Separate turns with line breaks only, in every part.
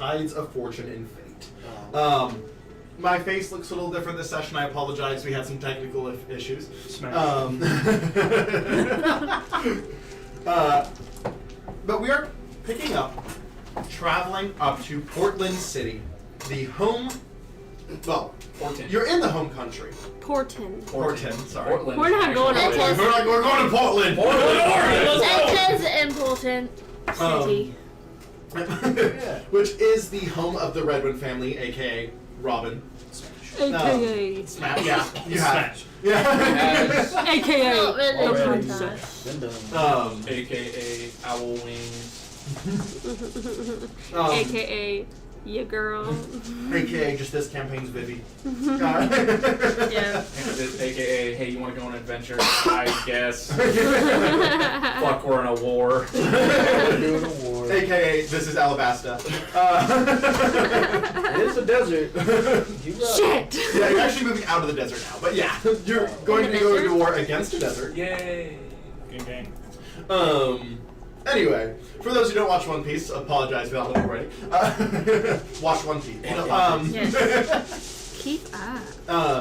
Tides of Fortune and Fate. My face looks a little different this session. I apologize. We had some technical issues. But we are picking up, traveling up to Portland City, the home. Well,
Portland.
You're in the home country.
Portland.
Sorry.
Portland.
We're not going to
Portland. We're going to Portland.
That is important city.
Which is the home of the Redwin family, aka Robin.
AKA.
Smash. Yeah, you have.
Smash.
Yeah.
AKA.
Not really
Already.
montage.
AKA Owl Wings.
AKA your girl.
AKA just this campaign's Vivi.
Yeah.
AKA, hey, you want to go on an adventure? I guess. Fuck, we're in a war.
AKA this is Alabasta.
It is a desert.
Shit!
Yeah, you're actually moving out of the desert now. But yeah, you're going to go into war against a desert.
Yay.
Gang.
Anyway, for those who don't watch One Piece, apologize if you haven't already. Watch One Piece.
Yes. Keep up.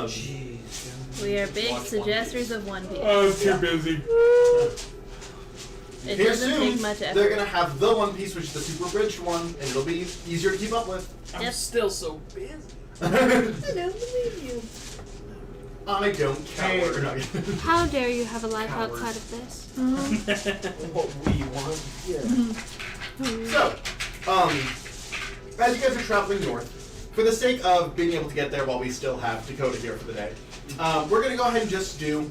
Jeez.
We are big suggesters of One Piece.
I was too busy.
It
Here
doesn't
soon,
take much effort.
they're going to have the One Piece, which is the super abridged one, and it'll be easier to keep up with.
Yep.
Still so busy.
I don't believe you. I don't care. No.
How dare you have a life
Coward.
outside of this?
What we want. Yeah.
So, as you guys are traveling north, for the sake of being able to get there while we still have Dakota here for the day, we're going to go ahead and just do.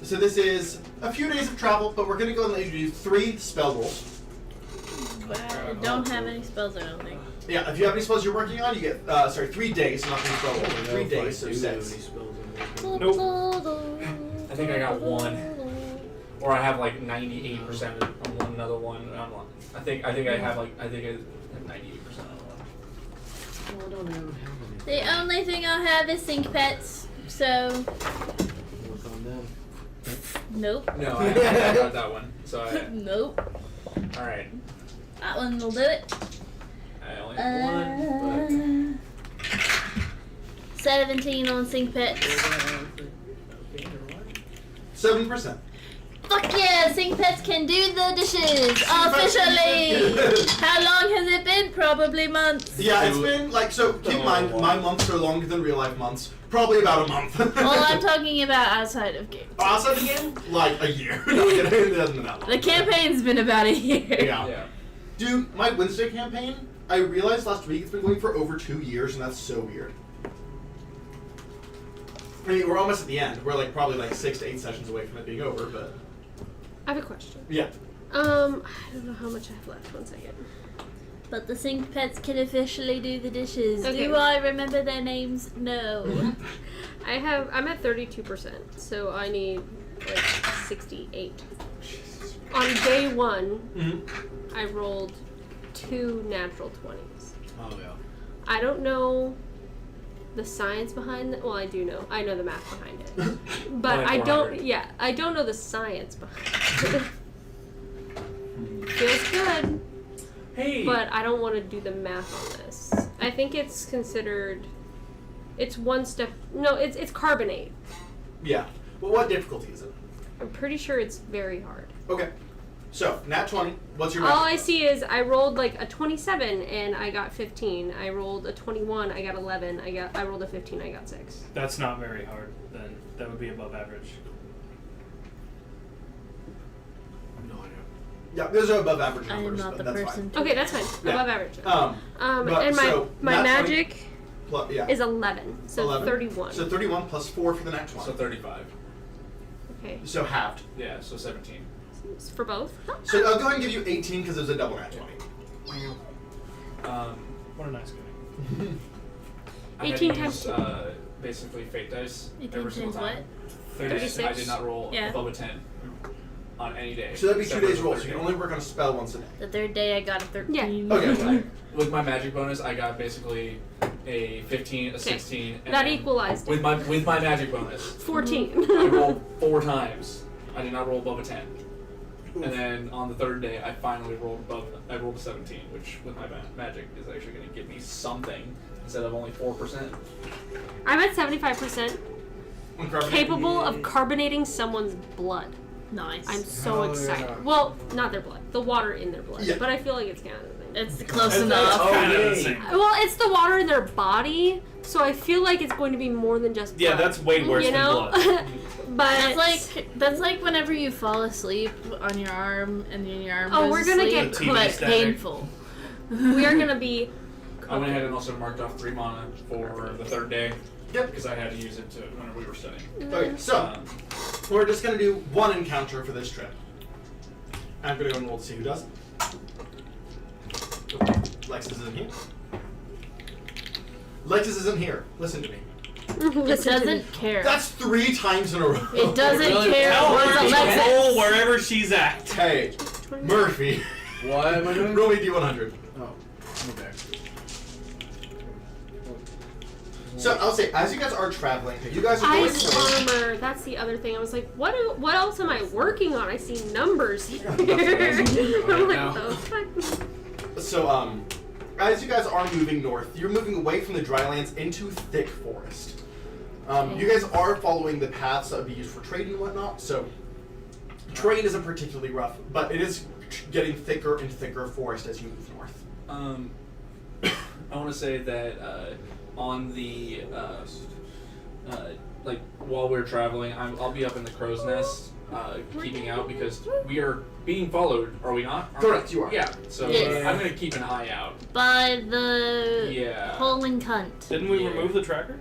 So this is a few days of travel, but we're going to go and let you do 3 spell rolls.
I don't have any spells, I don't think.
Yeah, if you have any spells you're working on, you get 3 days, not 3 spell rolls. 3 days, so 6.
Nope.
I think I got 1. Or I have like 98% on one, another one. I think I have 98% on one.
I don't know how many.
The only thing I'll have is sync pets, so
Work on them.
nope.
No, I got that one. So
Nope.
alright.
That one will do it.
I only have 1,
17 on sync pets.
7%.
Fuck yeah, sync pets can do the dishes officially. How long has it been? Probably months.
Yeah, it's been like, so keep in mind, my months are longer than real life months. Probably about a month.
Well, I'm talking about outside of game.
Outside the game? Like a year. No, it hasn't been that long.
The campaign's been about a year.
Yeah. Dude, my Wednesday campaign, I realized last week it's been going for over 2 years, and that's so weird. I mean, we're almost at the end. We're like probably like 6 to 8 sessions away from it being over, but
I have a question.
yeah.
I don't know how much I have left. 1 second.
But the sync pets can officially do the dishes.
Okay.
Do I remember their names? No.
I'm at 32%, so I need like 68. On day 1, I rolled 2 natural 20s.
Oh, yeah.
I don't know the science behind it. Well, I do know. I know the math behind it. But I don't, I don't know the science behind it. Feels good.
Hey.
But I don't want to do the math on this. I think it's considered, it's one step, no, it's carbonate.
Yeah. Well, what difficulty is it?
I'm pretty sure it's very hard.
Okay. So, nat 20. What's your
All
math?
I see is I rolled like a 27 and I got 15. I rolled a 21, I got 11. I rolled a 15, I got 6.
That's not very hard, then. That would be above average.
No idea.
Yeah, those are above average
I am
numbers,
not
but
the
that's
person.
fine.
Okay, that's fine.
Yeah.
Above average.
But,
And my
so,
my
nat 20
magic
yeah.
is 11, so
11.
31.
So 31 plus 4 for the nat 20.
So 35.
Okay,
So halved.
Yeah, so 17.
it's for both.
So I'll go ahead and give you 18 because it was a double nat 20.
What a nice guy.
I had
18
to
times
use,
2.
Basically fate dice
18
every single
times
time.
what?
36.
I did not roll
Yeah.
above a 10 on any day.
So that'd be 2
except for
days
the
roll,
third
so you can
day.
only work on a spell once a day.
The third day I got a 13.
Yeah.
Okay.
Like, with my magic bonus, I got basically a 15, a 16, and
That
then
equalized it.
with my magic bonus,
14.
I rolled 4 times. I did not roll above a 10. And then on the third day, I finally rolled I rolled a 17, which with my magic is actually going to give me something instead of only 4%.
I'm at 75% capable of carbonating someone's blood.
Nice.
I'm so
Oh,
excited.
yeah.
Well, not their blood, the water in their blood.
Yeah.
But I feel like it's kind of the thing.
It's close
It's
enough.
kind of
yay.
the same.
Well, it's the water in their body, so I feel like it's going to be more than just blood.
Yeah, that's way worse
you
than
know?
blood.
But
That's like whenever you fall asleep on your arm and then your arm
Oh,
goes
we're gonna
asleep,
get
The TV
but
static.
painful.
we are gonna be.
I went ahead and also marked off 3 mana for the third day.
Yep.
Because I had to use it to whenever we were studying.
Okay, so
Um,
we're just gonna do one encounter for this trip. I'm gonna go and roll to see who does. Lexus isn't here. Lexus isn't here. Listen to me.
It doesn't care.
That's 3 times in a row.
It doesn't
Really?
care.
Tell
Where's
her to
Alexis?
roll wherever she's at.
Hey, Murphy,
What am I doing?
roll me D100.
Oh, okay.
So I'll say, as you guys are traveling, you guys are going
Ice
slow.
armor. That's the other thing. I was like, what else am I working on? I see numbers here. I'm like,
now.
the fuck?
So as you guys are moving north, you're moving away from the drylands into thick forest. You guys are following the paths that would be used for trade and whatnot, so terrain isn't particularly rough, but it is getting thicker and thicker forest as you move north.
I want to say that on the like while we're traveling, I'll be up in the crow's nest, keeping out because we are being followed. Are we not? Aren't
Correct,
we?
you are.
Yeah. So
Yes.
I'm gonna keep an eye out.
By the
Yeah.
holding cunt.
Didn't we
Yeah.
remove the tracker?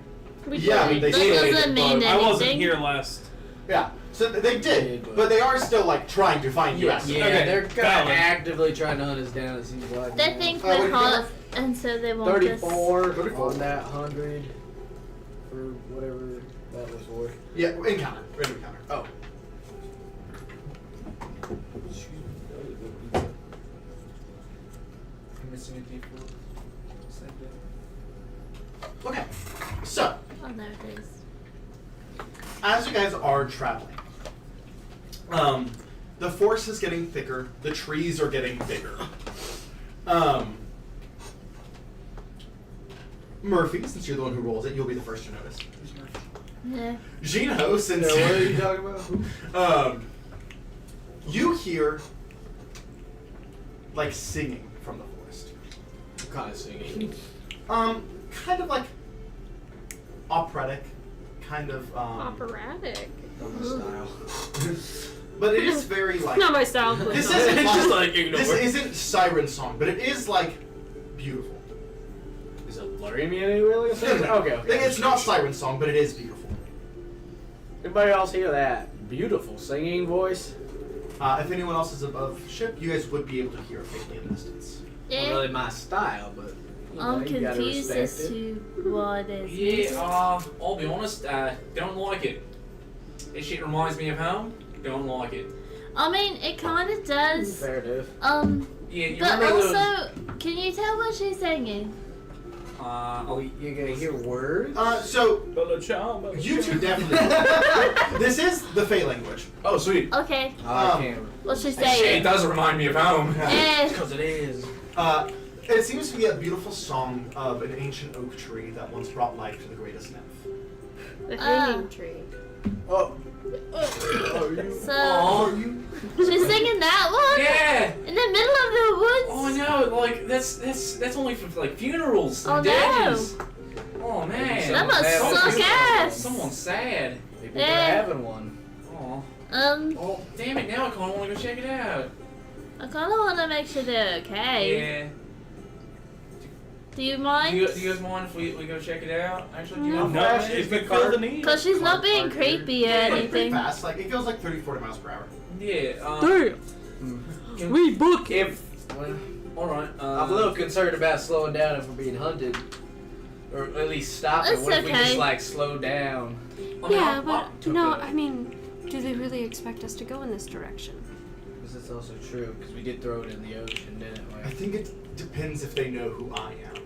Yeah,
did.
they
That
did.
doesn't mean anything.
I wasn't here last.
Yeah, so they did, but they are still like trying to find you.
Yeah,
as-
yeah,
Okay,
they're kind
valid.
of actively trying to hunt us down. It seems like.
They think
what
we're
did you
hot,
have?
and so they want us.
34
34.
on that 100 for whatever that was worth.
Yeah, encounter. Random encounter. Oh.
I'm missing a D4.
Okay, so
Oh, there it is.
as you guys are traveling, the forest is getting thicker, the trees are getting bigger. Murphy, since you're the one who rolls it, you'll be the first to notice.
Yeah.
Gino, since
What are you talking about?
you hear like singing from the forest.
What kind of singing?
Kind of like operatic, kind of
Operatic.
Not my style.
but it is very like
Not my style.
this
Please.
isn't
It's just like ignore.
this isn't siren song, but it is like beautiful.
Is it blurring me any really? Okay.
It's not siren song, but it is beautiful.
Anybody else hear that beautiful singing voice?
If anyone else is above ship, you guys would be able to hear it faintly in the distance.
Not
Yeah.
really my style, but you know,
I'm
you gotta
confused
respect
as
it.
to why there's music.
Yeah. I'll be honest. Don't like it. This shit reminds me of home. Don't like it.
I mean, it kind of does.
Fair enough.
Yeah. You
But
remember those?
also, can you tell what she's singing?
Oh, you're gonna hear words?
So
Bella Chow, Bella
you
Chow.
two definitely. This is the Fey language.
Oh, sweet.
Okay,
I can't.
what's she
Shit
saying?
does remind me of home.
Eh,
Because it is.
It seems to be a beautiful song of an ancient oak tree that once brought life to the greatest nymph.
The hanging tree.
Oh.
so she's singing that one
Yeah.
in the middle of the woods.
Oh no! Like that's only for like funerals and
Oh, no.
deaths. Oh man.
That must
Someone's
suck ass.
Someone's sad.
Maybe
Yeah.
they're having one.
Oh. Oh damn it! Now I kind of want to go check it out.
I kind of want to make sure they're okay.
Yeah.
Do you
Do
mind?
you guys mind if we go check it out? Actually, do you
No.
want
No,
to
if you feel the need.
Because she's not being
Carter.
creepy or
Like, pretty
anything.
fast. Like it feels like 30-40 miles per hour.
Yeah.
Damn. We book.
If well,
Alright.
I'm a little concerned about slowing down if we're being hunted, or at least stopping.
It's
What if we
okay.
just like slow down?
Yeah, but no, I mean, do they really expect us to go in this direction?
Because that's also true. Because we did throw it in the ocean, didn't
I
we?
think it depends if they know who I am.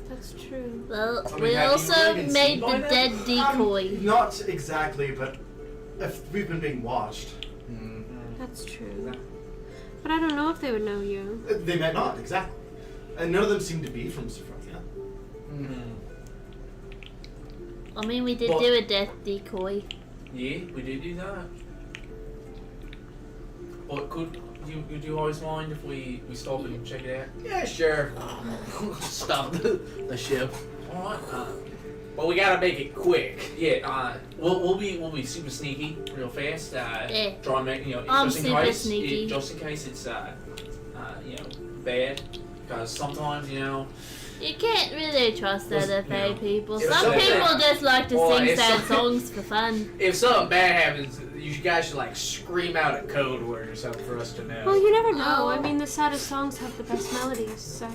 That's true.
Well,
I mean,
we
have you
also
really been
made
seen by
the
them?
dead decoy.
Not exactly, but if we've been being watched.
Mm.
That's true. But I don't know if they would know you.
They might not, exactly. And none of them seem to be from Sophronia.
I mean, we did
Well-
do a death decoy.
Yeah, we did do that. But could you always mind if we stop and check it out?
Yeah, sure. Stop the ship.
Alright,
But we gotta make it quick.
yeah, we'll be super sneaky real fast.
Yeah.
Try and make,
I'm
just in
super
case,
sneaky.
just in case it's bad, because sometimes
You can't really trust
Listen,
other fey people.
if
Some
something-
people just like to
Well,
sing
if
sad
some-
songs for fun.
If something bad happens, you guys should like scream out a code word or something for us to know.
Well, you never know.
Oh.
I mean, the saddest songs have the best melodies, so.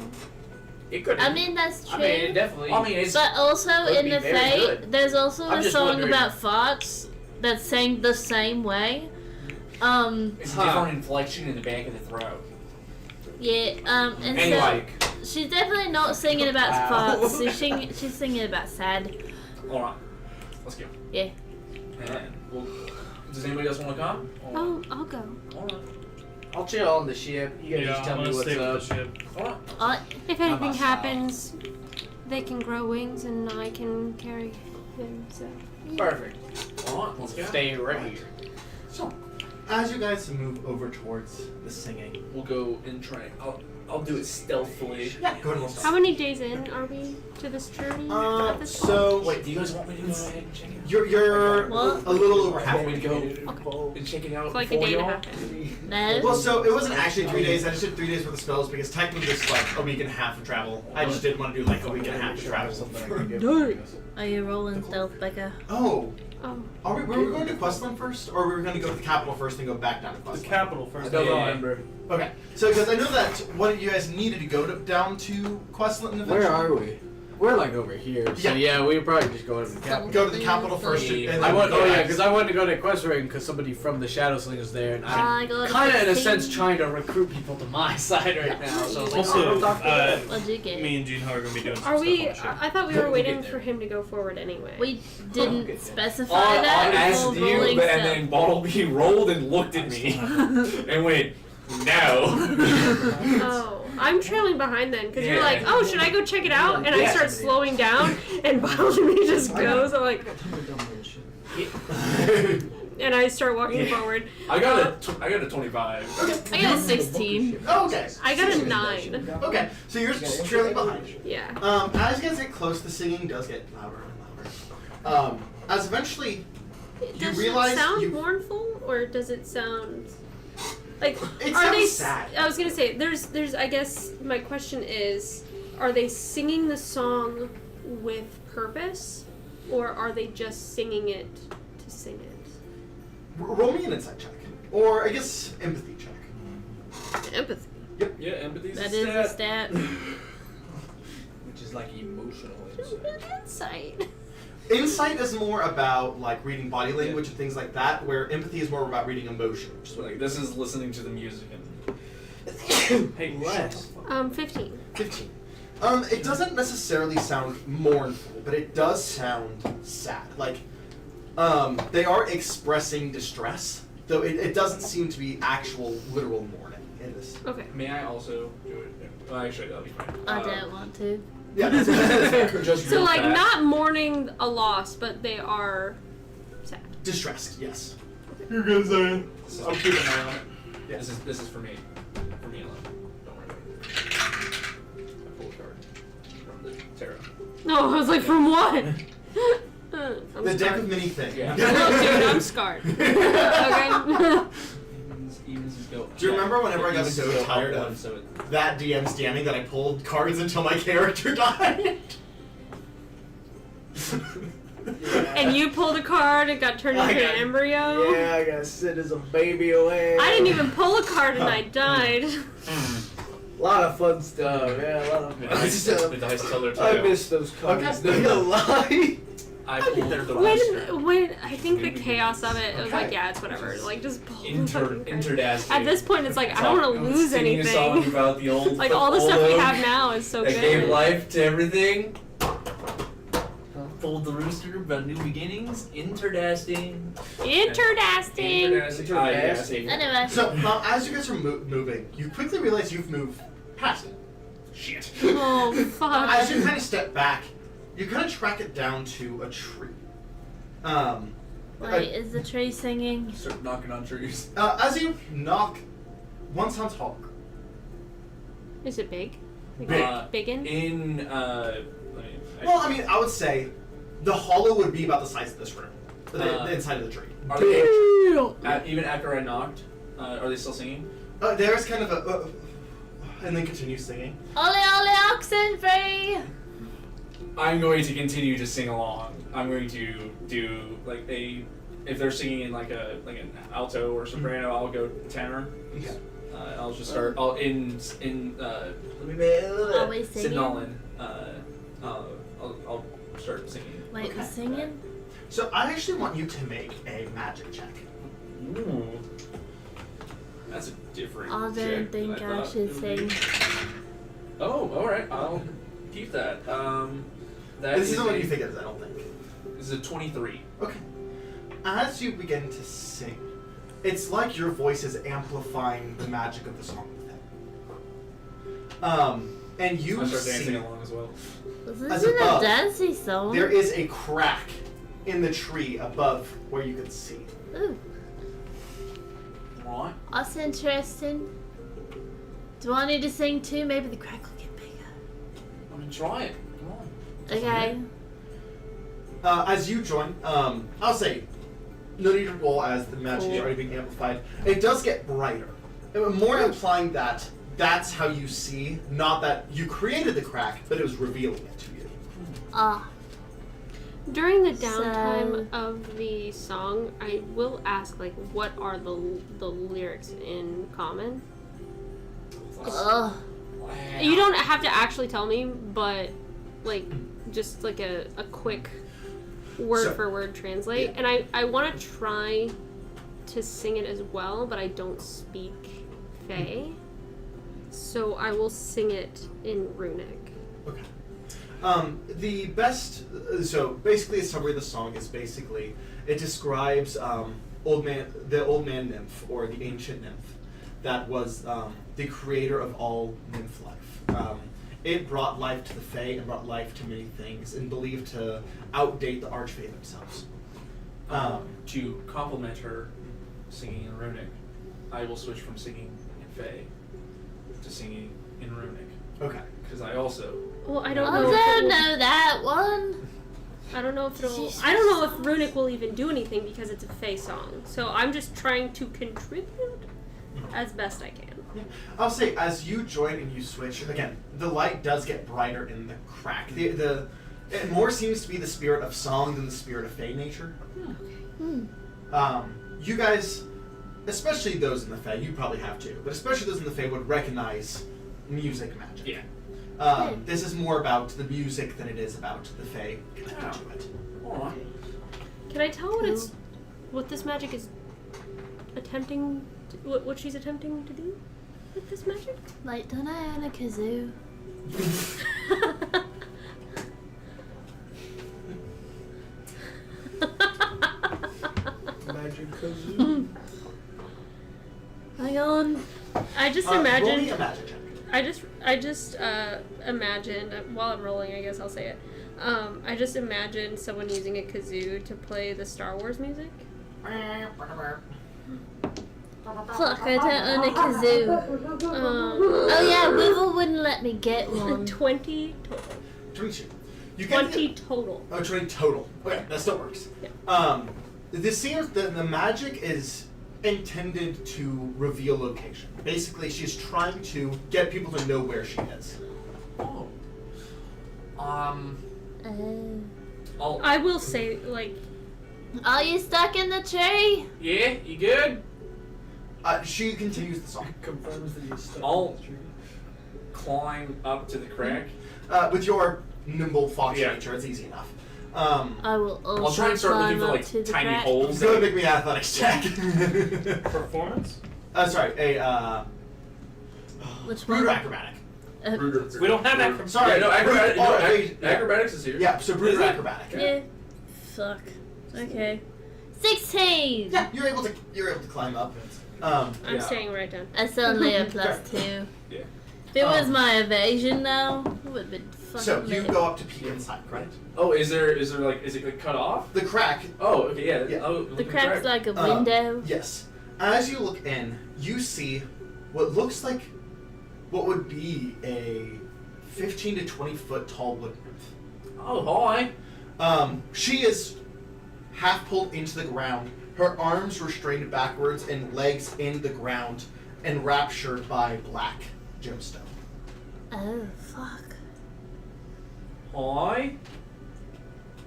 It could.
I mean, that's true.
I mean, it definitely.
I mean it's
But also
Could
in
be
the
very
Fae,
good.
there's also
I'm
a
just
song
wondering.
about farts that's sang the same way.
it's a
Huh.
different inflection in the back of the throat.
Yeah, and
Anyway,
so she's definitely not singing about
Wow.
farts. She's singing about sad.
alright, let's go.
Yeah.
And does anybody else want to come?
Oh, I'll go.
Alright.
I'll chill on the ship. You guys
Yeah,
just tell
I'm
me
gonna
what's
stay
up.
with the ship.
Alright.
If
How
anything
about
happens, they can grow wings and I can carry him, so.
Perfect.
Alright, let's go.
Stay right here.
So, as you guys move over towards the singing,
We'll go and try. I'll do it stealthily.
yeah, go ahead and we'll
How
start.
many days in are we to this journey? at this point?
So
Wait, do you guys want me to go ahead and check it out?
you're
What?
a little over
Want
halfway.
me to go and check it out
It's like a
before
day and a
y'all?
half in.
No.
Well, so it wasn't actually 3 days. I just did 3 days worth of spells because technically it's like a week and a half of travel. I just didn't want to do like a week and a half of travel.
Are you rolling stealth, Becca?
Oh,
Oh.
were we going to Questland first, or were we going to go to the capital first and go back down to
The
Questland?
capital
I
first.
don't
Yeah.
remember.
Okay, so because I know that one of you guys needed to go down to Questland eventually.
Where are we? We're like over here. So yeah, we probably just go to the capital.
Go to the capital first.
Yeah.
And
I
then
want.
go
Oh yeah,
back.
because I wanted to go to Quest Ring because somebody from the Shadow Sling is there, and
I
I'm
got
kind of in a
15.
sense trying to recruit people to my side right now. So I was like,
Also,
oh, talk to them.
What'd you get?
me and Gene are gonna be doing some
Are we?
stuff on the ship.
I thought we
We'll
were
get
waiting
there.
for him to go forward anyway.
We didn't specify
I
that
asked
before
you,
rolling
but,
stealth.
and then Bottleby rolled and looked at me and went, no.
Oh, I'm trailing behind then because you're
Yeah.
like, oh, should I go check it out? And I
Yeah.
start slowing down, and Bottleby just goes. I'm like, and I start walking
Yeah.
forward.
I got a 25.
I got a 16.
Okay.
I got a 9.
Okay, so you're just trailing behind.
Yeah.
As you guys get close, the singing does get louder and louder. As eventually
Does
realize
it sound
you-
mournful or does it sound like?
It
are they?
sounds sad.
I was gonna say there's. I guess my question is, are they singing the song with purpose, or are they just singing it to sing it?
roll me an insight check, or I guess empathy check.
Empathy.
Yeah, empathy's
That is a stat.
Which is like emotional.
Insight.
Insight is more about like reading body language and things like that, where empathy is more about reading emotion. Which is what
Like, this is listening to the music and.
Hey,
Less.
15.
15. It doesn't necessarily sound mournful, but it does sound sad. Like, they are expressing distress, though it doesn't seem to be actual, literal mourning in this.
Okay.
May I also do it? Well, actually, that'll be fine.
I don't want to.
Yeah, that's
Just
So
real
like
fast.
not mourning a loss, but they are sad.
distressed, yes.
You're good, Zion.
I'm keeping an eye on it.
Yeah.
This is for me. For me alone. Don't worry about it. I pull a card from the tarot.
No, I was like, from what? I'm
The deck
scarred.
of many things.
Yeah.
Look, dude, I'm scarred. Okay.
Evens is go.
Do you remember whenever I got
Evens
so
is go
tired
up one,
of
so it,
that DM's DMing that I pulled cards until my character died?
And you pulled a card and got turned
I
into
got-
an embryo.
Yeah, I got sit as a baby away.
I didn't even pull a card and I died.
A lot of fun stuff. Yeah, a lot of
the
fun
dice,
stuff.
the dice tell their
I
tale.
miss those cards.
Okay.
No lie.
I pulled the last
When I think the chaos of it was like, yeah, it's whatever. Like just pull. the fucking card.
interdasty.
At this point, it's like I don't want to lose
singing a song
anything.
about the old
Like all the stuff we
oak
have now is so
that
good.
gave life to everything.
pulled the rooster about new beginnings. Interdasting.
Interdasting.
Anyway.
So as you guys are moving, you quickly realize you've moved past it.
Shit.
Oh fuck.
As you kind of step back, you kind of track it down to a tree.
Wait, is the tree singing?
Start knocking on trees.
As you knock, one sounds hollow.
Is it big? Like
Big.
biggin?
Well, I mean, I would say the hollow would be about the size of this room, the inside of the tree.
Are they, even after I knocked, are they still singing?
There's kind of a, and then continue singing.
Ole ole oxen free!
I'm going to continue to sing along. I'm going to do like if they're singing in like an alto or soprano, I'll go tenor.
Okay.
I'll just start. I'll in
Always singing?
Sidnolin. I'll start singing.
Wait,
Okay.
the singing?
So I actually want you to make a magic check.
Ooh. That's a different.
I don't
check than
think I
thought
should
it would be.
sing.
Oh, all right. I'll keep that. That
This isn't
a-
what you think it is, I don't think.
This is a 23.
Okay. As you begin to sing, it's like your voice is amplifying the magic of the song within. And you
I start dancing
see
along as well.
Was
As
this in a
above,
dancey song?
there is a crack in the tree above where you can see.
Ooh,
Right.
that's interesting. Do I need to sing too? Maybe the crack will get bigger.
I mean, try it. Come on.
Okay.
As you join, I'll say, no need to roll as the magic is
Cool.
already being amplified. It does get brighter. More implying that that's how you see, not that you created the crack, but it was revealing it to you.
Ah.
During the
So-
downtime of the song, I will ask, like, what are the lyrics in common?
Ugh.
You don't have to actually tell me, but like just like a quick word
So-
for word translate.
yeah.
And I want to try to sing it as well, but I don't speak Fae. So I will sing it in Runic.
Okay. The best. So basically, a summary of the song is basically it describes the old man nymph or the ancient nymph that was the creator of all nymph life. It brought life to the Fae and brought life to many things, and believed to outdate the Archfey themselves.
To complement her singing in Runic, I will switch from singing in Fae to singing in Runic.
Okay.
Because I also.
Well, I
I
don't know.
don't
If it will,
know that one.
I don't know if it'll.
Jesus.
I don't know if Runic will even do anything because it's a Fae song. So I'm just trying to contribute as best I can.
I'll say as you join and you switch again, the light does get brighter in the crack. It more seems to be the spirit of song than the spirit of Fae nature. You guys, especially those in the Fae, you probably have too, but especially those in the Fae would recognize music magic.
Yeah.
This is more about the music than it is about the Fae connected
Oh.
to it.
Alright.
Can I tell what this magic is attempting? What she's attempting to do with this magic?
Like, don't I own a kazoo?
Magic kazoo.
Hang on.
I just
Roll me
imagined.
a magic check.
I just imagined while I'm rolling. I guess I'll say it. I just imagined someone using a kazoo to play the Star Wars music.
Fuck, I don't own a kazoo. Oh yeah, Wivel wouldn't let me get one.
20 total.
22. You get
20 total.
Oh, 20 total. Okay, that still works.
Yeah.
This seems that the magic is intended to reveal location. Basically, she's trying to get people to know where she is.
Oh.
I will say, like,
Are you stuck in the tree?
Yeah, you good?
She continues the song.
Confirms that he's stuck
I'll-
in the tree.
Climb up to the crack.
With your nimble fox
Yeah.
nature, it's easy enough.
I will also
I'll try and start
climb
looking for
up
like
to the
tiny
crack.
holes.
Go and make me an athletics check.
Performance?
Sorry, a
Which
rude
one?
acrobatic.
Ruger.
We don't have that.
Sorry.
Yeah, no,
Brute-
acrobatics is here.
Yeah, so brute
Is
or
it?
acrobatic.
Yeah. Fuck. Okay. 16!
Yeah, you're able to climb up.
I'm
Yeah.
staying right down.
That's only a +2.
Yeah.
If it was my evasion now, it would have been fucking
So you
lit.
go up to peek inside, right?
Oh, is it like cut off?
The crack.
Oh, okay, yeah.
Yeah.
Oh,
The
look at
crack's
crack.
like a window.
Yes. As you look in, you see what looks like what would be a 15 to 20 foot tall wood nymph.
Oh, hi.
She is half pulled into the ground, her arms restrained backwards and legs in the ground, enraptured by black gemstone.
Oh, fuck.
Hi.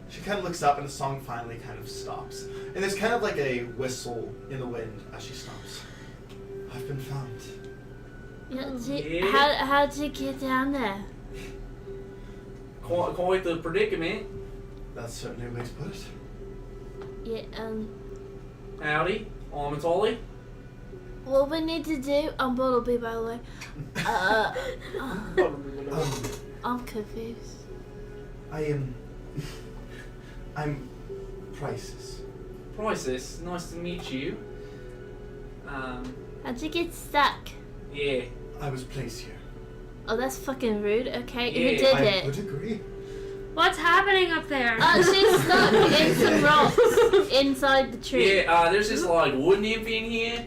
She kind of looks up and the song finally kind of stops. And there's kind of like a whistle in the wind as she stops. I've been found.
Yeah, how'd you get down there?
Quite the predicament.
That's certainly a way to put it.
Yeah,
Howdy. I'm Atali.
what we need to do, I'm Bumblebee, by the way. I'm confused.
I'm Prices.
Prices, nice to meet you.
How'd you get stuck?
Yeah.
I was placed here.
Oh, that's fucking rude. Okay, who
Yeah,
did
I
it?
would agree.
What's happening up there?
She's stuck in some rocks inside the tree.
Yeah, there's this like wood nymph in here.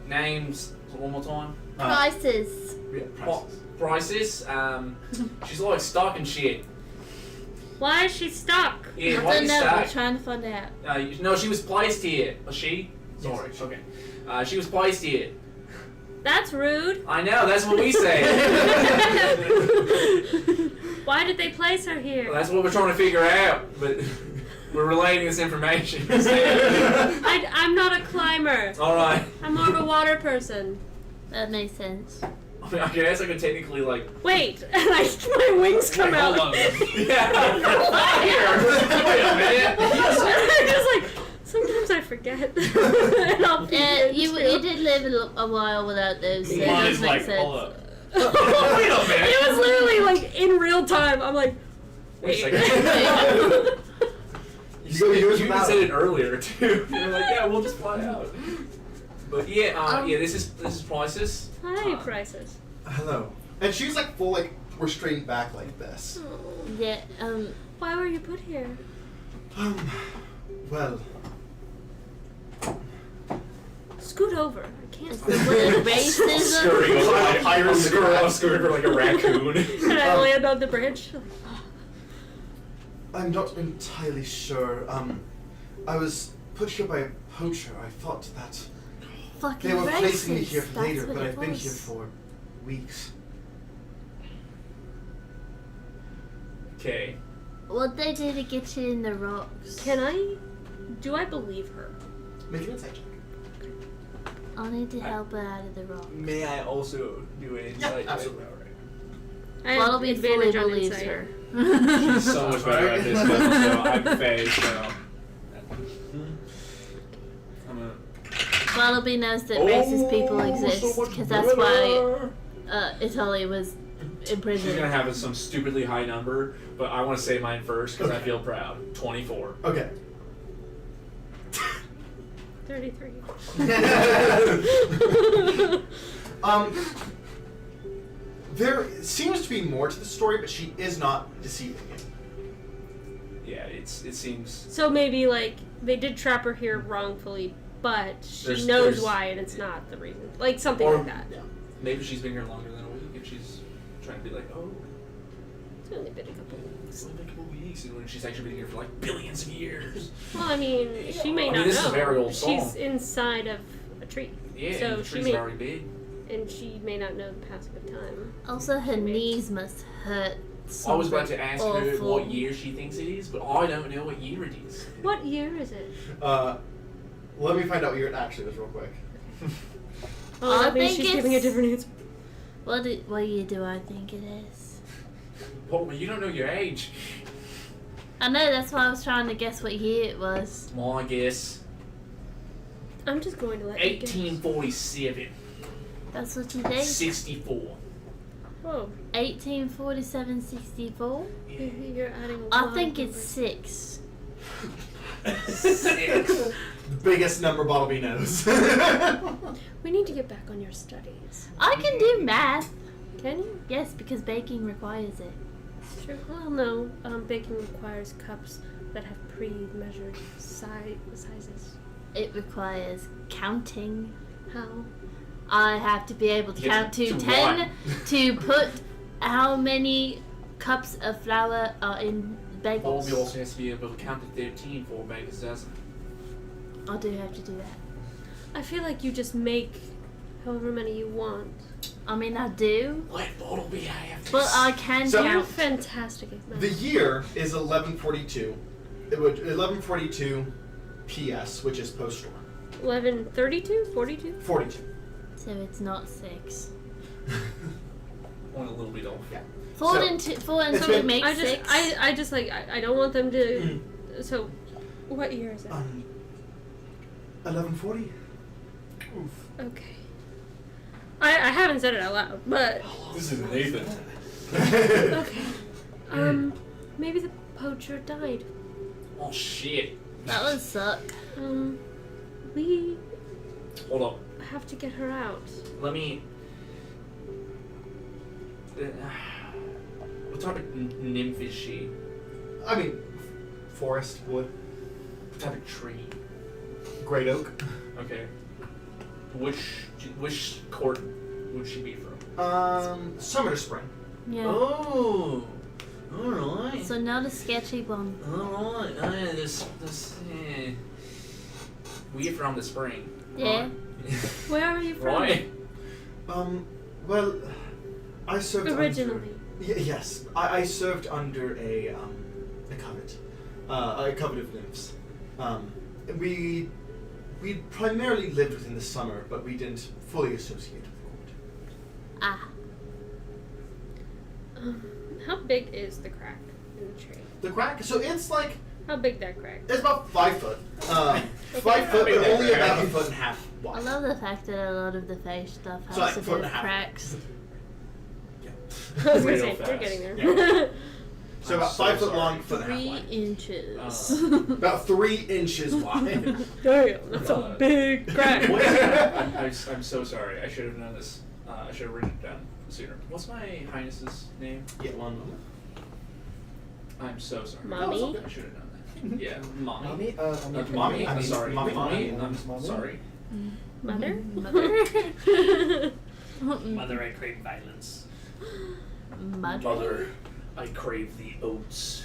Names one more time.
Prices.
Yeah, Prices.
Prices. She's like stuck and shit.
Why is she stuck?
Yeah,
I
why
don't
you
know, we're
stuck?
trying to find out.
No, she was placed here. Was she? Sorry.
Yes.
Okay. She was placed here.
That's rude.
I know. That's what we say.
Why did they place her here?
Well, that's what we're trying to figure out. But we're relating this information.
I'm not a climber.
All right.
I'm more of a water person.
That makes sense.
I mean, I guess I could technically like.
Wait, and my wings come
Wait,
out.
hold on.
Yeah. Here. Wait a minute.
I'm just like, sometimes I forget. And I'll
Yeah, you
too.
did live a while without those, so it
Mine
does
is
make
like,
sense.
hold up.
Wait a minute.
It was literally like in real time. I'm like,
Wait a
wait.
second.
So
You
yours
even
about-
said it earlier too. You're like, yeah, we'll just fly out. But yeah, yeah, this is Prices.
Hi, Prices.
Hello. And she's like full, like restrained back like this.
Yeah,
Why were you put here?
Well,
Scoot over. I can't.
was it racism?
Scurrying over
Like a pirate in the grass.
I'm scurrying over like a raccoon.
And I land on the bridge.
I'm not entirely sure. I was put here by a poacher. I thought that
Fucking
they were
racist.
placing me here for
That's
later,
what
but
it
I've been
was.
here for weeks.
Okay.
What'd they do to get you in the rocks?
Do I believe her?
Make an insight check.
I'll need to help her out of the rock.
May I also do an
Yeah,
insight?
absolutely.
I have
Bumblebee fully
advantage on
believes
insight.
her.
She's so much better at this now, so I'm Faye, so. I'm a.
Bumblebee knows that racist people exist, because that's why Italy was in prison.
She's gonna have some stupidly high number, but I want to say mine first because I feel proud. 24.
Okay.
33.
There seems to be more to the story, but she is not deceiving you.
Yeah, it seems.
So maybe like they did trap her here wrongfully, but she
There's-
knows
there's-
why, and it's not the reason. Like something
Or-
like that.
Yeah.
Maybe she's been here longer than a week, and she's trying to be like, oh,
It's only been a couple weeks.
it's only been a couple weeks, and when she's actually been here for like billions of years.
Well, I mean, she may
I mean,
not
this is
know.
a very old
She's
song.
inside of a tree.
Yeah,
So
and the
she
tree's
may-
very big.
And she may not know the passing of time.
Also, her knees must hurt.
I was about to ask her
awful.
what year she thinks it is, but I don't know what year it is.
What year is it?
Let me find out what year it actually was real quick.
Oh,
I
that means
think
she's giving a
it's-
different answer.
What year do I think it is?
Well, you don't know your age.
I know, that's why I was trying to guess what year it was.
My guess,
I'm just going to let you guess.
1847,
That's what you think?
64.
Whoa.
1847-64.
You're adding a
I
lot
think
of
it's
numbers.
6.
The biggest number Bobby knows.
We need to get back on your studies.
I can do math.
Can you?
Yes, because baking requires it.
Sure. Well, no. Baking requires cups that have pre-measured sizes.
It requires counting.
How?
I have to be able to count to 10 to put how many cups of flour are in bagels.
Bobby also has to be able to count to 13 for a bag of dozen.
I do have to do that.
I feel like you just make however many you want.
I mean, I do,
Let Bottle be
but I can
So-
You're
count.
fantastic at math.
The year is 1142. It would 1142 PS, which is post-storm.
1132? 42?
42.
So it's not 6.
Only a little bit off.
Yeah.
4
So,
and 4 and
it's
2
been-
makes
I just,
6.
I just like, I don't want them to. So, what year is it?
1140.
Okay. I haven't said it out loud, but
This is Nathan.
okay. Maybe the poacher died.
Oh shit.
That would suck.
We
Hold up.
have to get her out.
Let me. What type of nymph is she?
I mean, forest, wood,
What type of tree?
great oak.
Okay. Which court would she be from?
Summer to spring.
Yeah.
Oh. Alright.
So not a sketchy one.
Alright. This. We from the spring.
Yeah.
Where are you from?
Right.
Well, I served
Originally.
Yes, I served under a covet of nymphs. We primarily lived within the summer, but we didn't fully associate with the court.
Ah.
How big is the crack in the tree?
The crack, so it's like
How big that crack?
it's about 5 foot. 5 foot, but only about a foot and a half
I
wide.
love the fact that a lot of the face stuff has
So, like,
to
foot
do
and
with
a half.
cracks.
I was gonna
Real
say,
fast.
we're getting there.
Yeah.
So
I'm
about
so
5 foot
sorry.
long, foot and a half
3
wide.
inches.
About 3 inches wide.
Damn, that's a big crack.
What- I'm so sorry. I should have known this. I should have written it down sooner. What's my highness's name?
Yeah, one moment.
I'm so sorry.
Mommy?
I should have known that. Yeah, mommy.
Mommy?
Mommy. I'm
mean,
sorry.
mommy.
Mommy. I'm
Mommy.
sorry.
Mother?
Mother.
Mother, I crave violence.
Mother, I crave the oats.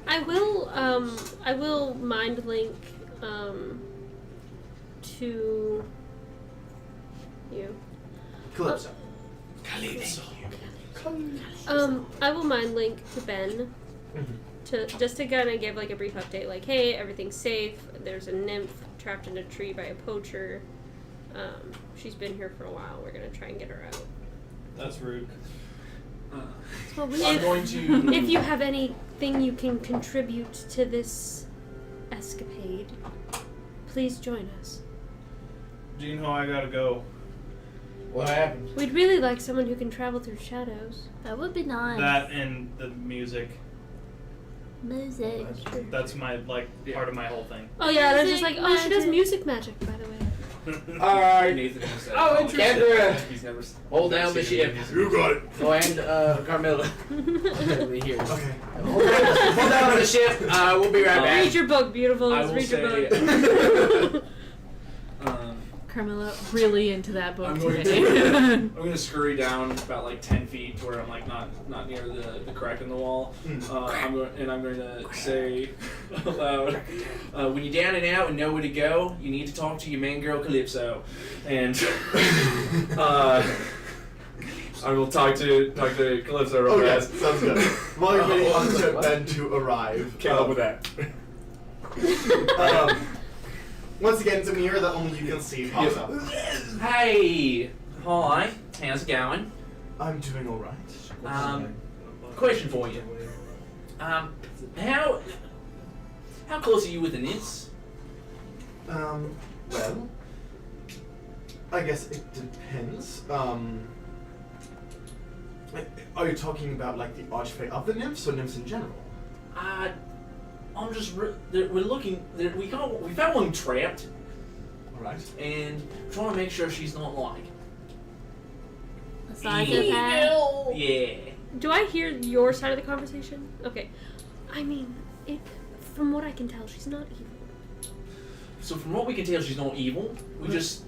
I will mind link, to you.
Calypso.
I will mind link to Ben to just to kind of give like a brief update, like, hey, everything's safe. There's a nymph trapped in a tree by a poacher. She's been here for a while. We're gonna try and get her out.
That's rude.
Well,
I'm going to.
if you have anything you can contribute to this escapade, please join us.
Do you know I gotta go?
What happened?
We'd really like someone who can travel through shadows.
That would be nice.
That and the music.
Music.
That's my part of my whole thing.
Oh yeah, they're just like,
Music
oh, she does
magic.
music magic, by the way.
Alright.
Nathan just said.
Oh, interesting.
He's never.
Hold down the
seen
ship.
music.
You got it.
Oh, and Carmilla. Over here.
Okay.
Hold down the ship. We'll be right back.
Read your book, beautiful.
I will
Read your
say.
book.
Carmilla really into that book
I'm going
today.
to. I'm going to scurry down about like 10 feet to where I'm like not near the crack in the wall. I'm going to say out loud, when you're down and out and know where to go, you need to talk to your main girl Calypso, and I will talk to Calypso real
Okay,
fast.
sounds good. While you're waiting on Ben to arrive.
Came up with that.
Once again, it's a mirror that only you can see pops up.
Hey, hi, how's it going?
I'm doing alright.
Question for you. How close are you with the nymphs?
Well, I guess it depends. Are you talking about like the archfey of the nymphs or nymphs in general?
I'm just we're looking. We found one trapped,
All right.
and we're trying to make sure she's not like
A psychopath.
Yeah.
Do I hear your side of the conversation? Okay. I mean, from what I can tell, she's not evil.
So from what we can tell, she's not evil. We just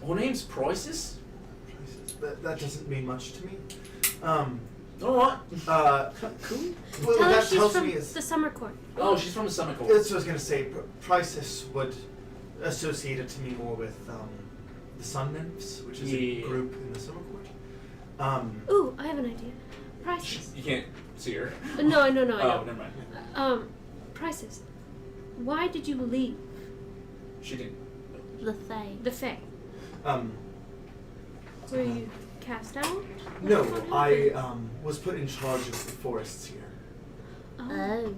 her name's Prices.
That doesn't mean much to me.
All right.
Cool. Well,
Tell her
that
she's
tells
from
me is
the summer court.
Oh, she's from the Summer Court.
that's what I was gonna say. Prices would associate it to me more with the sun nymphs, which is a
Yeah.
group in the summer court.
Ooh, I have an idea. Prices.
You can't see her.
No, I
Oh,
know.
never mind.
Prices. Why did you leave
She didn't.
The Fae.
the Fae? Were you cast out?
No,
What
I
happened?
was put in charge of the forests here.
Oh.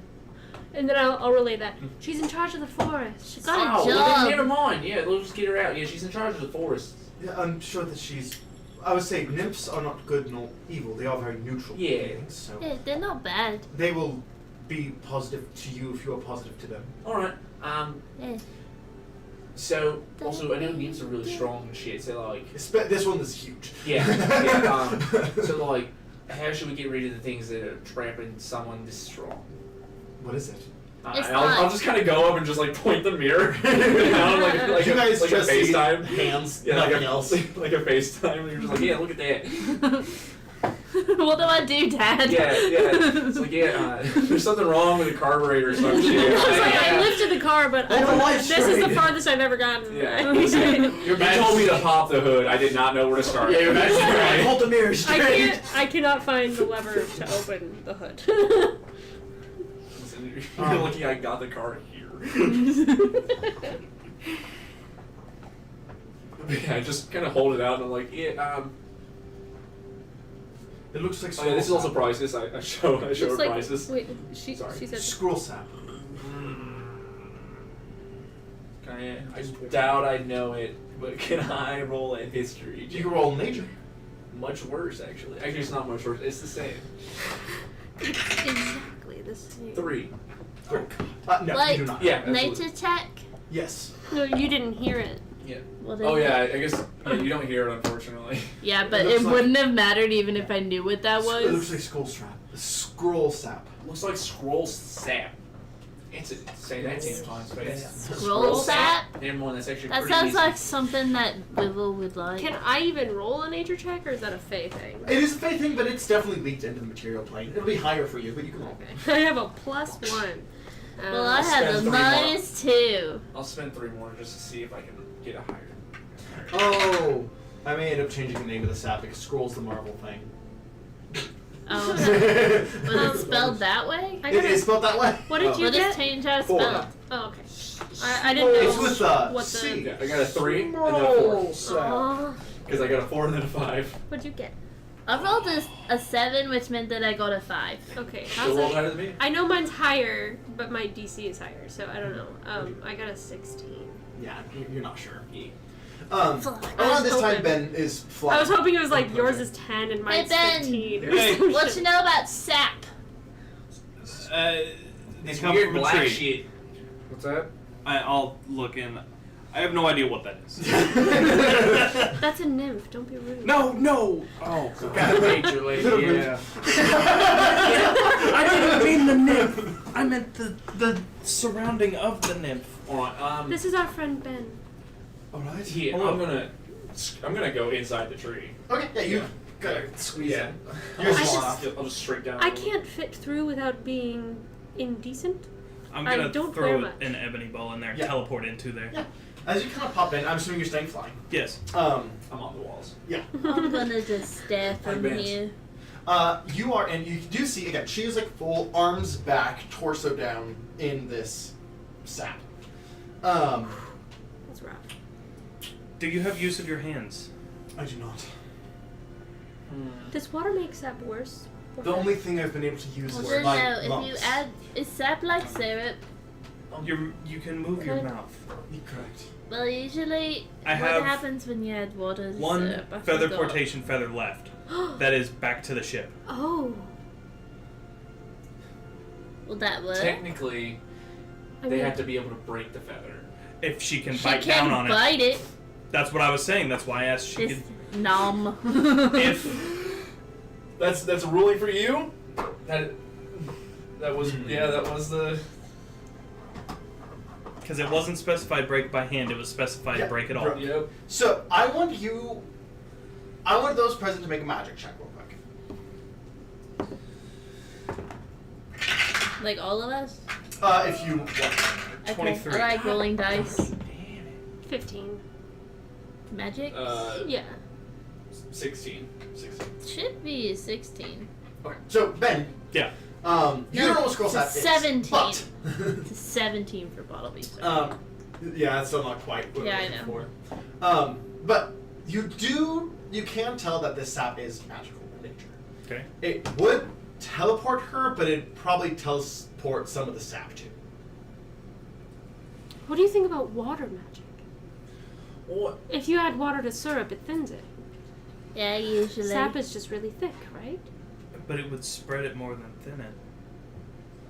And then I'll relay that. She's in charge of the forest.
She got a
Oh, well, then
job.
never mind. Yeah, we'll just get her out. Yeah, she's in charge of the forest.
Yeah, I'm sure that she's. I would say nymphs are not good nor evil. They are very neutral
Yeah.
beings. So
Yeah, they're not bad.
they will be positive to you if you are positive to them.
All right.
Yeah.
So also I know nymphs are really strong and shit. So like,
This one is huge.
yeah. So like, how should we get rid of the things that are trapping someone this strong?
What is it?
It's
I'll just kind of go up and just like point the mirror down, like
You guys
like
just
a
see
FaceTime.
hands,
Yeah,
nothing
like
else.
like a FaceTime, and you're just like, yeah, look at that.
What do I do, Dad?
Yeah. It's like, there's something wrong with the carburetor or some shit.
I was like, I lifted the car, but I
Hold
don't
the
know.
light
This is the
straight.
farthest I've ever gotten.
Yeah.
I
You told me to pop the hood. I did not know where to start.
Yeah, you're right. Hold the mirror straight.
I cannot find the lever to open the hood.
Listen, you're lucky I got the car here. Yeah, I just kind of hold it out and I'm like, yeah,
It looks like
oh yeah, this is
scroll
also
sap.
prices. I show her
Looks like,
prices.
wait, she
Sorry.
said
Scroll sap.
I doubt I know it, but can I roll a history?
You can roll nature.
Much worse, actually. Actually, it's not much worse. It's the same.
exactly the same.
3.
No,
Like,
you do not.
Yeah, absolutely.
Nature check?
Yes.
No, you didn't hear it.
Yeah.
What is
Oh
it?
yeah, I guess you don't hear it, unfortunately.
Yeah, but
looks
it
like-
wouldn't have mattered even if I knew what that
It looks
was.
like scroll sap.
Looks like scroll sap. Say that 10 times fast.
Scroll sap?
Never mind, that's actually
That
pretty
sounds
easy.
like something that Wivel would like.
Can I even roll a nature check, or is that a Fae thing?
It is a fake thing, but it's definitely leaked into the material plane. It'll be higher for you, but you can roll.
I have a +1.
Well, I
I'll
have
spend
a
3 more.
-2.
I'll spend 3 more just to see if I can get a higher.
Oh, I may end up changing the name of the sap because scroll's the Marvel thing.
Oh, was it spelled that way?
I
It
gotta,
is spelled that way.
what did you
Let us
get?
change our
4.
spell.
Oh, okay. I didn't know
It's with
what
C.
the.
Yeah, I got a 3 and then a 4.
Oh,
Because I got a 4 and then a 5.
what'd you get?
I rolled a 7, which meant that I got a 5.
Okay,
Still
how's
roll
it?
higher than me?
I know mine's higher, but my DC is higher, so I don't know. I got a 16.
Yeah, you're not sure.
Yeah.
Fuck.
Around this time,
hoping-
Ben is flying.
I was hoping it was like
from
yours
project.
is 10 and mine's
Ben.
15. Or
Hey.
some
What
shit.
you know about sap?
They
This
come
weird
from a
black
tree.
shit. What's that?
I'll look in. I have no idea what that is.
That's a nymph. Don't be rude.
No. Oh,
God, majorly, yeah.
I didn't mean the nymph. I meant the surrounding of the nymph.
Alright,
This is our friend Ben.
Alright.
yeah,
Hello.
I'm gonna go inside the tree.
Okay, yeah, you
Yeah.
gotta squeeze
Yeah.
in. You're
I
small
just-
enough.
I'll just shrink down.
I can't fit through without being indecent.
I'm
I
gonna
don't wear
throw
much.
an ebony ball in there,
Yeah.
teleport into there.
Yeah. As you kind of pop in, I'm assuming you're staying flying.
Yes.
I'm on the walls.
Yeah.
I'm gonna just stare from
Advance.
here.
You are, and you do see again. She is like full arms back, torso down in this sap.
That's rough.
Do you have use of your hands?
I do not.
Does water make sap worse? or
The
better?
only thing I've been able to use
I
is
don't
my
know. If
lungs.
you add, is sap like syrup?
You can move your
Okay.
mouth.
Correct.
Well, usually,
I
what
have
happens when you add water to
One
syrup? I
feather
forgot.
portation feather left. that is back to the ship.
Oh.
Will that work?
Technically,
I
they
mean,
have to be able to break the feather.
If she can
She
bite
can
down on
bite it.
That's what I was saying. That's why I asked she
This
could.
nom.
If
That's a ruling for you. That was that was the.
because it wasn't specified break by hand, it was specified
Yeah,
break it all.
Yep.
So I want those present to make a magic check real quick.
Like all of us?
If you want.
Okay.
23.
I like rolling dice.
15.
Magic?
Yeah.
16.
Should be 16.
Okay. So Ben.
Yeah.
You
No,
don't know what scroll
it's
sap is.
17.
But
It's 17 for Bottleby. So.
yeah, that's still not quite what
Yeah,
we're
I
looking
know.
for. But you can tell that this sap is magical in nature.
Okay.
It would teleport her, but it'd probably teleport some of the sap too.
What do you think about water magic?
What?
If you add water to syrup, it thins it.
Yeah, usually.
Sap is just really thick, right?
But it would spread it more than thin it.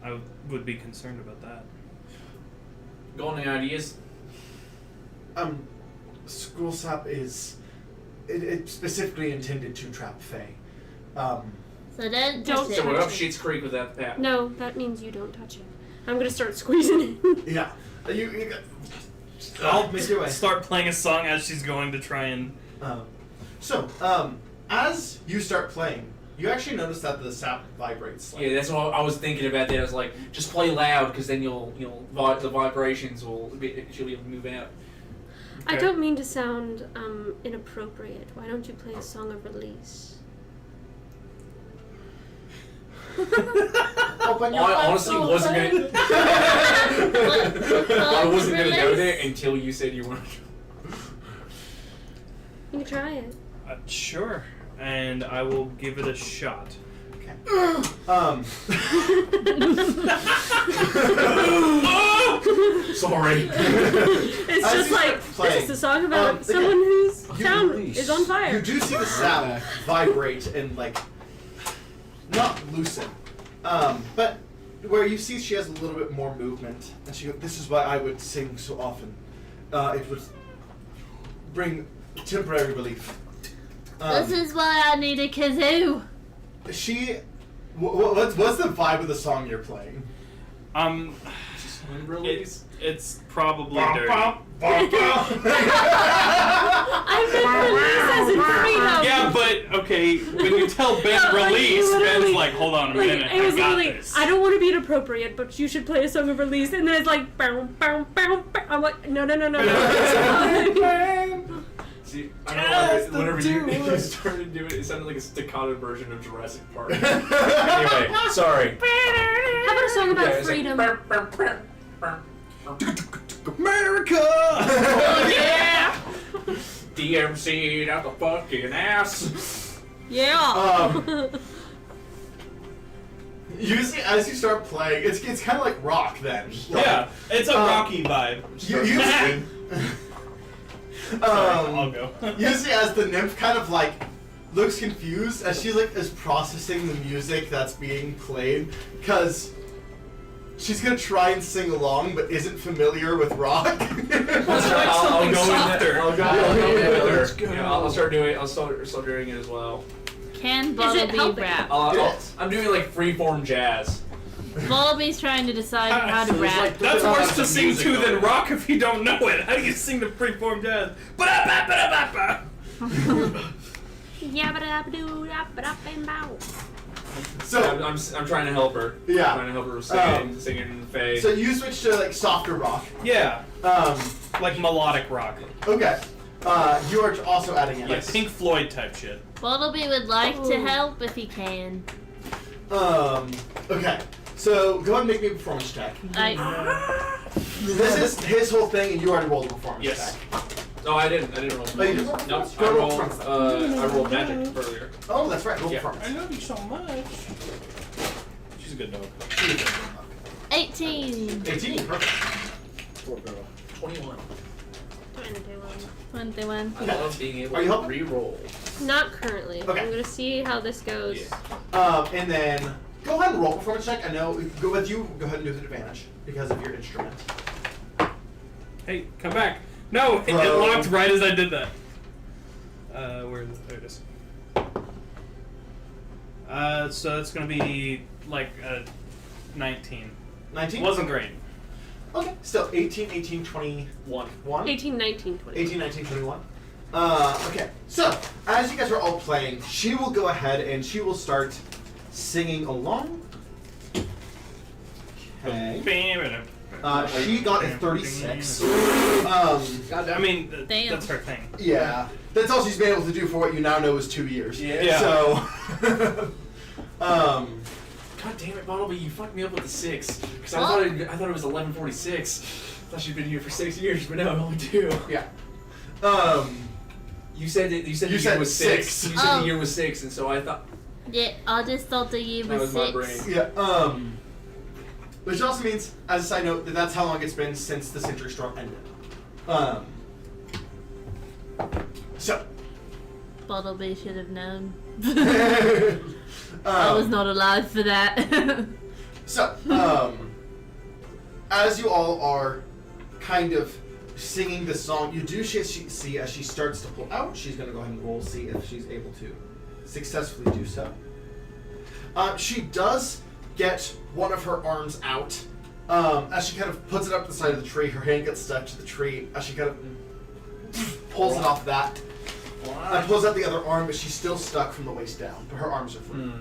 I would be concerned about that.
Got any ideas?
Scroll sap is it's specifically intended to trap Fae.
So don't
Don't
touch
So we're
it.
up Schitt's Creek with that path.
No, that means you don't touch it. I'm gonna start squeezing it.
Yeah, you got. I'll make your way.
Start playing a song as she's going to try and.
As you start playing, you actually notice that the sap vibrates slightly.
Yeah, that's what I was thinking about. That I was like, just play loud, because then the vibrations she'll be able to move out.
I
Okay.
don't mean to sound inappropriate. Why don't you play a song of release?
Open your
I
heart,
honestly
soul,
wasn't
baby.
gonna. I wasn't gonna go
Release?
there until you said you weren't.
You can try it.
Sure. And I will give it a shot.
Sorry.
It's
As
just
you
like,
start playing,
this is a song about
okay.
someone whose
You
town
release.
is on fire.
You do see the sap vibrate and not loosen, but where you see she has a little bit more movement, and she goes, "This is why I would sing so often. It would bring temporary relief."
This is why I need a kazoo.
What's the vibe of the song you're playing?
It's probably dirty.
I meant release as in freedom.
Yeah, but okay, when you tell Ben
No, like,
release, Ben's
literally,
like, hold on a
Like,
minute,
it was
I got
literally,
this.
I don't want to be inappropriate, but you should play a song of release, and then it's like, bow, bow, bow, bow. I'm like, no.
See, I don't know whenever you started doing it sounded like a staccato version of Jurassic Park. Anyway, sorry.
How about a song about
Yeah, it's
freedom?
America!
Yeah! DMC'd out the fucking ass.
Yeah.
You see, as you start playing, it's kind of like rock then.
Yeah, it's a rocky vibe.
You see,
I'll go.
you see as the nymph kind of looks confused as she is processing the music that's being played, because she's gonna try and sing along but isn't familiar with rock.
I'll go
softer.
I'll go with her. Yeah, I'll start doing it. I'll start doing it as well.
Can
Is it
Bottleby
helping?
rap?
I'm doing like freeform jazz.
Bottleby's trying to decide how to
So it's
rap.
like-
That's
I'll
worse
have
to
some
sing
music
to than
going.
rock if you don't know it. How do you sing the freeform jazz? Ba-da-ba-ba-da-ba-ba.
So
I'm trying to help her.
Yeah.
I'm trying to help her sing it in the face.
so you switch to softer rock.
Yeah, like melodic rock.
Okay. You are also adding in.
Like Pink Floyd type shit.
Bottleby would like to
Ooh.
help if he can.
Okay. So go ahead and make me a performance check. This is his whole thing, and you already rolled a performance
Yes.
check.
No, I didn't roll.
Oh, you didn't?
No,
Go
I
roll
rolled.
performance.
I rolled magic earlier.
Oh, that's right. Roll
Yeah.
performance.
love you so much. She's a good dog.
18.
18. Perfect.
Poor girl.
21.
21.
I love being able
Are you
to
helping?
re-roll.
Not currently.
Okay.
I'm gonna see how this goes.
And then go ahead and roll performance check. I know. Go with you. Go ahead and do it with advantage because of your instrument.
Hey, come back. No, it
Bro.
locked right as I did that. Where is it? There it is. So it's gonna be like 19.
19?
Wasn't great.
Okay. Still 18, 18, 21.
18, 19, 20.
18, 19, 21. Okay. So, as you guys are all playing, she will go ahead and she will start singing along. Okay. She got a 36.
I mean,
Damn.
that's her thing.
Yeah. That's all she's been able to do for what you now know is 2 years.
Yeah.
So,
God damn it, Bottleby, you fucked me up with the 6. Because
What?
I thought it was 11:46. Thought she'd been here for 6 years, but no, only 2.
yeah.
You said the
You
year
said
was 6.
6.
You said
Oh.
the year was 6, and so I thought
Yeah, I just thought the year
that
was
was my
6.
brain.
Yeah. Which also means, as a side note, that that's how long it's been since the Century Storm ended. So.
Bottleby should have known. I was not alive for that.
So, as you all are kind of singing the song, you do see as she starts to pull out, she's going to go ahead and roll, see if she's able to successfully do so. She does get one of her arms out. As she kind of puts it up the side of the tree, her hand gets stuck to the tree. As she kind of pulls it off that, and pulls out the other arm, but she's still stuck from the waist down. But her arms are free.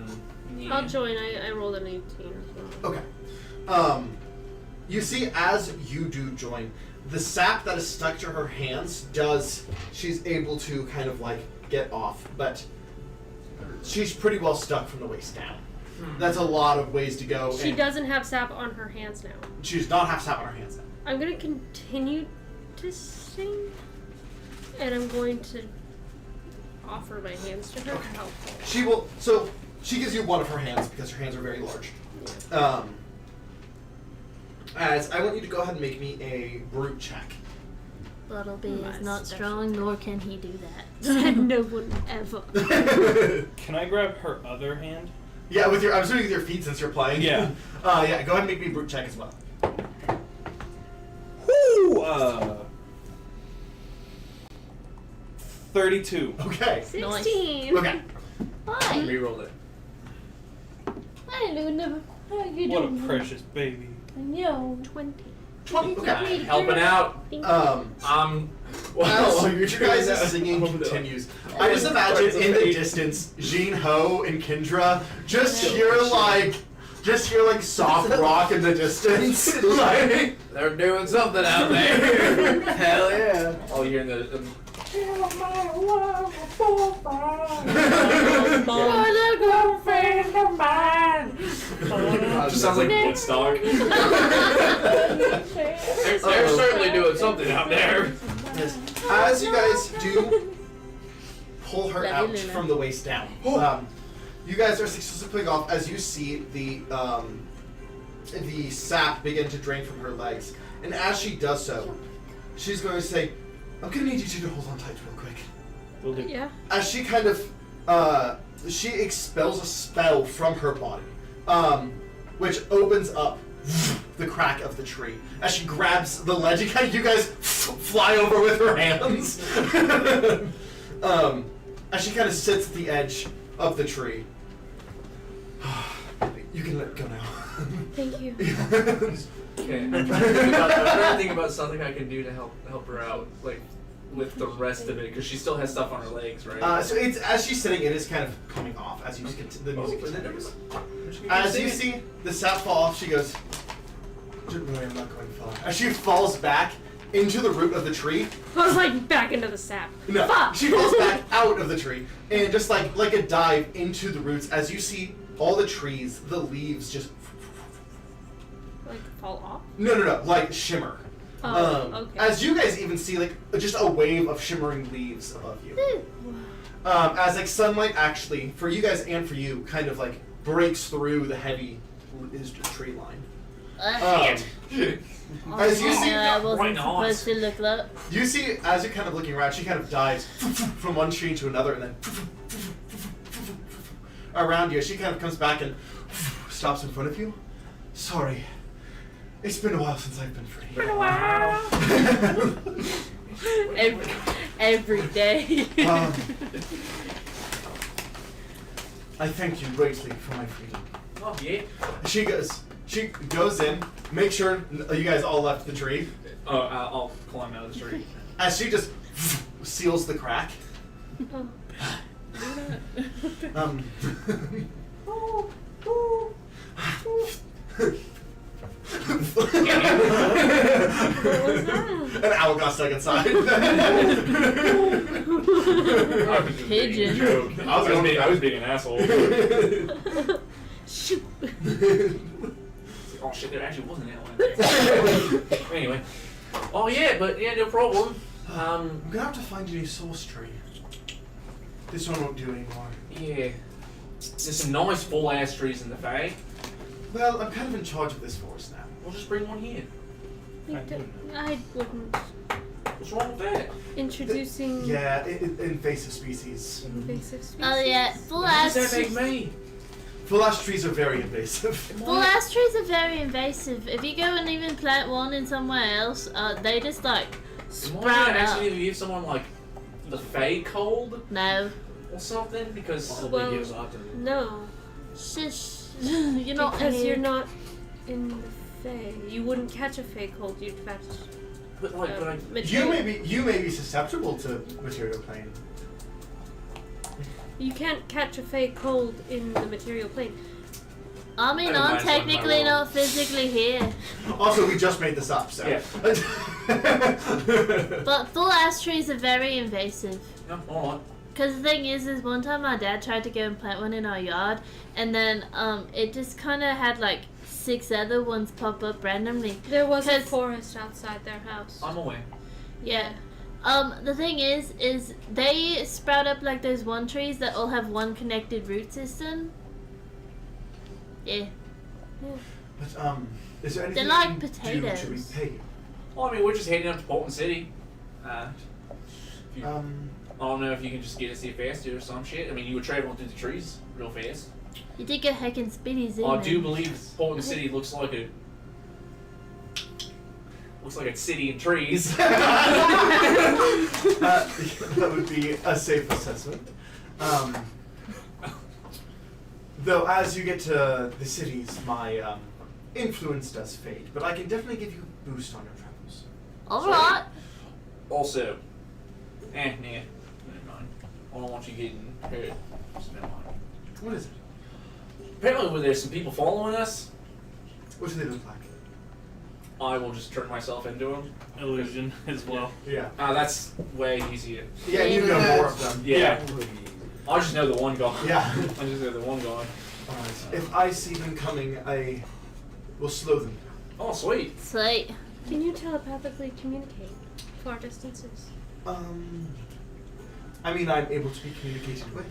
Yeah.
I'll join. I rolled an 18 as well.
Okay. You see, as you do join, the sap that is stuck to her hands she's able to kind of like get off, but she's pretty well stuck from the waist down. That's a lot of ways to go.
She
and
doesn't have sap on her hands now.
She does not have sap on her hands now.
I'm gonna continue to sing, and I'm going to offer my hands to her to help her.
She will. So she gives you one of her hands because her hands are very large. As I want you to go ahead and make me a brute check.
Bottleby
My
is not
special.
strong, nor can he do that.
Said no one ever.
Can I grab her other hand?
Yeah, with your. I'm assuming with your feet since you're playing.
Yeah.
Yeah. Go ahead and make me a brute check as well.
Woo! 32.
Okay.
16.
Okay.
Why?
Reroll it.
I don't know. How you
What a
doing?
precious baby.
No.
20.
20. Okay.
Helping out.
Thank
As
So your guys' singing continues. I just imagine in the distance, Jean Ho and Kendra just hear like soft rock in the distance. Like,
They're doing something out there. Hell yeah.
all you hear in the just sounds like Woodstock.
They're certainly doing something out there.
yes. As you guys do pull her
Love you,
out
Luna.
from the waist down, you guys are successfully pulling off as you see the sap begin to drain from her legs. And as she does so, she's going to say, I'm going to need you two to hold on tight real quick.
Will do.
Yeah.
As she kind of, she expels a spell from her body, which opens up the crack of the tree. As she grabs the ledge, you guys fly over with her hands. As she kind of sits at the edge of the tree. You can let go now.
Thank you.
Okay, I'm trying to think about something I can do to help her out, like with the rest of it, because she still has stuff on her legs, right?
So it's as she's sitting, it is kind of coming off as you get the music continues. As you see the sap fall off, she goes, "Don't worry, I'm not going to fall." As she falls back into the root of the tree.
I was like back into the sap.
No,
Fuck.
she falls back out of the tree and just like a dive into the roots. As you see all the trees, the leaves just
Like fall off.
no, like shimmer.
Oh, okay.
As you guys even see like just a wave of shimmering leaves above you. As like sunlight actually, for you guys and for you, kind of like breaks through the heavy tree line.
Ugh.
As you see,
I
Right
wasn't
now,
supposed to look up.
you see, as you're kind of looking around, she kind of dives from one tree to another, and then around you. She kind of comes back and stops in front of you. Sorry, it's been a while since I've been free.
Been a while.
Every day.
I thank you greatly for my freedom.
Oh yeah.
She goes in, make sure you guys all left the tree.
I'll climb out of the tree.
As she just seals the crack. Um,
What was that?
An owl got stuck inside.
Pigeon.
Joke. I was being an asshole.
Shoot.
Oh shit, there actually wasn't that one. Anyway. Oh yeah, but yeah, no problem.
I'm gonna have to find a new source tree. This one won't do anymore.
Yeah. There's some nice full ass trees in the Fae.
Well, I'm kind of in charge of this forest now.
We'll just bring one here.
I wouldn't.
What's wrong with that?
Introducing
Yeah, invasive species.
invasive species.
Oh yeah, full
What
ass.
does that make me?
Full ash trees are very invasive.
Full ass trees are very invasive. If you go and even plant one in somewhere else, they just like
Am I
sprout
gonna
up.
accidentally give someone like the Fae cold
No,
or something? Because
Probably
Well,
gives autism.
no,
shush. You're not
because
here.
you're not in the Fae. You wouldn't catch a Fae cold. You'd catch.
but like but I
You
material.
may be susceptible to material plane.
You can't catch a Fae cold in the material plane.
I mean,
I don't
I'm
mind something
technically
my
not physically here,
Also, we just made this up, so.
Yeah.
but full ass trees are very invasive.
no, alright.
Cause the thing is one time my dad tried to go and plant one in our yard, and then it just kind of had like 6 other ones pop up randomly.
There was a
'Cause-
forest outside their house.
I'm aware.
Yeah. The thing is they sprout up like those one trees that all have one connected root system. Yeah.
But is there anything
They're like
we can do
potatoes.
to repay you?
Well, I mean, we're just heading up to Bolton City. If you, I
Um,
don't know if you can just get us here faster or some shit. I mean, you were traveling through the trees real fast.
You did get heckin' speedy zoom.
I do believe Bolton City looks like a city in trees.
that would be a safe assessment. Though, as you get to the cities, my influence does fade. But I can definitely give you a boost on your travels.
Alright.
Also, never mind. I don't want you getting hurt. So never mind.
What is it?
Apparently, there's some people following us.
What do they look like?
I will just turn myself into them.
Illusion as well.
Yeah.
That's way easier.
Yeah, you know more of them.
Yeah. I just know the one guy.
Yeah.
I just know the one guy.
Alright. If I see them coming, I will slow them.
Oh, sweet.
Sweet.
Can you telepathically communicate far distances?
I mean, I'm able to be communicated with.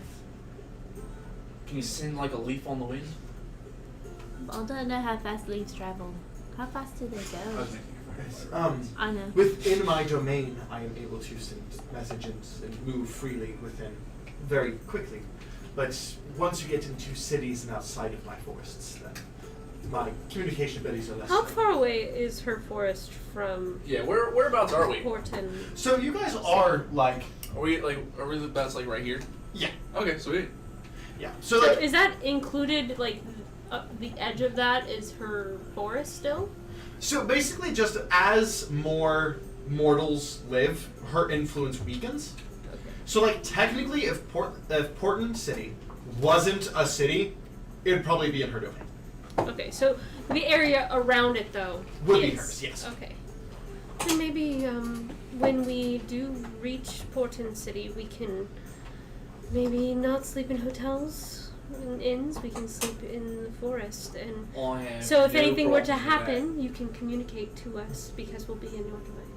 Can you send like a leaf on the wind?
I don't know how fast leaves travel. How fast do they
I
go?
was making
Yes.
I know.
Within my domain, I am able to send messages and move freely within very quickly. But once you get into cities and outside of my forests, then my communication abilities are less.
How
so.
far away is her forest from
Yeah, whereabouts are we?
Porton?
So you guys are like,
Are we about like right here?
yeah,
Okay, sweet.
yeah. So
So
like,
is that included? Like the edge of that is her forest still?
so basically, just as more mortals live, her influence weakens. So like technically, if Portland City wasn't a city, it'd probably be in her domain.
Okay, so the area around it though
Would be
is-
hers, yes.
Okay. Then maybe when we do reach Porton City, we can maybe not sleep in hotels and inns. We can sleep in the forest, and
I have
so if
no
anything were to
problem with that.
happen, you can communicate to us because we'll be in your domain.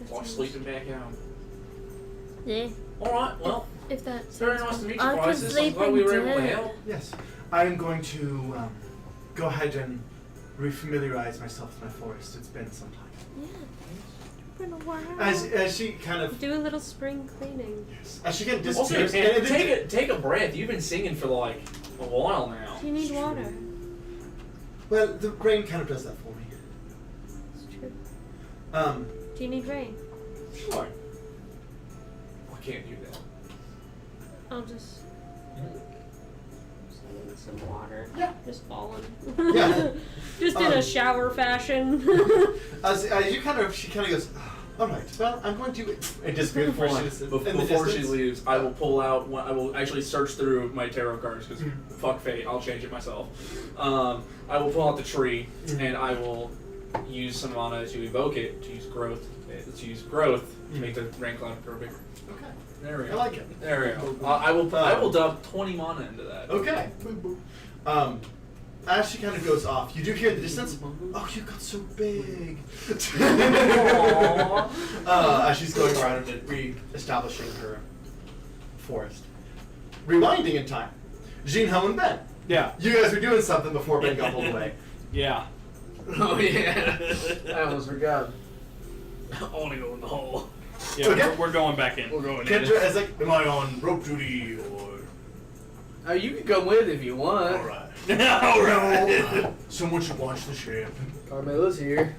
That
Or
seems-
sleeping back out.
Yeah.
Alright, well,
If that
it's very
sounds
nice to meet you,
I can
Crisis. I'm
sleep
glad
in
we were able to
bed.
help.
Yes, I am going to go ahead and refamiliarize myself with my forest. It's been some time.
Yeah. Been a while.
As she kind of
Do a little spring cleaning.
as she kind of
Also,
disappears.
take a breath. You've been singing for like a while now.
Do you need water?
Well, the rain kind of does that for me.
It's true.
Do
you need rain?
Sure. Why can't you then?
I'll just send in some water.
Yeah.
Just falling.
Yeah.
Just in a shower fashion.
As you she kind of goes, all right, well, I'm going to, and disappear before
Before she leaves, I will pull out. I will actually search through my tarot cards because fuck fate, I'll change it myself. I will pull out the tree and I will use some mana to evoke it. To use growth. To make the rain cloud grow bigger.
Okay.
There we go.
I like it.
There we go. I will dump 20 mana into that.
Okay. As she kind of goes off, you do hear in the distance, oh, you got so big. As she's going around and re-establishing her forest. Rewinding in time. Jean-Ho and Ben.
Yeah.
You guys were doing something before Ben got pulled away.
Yeah.
Oh yeah. I almost forgot.
I want to go in the hole.
Yeah,
Okay.
we're going back in.
We're going in.
Kendra is like, am I on rope duty or...
Oh, you can come with if you want.
Alright.
Alright.
Someone should watch the ship.
Carmela's here.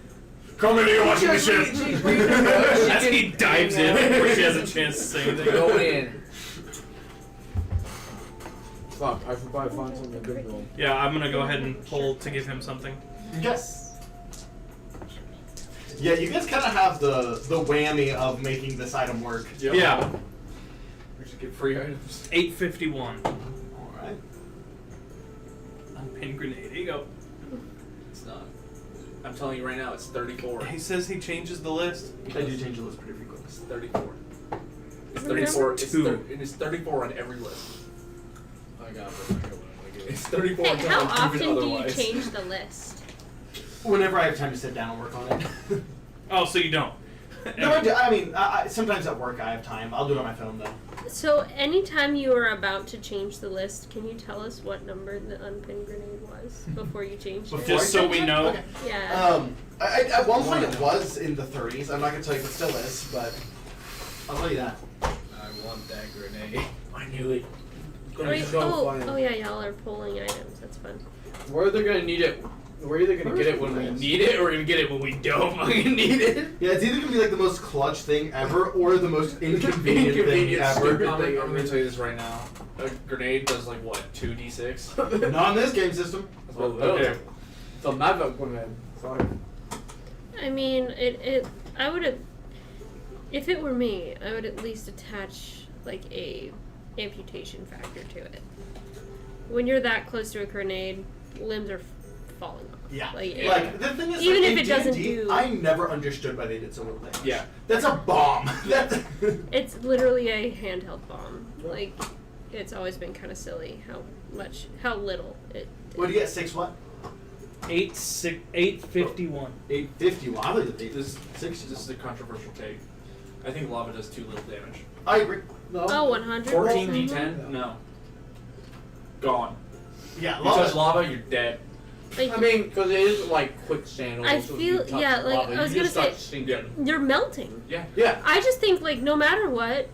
Come in here watching the ship.
She's reading the notes. She
As
can-
he dives in before she has a chance to say anything.
Go in. Fuck, I should probably find something good for him.
Yeah, I'm gonna go ahead and pull to give him something.
Yes. Yeah, you guys kind of have the whammy of making this item work.
Yep.
Yeah.
We should get free items.
851.
Alright.
Unpinned grenade. Here you go.
It's not. I'm telling you right now, it's 34.
He says he changes the list.
I do change the list pretty frequently.
It's 34. It's
Remember
34.
two.
It's 34 on every list.
I got it.
It's 34
Hey,
until
how
I'm proven
often do you
otherwise.
change the list?
Whenever I have time to sit down and work on it.
Oh, so you don't?
No, I do. I mean, sometimes at work I have time. I'll do it on my phone though.
So anytime you are about to change the list, can you tell us what number the unpinned grenade was before you changed it?
Before
Just so we know.
Okay.
Yeah.
At one point it was in the 30s. I'm not gonna tell you if it still is, but I'll tell you that.
I want that grenade.
I knew it.
Wait,
so
oh,
fun.
oh yeah, y'all are pulling items. That's fun.
We're either gonna need it. We're either gonna get it when we need it, or we're gonna get it when we don't fucking need it.
Yeah, it's either gonna be like the most clutch thing ever, or the most inconvenient thing ever.
I'm gonna tell you this right now. A grenade does like what, 2d6?
Not in this game system.
Okay.
So my vote grenade. Sorry.
I mean, I would, if it were me, I would at least attach like a amputation factor to it. When you're that close to a grenade, limbs are falling off.
Yeah.
Like,
the thing is,
even
like,
if
in
it doesn't
D&D,
do-
I never understood why they did so little damage.
Yeah.
That's a bomb. That's.
it's literally a handheld bomb. Like, it's always been kind of silly how little it.
What do you get? 6 what?
851.
851. I think it's
This
6.
is a controversial take. I think lava does too little damage.
I agree.
No.
Oh, 100.
14d10? No. Gone.
Yeah,
You touch lava, you're dead.
Like,
I mean, because it is like quicksand.
I
so if
feel-
you touch
yeah,
the
like,
lava,
I was
you just
gonna
start
say-
sinking.
you're melting.
Yeah.
Yeah.
I just think like no matter what,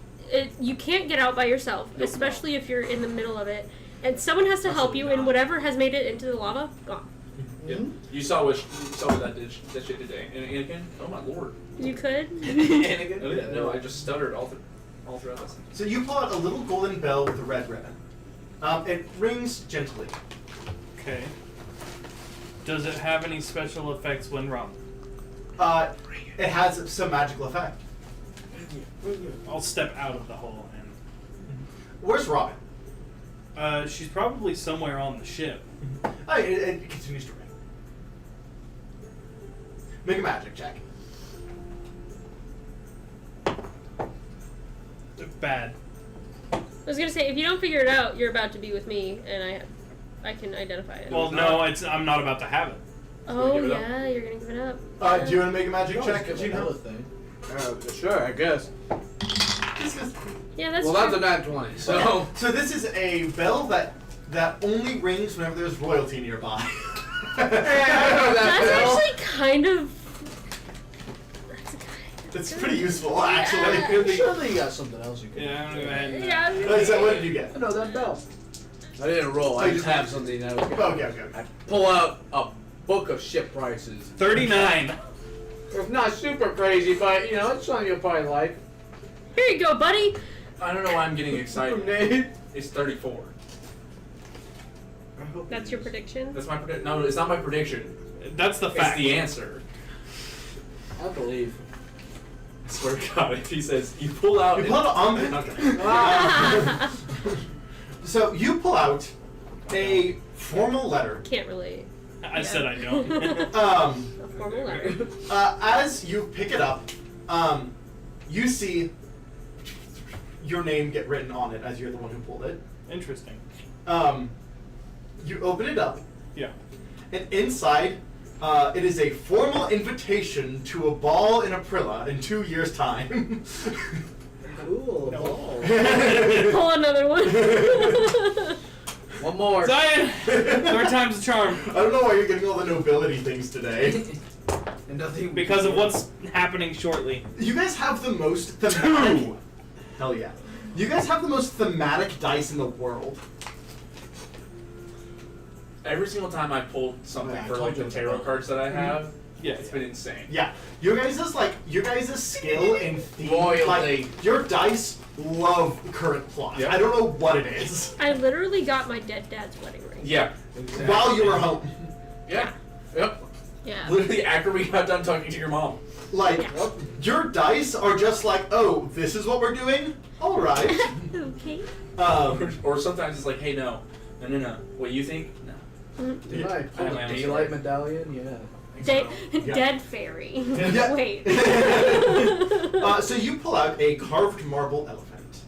you can't get out by yourself,
Nope.
especially if you're in the middle of it, and someone has to help you,
Absolutely
and
not.
whatever has made it into the lava, gone.
Yeah. You saw what that shit today. And Anakin? Oh my lord.
You could.
Anakin? Oh, yeah. No, I just stuttered all throughout this.
So you pull out a little golden bell with a red ribbon. It rings gently.
Okay. Does it have any special effects when rung?
It has some magical effect.
I'll step out of the hole and.
Where's Robin?
She's probably somewhere on the ship.
It continues to ring. Make a magic check.
Bad.
I was gonna say if you don't figure it out, you're about to be with me, and I can identify it.
Well, no, I'm not about to have it.
oh
give it up?
yeah, you're gonna give it up.
Do you want to make a magic check, Gino?
thing. Sure, I guess.
Yeah, that's
Well,
true.
that's a nat 20. So.
So this is a bell that only rings whenever there's royalty nearby.
Hey, I know
kind of.
It's pretty useful, actually.
Surely you got something else you can.
Yeah, I'm gonna go ahead and.
Yeah.
So what did you get?
No, that bell. I didn't roll. I just have something that was good.
Okay.
I pull out a book of ship prices.
39.
It's not super crazy, but you know, it's something you'll probably like.
Here you go, buddy.
I don't know why I'm getting excited.
Nate.
It's 34.
That's your prediction.
That's my prediction. No, it's not my prediction.
That's the
It's
fact.
the answer.
I believe.
I swear to God, if he says you pull out.
You pull out okay. So you pull out a formal letter.
Can't relate.
I said I don't.
A formal letter.
As you pick it up, you see your name get written on it as you're the one who pulled it.
Interesting.
You open it up,
Yeah.
and inside, it is a formal invitation to a ball in Aprilla in 2 years' time.
Cool. Ball.
Pull another one.
One more.
Zion! Third time's the charm.
I don't know why you're getting all the nobility things today.
And nothing
Because of what's happening shortly.
You guys have the most thematic.
2!
Hell yeah. You guys have the most thematic dice in the world.
Every single time I pulled something
Yeah, I
for
told
like
you
the
it's
tarot
about-
cards that I have,
Yeah.
it's been insane.
Yeah, your guys' skill in theme,
Royalty.
like your dice love current plot.
Yep.
I don't know what it is.
I literally got my dead dad's wedding ring.
Yeah.
While you were home,
Yeah. Yep.
Yeah.
Literally after we got done talking to your mom.
like
Yeah.
your dice are just like, oh, this is what we're doing. All right.
Okay.
Or sometimes it's like, hey, no. What you think? No.
Did I pull
I
the
have my
daylight
own
medallion? Yeah.
Yeah.
Dead fairy.
Yeah.
Wait.
So you pull out a carved marble elephant.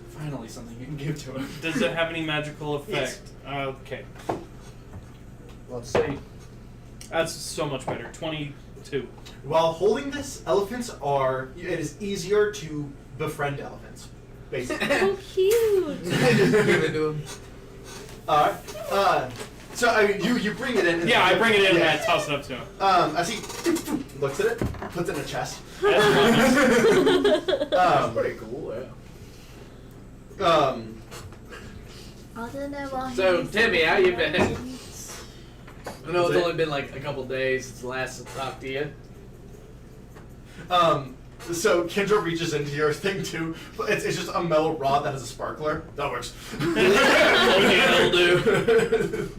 Finally, something you can give to him.
Does it have any magical effect?
Yes.
Okay.
Let's see.
That's so much better. 22.
While holding this, it is easier to befriend elephants, basically.
So cute.
Give it to him.
Alright. So I mean, you bring it in. And
Yeah, I bring it in
yeah.
and I toss it up to him.
As he looks at it, puts it in a chest.
That's
Pretty cool, yeah.
So,
Timmy, how you been? I know
Is
it's
it?
only been like a couple days since last I talked to you.
So Kendra reaches into your thing too, but it's just a metal rod that has a sparkler. That works.
That'll do.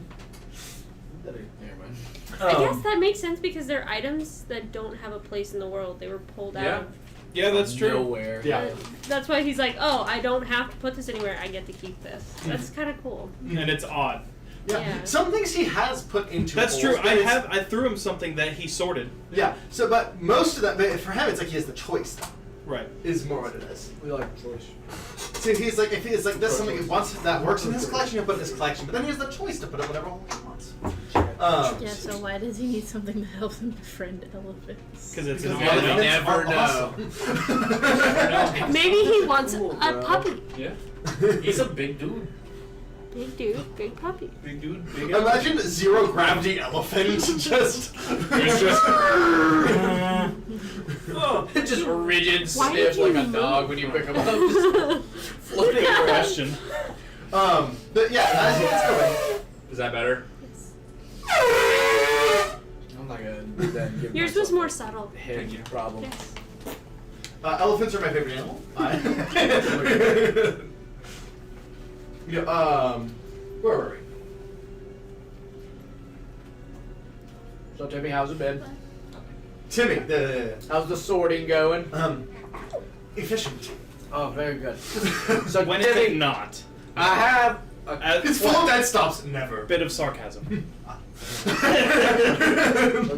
Never mind.
I guess that makes sense because they're items that don't have a place in the world. They were pulled out.
Yeah.
of-
Yeah, that's true.
Nowhere.
Yeah.
That's why he's like, oh, I don't have to put this anywhere. I get to keep this. That's kind of cool.
And it's odd.
Yeah.
Yeah.
Some things he has put into.
That's
holes,
true.
but
I threw him something that he sorted.
Yeah. So, but most of that, but for him, it's like he has the choice.
Right.
Is more what it is.
We like choice.
So he's like, if he's like, this is something he wants that works in his collection, he'll put it in his collection. But then he has the choice to put it whatever hole he wants.
yeah, so why does he need something that helps him befriend elephants?
Because it's an
Because
Yeah,
odd
you
elephants
never
are
know.
awesome.
Maybe he wants
Cool,
a
bro.
puppy.
Yeah. He's a big dude.
Big dude, big puppy.
Big dude, big
Imagine zero gravity elephant just.
It's just.
Just rigid
Why
stiff
did you
like a
move?
dog when you pick him up. Just floating around.
question.
But yeah, as he gets going.
Is that better?
I'm not gonna then give
Yours was more subtle.
head problem.
Yes.
Elephants are my favorite animal. Yeah, where were we?
So Timmy, how's it been?
Timmy,
How's the sorting going?
efficient.
Oh, very good. So
When is it
Timmy,
not?
I have a
It's full of dead stops. Never.
Bit of sarcasm.
So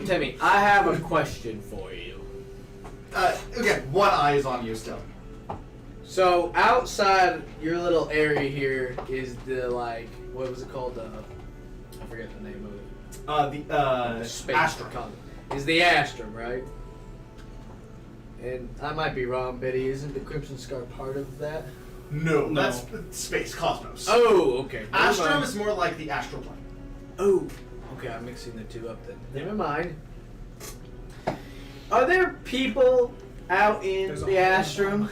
Timmy, I have a question for you.
Okay, one eye is on you still.
So outside your little area here is the like what was it called? I forget the name of it.
The
Space
Astra.
Is the Astrum, right? And I might be wrong, Biddy. Isn't the Crimson Scar part of that?
No,
No.
that's space, cosmos.
Oh, okay. Never
Astrum
mind.
is more like the astral plane.
Oh, okay. I'm mixing the two up then. Never mind. Are there people out in
There's a
the
whole
Astrum?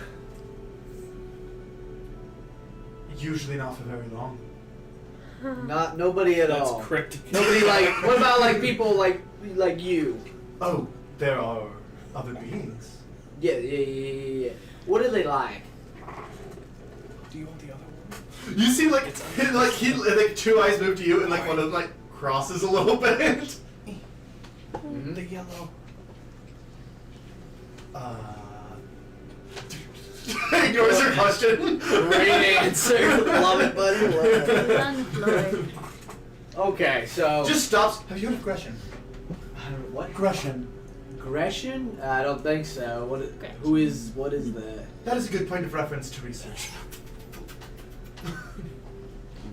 Usually not for very long.
Not nobody at
That's
all.
cryptic.
Nobody like. What about like people like you?
Oh, there are other beings.
Yeah. What are they like?
Do you want the other one?
You see, like, two eyes move to you, and like one of them like crosses a little bit.
The yellow.
Ignores your question.
Great answer. Love it, buddy. Love it.
Unemployed.
Okay, so
Just stops. Have you heard of Gresham?
what?
Gresham.
Gresham? I don't think so. What is that?
That is a good point of reference to research.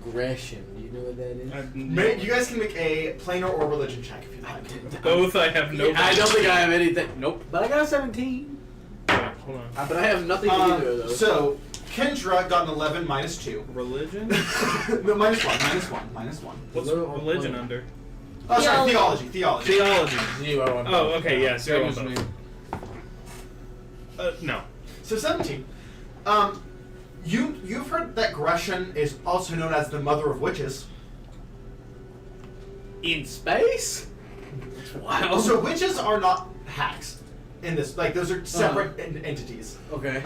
Gresham. Do you know what that is?
You guys can make a planar or religion check if you like.
Both I have no.
I don't think I have anything. Nope. But I got a 17.
Hold on.
But I have nothing to either of those.
So, Kendra got an 11 minus 2.
Religion?
No, minus 1.
What's religion under?
Oh, sorry, theology.
Theology.
0 on
Oh, okay, yeah,
Same
0
as
on
me.
both. No.
So 17. You've heard that Gresham is also known as the mother of witches.
In space? Wow.
So witches are not hacks in this. Like, those are separate entities.
Okay.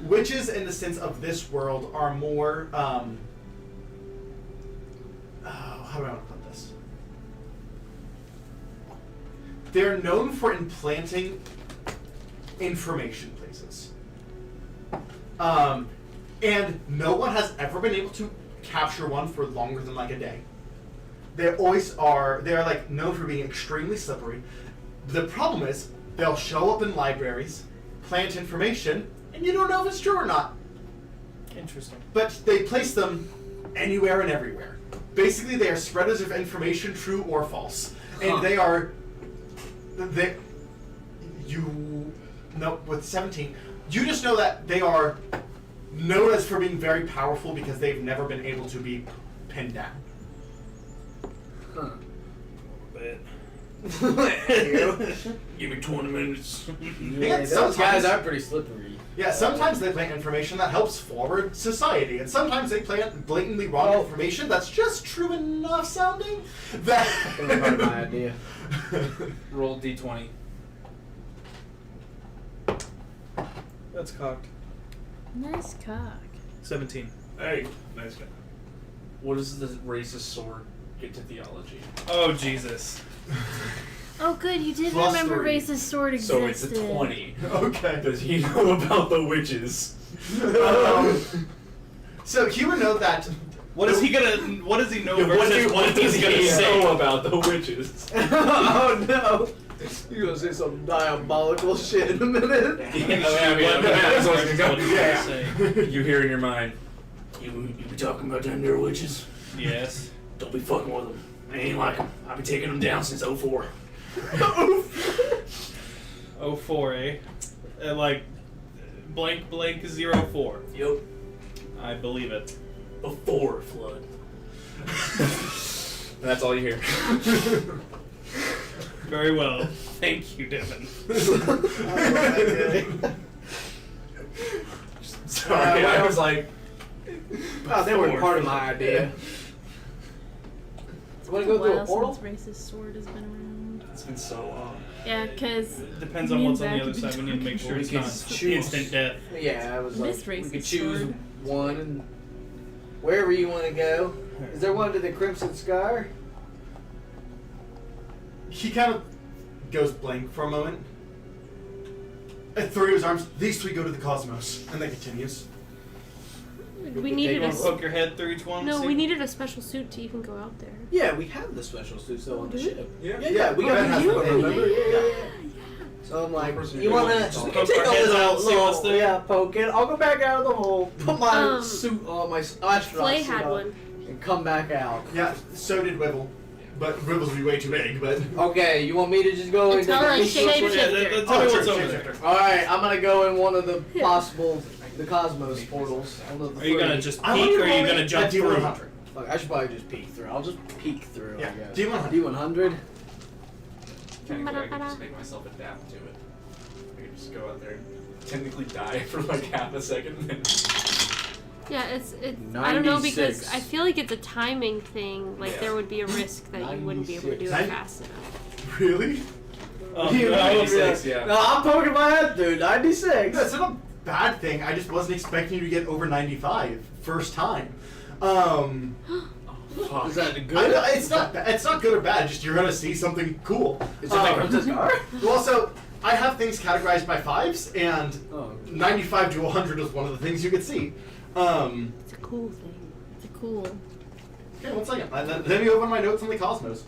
Witches in the sense of this world are more, how do I want to put this? They're known for implanting information places. And no one has ever been able to capture one for longer than like a day. They're like known for being extremely slippery. The problem is they'll show up in libraries, plant information, and you don't know if it's true or not.
Interesting.
But they place them anywhere and everywhere. Basically, they are spreaders of information, true or false. And with 17, you just know that they are known as for being very powerful because they've never been able to be pinned down.
But
Give me 20 minutes.
Yeah, those guys are pretty slippery.
Yeah, sometimes they plant information that helps forward society, and sometimes they plant blatantly wrong information that's just true enough sounding that...
That was part of my idea.
Roll d20.
that's cocked.
Nice cock.
17.
Hey, nice guy.
What does the racist sword get to theology?
Oh, Jesus.
Oh, good. You did
Plus
remember
3.
racist sword
So
existed.
it's a 20.
Okay.
Does he know about the witches?
So he would know that...
What is he know
Yeah,
versus what is he gonna say?
know about the witches?
Oh no! You're gonna say some diabolical shit in a minute.
That's what I was gonna go.
Yeah.
Say.
You hear in your mind, you be talking about them there witches?
Yes.
Don't be fucking with them. I ain't like them. I've been taking them down since 04.
04, eh? Like, blank 04.
Yep.
I believe it.
Before flood. And that's all you hear.
Very well. Thank you, Devin.
Sorry, I was like,
Oh, they were part of my idea. Want to go through a portal?
Since racist sword has been around.
it's been so long.
Yeah, because
Depends on what's on the other side. We need to make sure
We
it's
can
not
choose.
instant death.
Yeah, I was like,
Miss
we
racist
could choose
sword.
one and wherever you want to go. Is there one to the Crimson Scar?
He kind of goes blank for a moment. And through his arms, these 3 go to the cosmos. And then continues.
We needed
You
a
want to poke your head through each one?
no.
See?
We needed a special suit to even go out there.
Yeah, we have the special suits though on the
Do we?
ship.
Yeah,
we
Ben
got
has
the
one,
remember?
yeah.
Yeah. So I'm like, you wanna
Just
you
poke
take
our
a
heads out, see
little
what's there?
yeah, poke it. I'll go back out of the hole, put my suit on, my astronaut
Flay
suit
had
on,
one.
and come back out.
Yeah, so did Wibble. But Wibble's be way too big, but...
Okay, you want me to just go
It's
into
all like
the
shape
Yeah,
shifter.
tell me what's
sure,
over
sure,
there.
sure.
Alright, I'm gonna go in one of the possible the cosmos portals. One of the
Are you gonna
3.
just
I
peek
want you
or
to
are
roll
you
me
gonna
a
jump through?
Fuck, I should probably just peek through. I'll just peek through,
Yeah,
I guess.
D100.
D100.
technically I could just make myself adapt to it. I could just go out there and technically die for like half a second and then
Yeah, it's I don't know, because
96.
I feel like it's a timing thing. Like
Yeah.
there would be a risk that you wouldn't be able to do it
96.
fast enough.
Really?
Oh,
You-
no.
96, yeah.
No, I'm poking my head, dude. 96.
That's not a bad thing. I just wasn't expecting you to get over 95 first time.
Fuck.
Is that
I
good?
know, it's not good or bad. Just you're gonna see something cool.
Is it like Princess Car?
Well, so I have things categorized by fives, and
Oh.
95 to 100 is one of the things you could see.
It's a cool thing.
It's cool.
Okay, one second. Let me open my notes on the cosmos.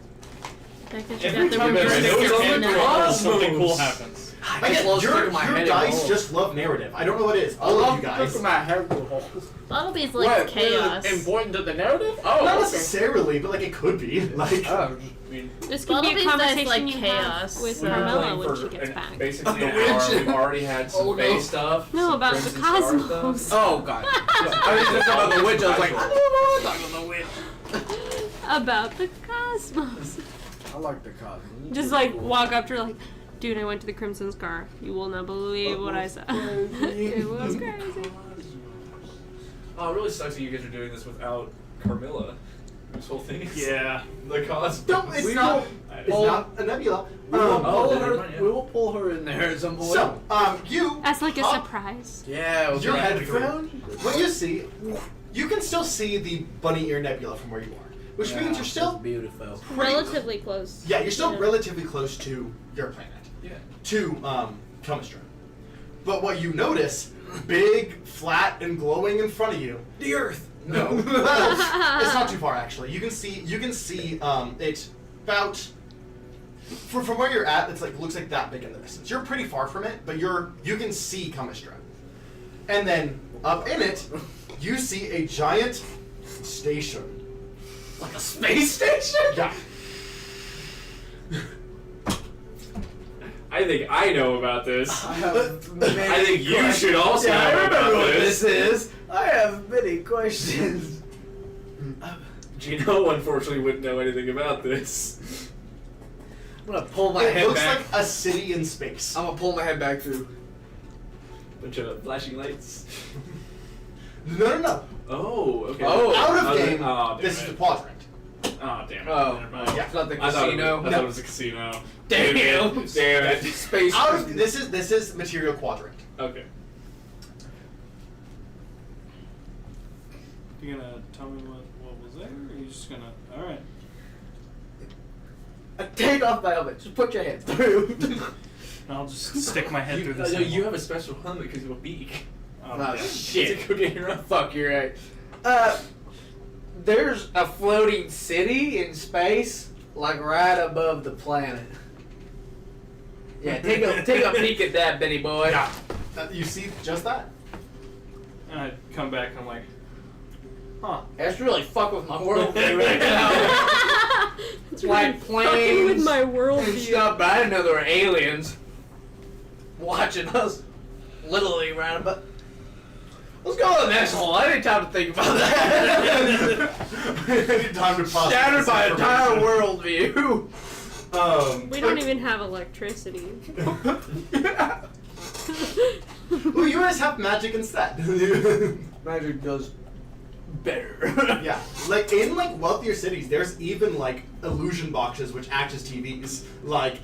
The fact that you
Every
got the
time
reverse
you stick your
stick
hand
in
through
it.
a hole,
Cosmos.
something cool happens.
I get your dice just love narrative. I don't know what it is. All of you guys.
my head through holes.
Bumblebee's like chaos.
Important to the narrative? Oh,
Not
okay.
necessarily, but like it could be. Like
Oh,
I mean,
This could be a
Bumblebee's dice
conversation
like
you
chaos.
have with
we've been
Carmela
playing
when
for
she gets back.
basically an
The witch.
hour. We've already had some
Oh, no.
base stuff.
No,
some
about the
Crimson Star
cosmos.
stuff.
oh God. I was just talking about the witch. I was like, I don't know. Talking about the witch.
About the cosmos.
I like the cosmos.
Just like walk up to her like, dude, I went to the Crimson Scar. You will not believe what I saw. It was crazy.
Oh, it really sucks that you guys are doing this without Carmilla. This whole thing is
Yeah.
the cosmos.
no, it's
We
not.
will-
It's
Oh.
not a nebula.
We will,
Um,
pull
never
her,
mind, yeah.
we will pull her in there at some point.
so, you.
As like a
up
surprise.
Yeah, with
Your
that
headphone. What you see, you can still see the Bunny Ear Nebula from where you are, which means you're still
beautiful.
Relatively close.
yeah, you're still relatively close to your planet,
Yeah.
to Telmistra. But what you notice, big, flat, and glowing in front of you,
The Earth.
no, well, it's not too far actually. You can see it's about from where you're at. It's like looks like that big in the distance. You're pretty far from it, but you can see Telmistra, and then up in it, you see a giant station.
Like a space station?
Yeah.
I think I know about this.
I have many
I think you
questions.
should also
Yeah, I
know
remember
about
what
this.
this is. I have many questions.
Gino, unfortunately, wouldn't know anything about this.
I'm gonna pull my
It
head
looks
back.
like a city in space.
I'm gonna pull my head back through.
Bunch of flashing lights.
No.
Oh, okay.
Oh.
Out
I
of
was
game,
like, oh,
this is
damn
the
it.
quadrant.
Oh, damn it.
Oh.
Never mind.
Yeah.
It's not the
I thought,
casino.
it was a casino.
Damn.
Damn it.
Space.
Out of this is material quadrant.
Okay.
You gonna tell me what was there, or are you just gonna? All right.
Take off my helmet. Just put your head through.
I'll just stick my head through the.
No, you have a special helmet because you have a beak.
Oh,
Oh,
yeah.
shit.
Go get your own.
Fuck, you're right. There's a floating city in space, like right above the planet. Yeah, take a peek at that, Benny boy.
Yeah. You see just that?
And I come back and I'm like, huh.
That's really fuck with my worldview right now.
It's
Like
really fucking with
planes
my
and
worldview.
stuff, but I didn't know there were aliens watching us. Literally right about. Let's go to the next hole. I didn't have time to think about that.
I need time to process
Shattered
this
my entire
information.
worldview.
We don't even have electricity.
Well, you guys have magic instead.
Magic does better.
Yeah, like in like wealthier cities, there's even like illusion boxes which act as TVs. Like,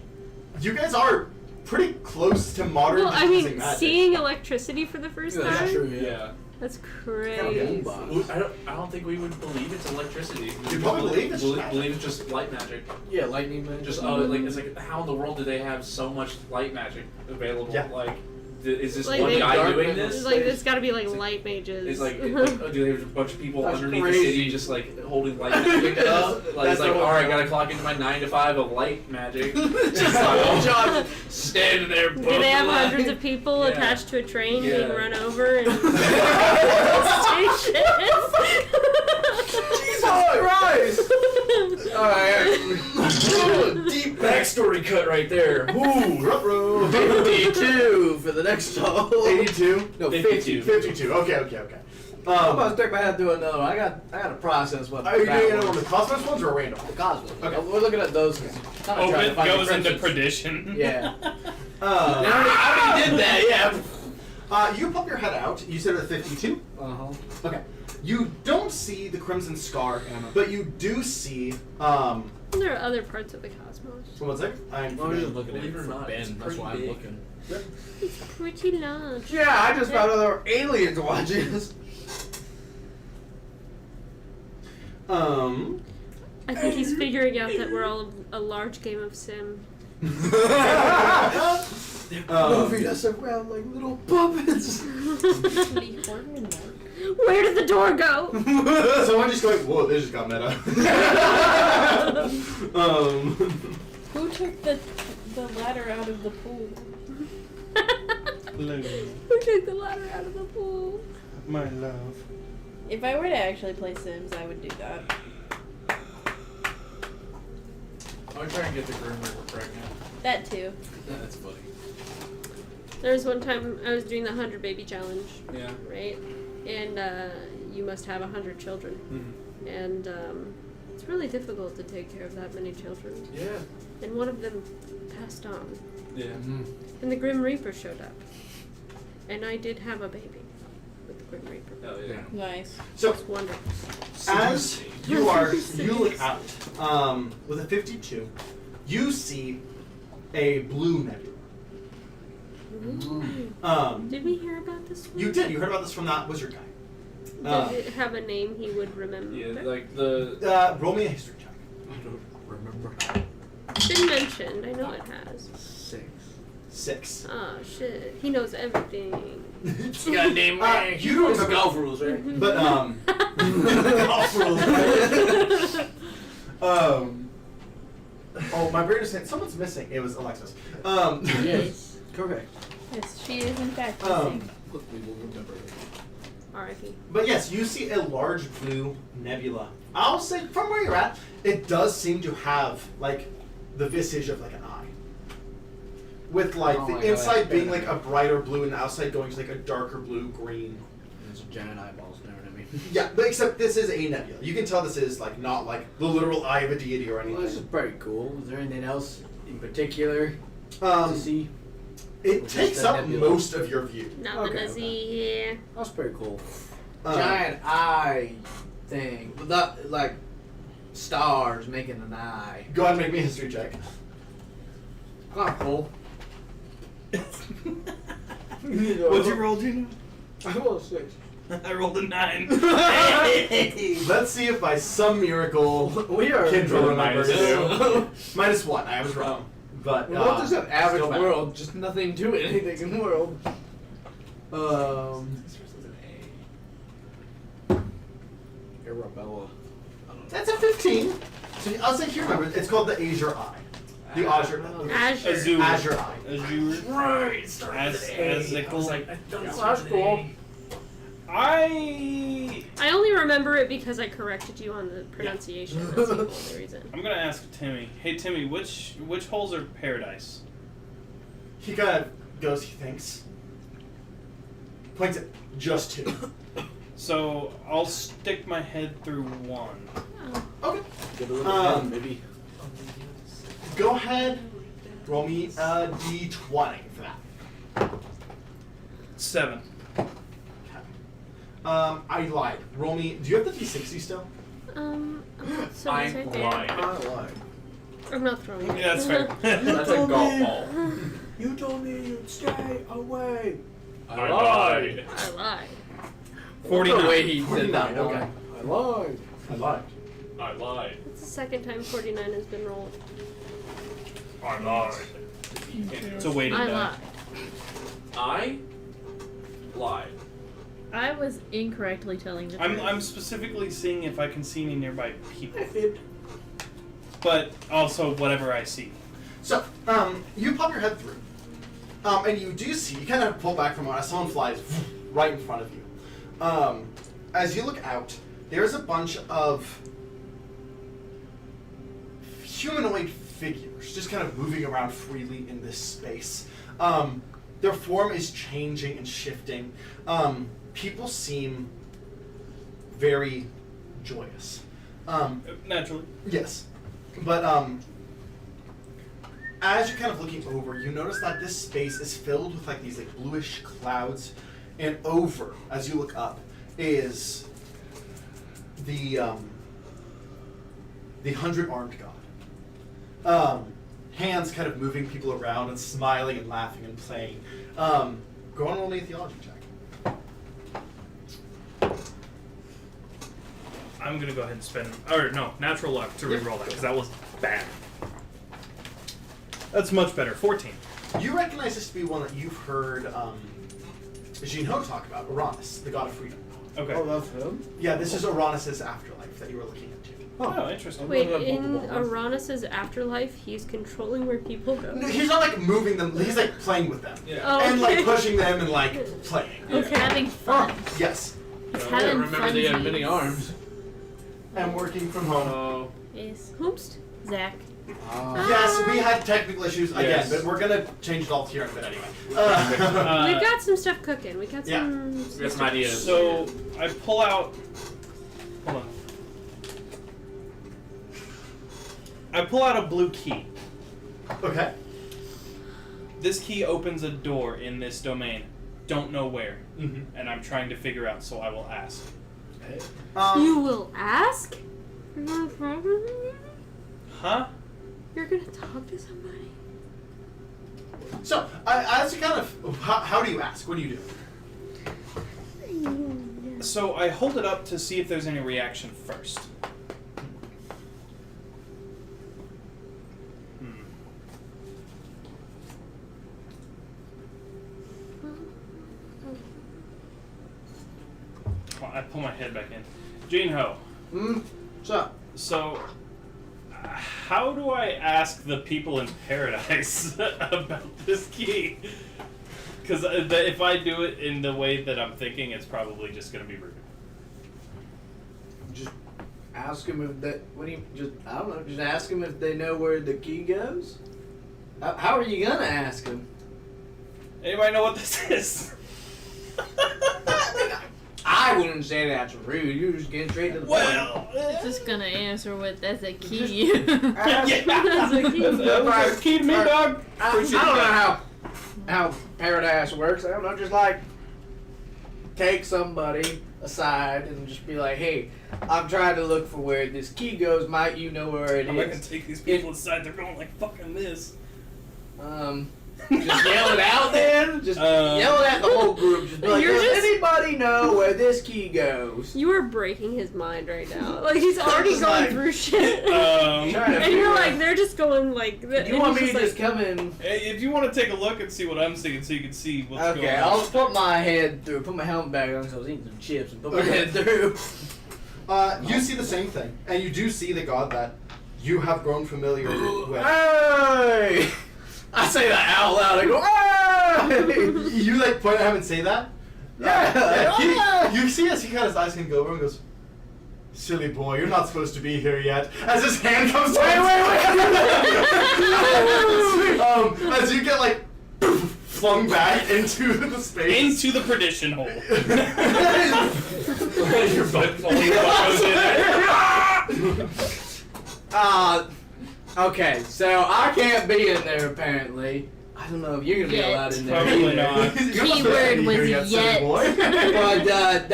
you guys are pretty close to modern.
Well, I
using
mean,
magic.
seeing electricity for the first
That's
time?
true.
Yeah.
That's
Kind
crazy.
of boombox.
I don't think we would believe it's electricity.
You probably believe it's
believe,
magic.
believe it's just light magic.
Yeah, lightning magic.
Just like it's like how in the world do they have so much light magic available?
Yeah.
Like, is this
Like
one
they-
guy doing
Dark
this?
It's like, it's gotta be like light mages.
It's like, do they have a bunch of people
That's
underneath
crazy.
the city just like holding light magic up? Like
That's
it's like,
the whole
all right,
job.
gotta clock into my 9 to 5 of light magic.
Just my whole job, just standing there.
Do they have hundreds of people
Yeah.
attached to a train
Yeah.
being run over and station?
Jesus Christ! Alright.
Deep backstory cut right there.
Ooh, ruh-roh.
52 for the next hole.
82?
No,
52.
52. Okay.
I'm about to stick my head through another one. I got a process what.
Are you
that
doing another
was.
one of the Cosmos ones or a random?
The Cosmos.
Okay.
We're looking at those.
Open goes into perdition.
Yeah.
Uh,
I already did that. Yeah.
you pop your head out. You said it at 52.
Uh-huh.
Okay. You don't see the Crimson Scar, but you do see.
There are other parts of the cosmos.
So one second. I'm
just looking at
Believe
it
it or
for
not, it's
Ben. That's
pretty
why I'm
big.
looking.
It's pretty large.
Yeah, I just found out there were aliens watching us.
I think he's figuring out that we're all a large game of Sim.
Moving us around like little puppets.
Where did the door go?
Someone just going, whoa, they just got meta.
Who took the ladder out of the pool?
Who took the ladder out of the pool?
My love.
If I were to actually play Sims, I would do that.
I'm trying to get the Grim Reaper pregnant.
That too.
That's funny.
There was one time I was doing the 100 baby challenge,
Yeah.
right? And you must have 100 children.
Mm-hmm.
And it's really difficult to take care of that many children.
Yeah.
And one of them passed on.
Yeah.
And the Grim Reaper showed up. And I did have a baby with the Grim Reaper.
Oh yeah.
Nice.
So
It's wonderful.
as you look out with a 52, you see a blue nebula.
Did we hear about this one?
You did. You heard about this from that wizard guy.
Did it have a name he would remember?
Yeah, like the.
Roll me a history check.
I don't remember.
It's been mentioned. I know it has.
6.
Oh shit. He knows everything.
Goddamn man.
You don't
It's
remember
golf rules, right?
But golf rules. Oh, my brain is saying someone's missing. It was Alexis.
Yes. Correct.
Yes, she is in fact
Um,
missing.
We will remember it.
R.I.P.
But yes, you see a large blue nebula. I'll say from where you're at, it does seem to have like the visage of like an eye. With like
Oh
the
my God,
inside
that's
being
better.
like a brighter blue and the outside going to like a darker blue green.
There's giant eyeballs and everything.
Yeah, but except this is a nebula. You can tell this is like not like the literal eye of a deity or
Well, this is
anything.
pretty cool. Is there anything else in particular to
Um,
see?
it
Just
takes
a
up
nebula.
most of your view.
Not
Okay,
gonna see here.
That's pretty cool.
Giant.
Giant eye thing. But that, like, stars making an eye.
Go ahead and make me a history check.
Kind of cool.
What'd you roll, Gino?
I rolled a 6.
I rolled a 9.
Let's see if by some miracle
We are
Kindle remembers
minus
you. -1. I was wrong. But
Well, not just an average
still bad.
world, just nothing to it, anything in the world. Arabella.
That's a 15. So I'll say you remember. It's called the Azure Eye. The Azure.
Azure.
Azure.
Azure Eye.
Azure.
Right. It started
As-
with an A.
as they
I was
call-
like, I thought it
That's
started with an
cool.
A.
I only remember it because I corrected you on the pronunciation. That's the only reason.
I'm gonna ask Timmy. Hey Timmy, which holes are paradise?
He kind of goes. He thinks. Points at just 2.
So I'll stick my head through one.
Okay.
Get a little
Um,
maybe.
Go ahead. Roll me a d20 for that.
7.
I lied. Roll me. Do you have the d60 still?
So it's
I'm
right there.
lying.
I lied.
I'm not throwing it.
Yeah, that's fair.
That's a golf ball.
You told me you'd stay away.
I lied.
I lied.
49.
The way he said that.
49, okay.
Okay. I lied.
I lied.
I lied.
It's the second time 49 has been rolled.
I lied.
It's a weighted
I
die.
lied.
I lied.
I was incorrectly telling the truth.
I'm specifically seeing if I can see any nearby people. But also whatever I see.
So, you pop your head through. And you do see, you kind of pull back from it as someone flies right in front of you. As you look out, there's a bunch of humanoid figures just kind of moving around freely in this space. Their form is changing and shifting. People seem very joyous.
Naturally.
Yes. But as you're kind of looking over, you notice that this space is filled with like these like bluish clouds, and over, as you look up, is the 100-armed god. Hands kind of moving people around and smiling and laughing and playing. Go on, roll me a theology check.
I'm gonna go ahead and spend, or no, natural luck to reroll that because that was bad. That's much better. 14.
You recognize this to be one that you've heard Jean Ho talk about, Uranus, the god of freedom.
Okay.
Oh, that's him?
Yeah, this is Uranus's afterlife that you were looking into.
Oh, interesting.
Wait, in Uranus's afterlife, he's controlling where people go.
No, he's not like moving them, he's like playing with them.
Yeah.
Oh,
And like
okay.
pushing them and like playing.
Okay.
Having fun.
Yes.
He's
Yeah,
having
remember they had many
funsies.
arms.
And working from home.
Oh.
Yes.
Hoomst?
Zach.
Yes, we had technical issues again,
Yes.
but we're gonna change it all here in a bit anyway.
We've got some stuff cooking. We got
yeah.
some.
We got some ideas.
So I pull out. Hold on. I pull out a blue key.
Okay.
This key opens a door in this domain. Don't know where,
Mm-hmm.
and I'm trying to figure out. So I will ask.
You will ask? You're gonna problem?
Huh?
You're gonna talk to somebody?
So, as you kind of, how do you ask? What do you do?
So I hold it up to see if there's any reaction first. Well, I pull my head back in. Jean Ho.
What's up?
So, how do I ask the people in paradise about this key? Because if I do it in the way that I'm thinking, it's probably just going to be rude.
Just ask them if they. What do you? Just I don't know. Just ask them if they know where the key goes. How are you gonna ask them?
Anybody know what this is?
I wouldn't say that's rude. You're just getting straight to the
Well,
Just gonna answer with that's a key.
point.
That's a key.
that's key to me, dog.
I don't know how paradise works. I don't know. Just like take somebody aside and just be like, "Hey, I'm trying to look for where this key goes. Might you know where it
I'm not
is?"
going to take these people aside. They're going like fucking this.
Just yell it out then. Just yell it at the whole group. Just be like,
You're
does
just-
anybody know where this key goes?
You are breaking his mind right now. Like, he's already
Just
going
like-
through shit.
Trying to
and you're
figure
like,
out-
they're just going like.
You want me to just come in?
Hey, if you want to take a look and see what I'm seeing, so you can see what's
Okay,
going on.
I'll put my head through. Put my helmet back on because I was eating some chips and put my head through.
You see the same thing, and you do see the god that you have grown familiar with.
Hey! I say that out loud. I go, hey!
You like point at him and say that?
Yeah.
You see as he kind of eyes can go over and goes, "Silly boy, you're not supposed to be here yet." As his hand comes
Wait.
as you get like flung back into the space.
Into the perdition hole.
Your butt goes in there.
Okay, so I can't be in there apparently. I don't know if you're gonna be
Yet.
allowed in there.
Probably
either.
not.
You're not supposed to
Keyword
be here
was
yet, silly
yet.
boy.
But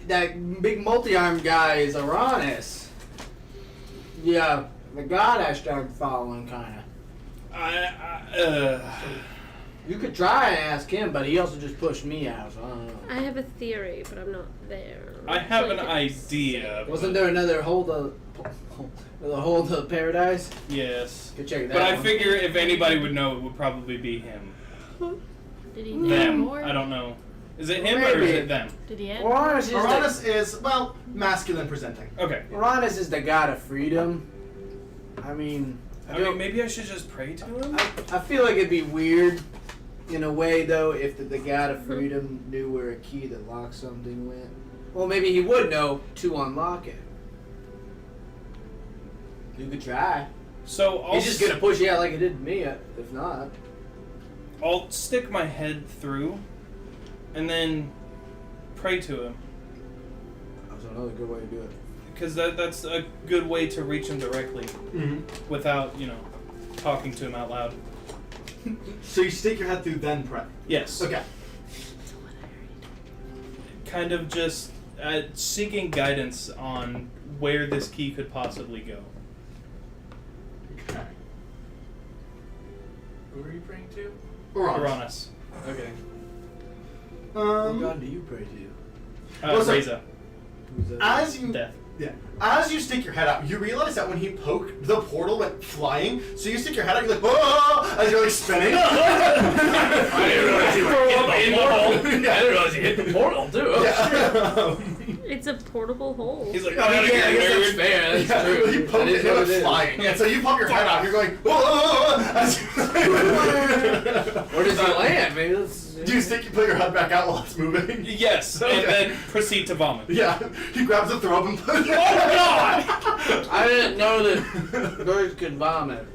that big multi-armed guy is Uranus. Yeah, the god I started following, kind of. You could try and ask him, but he also just pushed me out. So I don't know.
I have a theory, but I'm not there.
I have
So
an
you can
idea.
Wasn't there another hold of paradise?
Yes.
Go check that
But I
one.
figure if anybody would know, it would probably be him.
Did he add
Them.
more?
I don't know. Is it him or is
Maybe.
it them?
Did he add
Uranus is,
Uranus is, well, masculine presenting.
Okay.
Uranus is the god of freedom. I mean,
I mean, maybe I should just pray to him?
I feel like it'd be weird, in a way, though, if the god of freedom knew where a key that locks something went. Well, maybe he would know to unlock it. You could try.
So
He's just gonna push you out like he did to me, if not.
I'll stick my head through and then pray to him.
That's another good way to do it.
Because that's a good way to reach him directly without, talking to him out loud.
So you stick your head through, then prep.
Yes.
Okay.
Kind of just seeking guidance on where this key could possibly go.
Okay.
Who are you praying to?
Uranus.
Okay.
What god do you pray to?
Well, so-
Reza.
Who's that?
As you
Death.
As you stick your head out, you realize that when he poked, the portal went flying. So you stick your head out, you're like, whoa! As you're like spinning.
I didn't realize you hit the portal. I didn't realize you hit the portal too.
Yeah.
It's a portable hole.
He's like,
I mean, yeah, I guess
that's fair. That's
Yeah,
true.
you poked
That
it,
is
and it
what
went
it is.
flying. And so you pop your head out, you're going, whoa! As
Where does he land? Maybe let's.
Do you put your head back out while it's moving?
Yes,
Okay.
and then proceed to vomit.
Yeah. He grabs the throw up and puts it.
Oh God! I didn't know that birds could vomit.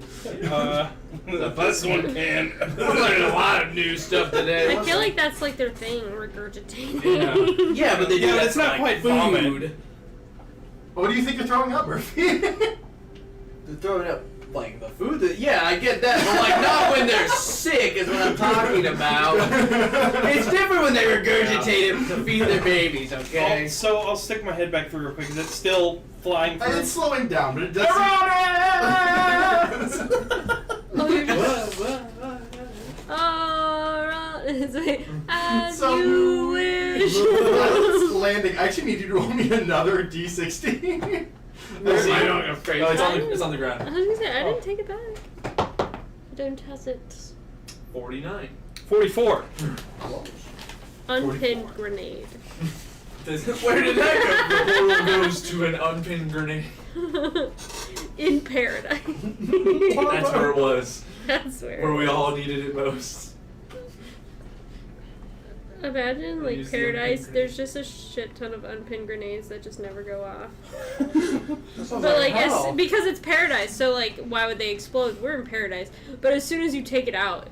This one can.
We're learning a lot of new stuff today.
I feel like that's like their thing, regurgitating.
Yeah, but they do
Yeah,
that
it's
for,
not
like,
quite
food.
vomit.
What do you think you're throwing up, Murphy?
They're throwing up like the food. Yeah, I get that, but like not when they're sick is what I'm talking about. It's different when they regurgitate it to feed their babies. Okay.
So I'll stick my head back through real quick because it's still flying through.
It's slowing down, but it does.
Oh, you're just. Alright. It's like, as
So-
you wish.
As it's landing, I actually need you to roll me another d60.
I don't have faith. Oh, it's on the
I
ground.
was gonna say, I didn't take it back. I don't have it.
49.
44.
Unpinned grenade.
Where did that go? The portal goes to an unpinned grenade.
In paradise.
That's where it was.
That's where.
Where we all needed it most.
Imagine, like,
Use the
paradise,
unpinned
there's just a shit ton of unpinned grenades that just never go off.
That sounds
But, like,
hell.
because it's paradise, so, like, why would they explode? We're in paradise. But as soon as you take it out,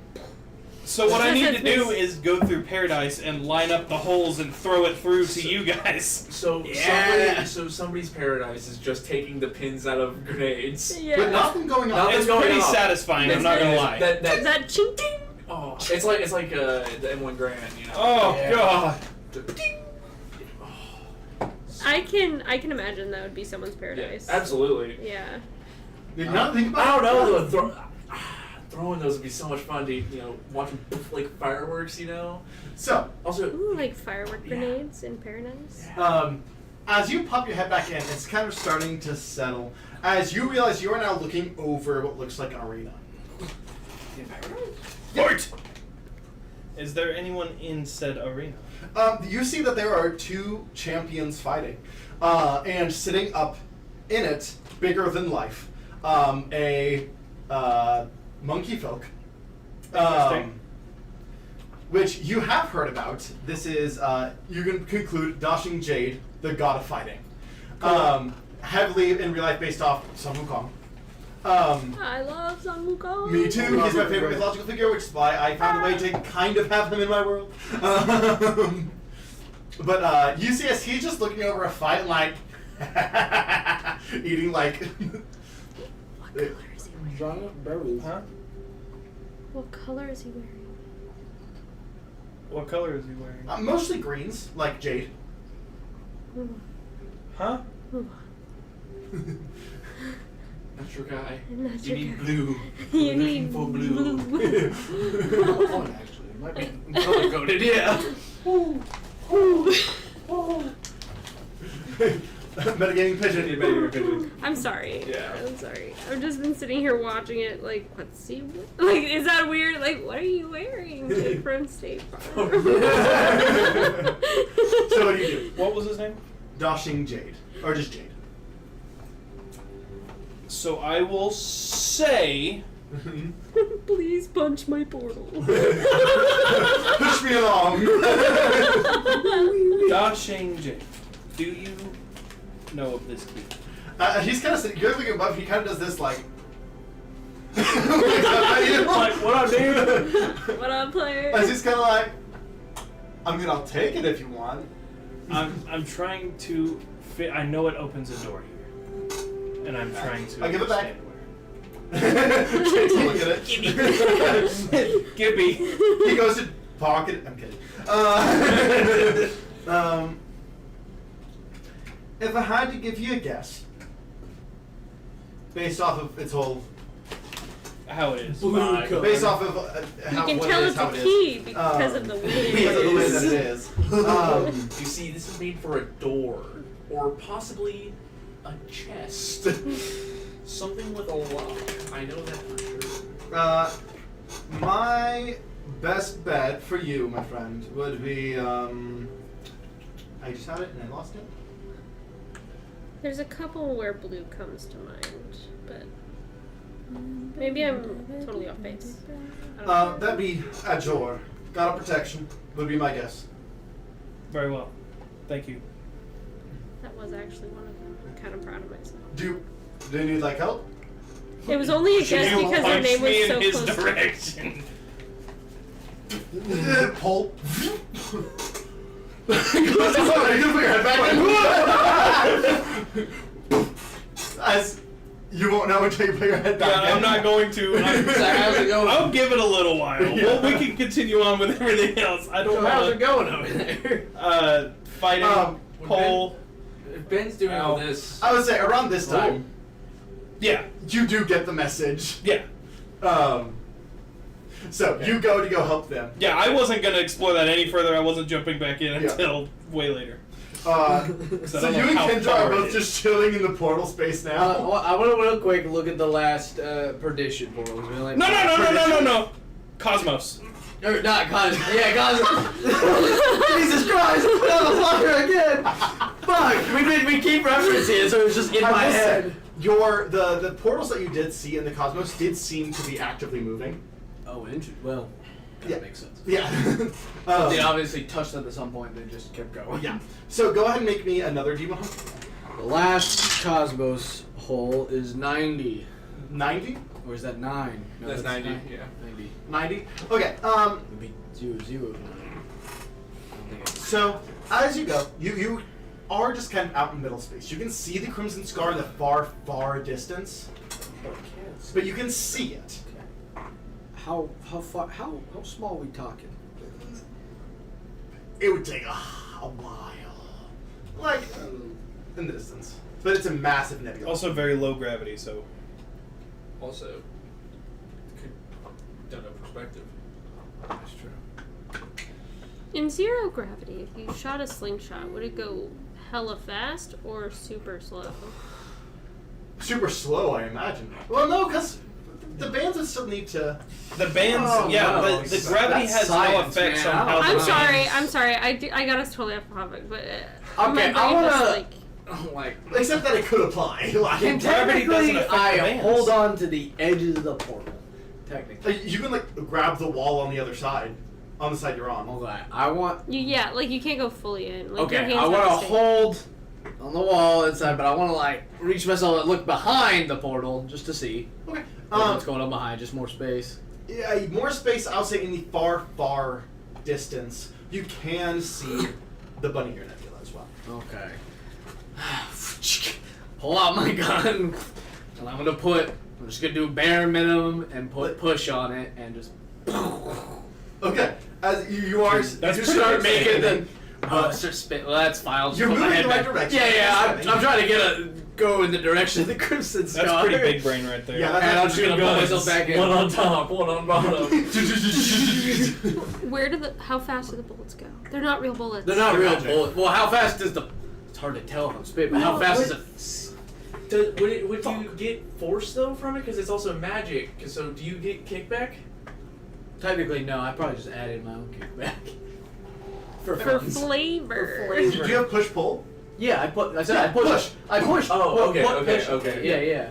So what I
Yes,
need to
that's
do
nice.
is go through paradise and line up the holes and throw it through to you guys.
So
Yeah.
somebody's paradise is just taking the pins out of grenades.
yeah.
But nothing going on.
Nothing
It's
going
pretty
off.
satisfying, I'm not gonna lie.
That ching ding!
Oh, it's like the M1 Grand, you know.
Oh
Yeah.
god.
I can imagine that would be someone's
Yeah,
paradise.
absolutely.
Yeah.
Did not think
I
about
don't know. Throwing those would be so much fun to watch them like fireworks,
So,
Also,
Ooh, like firework
Yeah.
grenades in paradise.
as you pop your head back in, it's kind of starting to settle. As you realize you are now looking over what looks like an arena.
Fight! Is there anyone in said arena?
You see that there are two champions fighting, and sitting up in it, bigger than life, a monkey folk,
Interesting.
which you have heard about. This is you can conclude Dashing Jade, the god of fighting, heavily in real life based off Sun Wukong.
I love Sun Wukong.
Me too. He's my favorite mythological figure, which is why I found a way to kind of have him in my world. But you see as he's just looking over a fight, like eating like.
What color is he wearing?
Giant berries.
Huh?
What color is he wearing?
What color is he wearing?
Mostly greens, like Jade.
Move on.
Huh?
Move on.
not your guy.
Not
You
your
need
guy.
blue.
You
We're
need
looking for blue.
Oh, actually, it might be
Color coded, yeah.
Metagaming pigeon.
I'm sorry.
Yeah.
I'm sorry. I've just been sitting here watching it. Like, what's he? Like, is that weird? Like, what are you wearing? Jake from State Farm.
So what do you do?
What was his name?
Dashing Jade, or just Jade.
So I will say
Please punch my portal.
Push me along.
Dashing Jade. Do you know of this key?
He's kind of sitting. You're looking above. He kind of does this like.
Like, what up, dude?
What up, player?
As he's kind of like. I mean, I'll take it if you want.
I'm trying to I know it opens a door here, and I'm trying to.
I'll give it back.
understand
Take a look at it.
where. Gibby.
He goes to pocket. I'm kidding. If I had to give you a guess, based off of its whole,
How it is.
based off of how
You can
what
tell
it
it's
is, how
a
it
key
is,
because of the way
because of the way
it
that
is.
it is.
You see, this is made for a door, or possibly a chest. Something with a lock. I know that for sure.
My best bet for you, my friend, would be I just had it and I lost it.
There's a couple where blue comes to mind, but maybe I'm totally off base. I don't know.
That'd be Ajor. God of Protection would be my guess.
Very well. Thank you.
That was actually one of them. I'm kind of proud of myself.
Do you need like help?
It was only a guess
You
because her
punched
name was
me
so
in his
close. to-
direction.
Pull. You put your head back in. As you won't know until you put your head back
Yeah,
in.
I'm not going to.
how's it going?
I'll give it a little while.
Yeah.
Well, we can continue on with everything else. I don't
So how's it
want
going over there?
to. Fighting. Pole.
If Ben's doing all this,
I would say around this time,
Yeah.
you do get the message.
Yeah.
So you go help them.
Yeah, I wasn't going to explore that any further. I wasn't jumping back in
Yeah.
until way later.
So
I
you
don't know
and
how
Kendra
far
are
it
both
is.
just chilling in the portal space now.
I want to real quick look at the last perdition portals. Like,
No. Cosmos.
Or not Cosmos. Yeah, Cosmos. Jesus Christ! Put on the blocker again. Fuck! We keep referencing it, so it's just in
I
my
will say,
head.
the portals that you did see in the cosmos did seem to be actively moving.
Oh, interesting. Well,
Yeah.
that makes sense.
Yeah.
They obviously touched it at some point. They just kept going.
Yeah. So go ahead and make me another demon hunt.
The last Cosmos hole is 90.
90?
Or is that 9? No,
That's 90, yeah.
90.
90? Okay.
It'd be 0, 0.
So as you go, you are just kind of out in middle space. You can see the Crimson Scar in the far, far distance, but you can see it.
How far? How small are we talking?
It would take a while, like in the distance, but it's a massive nebula.
Also very low gravity, so.
also, don't know perspective.
That's true.
In zero gravity, if you shot a slingshot, would it go hella fast or super slow?
Super slow, I imagine. Well, no, because the bands would still need to.
The bands,
Oh,
yeah,
no.
the gravity
That's
has no
science,
effects
man.
on how
I'm
the
sorry.
bands-
I'm sorry. I got us totally off topic, but my
Okay,
brain
I
was
wanna-
like,
Like,
Except that it could apply. Like,
and
gravity doesn't
technically,
affect the
I
bands.
hold on to the edges of the portal. Technically.
you can like grab the wall on the other side, on the side you're on.
Hold on. I want.
yeah, like you can't go fully in. Like your
Okay,
hands
I
have
want
to
to
stay.
hold on the wall inside, but I want to like reach myself and look behind the portal just to see
Okay.
what's going on behind. Just more space.
Yeah, more space. I'll say in the far, far distance, you can see the Bunny Ear Nebula as well.
Okay. Pull out my gun, and I'm just gonna do bare minimum and put push on it and just.
Okay, as you are,
That's
you
pretty
start
big.
making the.
Start spin. Well, that's fine. I'll just
You're
put my
moving
head
in the right
back.
direction.
Yeah, I'm trying to go in the direction of the Crimson Scar.
That's pretty big brain right there.
Yeah,
And I'm
that's
just gonna put myself back in.
One on top, one on bottom.
How fast do the bullets go? They're not real bullets.
They're not real
Magic.
bullets. Well, how fast does the? It's hard to tell if I'm spitting, but how fast is it?
Would you get force though from it? Because it's also magic. So do you get kickback?
Technically, no. I probably just added my own kickback. For
For
funds.
flavor.
Do you have push pull?
Yeah, I push. I push.
Oh, okay,
push.
okay.
Yeah.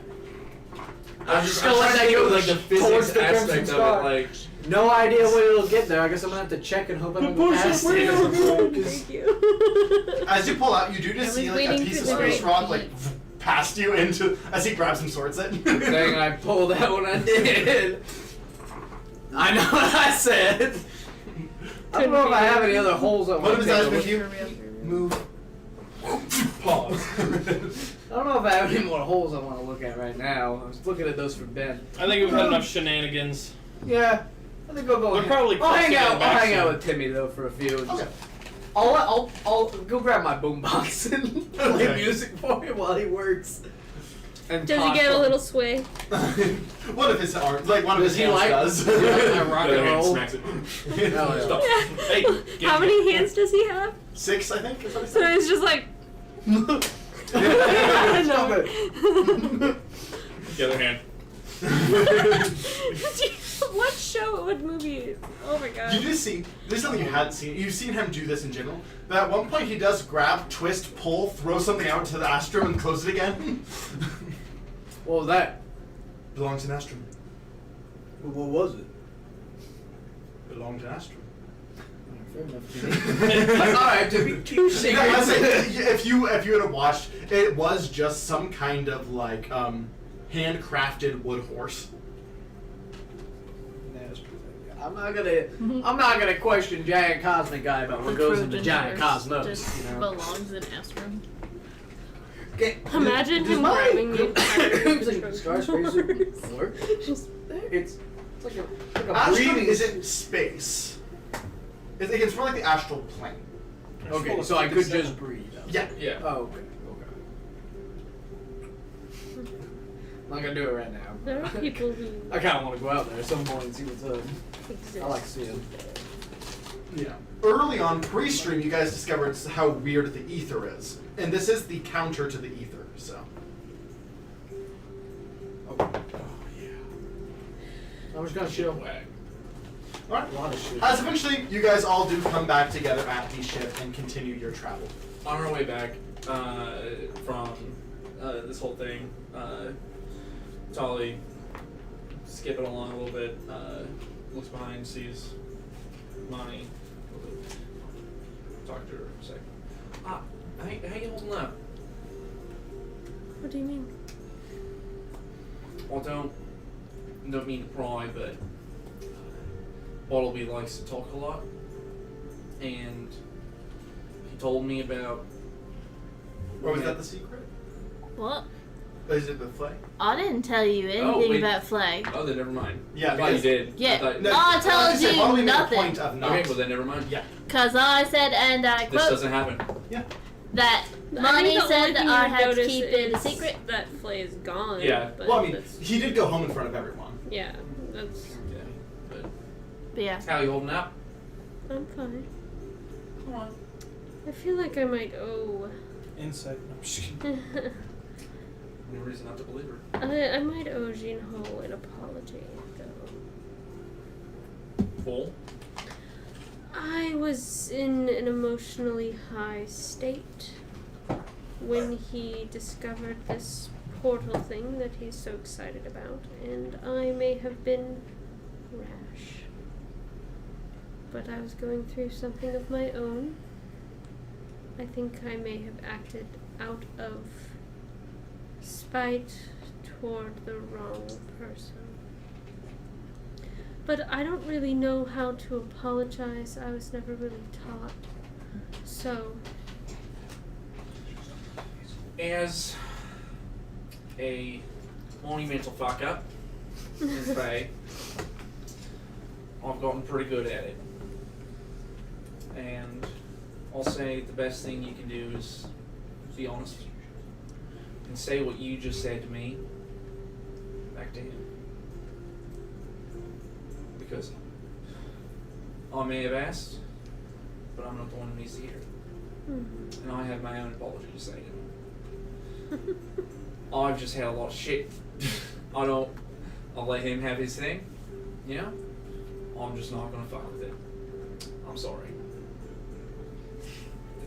I'm
just gonna let
trying
that
to
go,
think of,
like,
the physics
towards the
aspect
Crimson
of
Scar.
it. Like,
No idea when it'll get there. I guess I'm gonna have to check and hope I don't go past it.
Thank you.
As you pull out, you do just
I
see
was
like a
waiting
piece
for
of
the
space
right
rock like
beat.
past you into as he grabs and sorts it.
Dang, I pulled that when I did. I know what I said. I don't know if I have any other holes on
One
my
of his eyes
table.
with you. Move. Pause.
holes.
I don't know if I have any more holes I want to look at right now. I was looking at those for Ben.
I think we've had enough shenanigans.
Yeah, I think I'll go.
They're probably
I'll hang
close to
out.
getting
I'll
back
hang out
soon.
with Timmy though for a few.
Okay.
I'll go grab my boombox and play
Okay.
music for him while he works. And
Does he
talk
get
to
a
him.
little sway?
One of his arms, like one of
Does
his
he
hands
like?
does.
Does he like my
The
rock
other
and
hand
roll?
smacks it.
Hell yeah.
Stop. Hey, get
How
me.
many hands does he have?
6, I think. Is what it
So
said.
it's just like.
Stop it.
The other hand.
What show? What movie? Oh my god.
You just see, there's something you hadn't seen. You've seen him do this in general. But at one point, he does grab, twist, pull, throw something out to the Astro, and close it again.
What was that?
Belongs in Astro.
What was it?
Belongs in Astro.
Fair enough. Alright, to be keep
Yeah, I
secrets.
say, if you had watched, it was just some kind of like handcrafted wood horse.
I'm not gonna question Giant Cosmic Guy about what goes into
Trojan
Giant
horse
Cosmos.
just
You know?
belongs in Astrum.
Imagine
Does
him
my
grabbing the entire
skyscraper work? It's like a
Astro
breathing.
isn't space. It's more like the astral plane.
Okay, so I could just breathe.
Yeah.
Yeah.
Oh, okay. I'm not gonna do it right now.
There are people who
I kind of want to go out there at some point and see what's up.
exist.
I like seeing.
Yeah. Early on, pre-stream, you guys discovered how weird the ether is, and this is the counter to the ether. So.
Oh yeah. I'm just gonna chill.
Wag.
All right.
A lot of shit.
As eventually, you guys all do come back together at the ship and continue your travel.
On our way back from this whole thing, Tolly skipping along a little bit, looks behind, sees Monty, talk to her for a second. How you holding up?
What do you mean?
Well, don't mean to pry, but Bartleby likes to talk a lot, and he told me about.
Or was that the secret?
What?
Is it the flag?
I didn't tell you
Oh,
anything
wait.
about Flag.
Oh, then never mind.
Yeah,
I thought you
because-
did.
Yeah.
I thought,
No,
I
was
told
gonna say,
you
Bartleby made a
nothing.
point of not.
Okay, well then never mind.
Yeah.
Because I said, and I
This
quote,
doesn't happen.
that
I
Monty
think the
said
only
that
thing
I
you
had to
notice
keep it a
is
secret.
That Flay is gone.
Yeah.
But
Well, I mean,
that's,
he did go home in front of everyone.
yeah, that's.
Yeah. But
But yeah.
how you holding up?
I'm fine.
Come on.
I feel like I might owe.
Insight. No, I'm just kidding.
No reason not to believe her.
I might owe Jinho an apology, though.
Full.
I was in an emotionally high state when he discovered this portal thing that he's so excited about, and I may have been rash. But I was going through something of my own. I think I may have acted out of spite toward the wrong person. But I don't really know how to apologize. I was never really taught. So,
As a monumental fuck up in Faye, I've gotten pretty good at it. And I'll say the best thing you can do is be honest and say what you just said to me back to him. Because I may have asked, but I'm not the one who needs to hear it. And I have my own apology to say to him. I've just had a lot of shit. I'll let him have his thing. Yeah? I'm just not gonna fuck with it. I'm sorry.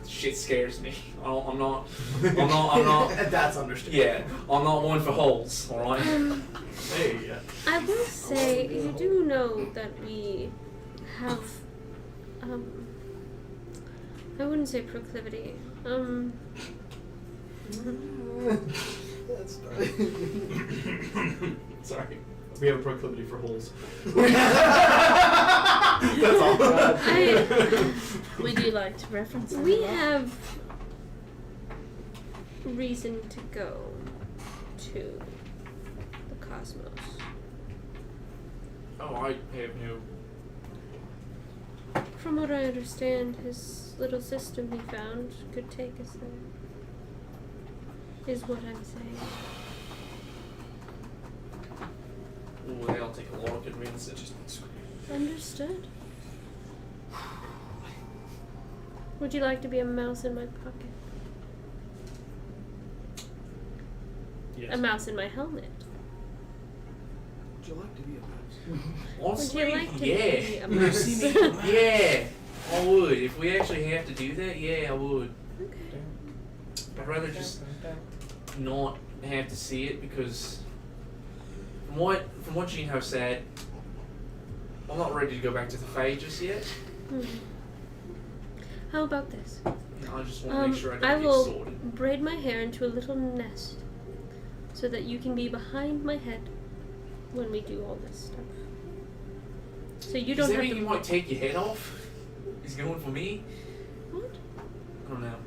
Shit scares me. I'm not.
And that's understandable.
Yeah, I'm not one for holes, alright?
Hey.
I will say, you do know that we have, I wouldn't say proclivity,
That's sorry. We have a proclivity for holes. That's all.
We do like to reference them
we
a lot.
have reason to go to the cosmos?
Oh, I have no.
From what I understand, his little system he found could take us there. Is what I'm saying.
Ooh, they'll take a lot of convenience. It just.
Understood. Would you like to be a mouse in my pocket?
Yes.
A mouse in my helmet?
Would you like to be a mouse?
Honestly,
Would you like to
yeah.
be a mouse?
Yeah, I would. If we actually have to do that, yeah, I would.
Okay.
I'd rather just not have to see it because from what Jinho said, I'm not ready to go back to the Fae just yet.
How about this?
I just want to make sure I
I
don't get
will
sorted.
braid my hair into a little nest so that you can be behind my head when we do all this stuff. So you don't
Does that
have
mean
to.
you might take your head off? He's going for me?
What?
I don't know.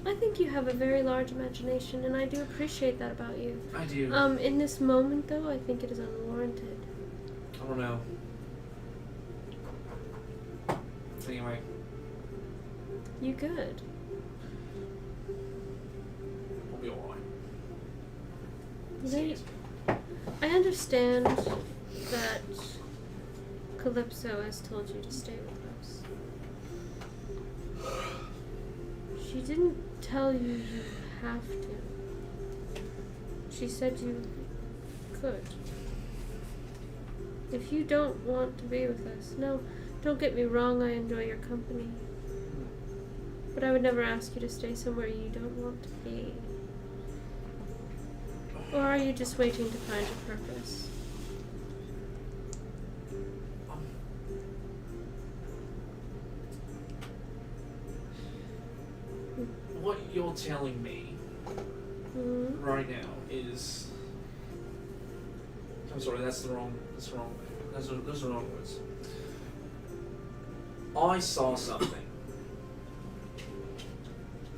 I think you have a very large imagination, and I do appreciate that about you.
I do.
In this moment, though, I think it is unwarranted.
I don't know. Anyway.
You good?
I'll be alright.
I understand that Calypso has told you to stay with us. She didn't tell you you have to. She said you could. If you don't want to be with us, no, don't get me wrong, I enjoy your company. But I would never ask you to stay somewhere you don't want to be. Or are you just waiting to find your purpose?
What you're telling me right now is. I'm sorry, those are the wrong words. I saw something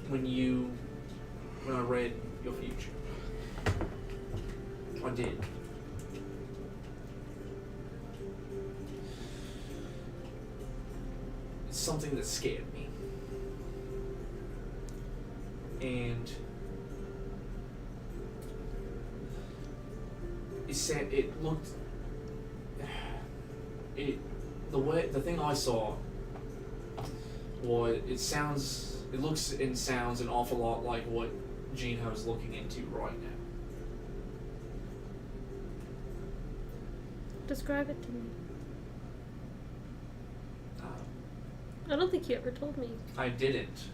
when I read your future. I did. It's something that scared me. And it said it looked the thing I saw was it looks and sounds an awful lot like what Jinho's looking into right now.
Describe it to me. I don't think you ever told me.
I didn't,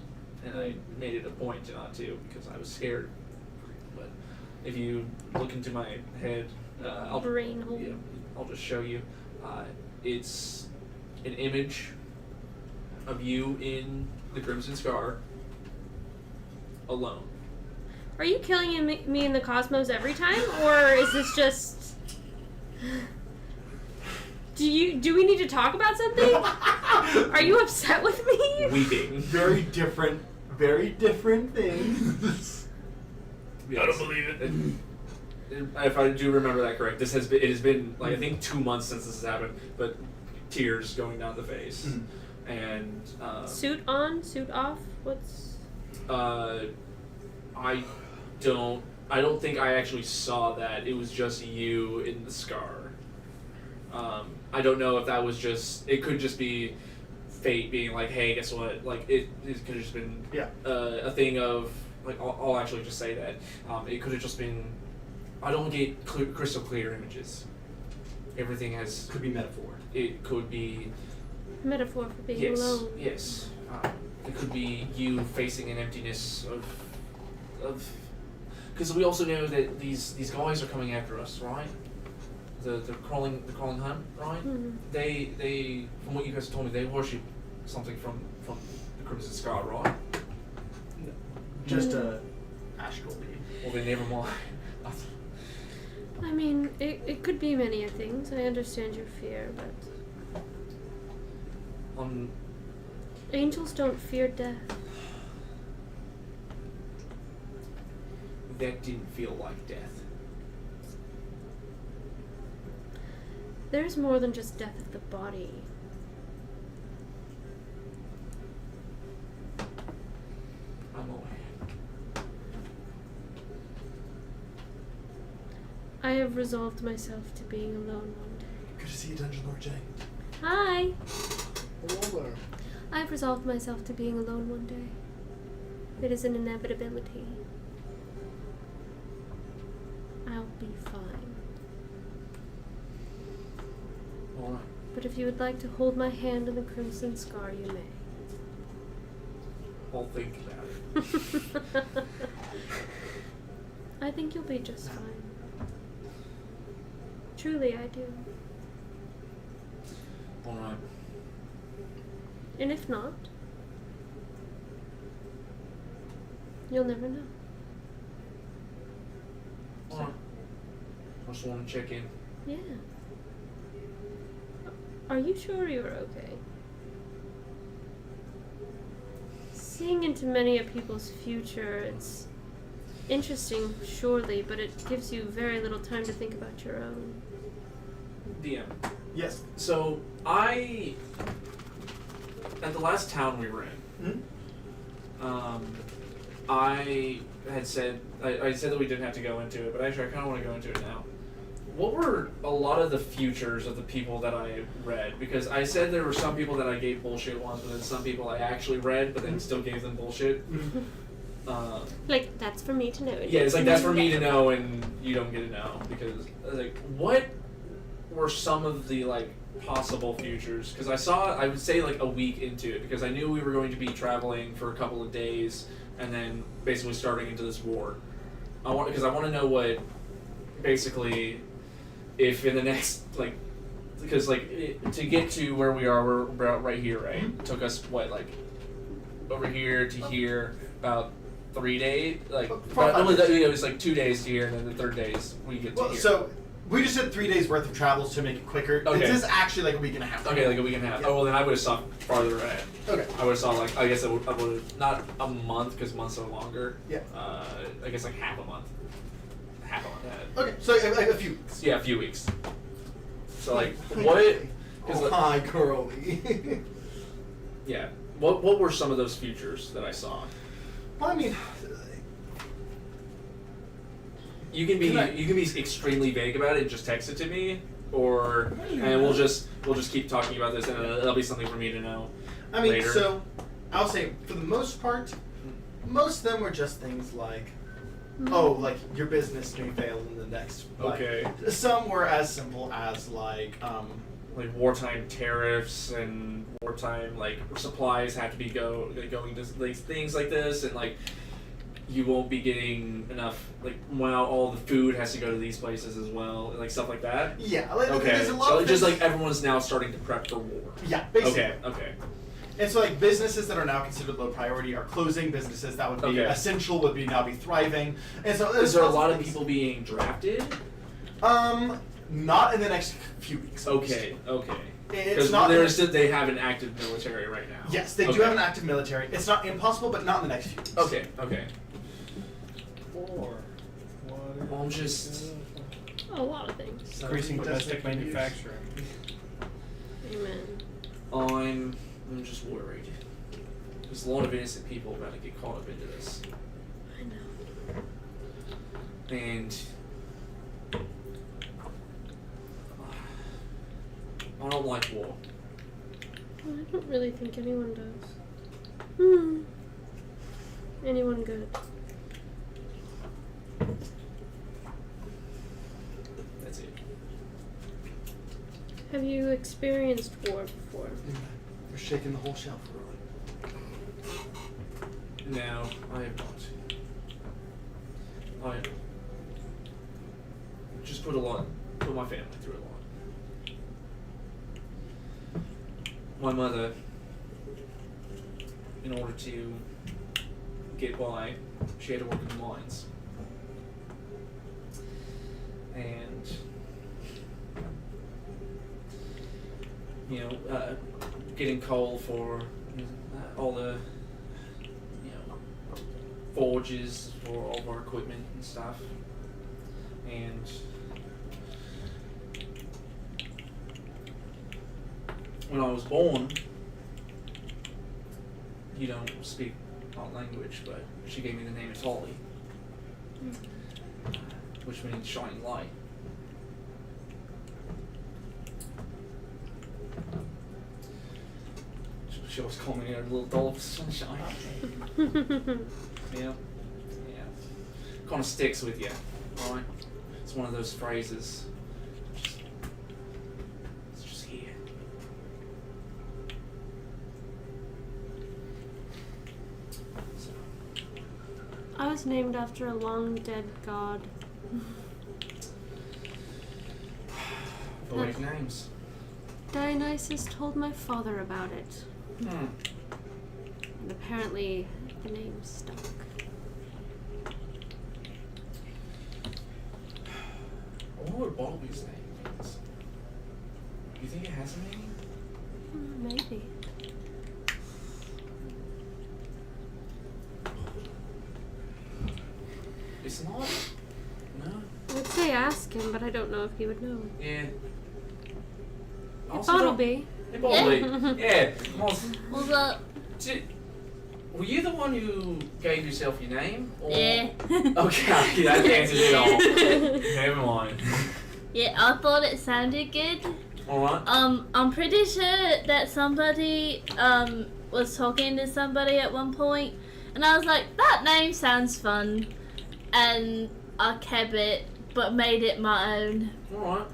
and I made it a point not to because I was scared. But if you look into my head,
Brain hole.
Yeah, I'll just show you. It's an image of you in the Crimson Scar, alone.
Are you killing me in the cosmos every time, or is this just? Do we need to talk about something? Are you upset with me?
Weeping.
Very different things.
Yes.
I don't believe it.
If I do remember that correct, it has been like I think 2 months since this has happened, but tears going down the face, and
Suit on, suit off. What's?
I don't think I actually saw that. It was just you in the scar. I don't know if that was just. It could just be fate being like, hey, guess what? Like it could have just been a thing of like. I'll actually just say that it could have just been. I don't get crystal clear images. Everything has
Could be metaphor.
It could be
Metaphor for being alone.
Yes. It could be you facing an emptiness of because we also know that these guys are coming after us, right? The crawling hunt, right?
Mm-hmm.
They from what you guys told me, they worship something from the Crimson Scar, right?
Just a astral being.
Well, then never mind.
I mean, it could be many things. I understand your fear, but angels don't fear death.
that didn't feel like death.
There's more than just death of the body.
I'm aware.
I have resolved myself to being alone one day.
Good to see you, Dungeon Lord Jay.
Hi!
Hello there.
I've resolved myself to being alone one day. It is an inevitability. I'll be fine.
Alright.
But if you would like to hold my hand in the crimson scar, you may.
I'll think about it.
I think you'll be just fine. Truly, I do.
Alright.
And if not, you'll never know.
Alright. I just want to check in.
Yeah. Are you sure you're okay? Seeing into many a people's future, it's interesting, surely, but it gives you very little time to think about your own.
DM.
Yes.
So, at the last town we were in, I had said, I said that we didn't have to go into it, but actually I kind of want to go into it now. What were a lot of the futures of the people that I read? Because I said there were some people that I gave bullshit once, but then some people I actually read, but then still gave them bullshit.
Like, that's for me to know.
Yeah, it's like, that's for me to know, and you don't get to know. Because, like, what were some of the, like, possible futures? Because I would say, like, a week into it, because I knew we were going to be traveling for a couple of days, and then basically starting into this war. Because I want to know what, basically, if in the next, like, because, like, to get to where we are, we're about right here, right? It took us, what, like, over here to here, about 3 days? Like, it was like 2 days to here, and then the third days we get to here.
So, we just did 3 days worth of travels to make it quicker.
Okay.
This is actually like a week and a half.
Okay, like a week and a half.
Yeah.
Oh, well, then I would have saw farther ahead.
Okay.
I would have saw, like, I guess I would have, not a month, because months are longer.
Yeah.
I guess, like, half a month. Half a month ahead.
Okay, so a few weeks.
Yeah, a few weeks. So, like, what...
Oh, hi, Curly.
Yeah. What were some of those futures that I saw?
Well, I mean,
You can be extremely vague about it and just text it to me, or and we'll just keep talking about this, and it'll be something for me to know.
I mean,
later.
so I'll say for the most part, most of them were just things like, oh, like your business may fail in the next. Like,
Okay.
Some were as simple as like
wartime tariffs and wartime like supplies have to be going to like things like this, and like you won't be getting enough, like, well, all the food has to go to these places as well, like stuff like that.
Yeah. Like,
Okay.
There's a lot
So
of
it's just
things-
like everyone's now starting to prep for war.
Yeah, basically.
Okay.
And so, like, businesses that are now considered low priority are closing. Businesses that would be
Okay.
essential would be now be thriving. And so,
Is there a
lots
lot of
things.
people being drafted?
Not in the next few weeks.
Okay.
It's
Because
not.
they have an active military right now.
Yes, they do have an active military. It's not impossible, but not in the next few weeks.
Okay.
Or
Well, I'm just.
A lot of things.
Increasing
domestic
testing use.
manufacturing.
Amen.
I'm just worried. There's a lot of innocent people about to get caught up into this,
I know.
and I don't like war.
Well, I don't really think anyone does. Anyone good?
That's it.
Have you experienced war before?
You're shaking the whole shelf, really.
No, I have not. I just put my family through a lot. My mother, in order to get by, she had to work in the mines. And, getting coal for all the, forges for all of our equipment and stuff. And when I was born, you don't speak our language, but she gave me the name Tolly, which means shining light. She always called me a little doll of sunshine. Yeah. Kind of sticks with you, right? It's one of those phrases. It's just here. So,
I was named after a long dead god.
Poetic names.
Dionysus told my father about it,
Hmm.
and apparently the name stuck.
I wonder what Bobby's name means. Do you think it has a name?
Maybe.
It's not. No.
I'd say ask him, but I don't know if he would know.
Yeah.
It ought be.
It probably. Yeah.
What's up?
Were you the one who gave yourself your name? Or?
Yeah.
Okay, that answers it all. Never mind.
Yeah, I thought it sounded good.
Alright.
I'm pretty sure that somebody was talking to somebody at one point, and I was like, that name sounds fun, and I kept it, but made it my own.
Alright.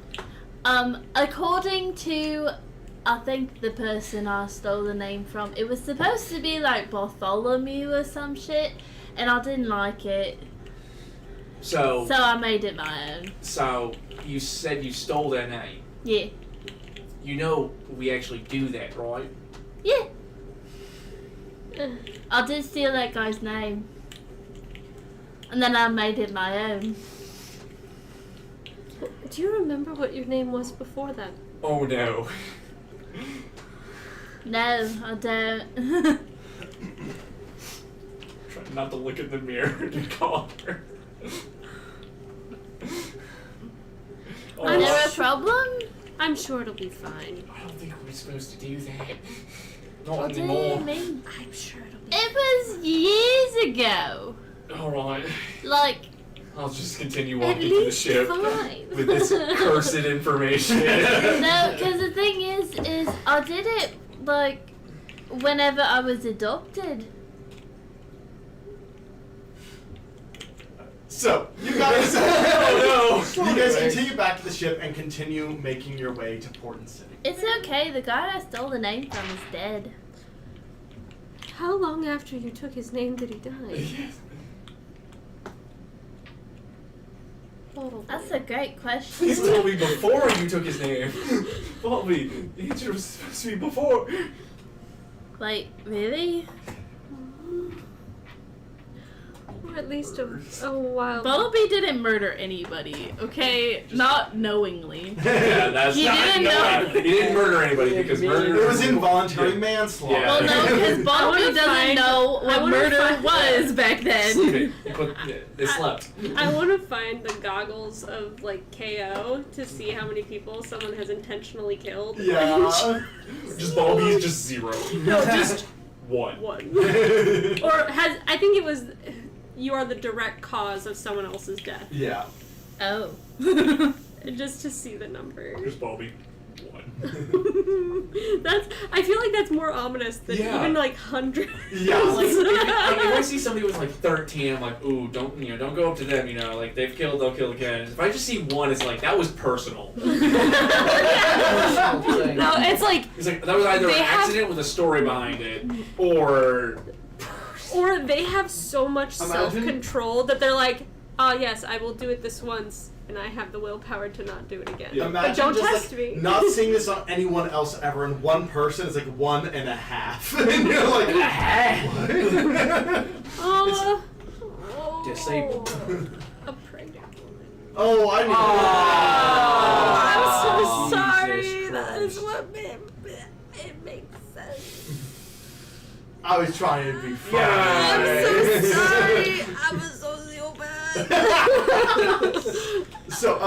According to, I think the person I stole the name from, it was supposed to be like Bartholomew or some shit, and I didn't like it,
So
I made it my own.
So you said you stole their name.
Yeah.
You know we actually do that, right?
Yeah. I did steal that guy's name. And then I made it my own.
Do you remember what your name was before that?
Oh no.
No, I don't.
Try not to look in the mirror and call her.
Is there a problem?
I'm sure it'll be fine.
I don't think we're supposed to do that. Not
What do
anymore.
you mean?
I'm sure it'll be
It was years ago.
Alright.
Like,
I'll just continue
At
walking to the
least
ship
fine.
with this cursed information.
no, because the thing is I did it, like, whenever I was adopted.
So, you guys,
Oh
you guys continue back to the ship and continue making your way to Port and City.
It's okay, the guy I stole the name from is dead.
How long after you took his name did he die? Oh,
That's a great question.
Please tell me before you took his name. Bobby, the answer was supposed to be before.
Wait, really?
or at least a while.
Bumblebee didn't murder anybody, okay? Not knowingly.
Yeah, that's
He
not
didn't know.
He didn't murder anybody because murder
It was involuntary manslaughter.
Yeah.
Well, no, because Bumblebee doesn't
find-
know
I
what
wanna
murder
find-
was back then.
Sleeping. They slept.
I want to find the goggles of like KO to see how many people someone has intentionally killed.
Yeah.
Just Bobby's just 0.
No, just
1.
one. Or has I think it was you are the direct cause of someone else's death.
Yeah.
Oh.
Just to see the number.
Here's Bobby. 1.
I feel like that's more ominous than
Yeah.
even like hundreds.
Yeah.
Like, if I see somebody with like 13, I'm like, ooh, don't go up to them, like they've killed, they'll kill again. If I just see 1, it's like, that was personal.
No, it's like
It's like, that was either an
They have-
accident with a story behind it, or...
or they have so much
Imagine-
self-control that they're like, oh yes, I will do it this once, and I have the willpower to not do it again.
Yeah.
Imagine
But don't
just
test
like
me.
not seeing this on anyone else ever, and one person is like 1.5, and you're like, what?
Oh,
Disabled.
A pregnant woman.
Oh, I
I'm
know.
so sorry.
Jesus
That is
Christ.
what it makes sense.
I was trying to be funny.
I'm so sorry. I'm a sociopath.
So,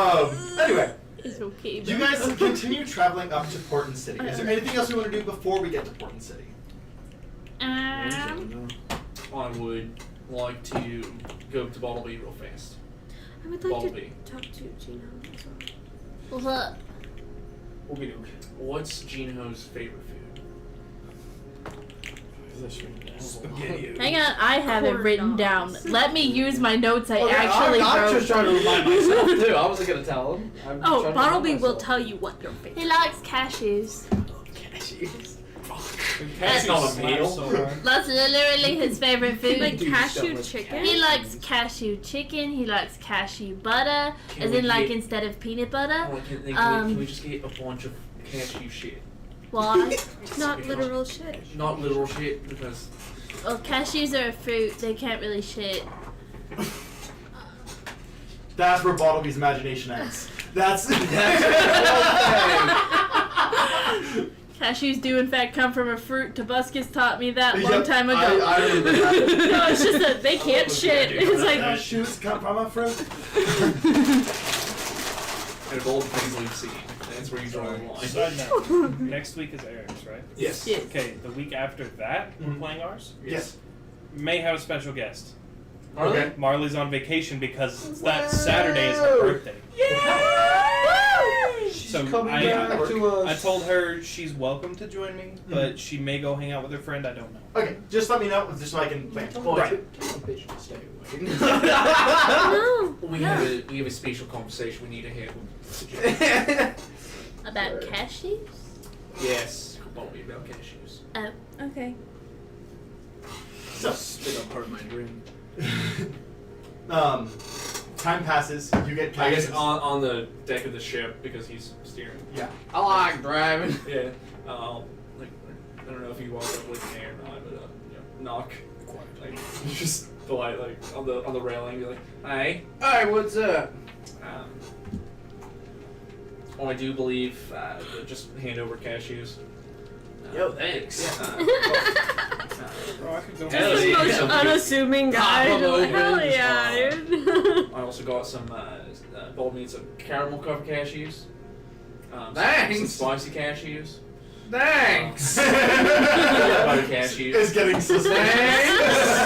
anyway,
It's okay.
you guys continue traveling up to Portland City. Is there anything else we want to do before we get to Portland City?
I would like to go to Bottleby real fast.
I would like
Bottleby.
to talk to Gino as well.
What's up?
What's Gino's favorite food?
Spaghetti.
Hang on, I have it written down. Let me use my notes I
Okay,
actually
I'm
wrote.
just trying to remind myself too. I wasn't gonna tell him. I'm just
Oh,
trying to remind
Bottleby will
myself.
tell you what your favorite.
He likes cashews.
That's not a meal.
That's literally his favorite food.
Like cashew chicken.
He likes cashew chicken. He likes cashew butter,
Can
as
we
in like
get-
instead of peanut butter.
Oh, can we just get a bunch of cashew shit?
Why?
Not literal shit.
Not literal shit, because
Well, cashews are a fruit. They can't really shit.
That's where Bottleby's imagination ends. That's
Cashews do in fact come from a fruit. Tobuscus taught me that long
Yep,
time ago.
I remember that.
No, it's just that they can't shit. It's like
Shoes come from a fruit.
and a bold things we've seen. That's where you draw the line.
Side note. Next week is Eric's, right?
Yes.
Yes.
Okay, the week after that, we're playing ours.
Yes.
May have a special guest.
Okay.
Marley's on vacation because that Saturday is her birthday. So
coming
I
back to us.
I told her she's welcome to join me, but she may go hang out with her friend. I don't know.
Okay, just let me know, just so I can plan.
Right.
Bitch, stay away.
no.
We have a spatial conversation we need to have.
About cashews?
Yes. Won't be about cashews.
Oh, okay.
So,
Spit up part of my dream.
time passes. You get
I guess
cashews.
on the deck of the ship because he's steering.
Yeah.
I like driving.
Yeah. Like I don't know if you walk up with an air or not, but knock. Like just polite, like on the railing, be like, "Hey."
Hey, what's up?
I do believe just hand over cashews.
Yo, thanks.
Bro, I could go.
Hell
Just the
yeah.
most unassuming guy.
Pop 'em
Like,
open,
hell
just
yeah, dude.
I also got some bold meats of caramel covered cashews. Some
Thanks.
spicy cashews.
Thanks.
Butter cashews.
It's getting suspicious.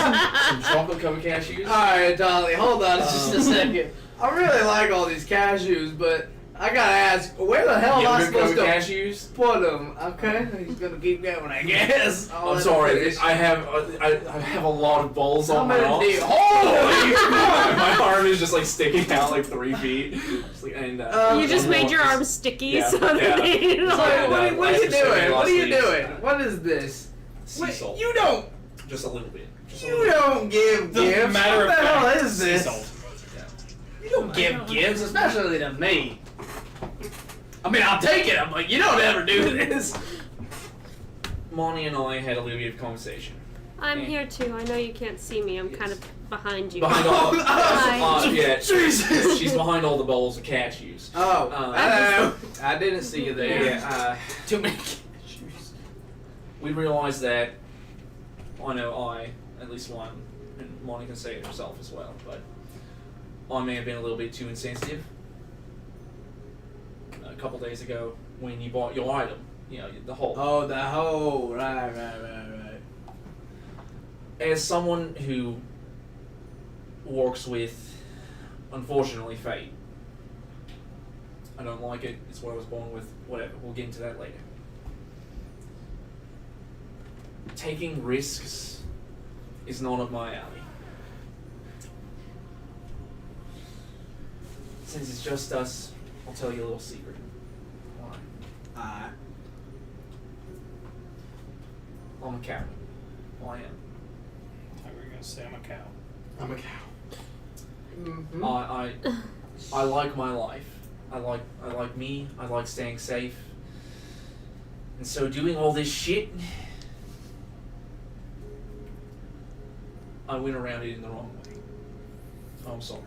Some chocolate covered cashews.
Alright, Dolly, hold on just a second. I really like all these cashews, but I gotta ask, where the hell am I
Yogurt
supposed
covered
to
cashews.
put them? Okay, he's gonna keep going, I guess.
I'm sorry. I have a lot of balls on my arm. My arm is just like sticking out like 3 feet. Just, like, and,
You just
I'm
made your
just-
arm sticky,
yeah,
so
yeah.
that made it
So,
all-
what are you
Last
doing? What are you
leaves,
doing? What is this?
Sea
Wait,
salt.
you don't.
Just a little bit. Just a
You
little
don't give
The
gifts.
matter
What
of
the hell
fact,
is
sea
this?
salt.
You don't give gifts, especially to me. I mean, I'll take it. I'm like, you don't ever do this.
Monty and I had a little bit of conversation.
I'm here too. I know you can't see me. I'm kind of behind you.
Behind all
Hi.
yeah,
Jesus.
she's behind all the bowls of cashews.
Oh, hello. I didn't see you there.
Yeah,
Too many cashews.
we realized that I know at least one, and Monty can say it herself as well, but I may have been a little bit too insensitive a couple days ago when you bought your item, the whole.
Oh, the whole. Right.
As someone who works with, unfortunately, fate, I don't like it. It's what I was born with. Whatever. We'll get into that later. Taking risks is not up my alley. Since it's just us, I'll tell you a little secret.
Alright.
I'm a coward. Well, I am.
How are we gonna say I'm a cow?
I'm a cow.
Mm-hmm.
I like my life. I like me. I like staying safe. And so doing all this shit, I went around it in the wrong way. I'm sorry.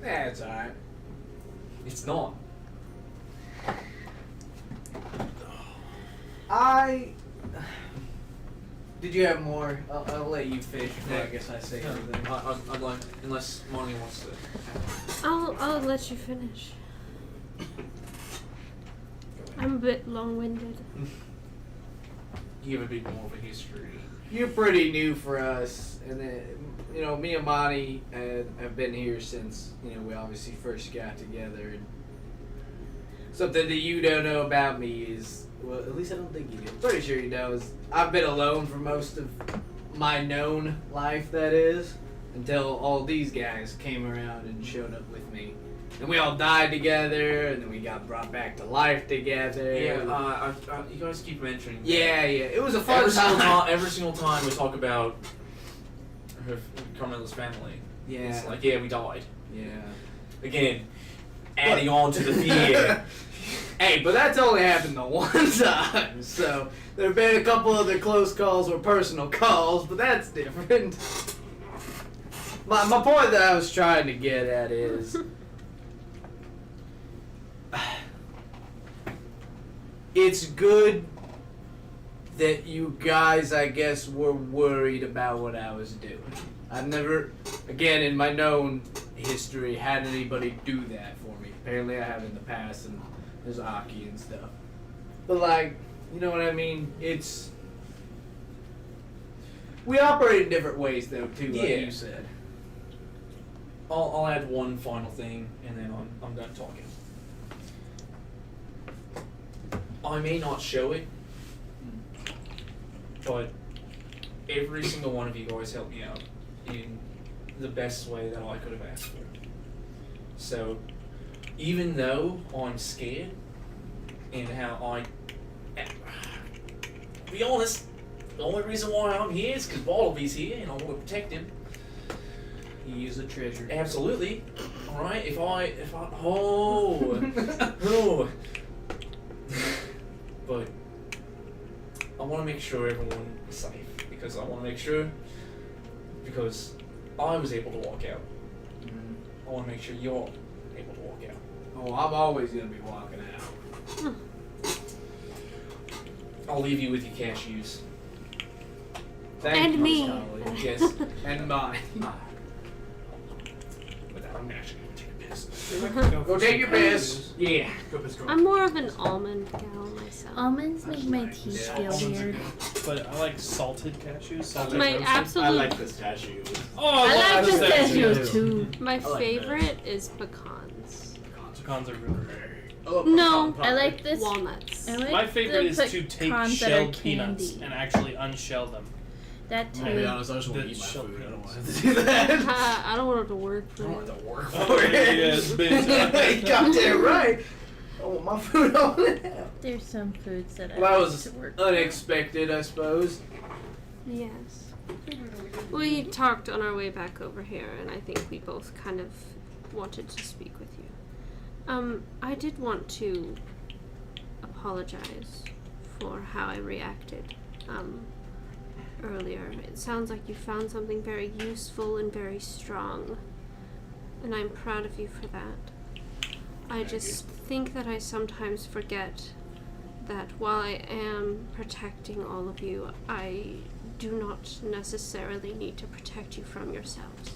That's alright.
It's not.
Did you have more? I'll let you fish before I guess I say everything.
I'd like, unless Monty wants to.
I'll let you finish. I'm a bit long-winded.
You have a bit more of a history.
You're pretty new for us, and then, me and Monty have been here since, we obviously first got together. And something that you don't know about me is, well, at least I don't think you do. I'm pretty sure you know, is I've been alone for most of my known life, that is, until all these guys came around and showed up with me. And we all died together, and then we got brought back to life together.
Yeah, you guys keep mentioning.
Yeah. It was a fun time.
Every single time we talk about Carmela's family,
Yeah.
it's like, yeah, we died.
Yeah.
Again, adding on to the fear.
Hey, but that's only happened the one time, so there have been a couple other close calls or personal calls, but that's different. My point that I was trying to get at is, it's good that you guys, I guess, were worried about what I was doing. I've never, again, in my known history, had anybody do that for me. Apparently I have in the past, and there's Aki and stuff. But, like, you know what I mean? We operate in different ways, though, too, like
Yeah.
you said.
I'll add one final thing, and then I'm done talking. I may not show it, but every single one of you guys helped me out in the best way that I could have asked for. So, even though I'm scared, and how to be honest, the only reason why I'm here is because Bartleby's here, and I want to protect him.
He is a treasure.
Absolutely. Alright, if I no. But I want to make sure everyone is safe, because I want to make sure, because I was able to walk out. I want to make sure you're able to walk out.
Oh, I'm always going to be walking out.
I'll leave you with your cashews.
Thank
And
you,
me.
Charlie.
Yes.
And mine.
But I'm actually going to take a piss.
Go take your piss.
Yeah.
I'm more of an almond gal myself.
Almonds make my teeth feel
almonds are
weird.
But I like salted cashews. Salted
My
roasted.
absolute,
I like pistachios.
Oh,
I like
love
pistachios too.
my
like
favorite is pecans.
Pecans are really great.
No,
I like this.
walnuts.
I like
My favorite
the
is to take
pecans that are
shelled peanuts
candy.
and actually unshell them.
That
To be
too.
honest, I just want to
The
eat my
shell
food. I don't
peanuts.
want to do that.
I don't want to work for
I don't
it.
want to work
Oh,
for it.
yes, bitch.
Goddamn right. I want my food on it.
There's some foods that I
Well, that
like
was
to work
unexpected, I suppose.
Yes. We talked on our way back over here, and I think we both kind of wanted to speak with you. I did want to apologize for how I reacted, earlier. It sounds like you found something very useful and very strong, and I'm proud of you for that. I just think that I sometimes forget that while I am protecting all of you, I do not necessarily need to protect you from yourselves.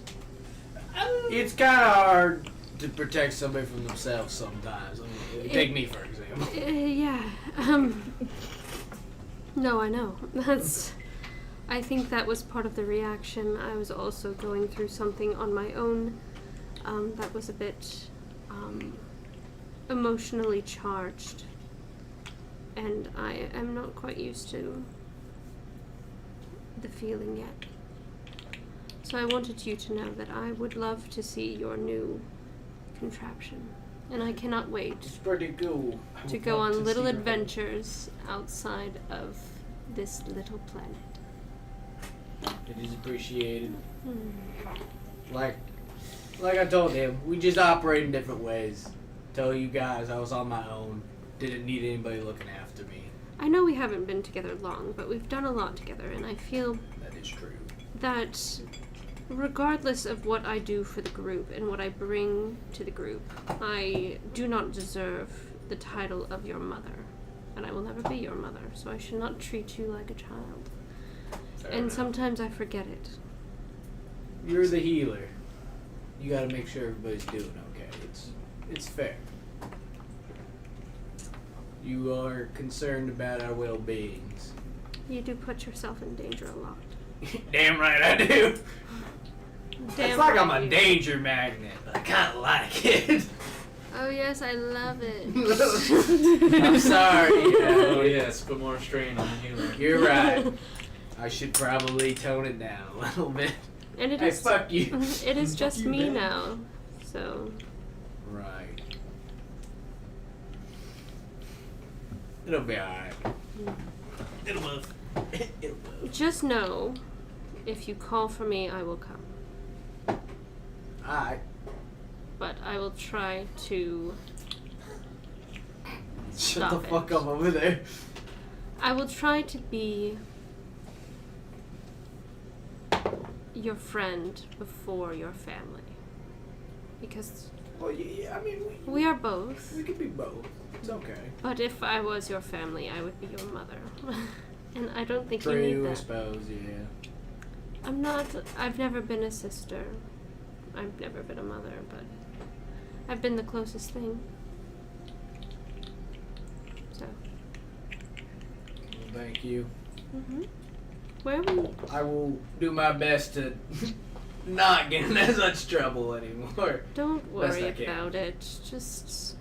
It's kind of hard to protect somebody from themselves sometimes. I mean, take me, for example.
Yeah. No, I know. I think that was part of the reaction. I was also going through something on my own that was a bit emotionally charged. And I am not quite used to the feeling yet. So I wanted you to know that I would love to see your new contraption. And I cannot wait
It's pretty cool.
to go on little adventures outside of this little planet.
It is appreciated. Like I told him, we just operate in different ways. Tell you guys I was on my own. Didn't need anybody looking after me.
I know we haven't been together long, but we've done a lot together, and I feel
That is true.
that regardless of what I do for the group and what I bring to the group, I do not deserve the title of your mother. And I will never be your mother, so I should not treat you like a child. And sometimes I forget it.
You're the healer. You gotta make sure everybody's doing okay. It's fair. You are concerned about our well-beings.
You do put yourself in danger a lot.
Damn right I do.
Damn
It's like I'm
right
a
you-
danger magnet, but I kind of like it.
Oh yes, I love it.
I'm sorry.
Oh yes, put more strain on the healer.
You're right. I should probably tone it down a little bit.
And it
Hey,
is
fuck you.
it is just
you,
me
man.
now. So
Right. It'll be alright.
It'll move.
It'll move.
just know, if you call for me, I will come.
Alright.
But I will try to.
Shut
Stop
the
it.
fuck up over there.
I will try to be your friend before your family. Because
Well, yeah, I mean,
we are both.
we could be both. It's okay.
But if I was your family, I would be your mother. And I don't think you
True,
need
I
that.
suppose, yeah.
I've never been a sister. I've never been a mother, but I've been the closest thing. So.
Well, thank you.
Mhm. Where are we?
I will do my best to not get in as much trouble anymore.
Don't
Best
worry
I can.
about it. Just.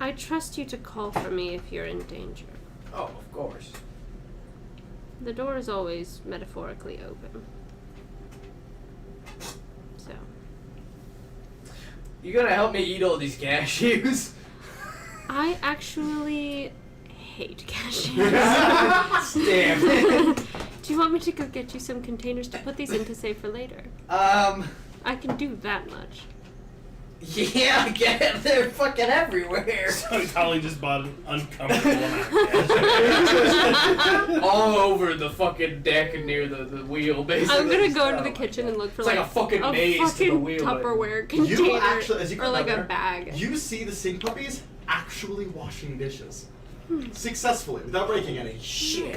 I trust you to call for me if you're in danger.
Oh, of course.
The door is always metaphorically open. So.
You gonna help me eat all these cashews?
I actually hate cashews.
Damn.
Do you want me to go get you some containers to put these in to save for later?
I
can do that much.
Yeah, I get it. They're fucking everywhere.
So Holly just bought an uncomfortable amount of cash.
All over the fucking deck and near the wheel, basically.
I'm gonna go into
Oh
the
my
kitchen
God.
and look for
It's like a fucking maze to the
fucking
wheel.
Tupperware container
You actually, as you
or
come
like
down
a
there,
bag.
you see the sink puppies actually washing dishes. Successfully, without breaking any.
Shit.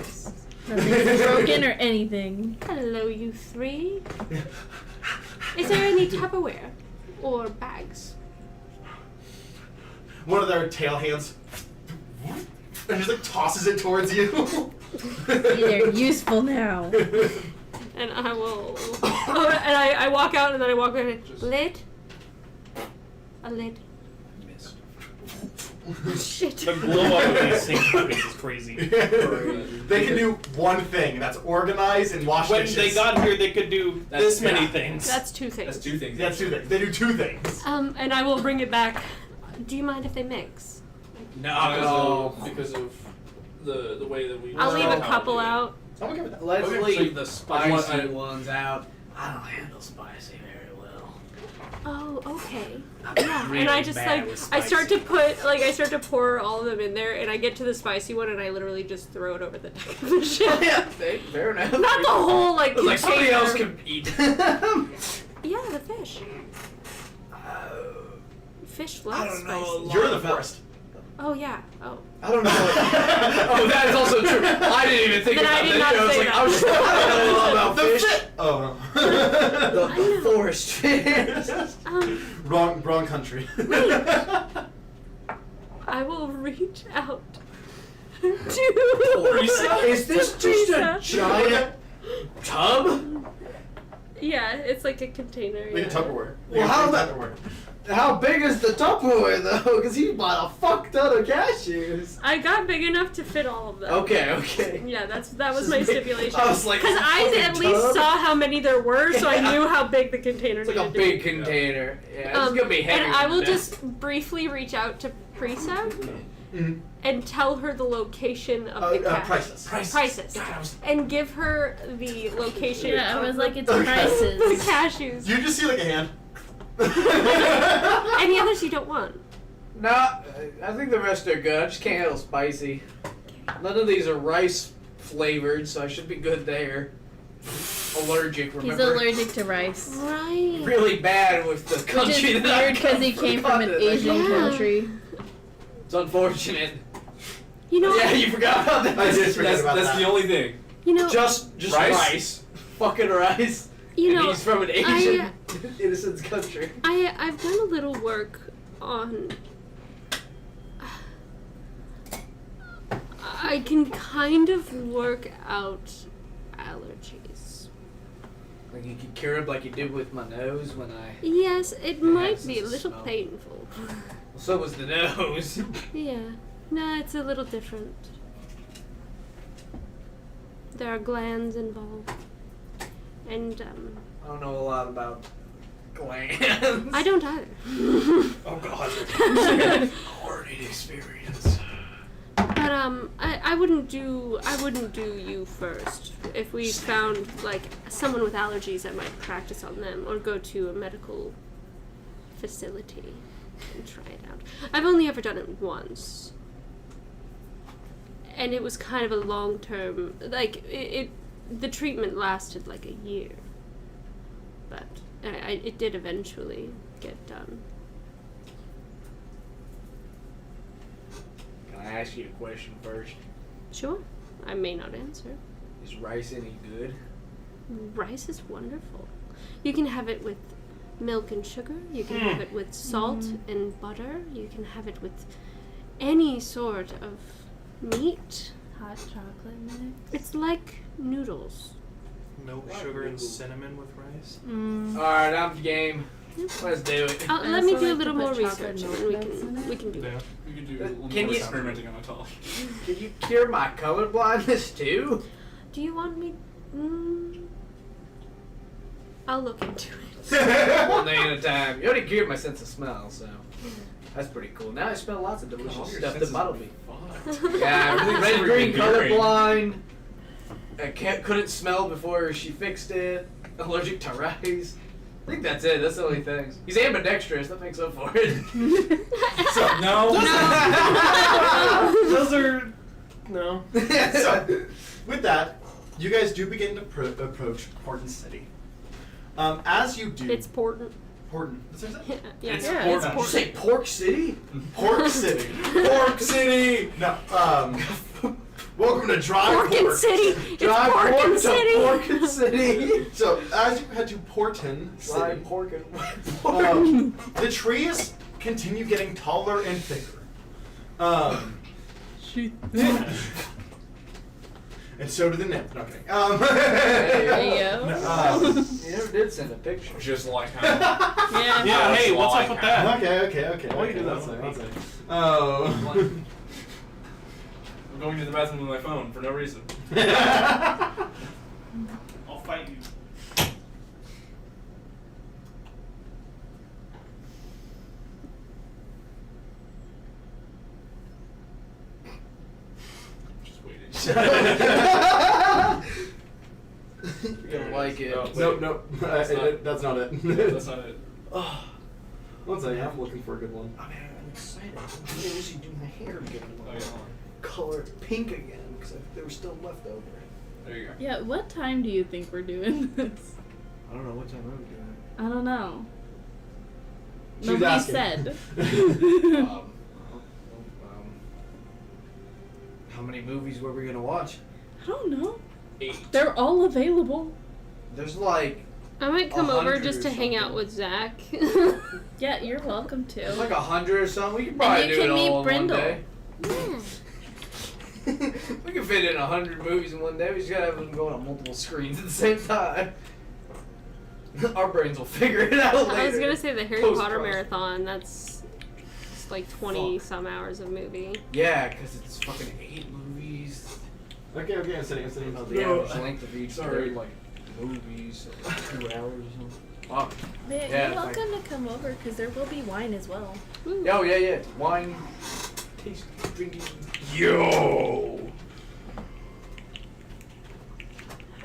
Nothing's broken or anything.
Hello, you three. Is there any Tupperware or bags?
One of their tail hands and just like tosses it towards you.
They're useful now.
And I will. Oh, and I walk out and then I walk away. Lid. A lid. Shit.
The glow up of these sink puppies is crazy.
They can do one thing, and that's organize and wash
When
dishes.
they got here, they could do this many things.
That's two things.
That's two things.
That's two things. They do two things.
And I will bring it back. Do you mind if they mix?
No.
Because of the way that we.
I'll leave a
how to
couple
do it.
out.
I'm okay with that.
Let's
Okay,
leave
so
the spicy
I-
ones out. I don't handle spicy very well.
Oh, okay.
I'm
Yeah,
really
and I just
bad
like
with
I start
spicy.
to pour all of them in there, and I get to the spicy one, and I literally just throw it over the deck of the ship.
Yeah, fair enough.
Not the whole like
It's like somebody
container.
else can eat.
Yeah, the fish. Fish loves
I don't know.
spicy.
You're in the forest.
Oh yeah. Oh.
I don't know.
Oh, that is also true. I didn't even think
Then I
about
did
that.
not
I was
say
like,
that.
I was just, I don't know about
The
fish.
Oh.
The forest fish.
Wrong country.
I will reach out to.
Is this just a
Teresa.
giant tub?
Yeah, it's like a container.
Like a
Yeah.
Tupperware.
Well,
Like a
how
big
that-
Tupperware.
How big is the Tupperware though? Because he bought a fuck ton of cashews.
I got big enough to fit all of them.
Okay.
Yeah, that was
Just
my
make-
stipulation.
I was like,
because I
fucking
at least
tub?
saw how many there were, so I knew how big the container
It's like a
needed to
big
be.
container. Yeah, it's gonna be heavy.
And I will
than that.
just briefly reach out to Prisa
Mhm.
and tell her the location of the cash.
Prices.
Prices. And give her the location.
Yeah, I
of
was
the-
like, it's
Okay.
the
prices.
cashews.
You just see like a hand.
Any others you don't want?
Nah, I think the rest are good. I just can't handle spicy. None of these are rice flavored, so I should be good there. Allergic,
He's
remember?
allergic to rice.
Right.
Really bad with the
Which
country
is
that I
weird because he
come
came from an
That I
Asian
come from.
country.
It's unfortunate.
You know
Yeah, you forgot about that.
I did forget about
That's
that.
the only thing.
You know,
Just rice. Fucking rice.
you
And
know,
he's from an Asian innocence country.
I've done a little work on. I can kind of work out allergies.
Like you could cure it like you did with my nose when I.
Yes, it might be a
sense of
little
smell.
painful.
So was the nose.
Yeah. No, it's a little different. There are glands involved. And,
I don't know a lot about glands.
I don't either.
Oh god. Learning experience.
But, I wouldn't do you first. If we found, like, someone with allergies, I might practice on them or go to a medical facility and try it out. I've only ever done it once. And it was kind of a long-term, like, the treatment lasted like a year. But it did eventually get done.
Can I ask you a question first?
Sure. I may not answer.
Is rice any good?
Rice is wonderful. You can have it with milk and sugar. You can have it with salt and butter. You can have it with any sort of meat.
Hot chocolate mix.
It's like noodles.
Milk, sugar, and cinnamon with rice.
Alright, I'm game. Let's do it.
Let me
so
do a
like
little
to
more
put chocolate
research
milk
and
nuts in
we
it?
can do
Yeah.
it.
You can do a little
Can
more
you-
experimenting on a tall.
Can you cure my colorblindness too?
Do you want me? I'll look into it.
One day at a time. You already cured my sense of smell, so that's pretty cool. Now I smell lots of delicious stuff that bottled me. Yeah,
Everything's
red, green,
endearing.
colorblind. I couldn't smell before she fixed it. Allergic to rice. I think that's it. That's the only things. He's ambidextrous. That makes up for it.
So, no.
Those are no.
So, with that, you guys do begin to approach Porton City. As you do,
It's important.
Porton. What's that?
Yeah,
It's
yeah,
important.
it's
Did you say
important.
Pork City?
Pork City.
Pork City.
No. Welcome to Dry
Porkin
Port.
City. It's
Drive
Porkin
pork to
City.
Porkin City.
So, as you head to Porton
Dry
City,
pork
the trees continue getting taller and thicker. And so do the nymph. No, kidding.
There you go.
You never did send a picture.
Just like how.
Yeah.
Yeah, hey, what's up with that?
Okay.
Why you do that?
One second. Oh.
I'm going to the bathroom with my phone for no reason.
I'll fight you.
Just waiting.
You're gonna like it.
No.
That's not-
That's not it.
That's not it.
One second. I'm looking for a good one.
Oh, man, I'm excited. I'm gonna usually do my hair again.
Oh, yeah, hold on.
Color it pink again because there was still left over.
There you go.
Yeah, what time do you think we're doing this?
I don't know what time are we doing.
I don't know.
She's
Nobody
asking.
said.
How many movies were we gonna watch?
I don't know.
8.
They're all available.
There's like
I might come over
100
just
or
to hang out
something.
with Zach.
Yeah, you're welcome
there's
to.
like 100 or something. We could probably
you
do
can
it
meet
all in
Brindle.
one day.
Yeah.
We can fit in 100 movies in one day. We just gotta have them going on multiple screens at the same time. Our brains will figure it out later.
I was gonna say the Harry Potter
Post-process.
marathon. That's it's like 20 some hours of movie.
Yeah, because it's fucking 8 movies.
Okay. I'm sitting.
Oh, the average length of each
Sorry.
like movies, 2 hours or something. Oh,
Yeah,
Yeah,
you're welcome to come over because there will be wine as well.
Ooh.
oh yeah. Wine, taste, drinking.
Yo!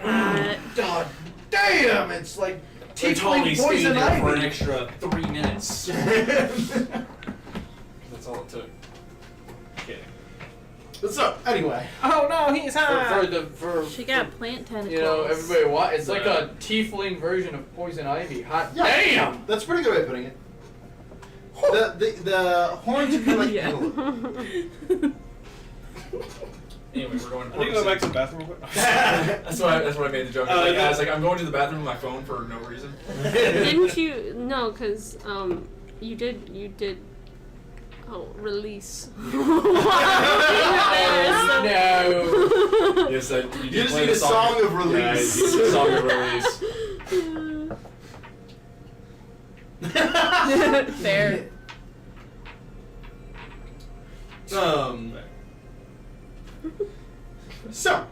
God damn! It's like
They told me
tiefling
staying
poison
there for an
ivy.
extra 3 minutes. That's all it took. Kidding.
So anyway,
Oh no, he's
For
She got plant tentacles.
you know everybody it's like a tiefling version of poison ivy. Hot
yeah,
damn!
that's a pretty good way of putting it. The horns are kind of like
Yeah.
antelope.
Anyway, we're going to
I need to go back to the bathroom real quick.
that's what I made the joke. I was like, I'm going to the bathroom with my phone for no reason.
Didn't you? No, because you did. Oh, release.
No.
Yes, you
You just need a song of release.
Yeah, you need a song of release.
Fair.
So,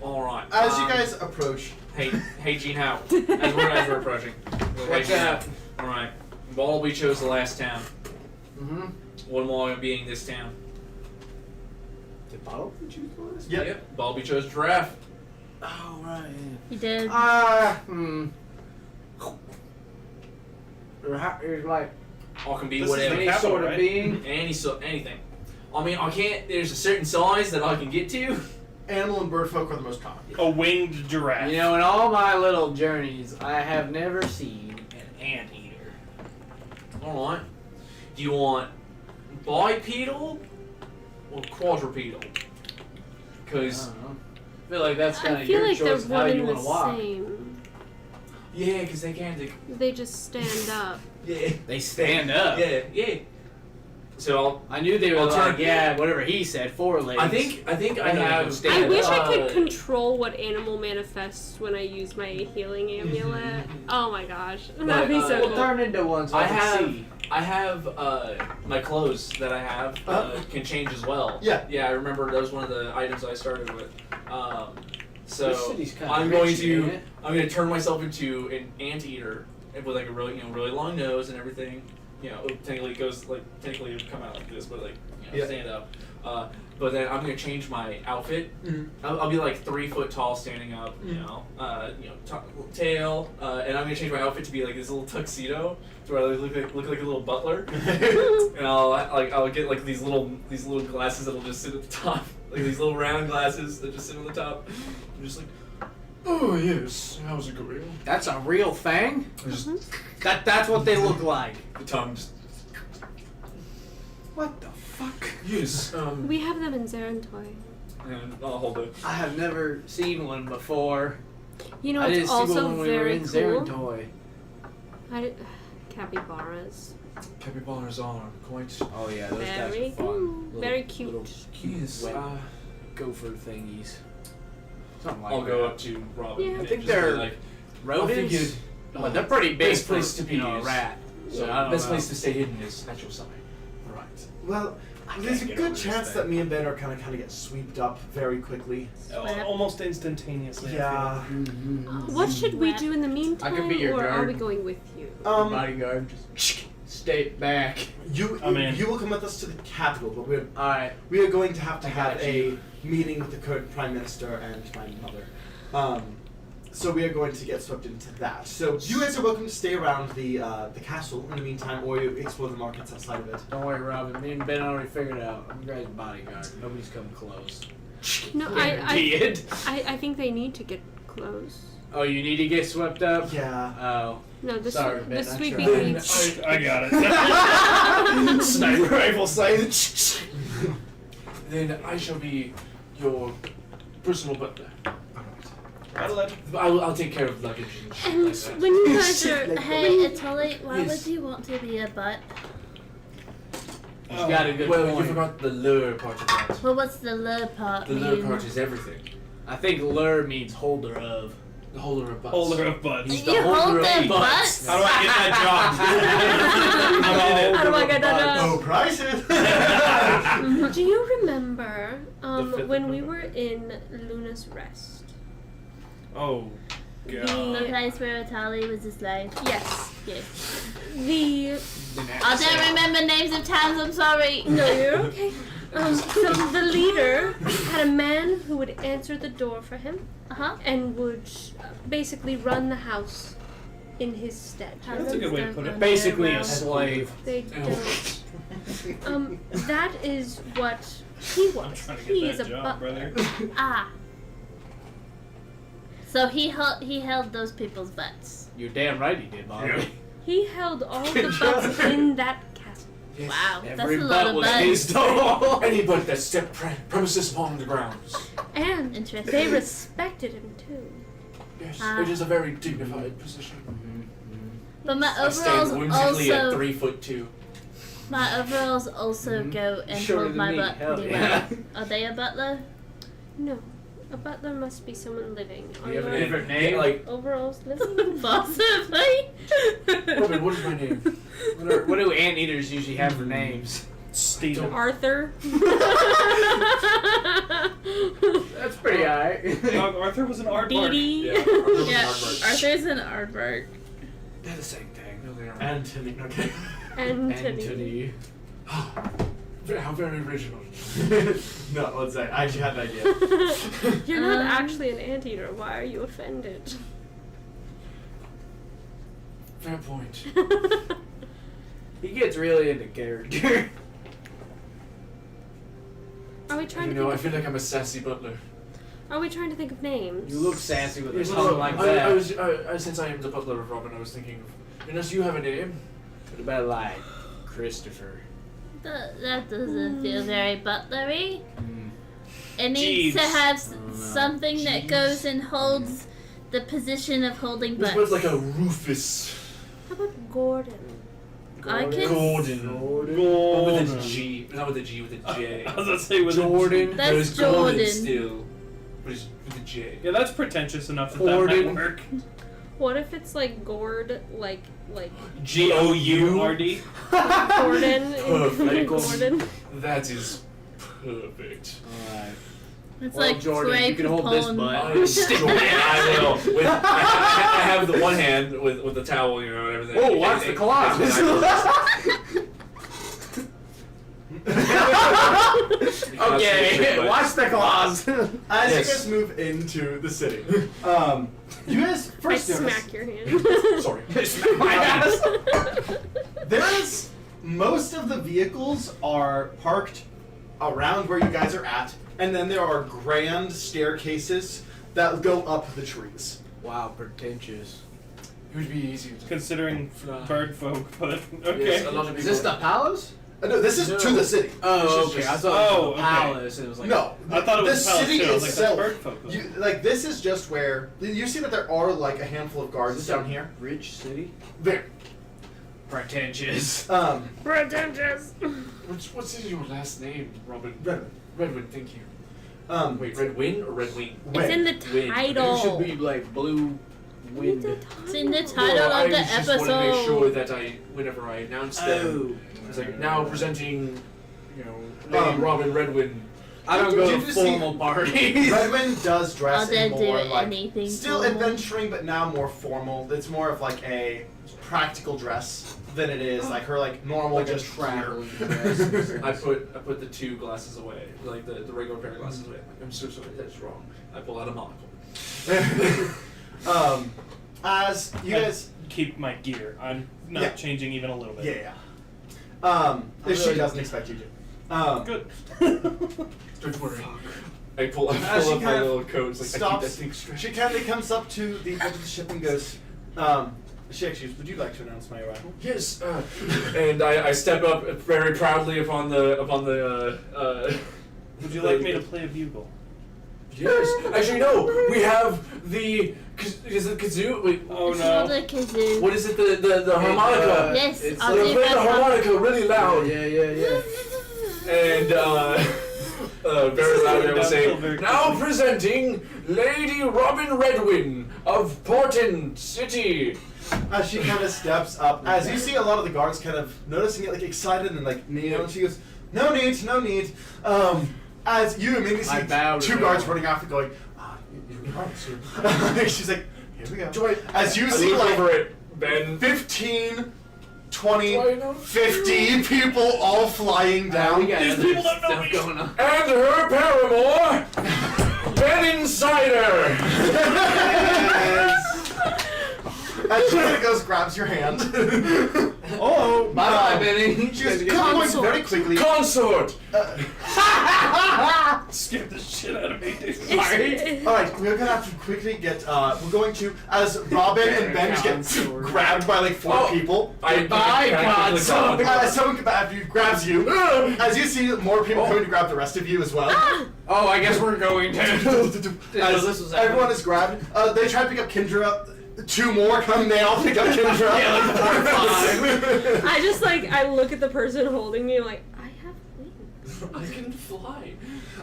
All right.
as you guys approach,
Hey, Gene Howe. As we're approaching.
What's up?
All right. Ball, we chose the last town.
Mm-hmm.
What am I being this town?
Did Bottle choose the list?
Yep.
Yep. Ball, we chose giraffe.
Oh, right.
You did.
There's like
All can be
This is
whatever.
the
any
capital,
sort of
right?
being.
Anything. I mean, I can't. There's a certain size that I can get to.
animal and bird folk are the most common.
A winged giraffe.
You know, in all my little journeys, I have never seen an anteater.
All right. Do you want bipedal or quadrupedal? Because
I don't know. I feel like that's kind
I
of
feel
your
like they're
choice of how
one
you
and
want
the
to walk.
same.
yeah, because they can't.
They just stand up.
Yeah.
They stand up.
Yeah. So
I knew they were
I'll
like,
turn-
yeah, whatever he said, 4 legs.
I think I
I know they
have.
can stand
I wish I could
uh,
control what animal manifests when I use my healing amulet. Oh my gosh,
But,
that'd be so
We'll
cool.
turn into one so I can
have
see.
I have my clothes that I have can change as well.
Yeah.
Yeah, I remember that was one of the items I started with.
This
So
city's kinda
I'm
rich, ain't it?
going to turn myself into an anteater with like a really really long nose and everything. You know, technically it would come out like this, but like
Yeah.
stand up. But then I'm gonna change my outfit.
Mhm.
I'll be like 3 foot tall, standing up. Tail, and I'm gonna change my outfit to be like this little tuxedo, to where I look like a little butler. And I'll get like these little glasses that'll just sit at the top, like these little round glasses that just sit on the top. I'm just like, oh yes, how's it going?
That's a real thing?
Just
That's what they look like.
the tongue just.
What the fuck?
Yes.
We have them in Zarentoy.
And I'll hold it.
I have never seen one before.
You know,
I
it's
didn't see one
also
when we were
very
in
cool.
Zarentoy.
Capybaras.
Capybaras are quite.
Oh yeah, those
Very
guys are fun.
cool.
Little-
Very cute.
Little
Yes.
wet gopher thingies. Something like
I'll
that.
go up to Robin.
Yeah.
and
I think
just be
they're
like,
rodents.
figured,
Well, they're pretty big
best
for,
place to be
a
is-
rat. So I don't
best
know.
place to stay hidden is at your side.
Right. Well, there's a
get
good
over this
chance
thing.
that me and Ben are kind of get swept up very quickly.
Almost instantaneously.
Yeah.
Mm-hmm.
What should we do in the meantime,
I could be your
or are
guard.
we going with you?
Bodyguard, just stay back.
You
I'm in.
you will come with us to the capital, but
All right.
we are going to
I
have
got
a meeting with the current prime minister and my mother. So we are going to get swept into that. So you guys are welcome to stay around the castle in the meantime, or you explore the markets outside of it.
Don't worry, Robin. Me and Ben already figured it out. I'm your guys' bodyguard. Nobody's coming close.
No,
Guaranteed.
I think they need to get close.
Oh, you need to get swept up?
Yeah.
Oh.
No, the
Sorry,
the
Ben, I
sweeping
tried.
needs.
I got it.
Sniper rifle sight.
Then I shall be your personal butler. I'll take care of luggage and shit
And
like that.
when you guys are, hey,
when-
Atali, why
Yes.
would you want to be a butt?
He's got a good
Well,
point.
you forgot the lure part of that.
Well, what's the lure part
The
mean?
lure part is everything.
I think lure means holder of.
The holder of butts.
Holder of butts.
He's
You
the
hold
holder
their
of butts.
How do I get that job? I'm in it.
How do I get that done?
No prices.
Do you remember
The fifth
when
of
we
November.
were in Luna's Rest?
Oh,
The
God.
place where Atali was a slave.
Yes.
Yes.
The
I don't remember names of towns, I'm sorry.
no, you're okay. So the leader had a man who would answer the door for him
Uh-huh.
and would basically run the house in his stead.
That's a good way to put it.
Basically a
Well,
slave.
They don't. That is what he
I'm
was.
trying to
He
get
is
that
a
job,
butler.
brother.
Ah. So he held those people's butts.
You're damn right he did, Bobby.
Yeah.
He held all the
Good job.
butts in that castle.
Wow, that's
Every
a lot
butt
of
was
butts.
his though.
Anybody that stepped premises upon the grounds.
And
Interesting.
they respected him too.
Yes,
Ah.
it is a very dignified position.
But my
I stand
overalls
whimsically at
also
3'2".
my overalls also go and
Shorter
hold
than
my
me,
butt
hell
pretty
yeah.
well. Are they a butler?
No, a butler must be someone living.
Do
Are
you have a
your
different name?
Like,
overalls living?
Possibly.
Robin, what is my name?
What do anteaters usually have for names?
Steven.
Arthur.
That's pretty alright.
Arthur was an aardvark.
Dee Dee.
Yeah, Arthur's
Yeah,
an aardvark.
Arthur's an aardvark.
They're the same thing. No, they aren't.
Anthony. Okay.
Anthony.
How very original.
No, let's say I actually had an idea.
You're not
Um,
actually an anteater. Why are you offended?
Fair point.
He gets really into character.
Are we trying
You
to
know, I
think?
feel like I'm a sassy butler.
Are we trying to think of names?
You look sassy with a
Yes,
tongue like
I
that.
was, since I am the butler of Robin, I was thinking of, unless you have a name.
What about like Christopher?
That doesn't feel very butlery. It needs
Jeeves.
to have
know.
something that goes and holds the position of holding
What
butts.
about like a Rufus?
How about Gordon?
I could.
Gordon. Not with a G. Not with a G, with a J.
I was gonna say with
Jordan.
That's
There's Gordon
Jordan.
still. But it's with a J.
Yeah, that's pretentious enough that that
Gordon.
might work.
What if it's like Gord, like
G-O-U-R-D?
Gordon?
Perfect.
Gordon.
That is perfect.
Alright.
It's
Well,
like
Jordan,
Trey
you can hold this
Capone.
butt.
I will. I have the one hand with the towel, you know, and everything.
Oh, watch the claws. Okay, watch the claws.
As
Yes.
you guys move into the city, you guys
I
first notice
smack your hand.
Sorry.
Smack my ass.
there is most of the vehicles are parked around where you guys are at, and then there are grand staircases that go up the trees.
Wow, pretentious.
It would be easier to
Considering
fly.
bird folk, but okay.
Yes, a lot of
Is this
people-
the palace?
No, this is to the city.
Oh,
This is
okay. I
just-
thought it
Oh,
was the
okay.
palace. And it was like
No,
I thought it was
the
a palace
city
too. I was like, that's
itself.
bird folk.
You, like this is just where you see that there are like a handful of guards
Is this
down
a
here.
rich city.
There.
Pretentious.
Pretentious.
What's your last name, Robin?
Redwin.
Redwin, thank you.
Wait,
Wait, Redwin or Redwing?
It's in the
Win.
title.
There should be like blue wind.
It's in the title
I
of the
just want to make sure
episode.
that whenever I announce them, it's like now presenting, you know, Lady
Um,
Robin Redwin.
I don't
Did
go
you
to
just see-
formal parties.
Redwin does dress
I'll then
in
do
more like
anything
still
formal.
adventuring, but now more formal. It's more of like a practical dress than it is like her like normal
Like a
just
traveling
here.
dress.
I put the two glasses away, like the regular pair of glasses away. I'm so sorry, that's wrong. I pull out a monocle.
As you guys,
Keep my gear. I'm not
Yeah.
changing even a little bit.
yeah. If she
really-
doesn't expect you to.
Good.
Don't worry. I pull
As
up
she
my
kind of
little coat. It's like I keep
stops,
that thing straight.
she kind of comes up to the edge of the ship and goes, Shakespeare, would you like to announce my arrival?
Yes, and I step up very proudly upon the
Would you like me to play a bugle?
Yes, actually no. We have the is it kazoo? Wait,
Oh
It's called
no.
a kazoo.
what is it? The harmonica.
Yes,
it's
I'll
They
do
play the
that.
harmonica really loud,
Yeah, yeah, yeah.
and very loud. I was
Downhill very
saying, now
quickly.
presenting Lady Robin Redwin of Portland City.
As she kind of steps up, as you see a lot of the guards kind of noticing it, like excited and like kneel, and she goes, "No need, no need." As you immediately
I
see
bow to
two
her.
guards running off and going, "You're right, sir." She's like, "Here we go."
Joy,
As you
I
see
look
like
over it, Ben.
15, 20,
Joy, no.
50 people all flying
We
down.
got
These
other
people don't know
stuff
me.
going on.
And her paramour, Ben Insider.
As she kind of goes, grabs your hand.
Oh,
Bye bye, Benny.
She goes, going very quickly.
Consort.
scared the shit out of me, dude.
It's-
All right, we're gonna have to quickly get. We're going to, as Robin and Ben get grabbed by like 4 people.
Goodbye, Godson.
Someone after you grabs you, as you see more people coming to grab the rest of you as well.
Oh, I guess we're going to.
As
this was
everyone is grabbed, they try to pick up Kendra. 2 more come, they all pick up Kendra.
I just I look at the person holding me, I'm like, I have wings.
I can fly.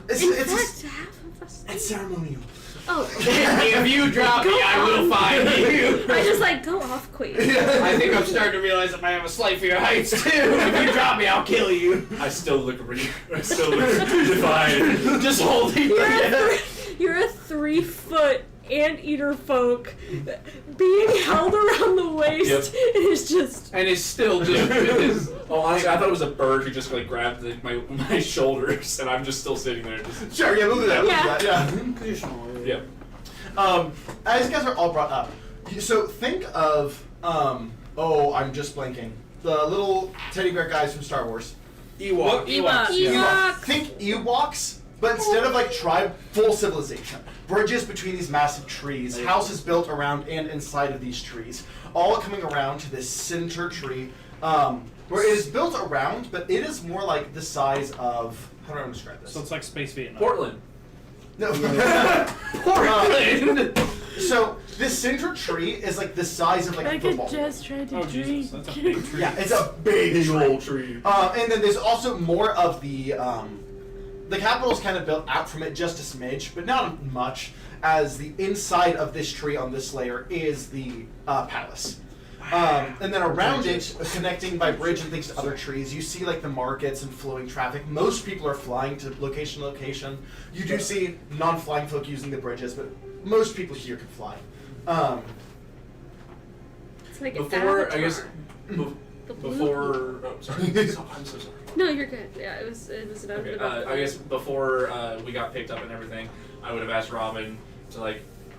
It's half of us.
It's ceremonial.
Oh,
If you drop me, I will find you.
I just go off, Queen.
I think I'm starting to realize I might have a slight fear of heights too. If you drop me, I'll kill you.
I still look defiant.
Just holding.
You're a 3-foot anteater folk being held around the waist.
Yep.
It is just.
And it's still just with his.
Oh, honestly, I thought it was a bird who just grabbed my shoulders, and I'm just still sitting there. Just,
Sure, yeah, we'll do that.
Yeah.
We'll do that,
yeah.
As you guys are all brought up, so think of, I'm just blanking. The little teddy bear guys from Star Wars.
Ewok.
Ewok.
Think Ewoks, but instead of tribe, full civilization. Bridges between these massive trees, houses built around and inside of these trees, all coming around to this center tree, where it is built around, but it is more like the size of, how do I describe this?
So it's like Space Vietnam.
Portland.
No.
Portland.
So this center tree is the size of a football.
just tried to
Oh
drink.
Jesus, that's a big tree.
Yeah, it's a big
old tree.
And then there's also more of the capital is kind of built out from it just a smidge, but not much, as the inside of this tree on this layer is the palace. And then around it, connecting by bridge and things to other trees, you see the markets and flowing traffic. Most people are flying to location to location. You do see non-flying folk using the bridges, but most people here can fly.
It's like
Before,
Avatar.
I guess,
The blue
before. Oh, sorry. I'm so sorry.
No, you're good. Yeah, it was an
Okay, I guess before we got picked up and everything, I would have asked Robin to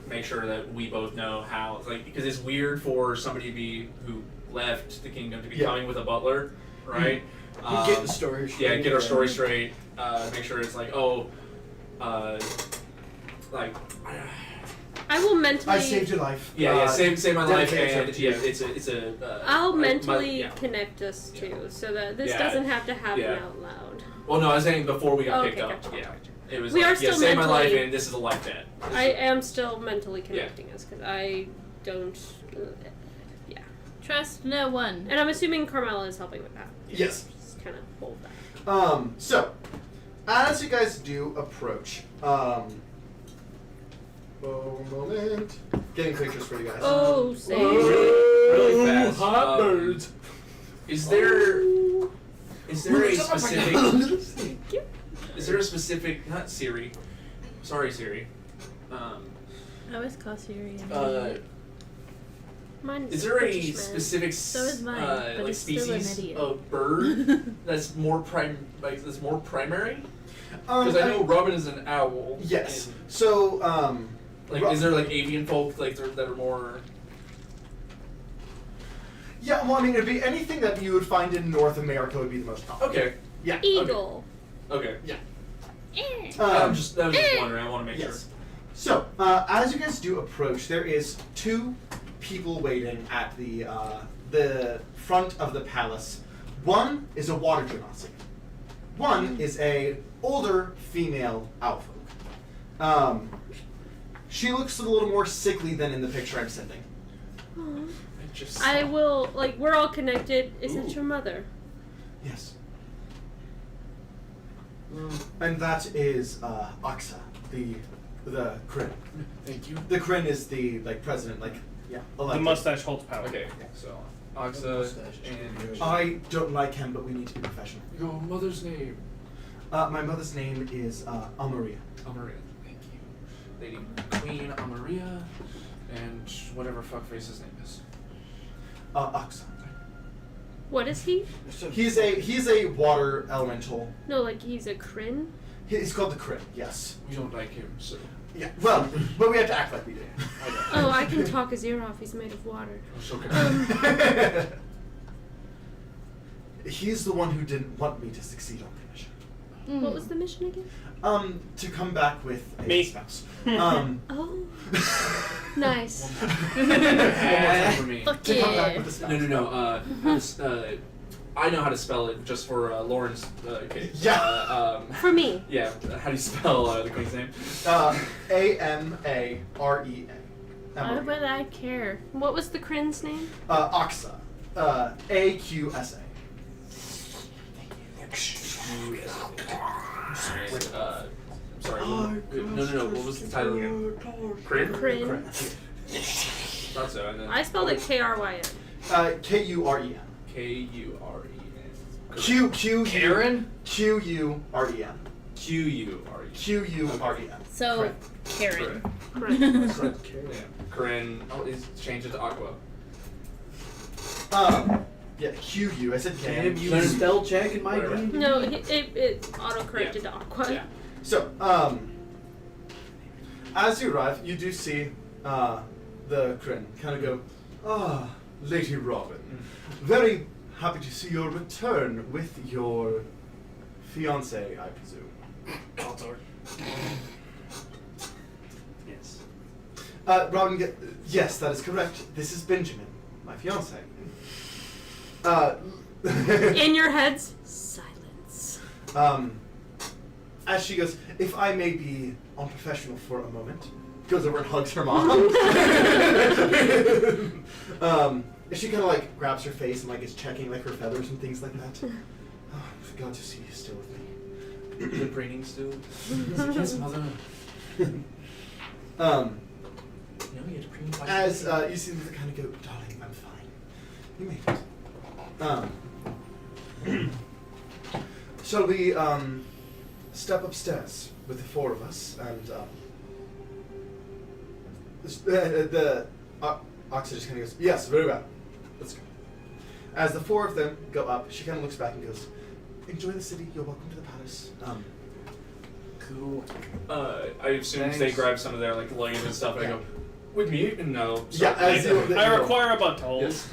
make sure that we both know how, because it's weird for somebody who left the kingdom to be coming with a butler, right?
Get the story straight.
Yeah, get our story straight. Make sure it's
I will mentally.
I saved your life.
save my life,
dedication
and
to you.
it's a.
I'll mentally
yeah.
connect us too, so that this
Yeah.
doesn't have to happen
Yeah.
out loud.
Well, no, I was saying before we got
Okay,
picked up.
gotcha,
Yeah,
gotcha.
it was
We are still
save my life,
mentally-
and this is a life debt.
I am still mentally connecting us because I don't. Yeah,
Trust no one.
and I'm assuming Carmela is helping with that.
Yes.
Just kind of hold that.
So, as you guys do approach, moment. Getting pictures for you guys.
Oh, same.
Really fast.
Hot birds.
Is there a specific? Is there a specific? Not Siri. Sorry, Siri.
I always call Siri.
Mine
Is there a
British man.
specific
So is mine, but it's still an
species
idiot.
of bird that's more that's more primary? Because I know Robin is an owl.
Yes.
and,
So,
is there avian folk that are more?
yeah, well, I mean, it'd be anything that you would find in North America would be the most common.
Okay.
Yeah.
Eagle.
Okay.
Yeah.
I was just wondering. I want to make
Yes. So, as you guys do approach, there is 2 people waiting at the front of the palace. One is a water genasi. One is a older female owl folk. She looks a little more sickly than in the picture I'm sending.
Aw.
Just
I will we're all connected. Is
Ooh.
it your mother?
Yes. And that is Aksa, the Kryn.
Thank you.
The Kryn is the president,
The
elected.
mustache holds power.
Okay. So Oxa and
I don't like him, but we need to be professional.
your mother's name.
My mother's name is Amaria.
Amaria. Thank you. Lady Queen Amaria, and whatever fuckface's name is.
Aksa.
What is he?
He's a water elemental.
No, he's a Kryn.
He's called the Kryn. Yes.
We don't like him, so.
Yeah. Well, but we have to act like we do.
I know.
Oh, I can talk his ear off. He's made of water.
So can I.
He's the one who didn't want me to succeed on the mission.
What was the mission again?
To come back with a
Me.
spouse.
Oh, nice.
One more time for me.
Fuck
To come back
yeah.
with a spouse.
No. I know how to spell it just for Lauren's case.
Yeah.
For me.
Yeah. How do you spell the queen's name?
Amarea.
Why would I care?
What was the Crin's name?
Oxa. AQSA.
Sorry. No. What was the title again? Crin?
Crin.
Thought so. And then
I spelled it Kryn.
KUREN.
Kuren.
Karen? QUREN.
Qure.
QUREN.
So, Karen.
Crin.
Corinne. Oh, it's changed it to Aqua.
Yeah, QU. I said
Damn, you
K.
spell check in my
Whatever.
game.
No, it auto-corrected to Aqua.
Yeah.
So, as you arrive, you do see the Kryn kind of go, Lady Robin, very happy to see your return with your fiance, I presume.
Yes.
Robin, yes, that is correct. This is Benjamin, my fiance.
In your heads, silence.
As she goes, if I may be unprofessional for a moment, goes over and hugs her mom. She kind of like grabs her face and like is checking like her feathers and things like that. Oh, I'm glad to see you still with me.
The preening still.
Yes, mother.
No, you had to preen twice.
As you see them kind of go, darling, I'm fine. You made it. Shall we step upstairs with the four of us and the Oxa just kind of goes, yes, very well. Let's go. As the four of them go up, she kind of looks back and goes, enjoy the city. You're welcome to the palace.
Cool.
I assume they
Thanks.
grab some of their like luggage and stuff, and I go, with me? No.
Yeah,
sorry.
as you-
I require a butt to hold.
Yes.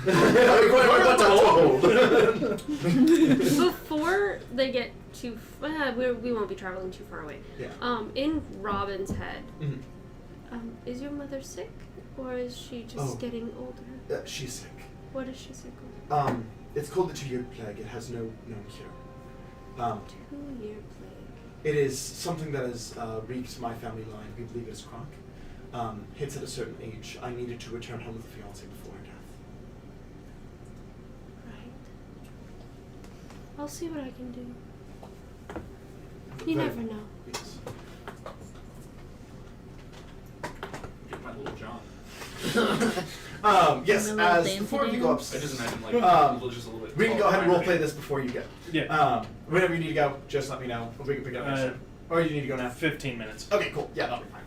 Before they get too, we won't be traveling too far away.
Yeah.
In Robin's head,
Mhm.
is your mother sick, or is she just getting older?
She's sick.
What is she sick of?
It's called the 2-year plague. It has no known cure.
2-year plague.
It is something that has wreaked my family line. We believe it is chronic. Hits at a certain age. I needed to return home with the fiance before her death.
Right. I'll see what I can do. You
Very-
never know.
Yes.
Get my little John.
Yes,
My little
as
dancey
before you go
dance.
I
upstairs.
just imagine like just a little bit.
We can go ahead and
taller.
roleplay this before you go.
Yeah.
Whenever you need to go, just let me know. We can pick it up next time. Or you need to go now.
15 minutes.
Okay, cool. Yeah, that'll be fine.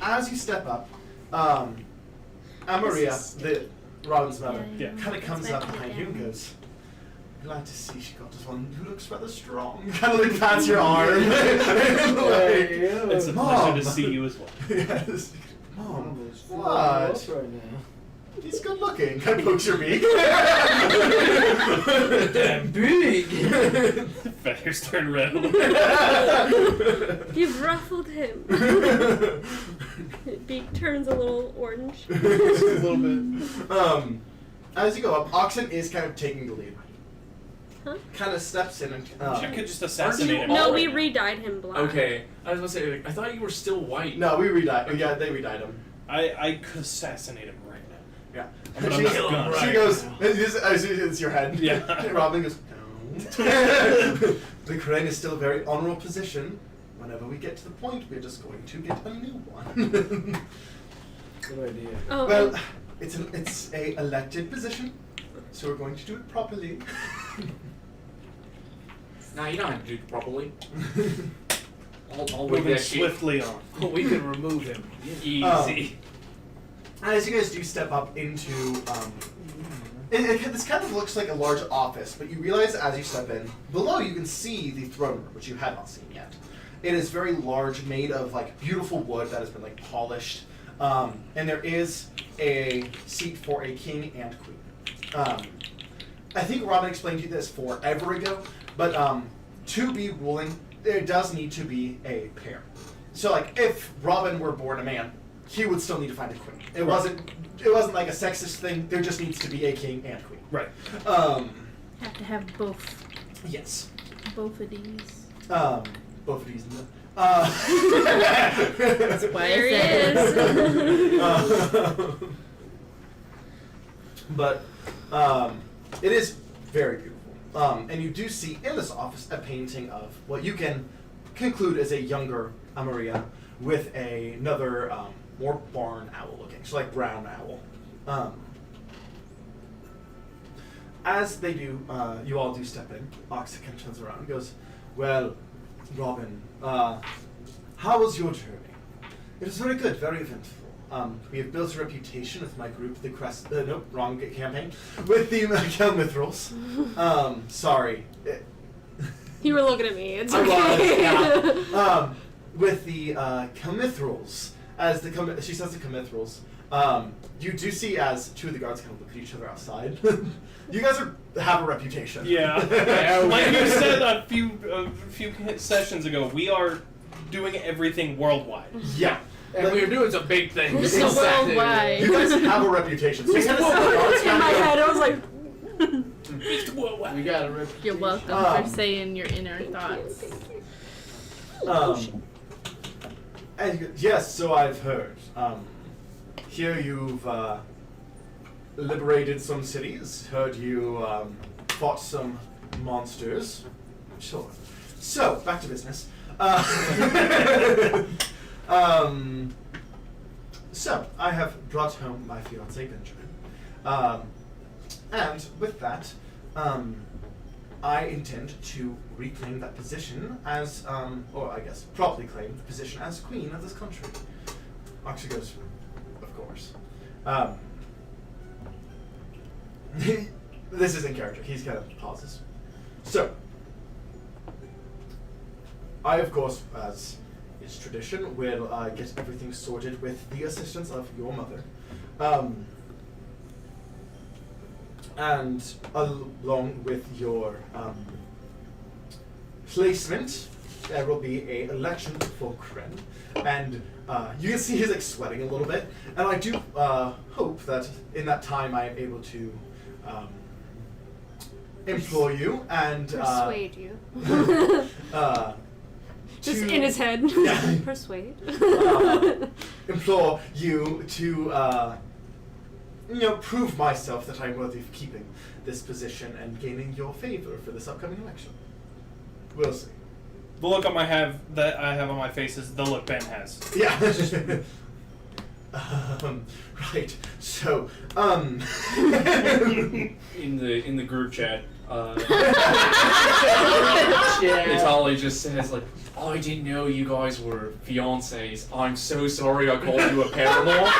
As you step up, Amaria, the Robin's mother,
Yeah.
kind of comes
Let's
up
back it
behind you and
down.
goes, glad to see she got this one who looks rather strong. Kind of like pats your arm.
It's a
Mom.
pleasure to see you as well.
Yes. Mom,
What?
what?
Right now.
He's good looking. Kind of pokes your beak.
Damn big.
Feathers turn red.
You've ruffled him. Beak turns a little orange.
Just a little bit. As you go up, Oxen is kind of taking the lead.
Huh?
Kind of steps in and.
You could just assassinate him.
No,
all
we
right now.
re-dyed him black.
Okay, I was gonna say. I thought you were still white.
No, we re-dyed. Yeah, they re-dyed him.
I could assassinate him right now.
Yeah.
But I'm
She,
not
she
gonna.
goes, it's your head.
Yeah.
Robin goes, no. The crane is still a very honorable position. Whenever we get to the point, we're just going to get a new one.
Good idea.
Oh,
Well, it's a elected position, so we're going to do it properly.
Nah, you don't have to do it properly. I'll
Moving
that shit.
swiftly on.
We can remove him.
Easy.
As you guys do step up into, this kind of looks like a large office, but you realize as you step in, below you can see the throne room, which you had not seen yet. It is very large, made of like beautiful wood that has been like polished, and there is a seat for a king and queen. I think Robin explained to you this forever ago, but to be ruling, there does need to be a pair. So, like, if Robin were born a man, he would still need to find a queen. It wasn't like a sexist thing. There just needs to be a king and queen.
Right.
Have to have both.
Yes.
Both of these.
Both of these.
That's why there he is.
But it is very beautiful. And you do see in this office a painting of what you can conclude as a younger Amaria with another more barn owl looking, so like brown owl. As they do, you all do step in. Ox kind of turns around and goes, "Well, Robin, how was your journey?" "It was very good, very eventful. We have built a reputation with my group, the Crest. Nope, wrong campaign. With the Kelmithrals. Sorry.
You were looking at me. It's
I
okay.
was, yeah. With the Kelmithrals, she says the Kelmithrals. You do see as two of the guards kind of look at each other outside. You guys have a reputation.
Yeah. Like you said a few sessions ago, we are doing everything worldwide.
Yeah.
And we were doing some big things.
This is worldwide.
You guys have a reputation. So you kind of see the guards
In my head, I was like,
We got a reputation.
You're welcome for saying your inner thoughts.
And yes, so I've heard. Here you've liberated some cities. Heard you fought some monsters. Sure. So back to business. So I have brought home my fiance Benjamin, and with that, I intend to reclaim that position as, or I guess properly claim the position as queen of this country. Oxy goes, of course. This is in character. He's kind of pauses. So, I, of course, as is tradition, will get everything sorted with the assistance of your mother. And along with your placement, there will be an election for Kren. And you can see he's like sweating a little bit. And I do hope that in that time I am able to employ you and
persuade you. Just in his head.
Yeah.
Persuade.
Implore you to, prove myself that I'm worthy of keeping this position and gaining your favor for this upcoming election. We'll see.
The look I have on my face is the look Ben has.
Yeah. Right. So,
In the group chat,
Yeah.
Natalie just says like, "Oh, I didn't know you guys were fiancés. I'm so sorry I called you a paramour.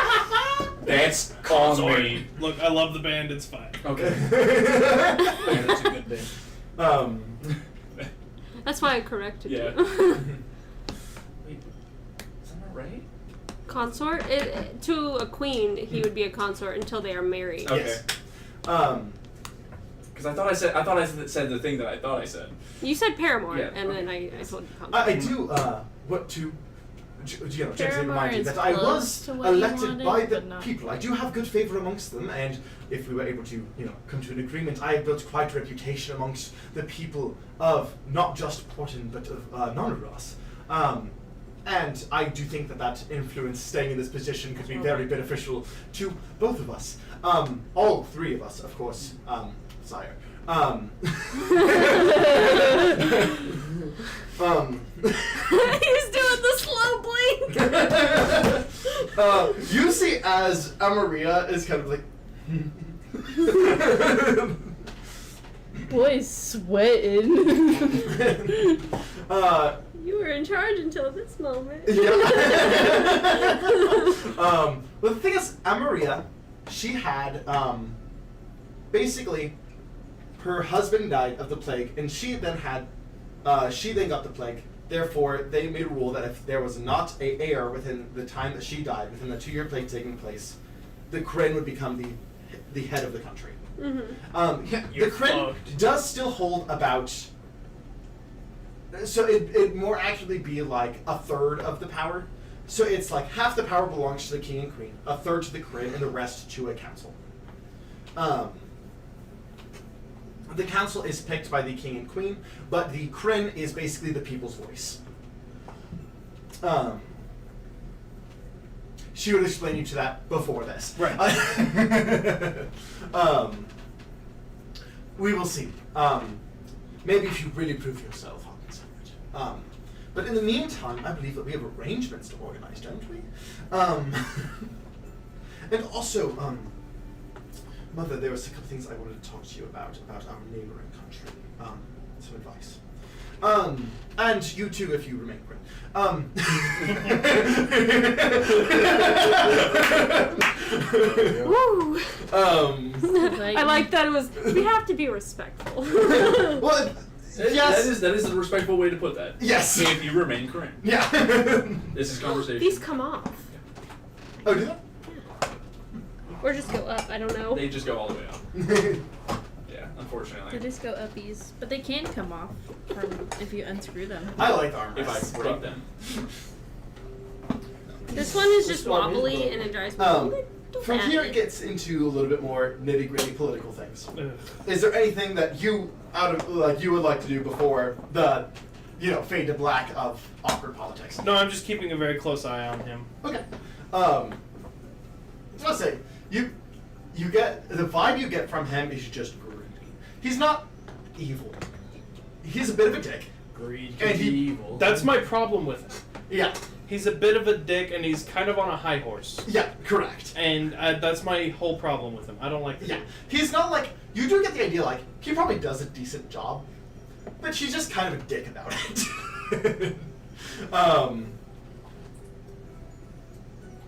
That's on me."
Look, I love the band. It's fine.
Okay.
Yeah, that's a good thing.
That's why I corrected
Yeah.
you.
Wait, isn't that right?
Consort? To a queen, he would be a consort until they are married.
Okay.
Yes.
Because I thought I said the thing that I thought I said.
You said paramour,
Yeah,
and
okay.
then I told you consort.
I do want to gently
Paramour
remind you
is
that I
close
was
to what you
elected
wanted,
by the
but not-
people. I do have good favor amongst them, and if we were able to, come to an agreement, I have built quite a reputation amongst the people of not just Porton, but of Nonaros. And I do think that influence staying in this position could be very beneficial to both of us. All three of us, of course, sire.
He's doing the slow blink.
You see as Amaria is kind of like
Boy's sweating.
You were in charge until this moment.
Yeah. But the thing is, Amaria, she had basically her husband died of the plague, and she then got the plague. Therefore, they made a rule that if there was not an heir within the time that she died, within the 2-year plague taking place, the Kryn would become the head of the country.
Mm-hmm.
The Kryn does still hold about So it'd more accurately be like a third of the power. So it's like half the power belongs to the king and queen, a third to the Kryn, and the rest to a council. The council is picked by the king and queen, but the Kryn is basically the people's voice. She would explain you to that before this.
Right.
We will see. Maybe if you really prove yourself, Hawkins. But in the meantime, I believe that we have arrangements to organize, don't we? And also, Mother, there was a couple things I wanted to talk to you about our neighboring country. Some advice. And you too, if you remain Kryn.
Woo!
Like-
I like that it was. We have to be respectful.
Well, yes.
That is a respectful way to put that.
Yes.
If you remain current.
Yeah.
This is conversation.
These come off.
Oh, do that?
Or just go up. I don't know.
They just go all the way up. Yeah,
They
unfortunately.
just go uppies, but they can come off if you unscrew them.
I like the armrests.
If I break them.
This one is just
This one is
wobbly
broken.
and it drives me a little
From here, it
mad.
gets into a little bit more nitty-gritty political things.
Ugh.
Is there anything that you you would like to do before the, fade to black of awkward politics?
No, I'm just keeping a very close eye on him.
Okay. Let's say you get the vibe you get from him is just greedy. He's not evil. He's a bit of a dick.
Greed
And
can be
he-
evil.
That's my problem with him.
Yeah.
He's a bit of a dick, and he's kind of on a high horse.
Yeah. Correct.
And that's my whole problem with him. I don't like the
Yeah. He's not like you do get the idea like he probably does a decent job, but she's just kind of a dick about it.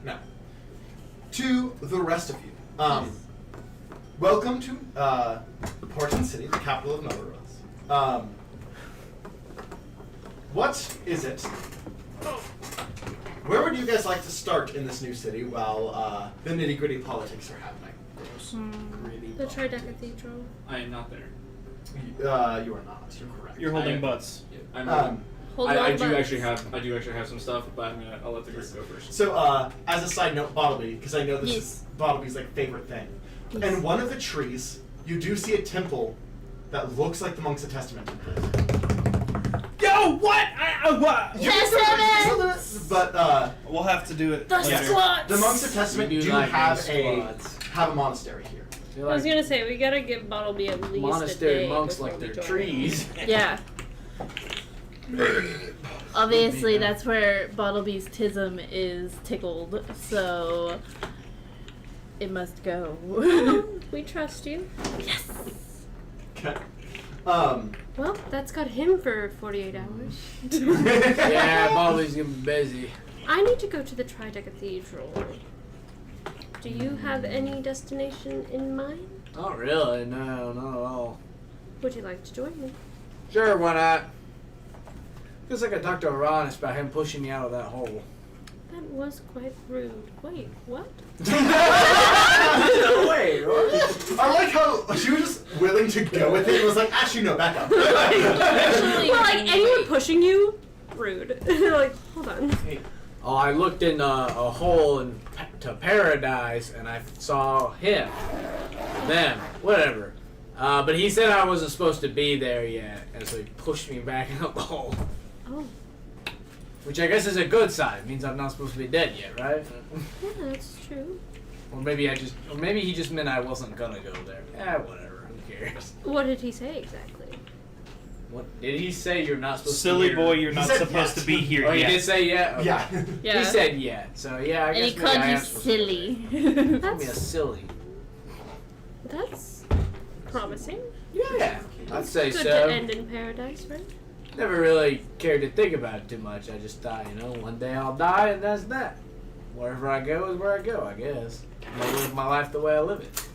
Now, to the rest of you, welcome to Portland City, the capital of Melrose. What is it? Where would you guys like to start in this new city while the nitty-gritty politics are happening?
The Trideca Cathedral.
I am not there.
You are not. You're correct.
You're holding
I-
butts.
Yeah, I'm
Hold
I
on,
do
butts.
actually have some stuff, but I'll let the group go first.
So, as a side note, Bottleby, because I know this
Yes.
is Bottleby's favorite thing.
Yes.
And one of the trees, you do see a temple that looks like the Monks of Testament temple.
Yo, what? What?
You can still do it, but
We'll have to do it
The
later.
squats!
the Monks of Testament
We
do
like
have
those
a
squats.
monastery here.
They're
I was
like
gonna say we gotta give Bottleby at least a
monastery
day
monks
before
like
we
they're
join.
trees.
Yeah. Obviously, that's where Bottleby's tism is tickled, so it must go.
We trust you.
Yes.
Okay.
Well, that's got him for 48 hours.
Yeah, Bobby's gonna be busy.
I need to go to the Trideca Cathedral. Do you have any destination in mind?
Not really, no, not at all.
Would you like to join me?
Sure, why not? Feels like I talked to Uranus about him pushing me out of that hole.
That was quite rude. Wait, what?
No way, what?
I like how she was just willing to go with it and was like, actually, no, back up.
Actually,
Well, like anyone pushing you, rude. Like, hold on.
Oh, I looked in a hole to paradise and I saw him. Them. Whatever. But he said I wasn't supposed to be there yet, and so he pushed me back out the hole.
Oh,
Which I guess is a good sign. It means I'm not supposed to be dead yet, right?
yeah, that's true.
Or maybe he just meant I wasn't gonna go there. Whatever. Who cares?
What did he say exactly?
What did he say? You're not supposed
Silly
to be
boy,
here?
you're
He
not
said
supposed
yes.
to be here
Oh, he
yet.
did say yeah? Okay.
Yeah.
Yeah.
He said yeah, so yeah, I
and
guess
he
maybe
called
I
you
am supposed to be
silly.
there. Call me a
That's
silly.
that's promising.
Yeah, I'd say
Good
so.
to end in paradise, right?
Never really cared to think about it too much. I just thought, one day I'll die and that's that. Wherever I go is where I go, I guess. I'll live my life the way I live it.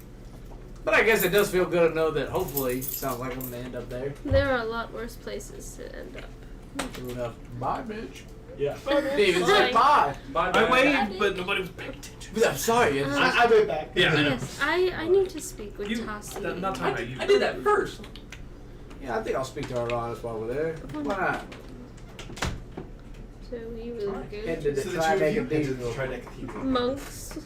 But I guess it does feel good to know that hopefully, sounds like I'm gonna end up there.
There are a lot worse places to end up.
True enough. Bye, bitch.
Yeah.
Didn't even say bye.
I waved, but nobody was paying attention.
I'm sorry. It's
I went back.
Yeah, I know.
Yes, I need to speak with
You-
Tassi.
not
talking
I did that first.
Yeah, I think I'll speak to Uranus while we're there. Why not?
So we will
Head
go
to the
So the two of you
Tribeca
head to the
Cathedral.
Tribeca Cathedral.
monks.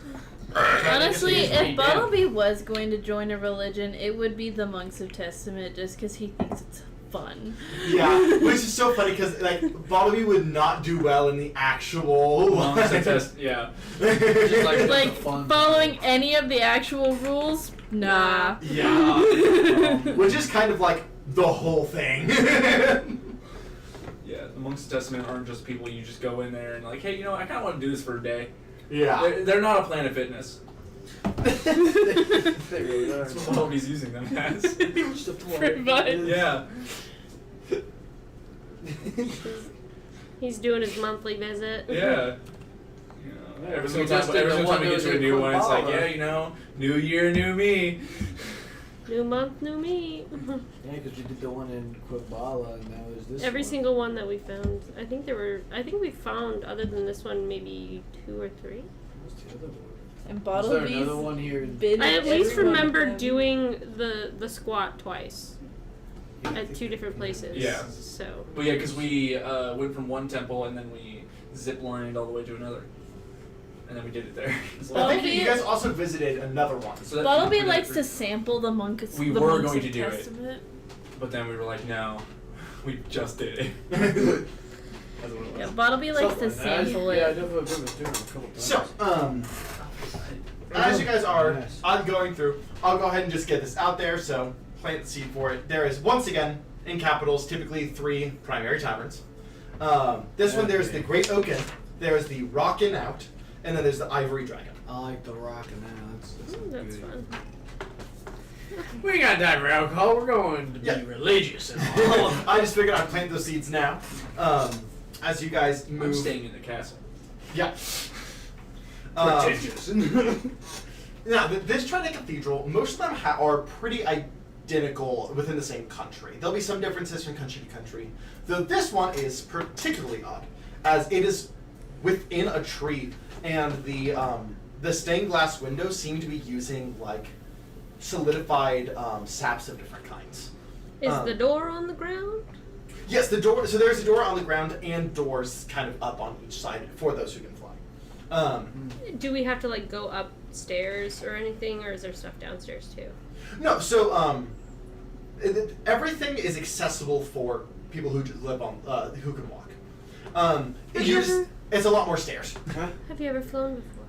Honestly,
Just
if
beat
Bartleby was going to join a religion, it would be the Monks of Testament, just because he thinks it's fun.
Yeah, which is so funny because like Bartleby would not do well in the actual.
Monks of test. Yeah.
Just
like-
Like,
fun.
following any of the actual rules? Nah.
Yeah. Which is kind of like the whole thing.
Yeah. The monks of testament aren't just people you just go in there and like, hey, I kind of want to do this for a day.
Yeah.
They're not a Planet Fitness.
They really are.
That's what Bartleby's using them as.
Just a
Pretty much.
Yeah.
He's doing his monthly visit.
Yeah. Every
we
single
just
time,
did
every
the
single
one
time we
that
get to
was
a
in
new one, it's like,
Kumbala.
yeah, new year, new me.
New month, new me.
Yeah, because we did the one in Quibbala, and that was this
Every
one.
single one that we found. I think we found, other than this one, maybe 2 or 3.
What's the other one?
And
Is there another
Bartleby's
one here? In
been
I at least
every one of
remember
them.
doing the squat twice
Yeah, I
at
think
2 different places.
Yeah.
So
But yeah, because we went from one temple and then we zip lined all the way to another. And then we did it there. So
I think
Bartleby-
you guys also visited another one.
so that-
Bartleby
we-
likes to sample the monks.
We
the
were
monks
going
of
to do it.
Testament.
But then we were like, no, we just did it. That's what it was.
Yeah, Bartleby likes to
Something like that.
sample
Yeah, I
it.
definitely been with a couple times.
So, as you guys are
Yes.
I'm going through, I'll go ahead and just get this out there. So, plant the seed for it. There is once again in capitals typically 3 primary taverns. This one there's the Great Oaken, there's the Rockin' Out, and then there's the Ivory Dragon.
I like the rockin' now.
that's fun.
We ain't got time for alcohol. We're going to
Yeah.
be religious and all.
I just figured I'd plant those seeds now. As you guys move.
I'm staying in the castle.
Yeah.
Pretentious.
Now, this Trinity Cathedral, most of them are pretty identical within the same country. There'll be some differences from country to country, though this one is particularly odd, as it is within a tree, and the stained glass windows seem to be using like solidified saps of different kinds.
Is the door on the ground?
Yes, the door. So there's a door on the ground and doors kind of up on each side for those who can fly.
Do we have to like go upstairs or anything, or is there stuff downstairs too?
No, so everything is accessible for people who live on who can walk. It's a lot more stairs.
Have you ever flown before?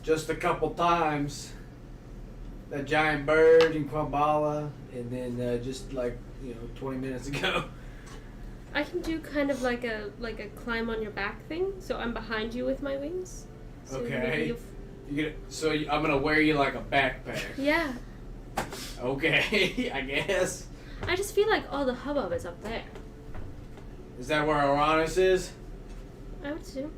Just a couple times. That giant bird in Quibbala, and then just like 20 minutes ago.
I can do kind of like a climb on your back thing, so I'm behind you with my wings. So
Okay.
maybe
I'm gonna wear you like a backpack.
yeah.
Okay, I guess.
I just feel like all the hubbub is up there.
Is that where Uranus is?
I would assume.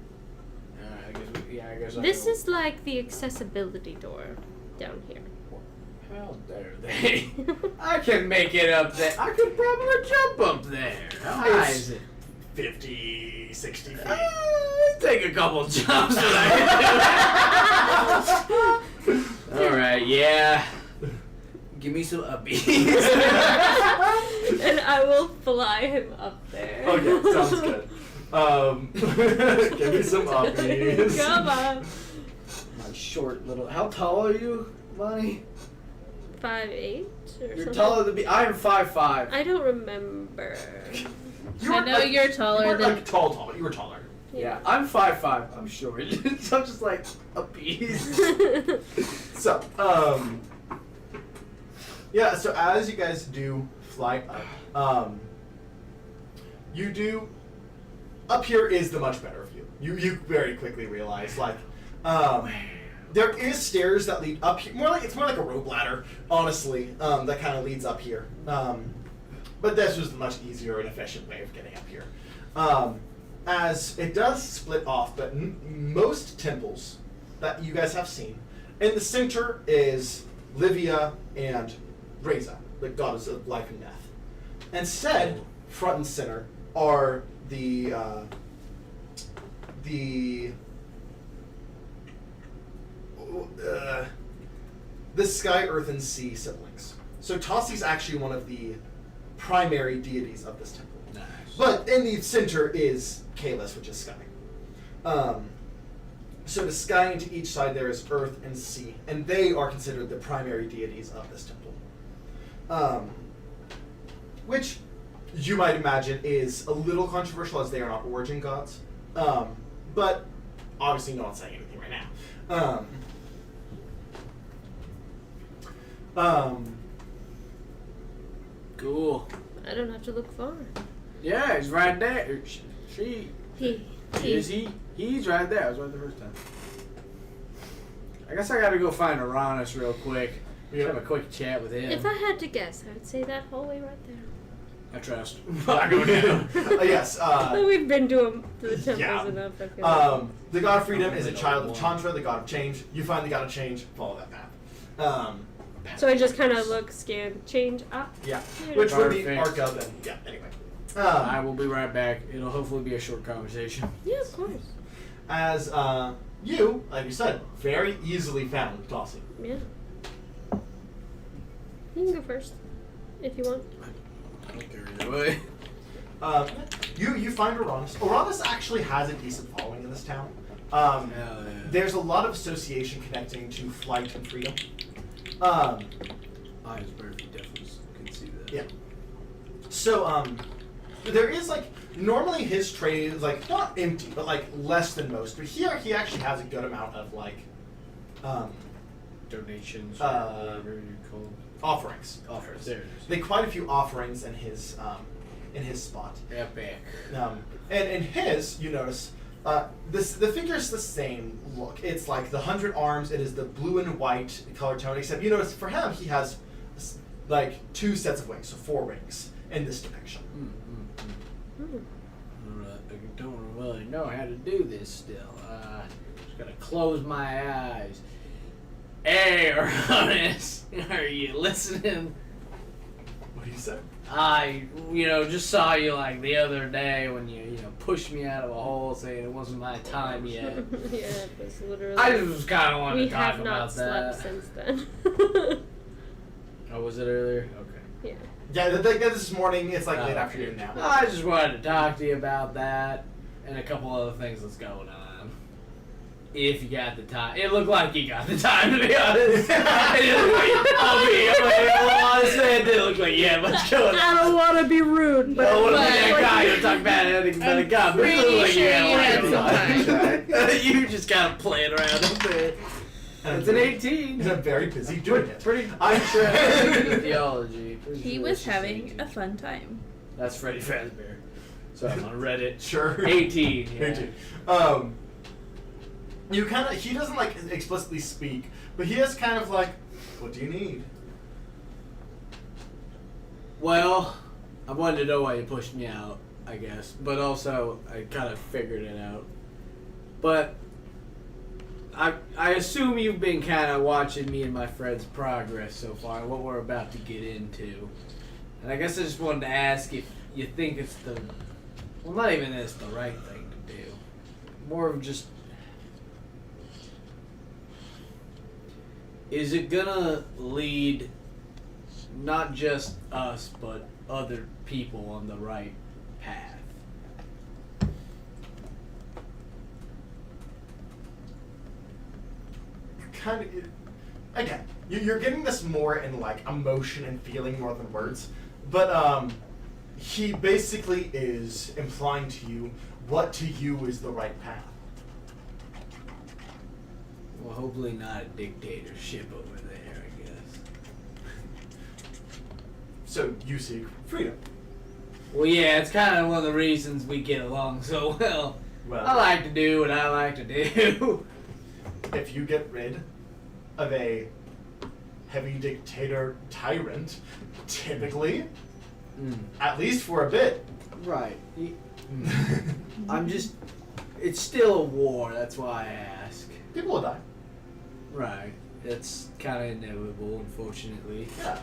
I guess. I guess.
This is like the accessibility door down here.
How dare they? I can make it up there. I could probably jump up there. How high is it?
50, 60 feet.
Take a couple jumps. Alright, yeah. Give me some upbeats.
And I will fly him up there.
Okay, sounds good. Give me some upbeats.
Come on.
My short little. How tall are you, Bonnie?
5'8" or
You're
something.
taller than me. I am 5'5".
I don't remember.
You
I
were,
know
like,
you're
you
taller
weren't,
than.
like tall, but you were taller.
Yeah, I'm 5'5". I'm short. So I'm just like a piece.
So, yeah. So as you guys do fly up, you do. Up here is the much better view. You very quickly realize there is stairs that lead up here. It's more like a rope ladder, honestly. That kind of leads up here. But this was the much easier and efficient way of getting up here. As it does split off, but most temples that you guys have seen, in the center is Livia and Reza, the goddess of life and death. Instead, front and center are the sky, earth, and sea siblings. So Tossi's actually one of the primary deities of this temple.
Nice.
But in the center is Kalis, which is sky. So the sky, and to each side there is earth and sea, and they are considered the primary deities of this temple. Which you might imagine is a little controversial, as they are not origin gods. But obviously no one's saying anything right now.
Cool.
I don't have to look far.
Yeah, he's right there. She.
He.
Is he? He's right there. I was right the first time. I guess I gotta go find Uranus real quick. Have a quick chat with him.
If I had to guess, I would say that hallway right there.
I trust.
I go down. Yes.
We've been to the temples
yeah.
enough. I feel like.
The god of freedom is a child of Chandra, the god of change. You find the god of change, follow that path.
So I just kind of look, scan, change.
Yeah. Which would be
Perfect.
Arca then. Yeah, anyway.
I will be right back. It'll hopefully be a short conversation.
Yeah, of course.
As you, like you said, very easily found Dawson.
Yeah. You can go first, if you want.
I don't care either way.
You find Uranus. Uranus actually has a decent following in this town.
Hell yeah.
There's a lot of association connecting to flight and freedom.
Iceberg definitely can see that.
Yeah. So, there is, like, normally his trade is, like, not empty, but, like, less than most. But here, he actually has a good amount of, like,
Donations,
Uh,
whatever you call them.
offerings.
There it is.
They quite a few offerings in his spot.
Epic.
And in his, you notice, the figure's the same look. It's like the 100 arms. It is the blue and white color tone. Except you notice for him, he has like 2 sets of wings, so 4 wings in this depiction.
Alright, I don't really know how to do this still. Just gotta close my eyes. Hey, Uranus, are you listening?
What do you say?
I, just saw you like the other day when you pushed me out of a hole saying it wasn't my time yet.
Yeah, it was literally.
I just kind of wanted
We
to talk
have
about
not slept
that.
since then.
Oh, was it earlier? Okay.
Yeah.
Yeah, this morning. It's like late afternoon now.
I just wanted to talk to you about that and a couple other things that's going on. If you got the time. It looked like you got the time, to be honest. It didn't look like you had much going on.
I don't want to be rude, but
I don't want to be
but-
that guy who talk bad anything about a gun. But it looked like you had a lot of time. You just kind of playing around up there. It's an 18.
He's very busy doing it.
Pretty interested in theology.
He was having a fun time.
That's Freddy Fazbear. So I'm on Reddit.
Sure.
18. Yeah.
18. You kind of, he doesn't like explicitly speak, but he is kind of like, what do you need?
Well, I wanted to know why you pushed me out, I guess. But also, I kind of figured it out. But I assume you've been kind of watching me and my friend's progress so far, what we're about to get into. And I guess I just wanted to ask if you think it's well, not even that it's the right thing to do. More of just, is it gonna lead not just us, but other people on the right path?
Kind of, again, you're getting this more in like emotion and feeling more than words, but he basically is implying to you what to you is the right path.
Well, hopefully not a dictatorship over there, I guess.
So you seek freedom.
Well, yeah, it's kind of one of the reasons we get along so well. I like to do what I like to do.
If you get rid of a heavy dictator tyrant, typically, at least for a bit.
Right. I'm just, it's still a war, that's why I ask.
People will die.
Right. It's kind of inevitable, unfortunately.
Yeah.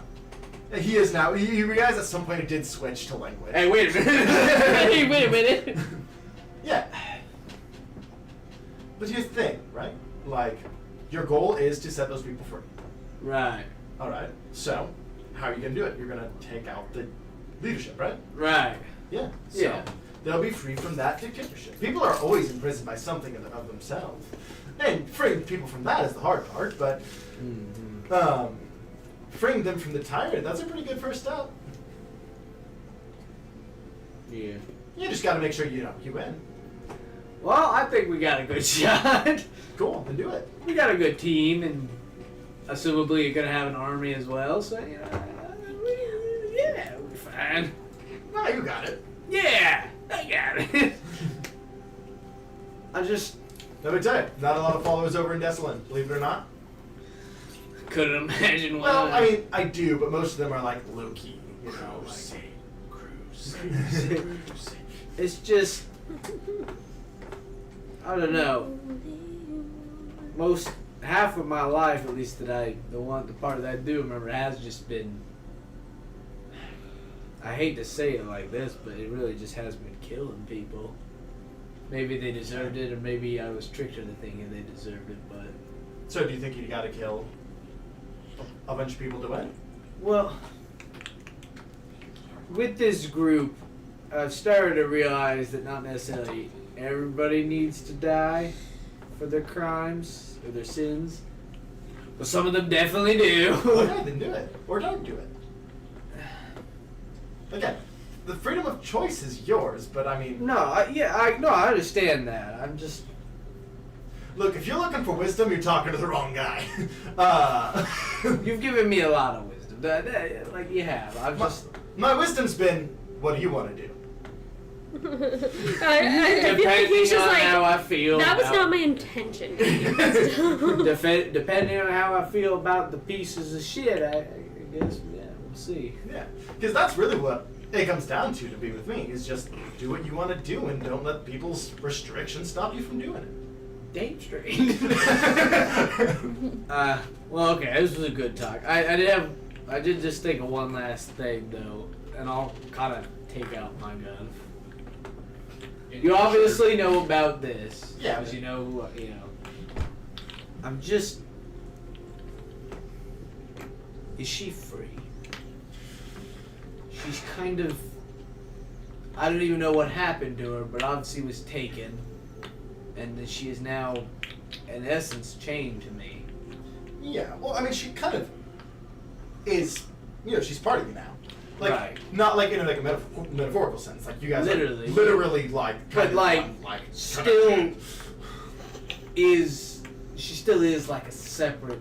He is now. You realize at some point it did switch to language.
Hey, wait a minute.
Hey, wait a minute.
Yeah. But here's the thing, right? Like, your goal is to set those people free.
Right.
Alright. So, how are you going to do it? You're going to take out the leadership, right?
Right.
Yeah. So
Yeah.
they'll be free from that dictatorship. People are always imprisoned by something of themselves. And freeing people from that is the hard part, but freeing them from the tyrant, that's a pretty good first step.
Yeah.
You just gotta make sure you win.
Well, I think we got a good shot.
Cool, then do it.
We got a good team, and assumably you're gonna have an army as well. So yeah, we'll be fine.
No, you got it.
Yeah, I got it. I just
Let me tell you, not a lot of followers over in Desolin, believe it or not.
couldn't imagine why.
Well, I mean, I do, but most of them are like low key, you know.
It's just, I don't know. Half of my life, at least the part that I do remember, has just been. I hate to say it like this, but it really just has been killing people. Maybe they deserved it, or maybe I was tricked into thinking they deserved it, but.
So, do you think you gotta kill a bunch of people to win?
Well, with this group, I've started to realize that not necessarily everybody needs to die for their crimes or their sins, but some of them definitely do.
Okay, then do it. Or don't do it. Again, the freedom of choice is yours, but I mean...
I understand that. I'm just...
Look, if you're looking for wisdom, you're talking to the wrong guy.
You've given me a lot of wisdom. Like you have.
My wisdom's been, what do you want to do?
I feel like
Depending
he's just
on
like,
how I feel.
that was
about-
not my intention.
Depending on how I feel about the pieces of shit, I guess, yeah, we'll see.
Yeah, because that's really what it comes down to be with me, is just do what you want to do and don't let people's restrictions stop you from doing it.
Damn straight. Well, okay, this was a good talk. I did just think of one last thing, though, and I'll kind of take out my gun. You obviously know about this.
Yeah.
Because you know. I'm just... Is she free? She's kind of... I don't even know what happened to her, but obviously was taken. And that she is now, in essence, chained to me.
Yeah, well, I mean, she kind of is, she's part of you now. Like,
Right.
not like in like a metaphorical sense. Like, you guys
Literally.
are literally like,
But, like, still she still is like a separate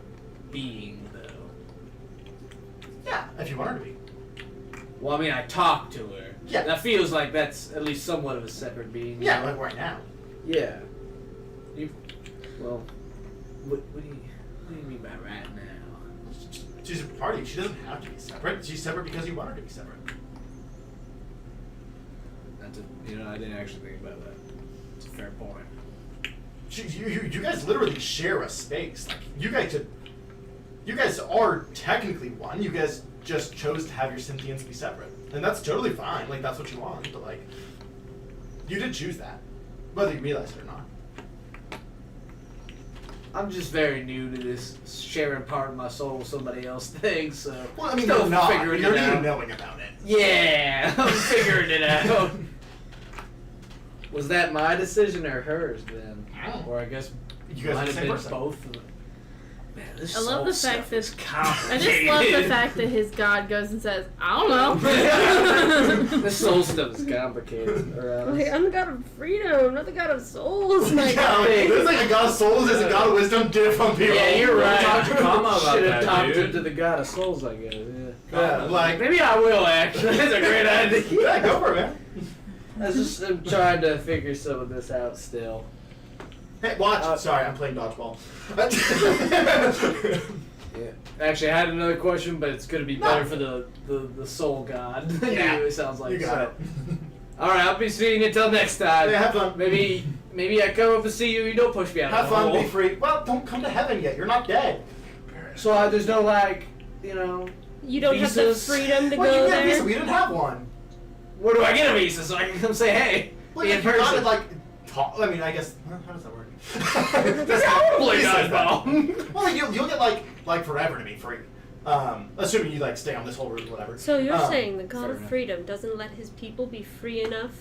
being, though.
Yeah, if you want her to be.
Well, I mean, I talk to her.
Yeah.
That feels like that's at least somewhat of a separate being. you
Yeah,
know?
like right now.
Yeah. What do you mean by right now?
She's a part of you. She doesn't have to be separate. She's separate because you want her to be separate.
I didn't actually think about that. It's a fair point.
You guys literally share a space. Like, you guys are technically one. You guys just chose to have your sentience be separate. And that's totally fine. Like, that's what you want. But, like, you did choose that. Whether you realize it or not.
I'm just very new to this sharing part of my soul with somebody else thing, so...
Well, I mean,
still
you're not.
figuring
You're
it
not even
out.
knowing about it.
Yeah, I'm figuring it out. Was that my decision or hers then? Or I guess
You guys
might
are the
have
same
been
person.
both of them. Man, this
I love the fact that
is complicated.
I just love the fact that his god goes and says, I don't know.
This soul stuff is complicated.
Like, I'm the god of freedom, not the god of souls. Like,
Yeah, like, there's like a god of souls, there's a god of wisdom, different people.
Yeah, you're right.
Talk to Kama about
Should
that,
have talked
dude.
to the god of souls, I guess.
Yeah, like,
Maybe I will actually. That's a great idea.
yeah, go for it, man.
I'm trying to figure some of this out still.
Hey, watch. Sorry, I'm playing dodgeball.
Yeah. Actually, I had another question, but it's gonna be better for the soul god.
Yeah,
It sounds like
you got
so.
it.
All right, I'll be seeing you till next time.
Yeah, have fun.
Maybe I come up and see you. You don't push me out.
Have
of the
fun,
hole.
be free. Well, don't come to heaven yet. You're not dead.
So there's no
you don't have the
visas.
freedom to
Well,
go
you get a visa.
there.
We didn't have one.
Where do I get a visa so I can come say hey?
Well,
be
you
in
got
person.
it like. I mean, I guess. How does that work?
I wanna play
He says that.
dodgeball.
Well, you'll get like forever to be free. Assuming you like stay on this whole route, whatever.
So you're saying the God
fair
of
enough.
Freedom doesn't let his people be free enough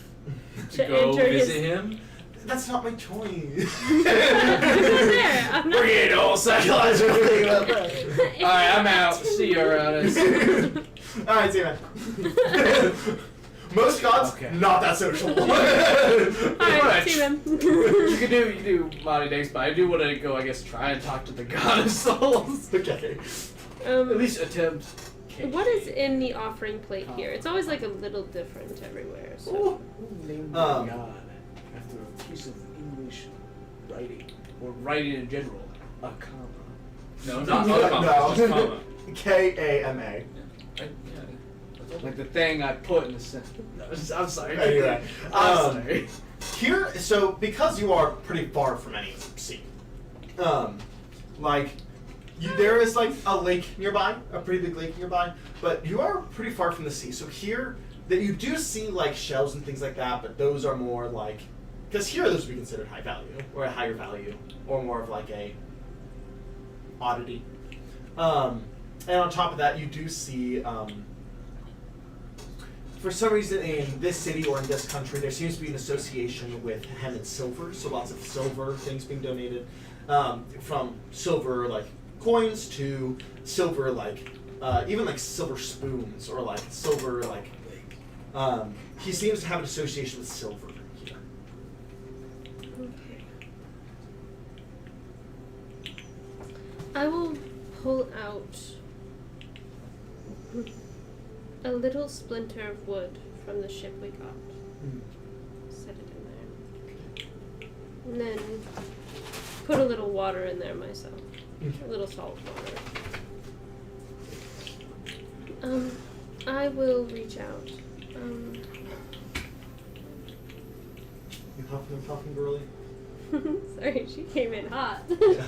to
Go
enter
visit
his...
him.
That's not my choice.
There, I'm not...
We're getting all psychological.
Alright, I'm out. See you around us.
Alright, see you, man. Most gods,
Okay.
not that social.
Alright, see them.
You can do body next, but I do want to go, I guess, try and talk to the God of Souls.
Okay.
At least attempt.
What is in the offering plate here? It's always like a little different everywhere. So.
Name the
Um,
God after a piece of English writing, or writing in general, a comma.
No, not
No.
comma. Just comma.
K-A-M-A.
Like the thing I put in the sentence. No, I'm sorry.
Yeah, you're right.
I'm sorry.
Here, so because you are pretty far from any sea, there is like a lake nearby, a pretty big lake nearby, but you are pretty far from the sea. So here, that you do see like shells and things like that, but those are more like, because here those would be considered high value or a higher value, or more of like a oddity. And on top of that, you do see. For some reason, in this city or in this country, there seems to be an association with hem and silver. So lots of silver things being donated, from silver like coins to silver like even like silver spoons or like silver like. He seems to have an association with silver here.
Okay. I will pull out a little splinter of wood from the ship we got. Set it in there. And then put a little water in there myself. A little salt water. I will reach out.
You huffing, girly?
Sorry, she came in hot.
Yeah.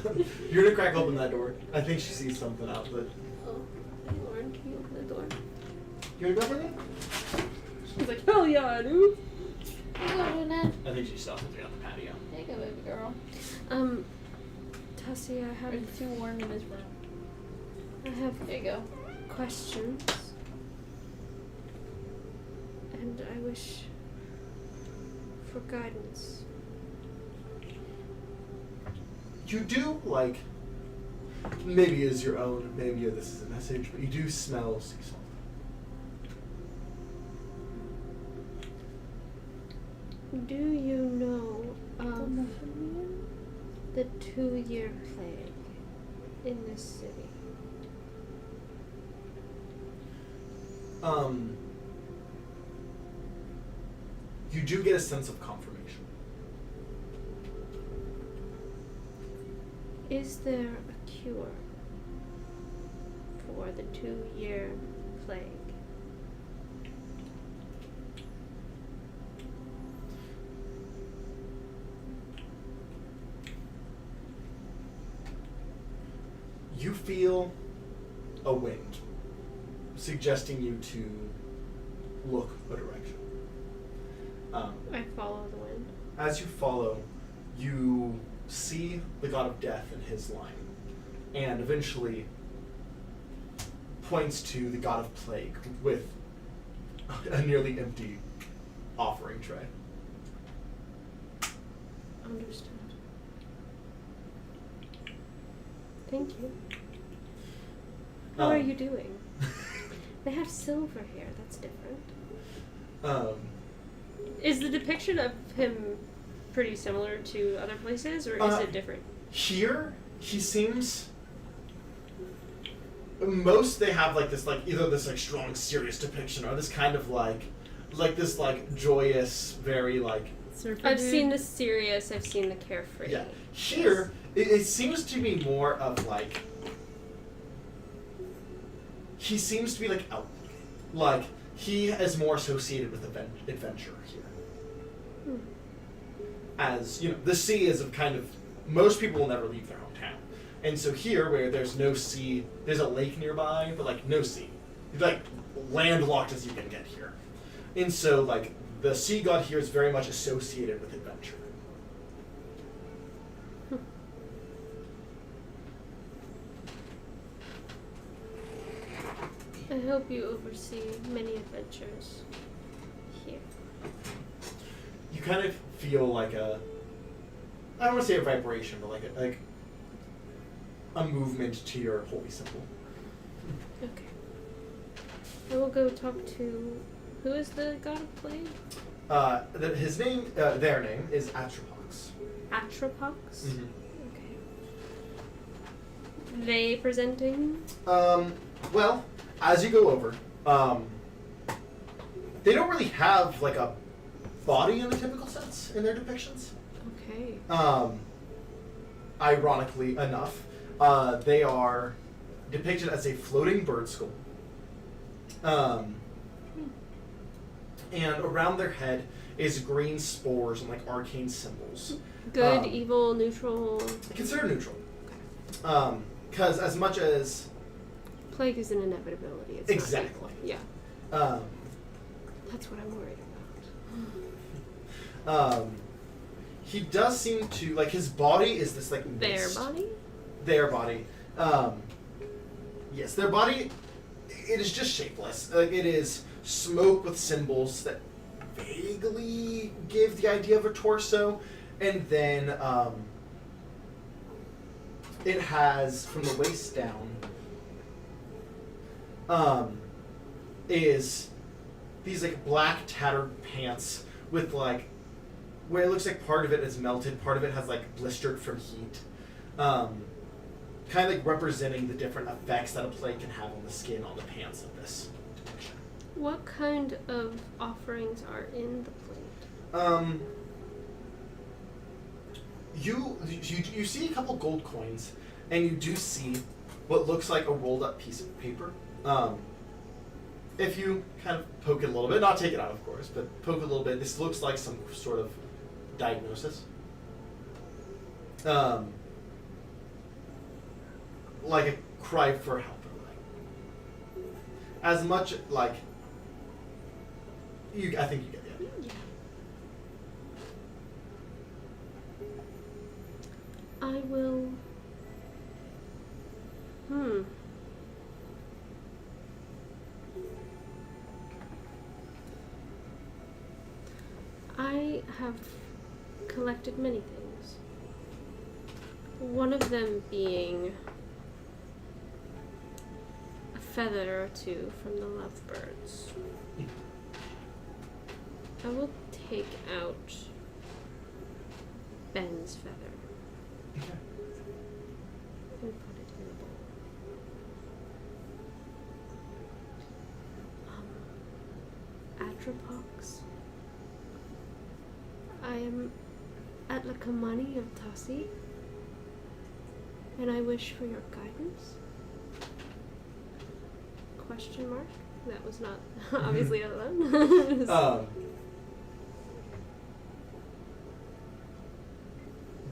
You're gonna crack open that door. I think she sees something out, but
Oh, hey Lauren, can you open the door?
you wanna go for it?
She's like, hell yeah, dude.
You go do that.
I think she's still sitting on the patio.
There you go, baby girl.
Tassie, I have
It's too warm in this room. There you go.
questions. And I wish for guidance.
You do like maybe is your own, maybe this is a message, but you do smell sea salt.
Do you know of the 2-year plague in this city?
You do get a sense of confirmation.
Is there a cure for the 2-year plague?
You feel a wind suggesting you to look a direction.
I follow the wind.
As you follow, you see the god of death in his line, and eventually points to the god of plague with a nearly empty offering tray.
Understood. Thank you. How are you doing? They have silver here. That's different. Is the depiction of him pretty similar to other places, or is it different?
Here, he seems. Most they have like this, like either this like strong, serious depiction, or this kind of like this like joyous, very like.
Surfer
I've
dude.
seen the serious. I've seen the carefree.
Yeah. Here, it seems to be more of like. He seems to be like out, like he is more associated with adventure here. As you know, the sea is a kind of most people will never leave their hometown, and so here where there's no sea, there's a lake nearby, but like no sea, it's like landlocked as you can get here, and so like the sea god here is very much associated with adventure.
hope you oversee many adventures here.
You kind of feel like I don't want to say a vibration, but like a movement to your holy symbol.
Okay. I will go talk to... Who is the god of plague?
Their name is Atropox.
Atropox?
Mm-hmm.
Okay. They presenting?
Well, as you go over, they don't really have like a body in the typical sense in their depictions.
Okay.
Ironically enough, they are depicted as a floating bird skull. And around their head is green spores and like arcane symbols.
Good, evil, neutral.
Consider neutral. Because as much as
Plague is an inevitability. It's
exactly.
not evil. Yeah. That's what I'm worried about.
He does seem to like his body is this like mist. Their body. Yes, their body. It is just shapeless. Like it is smoke with symbols that vaguely give the idea of a torso, and then it has from the waist down. Is these like black tattered pants with like where it looks like part of it is melted, part of it has like blistered from heat. Kind of like representing the different effects that a plague can have on the skin on the pants of this depiction.
What kind of offerings are in the plate?
You see a couple gold coins, and you do see what looks like a rolled up piece of paper. If you kind of poke it a little bit, not take it out of course, but poke it a little bit, this looks like some sort of diagnosis. Like a cry for help. As much like I think you get the idea.
Yeah. I will. I have collected many things. One of them being a feather or two from the lovebirds. I will take out Ben's feather and put it in the bowl. Atropox. I am at La Kamani of Tasi, and I wish for your guidance. Question mark? That was not obviously alone.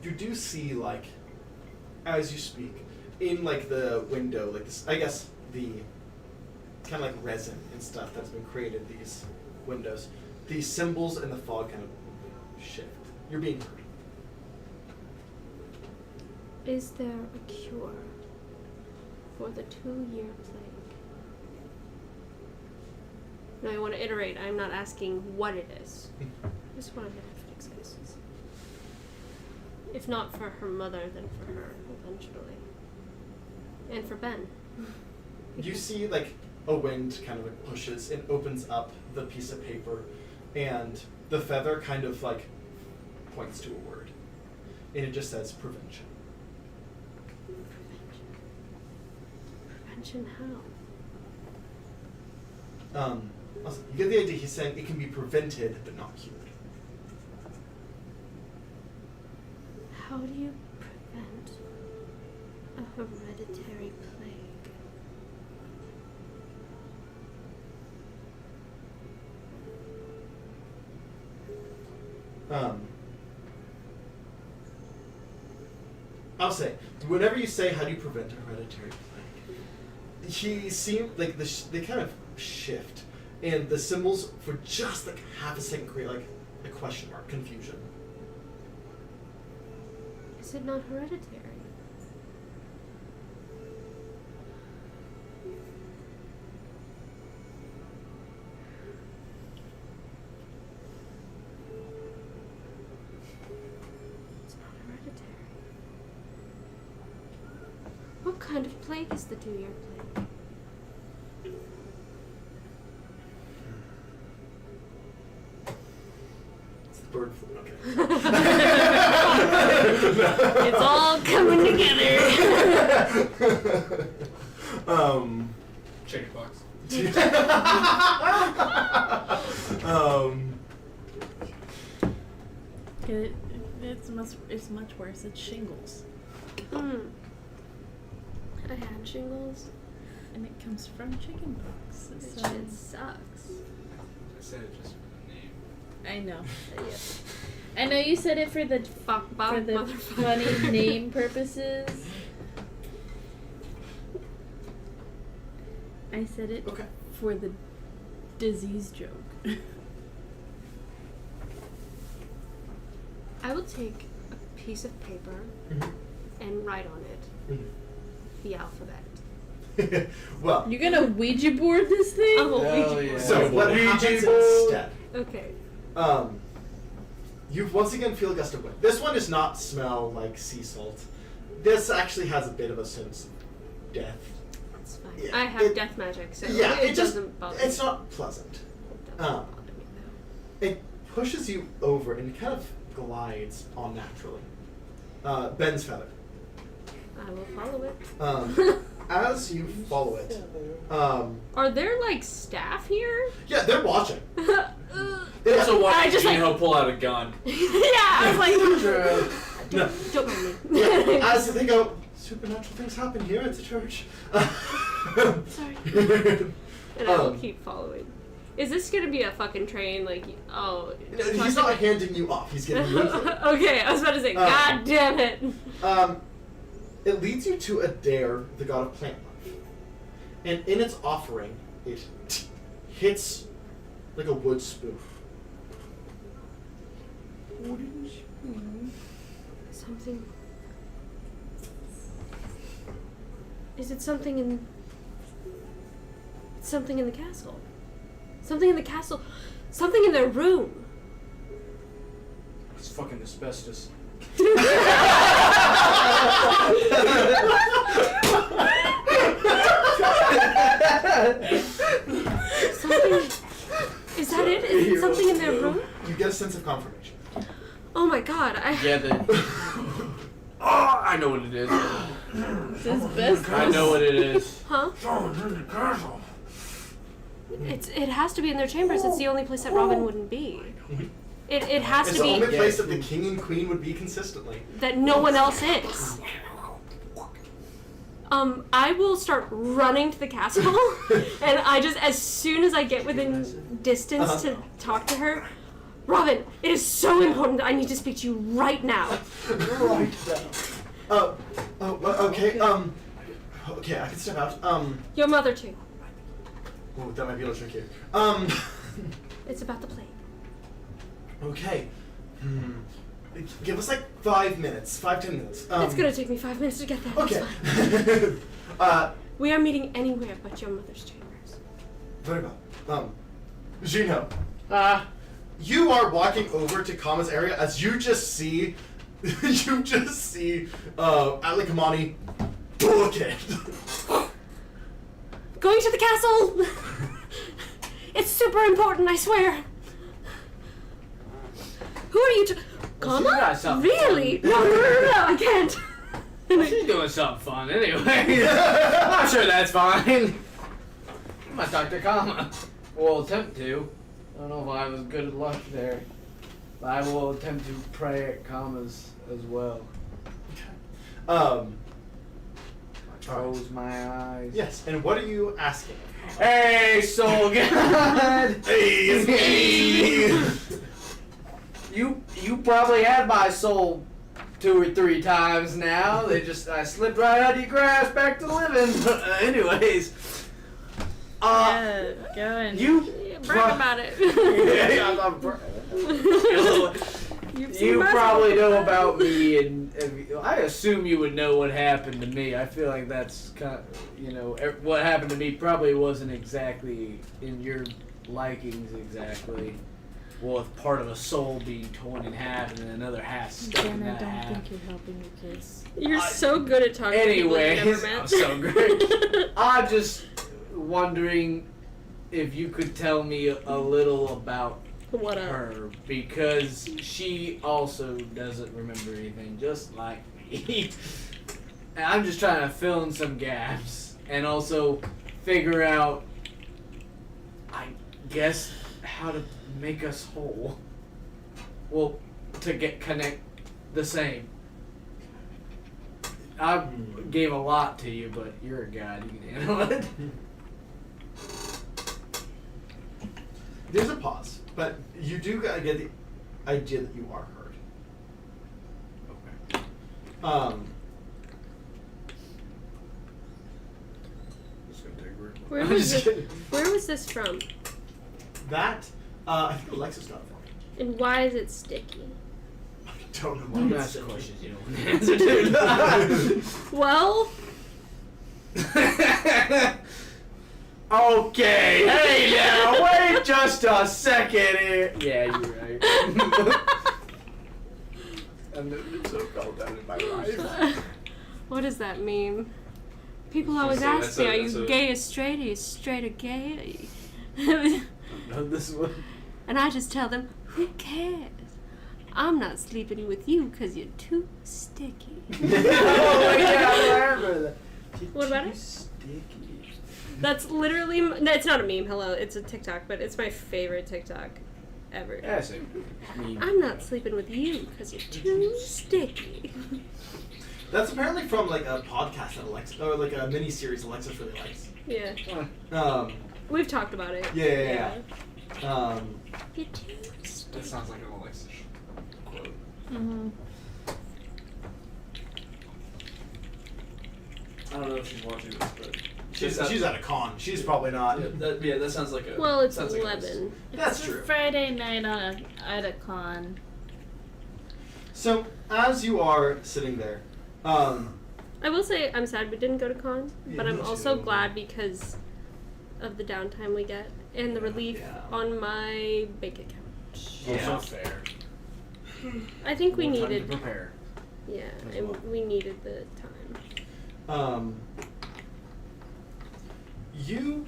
You do see, like, as you speak, in, like, the window, like, this, I guess, the kind of, like, resin and stuff that's been created, these windows, these symbols and the fog kind of shift. You're being heard.
Is there a cure for the 2-year plague? Now I want to iterate. I'm not asking what it is. I just want to know if it exists. If not for her mother, then for her, eventually. And for Ben.
You see, like, a wind kind of like pushes and opens up the piece of paper, and the feather kind of, like, points to a word. And it just says prevention.
Prevention how?
Also, you get the idea, he's saying it can be prevented, but not cured.
How do you prevent a hereditary plague?
I'll say, whenever you say how do you prevent a hereditary plague, he seemed like they kind of shift, and the symbols for just like half a second create like a question mark, confusion.
Is it not hereditary? kind of plague is the 2-year plague?
It's the bird flu. Okay.
It's all coming together.
Chicken box.
It's much worse. It's shingles,
I had shingles.
and it comes from chicken pox.
That
So
shit sucks.
I said it just for the name.
I know. I know you said it for the
Fuck Bob,
for the
motherfucker.
funny name purposes. I said it
Okay.
for the disease joke.
I will take a piece of paper and write on it the alphabet.
Well,
You're gonna Ouija board this thing?
Oh,
Hell
Ouija
yeah.
so what happens instead?
Okay.
You once again feel a gust of wind. This one does not smell like sea salt. This actually has a bit of a sense of death.
That's fine.
Yeah,
I have
it-
death magic, so
yeah,
it
just
doesn't bother
it's
me.
not pleasant.
It doesn't bother me, though.
It pushes you over and kind of glides on naturally. Ben's feather.
I will follow it.
As you follow it,
Are there like staff here?
yeah, they're watching.
Yeah,
Also,
I
watching
just, like-
Gino pull out a gun.
I was like,
No.
don't mind me.
Yeah, as they go, supernatural things happen here. It's a church.
Sorry. And I will
Um,
keep following. Is this gonna be a fucking train? Like, oh.
No, he's not handing you off. He's giving you info.
Okay, I was about to say, God damn it.
It leads you to Adair, the god of plant life. And in its offering, it hits like a wood spoof.
Something. Is it something in. Something in the castle? Something in the castle. Something in their room.
It's fucking asbestos.
Something. Is that it? Is it something in their room?
You get a sense of confirmation.
Oh my god,
Yeah, I know what it is.
It's asbestos.
I know what it is.
Huh? It has to be in their chambers. It's the only place that Robin wouldn't be. It has
It's
to
the
be
only place that the king and queen would be consistently.
that no one else is. I will start running to the castle, and I just, as soon as I get within distance to talk to her, Robin, it is so important that I need to speak to you right now.
Right now. Okay, okay, I can step out.
Your mother too.
Oh, that might be a little trickier.
It's about the plague.
Okay. Give us like 5 minutes, 5-10 minutes.
It's gonna take me 5 minutes to get there. It's
Okay.
fine. We are meeting anywhere but your mother's chambers.
Very well. Gino, you are walking over to Kama's area as you just see, Ali Kamani book it.
Going to the castle! It's super important, I swear. Who are you to...
Well, she got
Kama?
something
Really?
fun.
No, I can't.
She's doing something fun anyway. I'm sure that's fine. I'm gonna talk to Kama. We'll attempt to. I don't know if I was good luck there. But I will attempt to pray at Kama's as well. Close my eyes.
Yes, and what are you asking?
Hey, soul god!
Hey, it's me!
You probably had my soul 2 or 3 times now. I slipped right out of your grasp back to living. Anyways.
Yeah, go and
You
Brag about it. You've seen
You
my
probably
soul.
know about me, and I assume you would know what happened to me. I feel like that's kind of, what happened to me probably wasn't exactly in your likings exactly. Well, with part of a soul being torn in half and then another half stuck in that half.
you're helping your kids.
You're so good at talking to people you've never
Anyways,
met.
I'm so great. I'm just wondering if you could tell me a little about
What up?
her, because she also doesn't remember anything, just like me. And I'm just trying to fill in some gaps and also figure out, I guess, how to make us whole. Well, to connect the same. I gave a lot to you, but you're a god. You can handle it.
There's a pause, but you do get the idea that you are heard.
Okay. Just gonna take a break.
Where
I'm
was
just
this,
kidding.
where was this from?
That I think Alexis got it for me.
And why is it sticky?
I don't know
Don't
why.
ask questions you don't want to answer, dude.
Well,
Okay, hey now, wait just a second here. Yeah, you're right. I've never been so called out in my life.
what does that mean? People always
Say
ask
that's
me,
a-
are
that's
you
a-
gay or straight? Are you straight or gay?
Know this one.
And I just tell them, who cares? I'm not sleeping with you because you're too sticky.
Oh yeah, I remember that.
What about it?
Sticky.
That's literally, no, it's not a meme, hello, it's a TikTok, but it's my favorite TikTok ever.
Yeah, same.
I'm not sleeping with you because you're too sticky.
That's apparently from like a podcast that Alexis, or like a mini series Alexis really likes.
Yeah. We've talked about it.
Yeah.
You're too
That
sticky.
sounds like an Alexis quote.
Mm-hmm.
I don't know if she's watching this, but
She's at a con. She's probably not.
that sounds like a.
Well, it's
sounds like a
11.
That's
It's a
true.
Friday night at a con.
So as you are sitting there,
I will say I'm sad we didn't go to con, but
Yeah,
I'm
me
also
too.
glad because of the downtime we get and the relief
Yeah.
on my bank account.
Also fair.
I think we
More time
needed,
to prepare.
yeah,
as
and
well.
we needed the time.
You.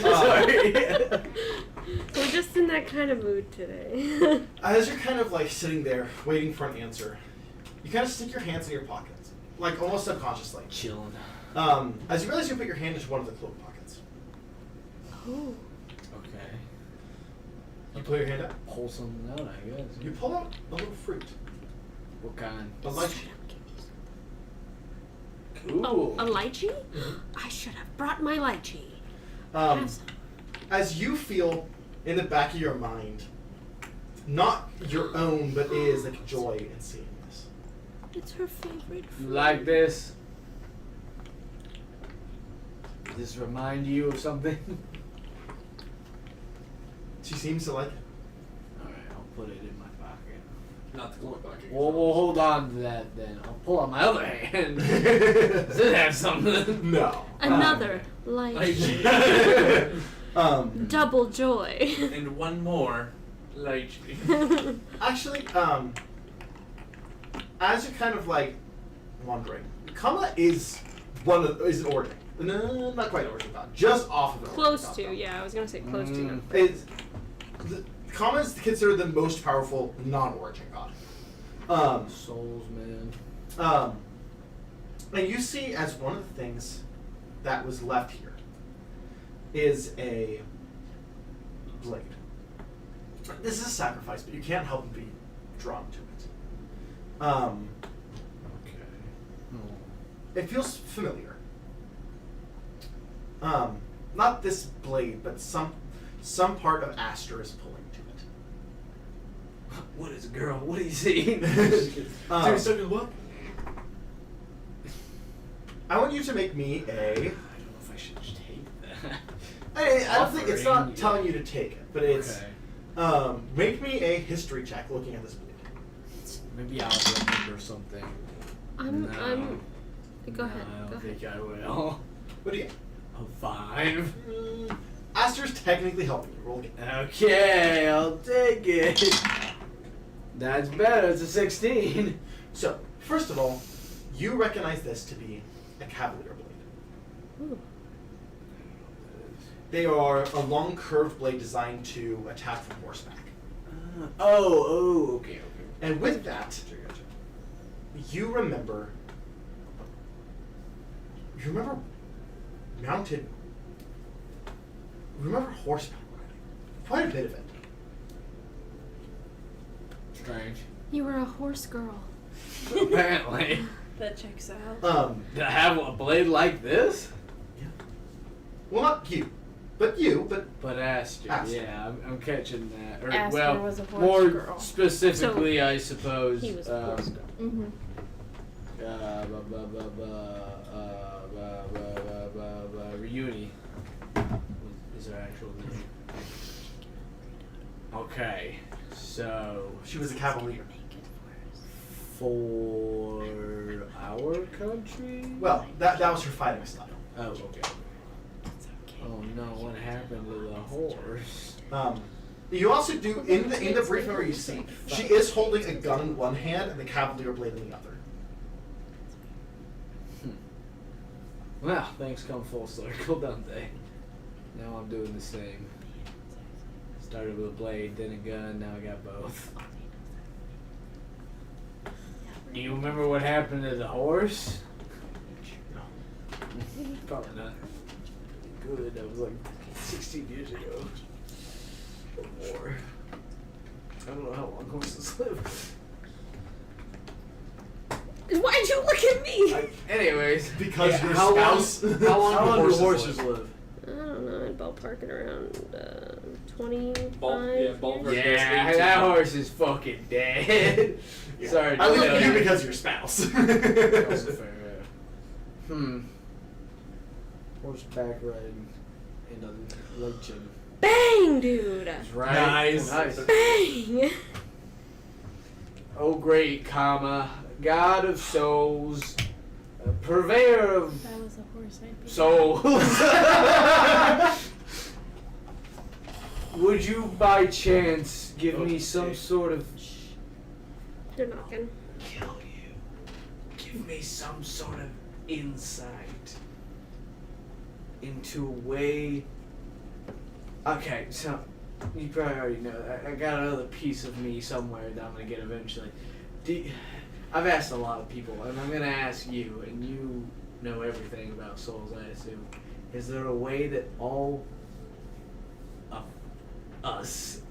Sorry.
We're just in that kind of mood today.
As you're kind of like sitting there waiting for an answer, you kind of stick your hands in your pockets, like almost subconsciously.
Chilling.
As you realize you put your hand into one of the cloak pockets.
Oh.
Okay.
You pull your hand out.
Pull something out, I guess.
You pull out a little fruit.
What kind?
A lychee.
Cool.
Oh, a lychee? I should have brought my lychee.
Um,
Have some.
as you feel in the back of your mind, not your own, but is like joy in seeing this.
It's her favorite
You
fruit.
like this? Does this remind you of something?
She seems to like it.
Alright, I'll put it in my pocket.
Not the cloak bucket.
Well, we'll hold on to that then. I'll pull out my other hand. Does it have something?
No.
Another lychee. Double joy.
And one more lychee.
Actually, as you're kind of like wondering, Kamala is is an origin. No, not quite an origin god. Just off of it.
Close to, yeah, I was gonna say close to. No.
Kama is considered the most powerful non-origin god.
Souls, man.
And you see as one of the things that was left here is a blade. This is a sacrifice, but you can't help but be drawn to it.
Okay.
It feels familiar. Not this blade, but some part of Aster is pulling to it.
What is it, girl? What are you seeing?
What? I want you to make me a.
I don't know if I should just take that.
I don't think it's not
Offering,
telling you to take it, but it's.
Okay.
Make me a history check looking at this blade.
Maybe I'll remember something.
I'm Go
No,
ahead.
I don't
Go ahead.
think I will.
What do you get?
A 5.
Aster's technically helping you. Roll again.
Okay, I'll take it. That's better. It's a 16.
So, first of all, you recognize this to be a cavalier blade.
Ooh.
They are a long curved blade designed to attack from horseback.
Okay.
And with that, you remember mounted. You remember horseback riding. Quite a bit of it.
Strange.
You were a horse girl.
Apparently.
That checks out.
Did I have a blade like this?
Well, not you, but
But Aster,
Aster.
yeah, I'm catching that. Or,
Aster
well,
was a horse
more
girl.
specifically, I suppose.
He was a horse girl.
Mm-hmm.
Reuni is her actual name. Okay, so
she was a cavalier.
for our country.
Well, that was her fighting style.
Oh, okay. Oh no! What happened to the horse?
You also do in the brief memory you see, she is holding a gun in one hand and the cavalier blade in the other.
Well, things come full circle, don't they? Now I'm doing the same. Started with a blade, then a gun, now I got both. Do you remember what happened to the horse?
No.
Probably not. Good, that was like 16 years ago. Or more. I don't know how long horses live.
Why'd you look at me?
Anyways.
Because your
how
spouse.
Long, how long do horses live?
I don't know. I'd ballpark it around 25
ballpark.
years.
Yeah, that horse is fucking dead.
Yeah.
Sorry.
I look
to
at
tell
you because your spouse.
Also fair, yeah. Horseback riding and a lynching.
Bang, dude.
That's right.
Nice.
Bang.
Oh great, comma, God of souls, purveyor of
That was a horse, I think.
souls. Would you by chance give me some sort of
They're knocking.
kill you? Give me some sort of insight into a way. Okay, so you probably already know that. I got another piece of me somewhere that I'm gonna get eventually. I've asked a lot of people, and I'm gonna ask you, and you know everything about souls, I assume. Is there a way that all of us,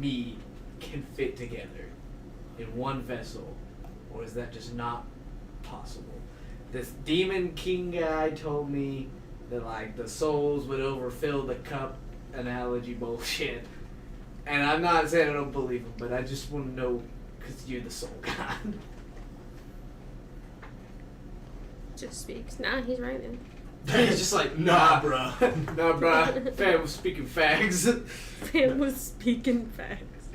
me, can fit together in one vessel, or is that just not possible? This demon king guy told me that like the souls would overfill the cup analogy bullshit, and I'm not saying I don't believe him, but I just want to know because you're the soul god.
Just speaks. Nah, he's right, man.
He's just like, nah, bruh.
Nah, bruh. Fam was speaking fags.
Man was speaking facts.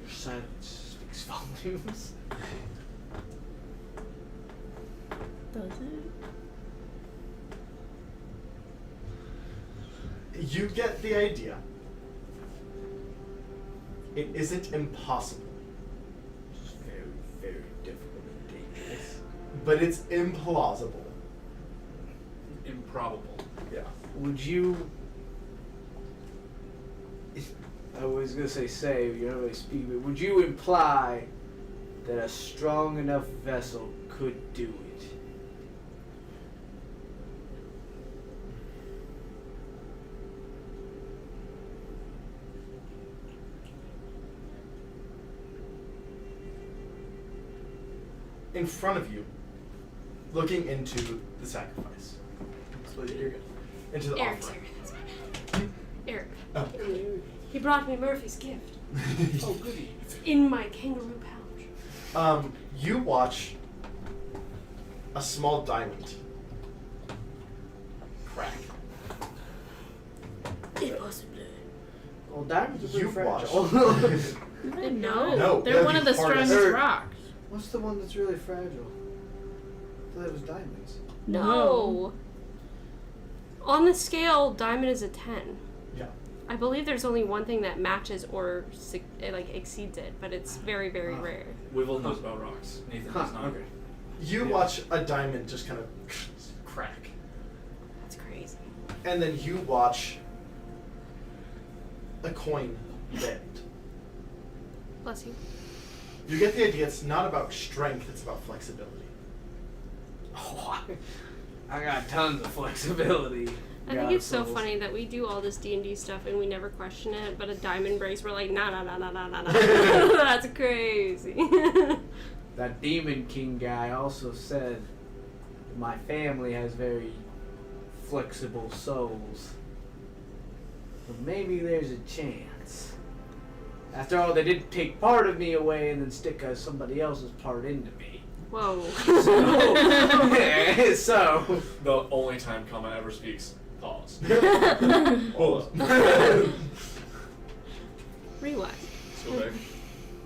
Your silence speaks volumes.
Does it?
You get the idea. It isn't impossible,
It's very, very difficult and dangerous.
but it's implausible.
Improbable.
Yeah.
Would you? I was gonna say, you're not really speaking, but would you imply that a strong enough vessel could do it?
In front of you, looking into the sacrifice. So you're good. Into the
Eric's
offering.
here. That's my bad. Eric.
Oh.
He brought me Murphy's gift.
Oh, goody.
It's in my kangaroo pouch.
You watch a small diamond crack
Possibly.
Well, diamonds are pretty
You
fragile.
No.
No,
They're
that'd
one
be
of the
hardest.
strongest rocks.
What's the one that's really fragile? I thought it was diamonds.
No. On the scale, diamond is a 10.
Yeah.
I believe there's only one thing that matches or exceeds it, but it's very, very rare.
Wivel knows about rocks. Nathan does not.
Okay.
You watch a diamond just kind of crack.
That's crazy.
And then you watch a coin bend.
Bless you.
You get the idea it's not about strength, it's about flexibility.
Oh, I got tons of flexibility.
I think it's so funny that we do all this D&D stuff and we never question it, but a diamond breaks, we're like, nah. That's crazy.
That Demon King guy also said my family has very flexible souls. So maybe there's a chance. After all, they did take part of me away and then stick somebody else's part into me.
Whoa.
So
The only time Kama ever speaks. Pause.
Pause.
Rewind.
Let's go back.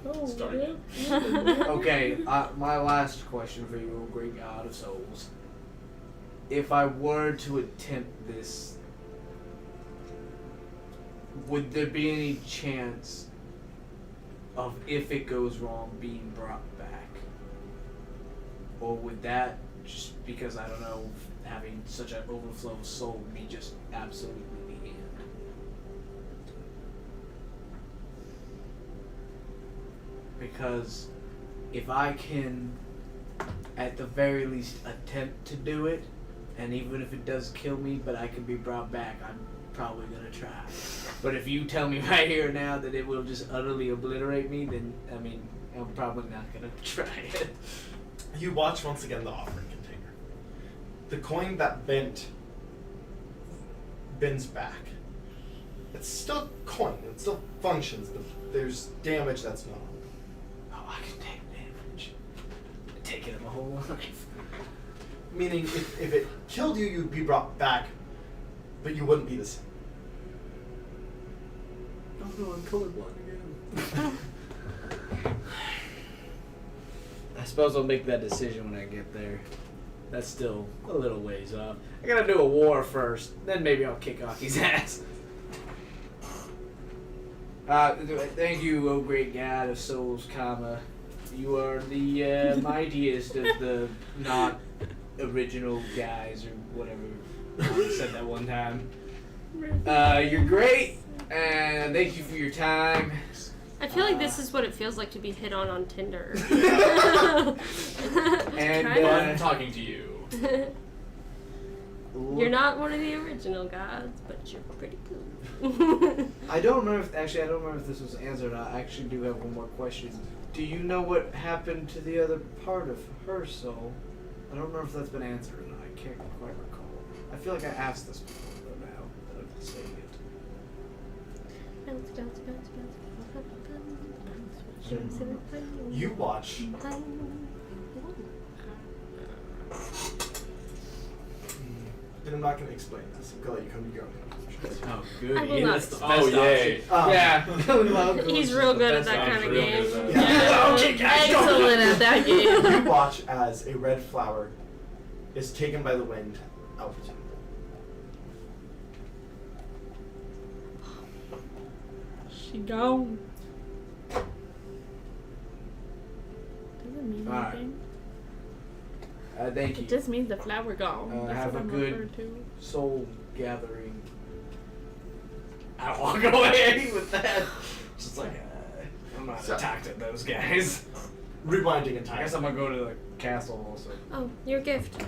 Oh,
Start
yeah.
again.
okay, my last question for you, O great God of souls. If I were to attempt this, would there be any chance of, if it goes wrong, being brought back? Or would that, just because, I don't know, having such an overflow of soul be just absolutely the end? Because if I can, at the very least, attempt to do it, and even if it does kill me, but I can be brought back, I'm probably gonna try. But if you tell me right here now that it will just utterly obliterate me, then, I mean, I'm probably not gonna try it.
You watch once again the offering container. The coin that bends back. It's still coin, it still functions, but there's damage that's not on.
Oh, I can take damage. Taking it my whole life.
Meaning, if it killed you, you'd be brought back, but you wouldn't be the same.
Oh no, I'm colorblind again. I suppose I'll make that decision when I get there. That's still a little ways off. I gotta do a war first, then maybe I'll kick Aki's ass. Thank you, O great God of souls, Kama. You are the mightiest of the not original guys or whatever. I said that one time. You're great, and thank you for your time.
I feel like this is what it feels like to be hit on Tinder.
And
I'm talking to you.
You're not one of the original gods, but you're pretty cool.
I don't remember if this was answered. I actually do have one more question. Do you know what happened to the other part of her soul? I don't remember if that's been answered or not. I can't quite recall. I feel like I asked this before, though, now that I'm saying it.
Bounce, bounce, bounce, bounce.
You watch. And I'm not going to explain this. I'm going to let you come to your own conclusions.
Oh, good.
I will not.
That's the best
Oh, yay.
option. Yeah.
He's real good at that kind of
real
game.
good at
that.
Yeah.
Okay, guys,
Excellent at that game.
You watch as a red flower is taken by the wind out of the temple.
She gone. Doesn't mean
Alright.
anything.
Thank you.
It just means the flower gone. That's
have
what
a
I'm
good-
referring to.
Soul gathering. I walk away with that. Just like, I'm not
So-
attacked at those guys.
Rewinding in
I
time.
guess I'm gonna go to the castle also.
Oh, your gift.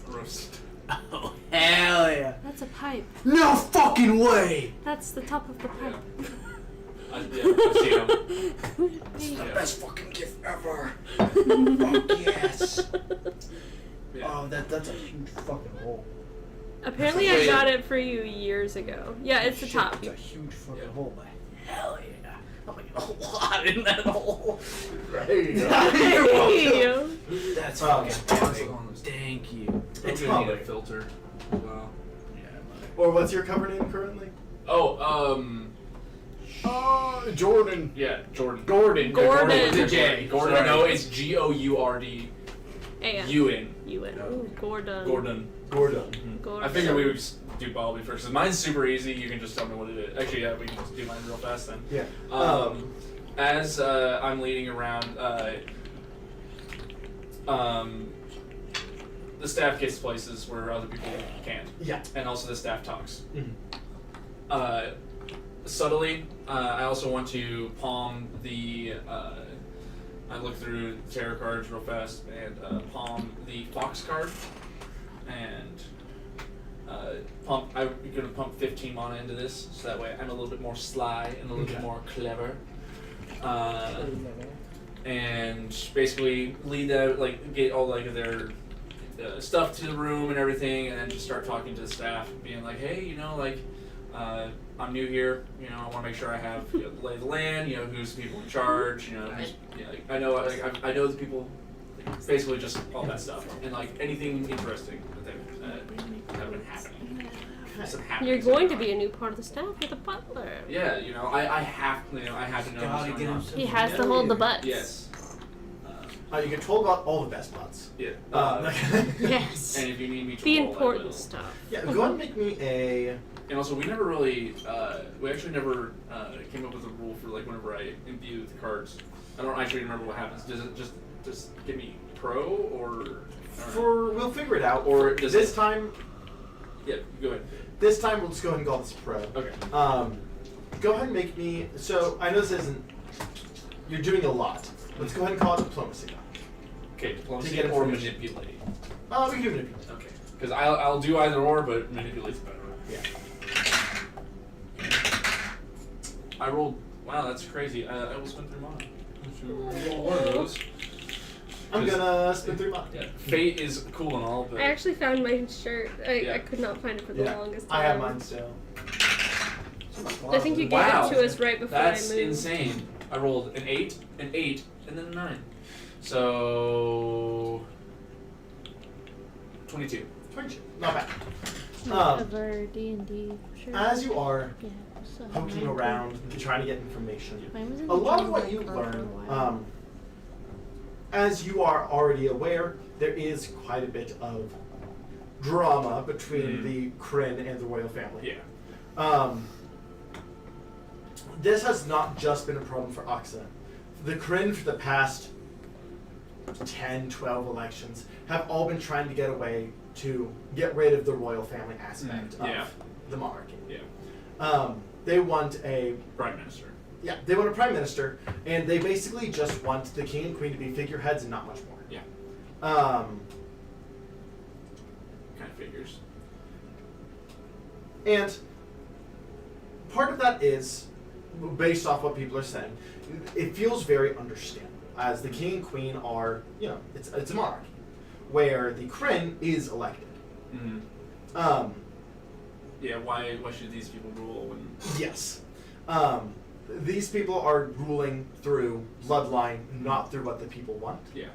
Roast.
Oh, hell yeah.
That's a pipe.
No fucking way!
That's the top of the pipe.
I've seen him.
The best fucking gift ever. Fuck yes.
Yeah.
Oh, that's a huge fucking hole.
Apparently, I got it for you years ago. Yeah, it's the
Shit,
top.
It's a huge fucking
Yeah.
hole, but hell yeah. I'm gonna get a lot in that hole.
Right.
You're welcome. That's
Oh,
fucking
yeah.
epic. Thank you.
It's
It's
gonna need a
probably-
filter as well.
Yeah.
Or what's your cover name currently?
Oh,
Jordan.
yeah, Jordan.
Gordon.
Gordon.
With a J.
Gordon.
Sorry.
No, it's Gourdun.
A-N.
Ewan.
Ewan. Ooh, Gordon.
Gordon.
Gordon.
Gordon.
I figured we would just do Bobby first. 'Cause mine's super easy. You can just tell me what it is. Actually, yeah, we can just do mine real fast then.
Yeah.
As I'm leading around, the staff gets places where other people can't.
Yeah.
And also the staff talks.
Mhm.
Subtly, I also want to palm the. I look through tarot cards real fast and palm the fox card, and I'm gonna pump 15 mana into this, so that way I'm a little bit more sly and a little bit more clever. And basically lead them, like get all like their stuff to the room and everything, and then just start talking to the staff, being like, hey, you know, like. I'm new here, you know, I want to make sure I have the lay of the land, you know, who's the people in charge, you know, who's, you know, like, I know the people, like, basically just all that stuff, and like anything interesting that have been happening. Some
You're
happenings
going
that
to
are-
be a new part of the staff. You're the butler.
Yeah, you know, I have to know what's going on.
He has to hold the butts.
Yes.
You get told about all the best butts.
Yeah.
Yes.
And if you need me to
The
roll, I
important
will.
stuff.
Yeah, go ahead and make me a.
And also, we never really, we actually never came up with a rule for like whenever I imbue the cards. I don't actually remember what happens. Does it just give me pro or?
We'll figure it out.
Or does
this
it-
time.
Yeah, go ahead.
This time we'll just go ahead and call this pro.
Okay.
Go ahead and make me. So I know this isn't. You're doing a lot. Let's go ahead and call it diplomacy.
Okay,
To
diplomacy
get
or
information.
manipulate.
We can do manipulate.
Okay. Because I'll do either or, but manipulate's better.
Yeah.
I rolled. Wow, that's crazy. I will spend 3 mana. Roll one of those.
I'm gonna spin 3 mana.
Yeah. Fate is cool and all, but
I actually found my shirt. I
Yeah.
could not find it for the longest time.
I have mine still.
I think you gave
Wow.
it to us right before
that's
I moved.
insane. I rolled an 8, and then a 9. So 22.
22. Not bad.
Whatever, D&D. Sure.
As you are
Yeah, so
poking
mine-
around and trying to get information,
mine was in
a lot of
the
what you
card for a
learn,
while.
as you are already aware, there is quite a bit of drama between the Kryn and the royal family.
Yeah.
This has not just been a problem for Arca. The Kryn for the past 10, 12 elections have all been trying to get away to get rid of the royal family aspect of
Yeah.
the monarchy.
Yeah.
They want a
Prime Minister.
they want a prime minister, and they basically just want the king and queen to be figureheads and not much more.
Yeah.
Um,
Kind of figures.
and part of that is, based off what people are saying, it feels very understandable, as the king and queen are, you know, it's a monarchy, where the Kryn is elected.
Mm-hmm. Yeah. Why should these people rule when?
Yes. These people are ruling through bloodline, not through what the people want.
Yeah.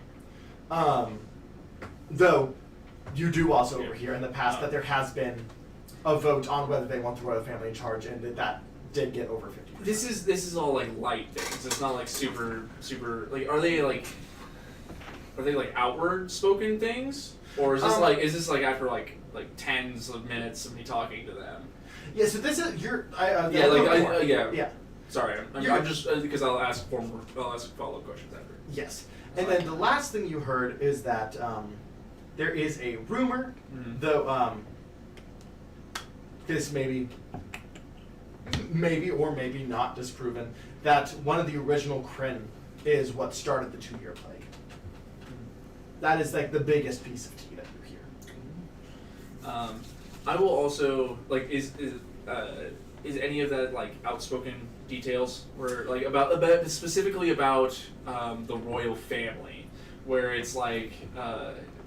Though, you do also overhear in the past that there has been a vote on whether they want the royal family in charge, and that did get over 50%.
This is all like light things. It's not like super like are they like outward spoken things, or is this like after like tens of minutes of me talking to them?
Yeah, so this is your.
Yeah. Sorry, I'm
You're-
just because I'll ask follow-up questions after.
Yes, and then the last thing you heard is that there is a rumor, though this maybe or maybe not disproven, that one of the original Kryn is what started the 2-year plague. That is like the biggest piece of tea that you hear.
I will also like is any of that like outspoken details where like about specifically about the royal family, where it's like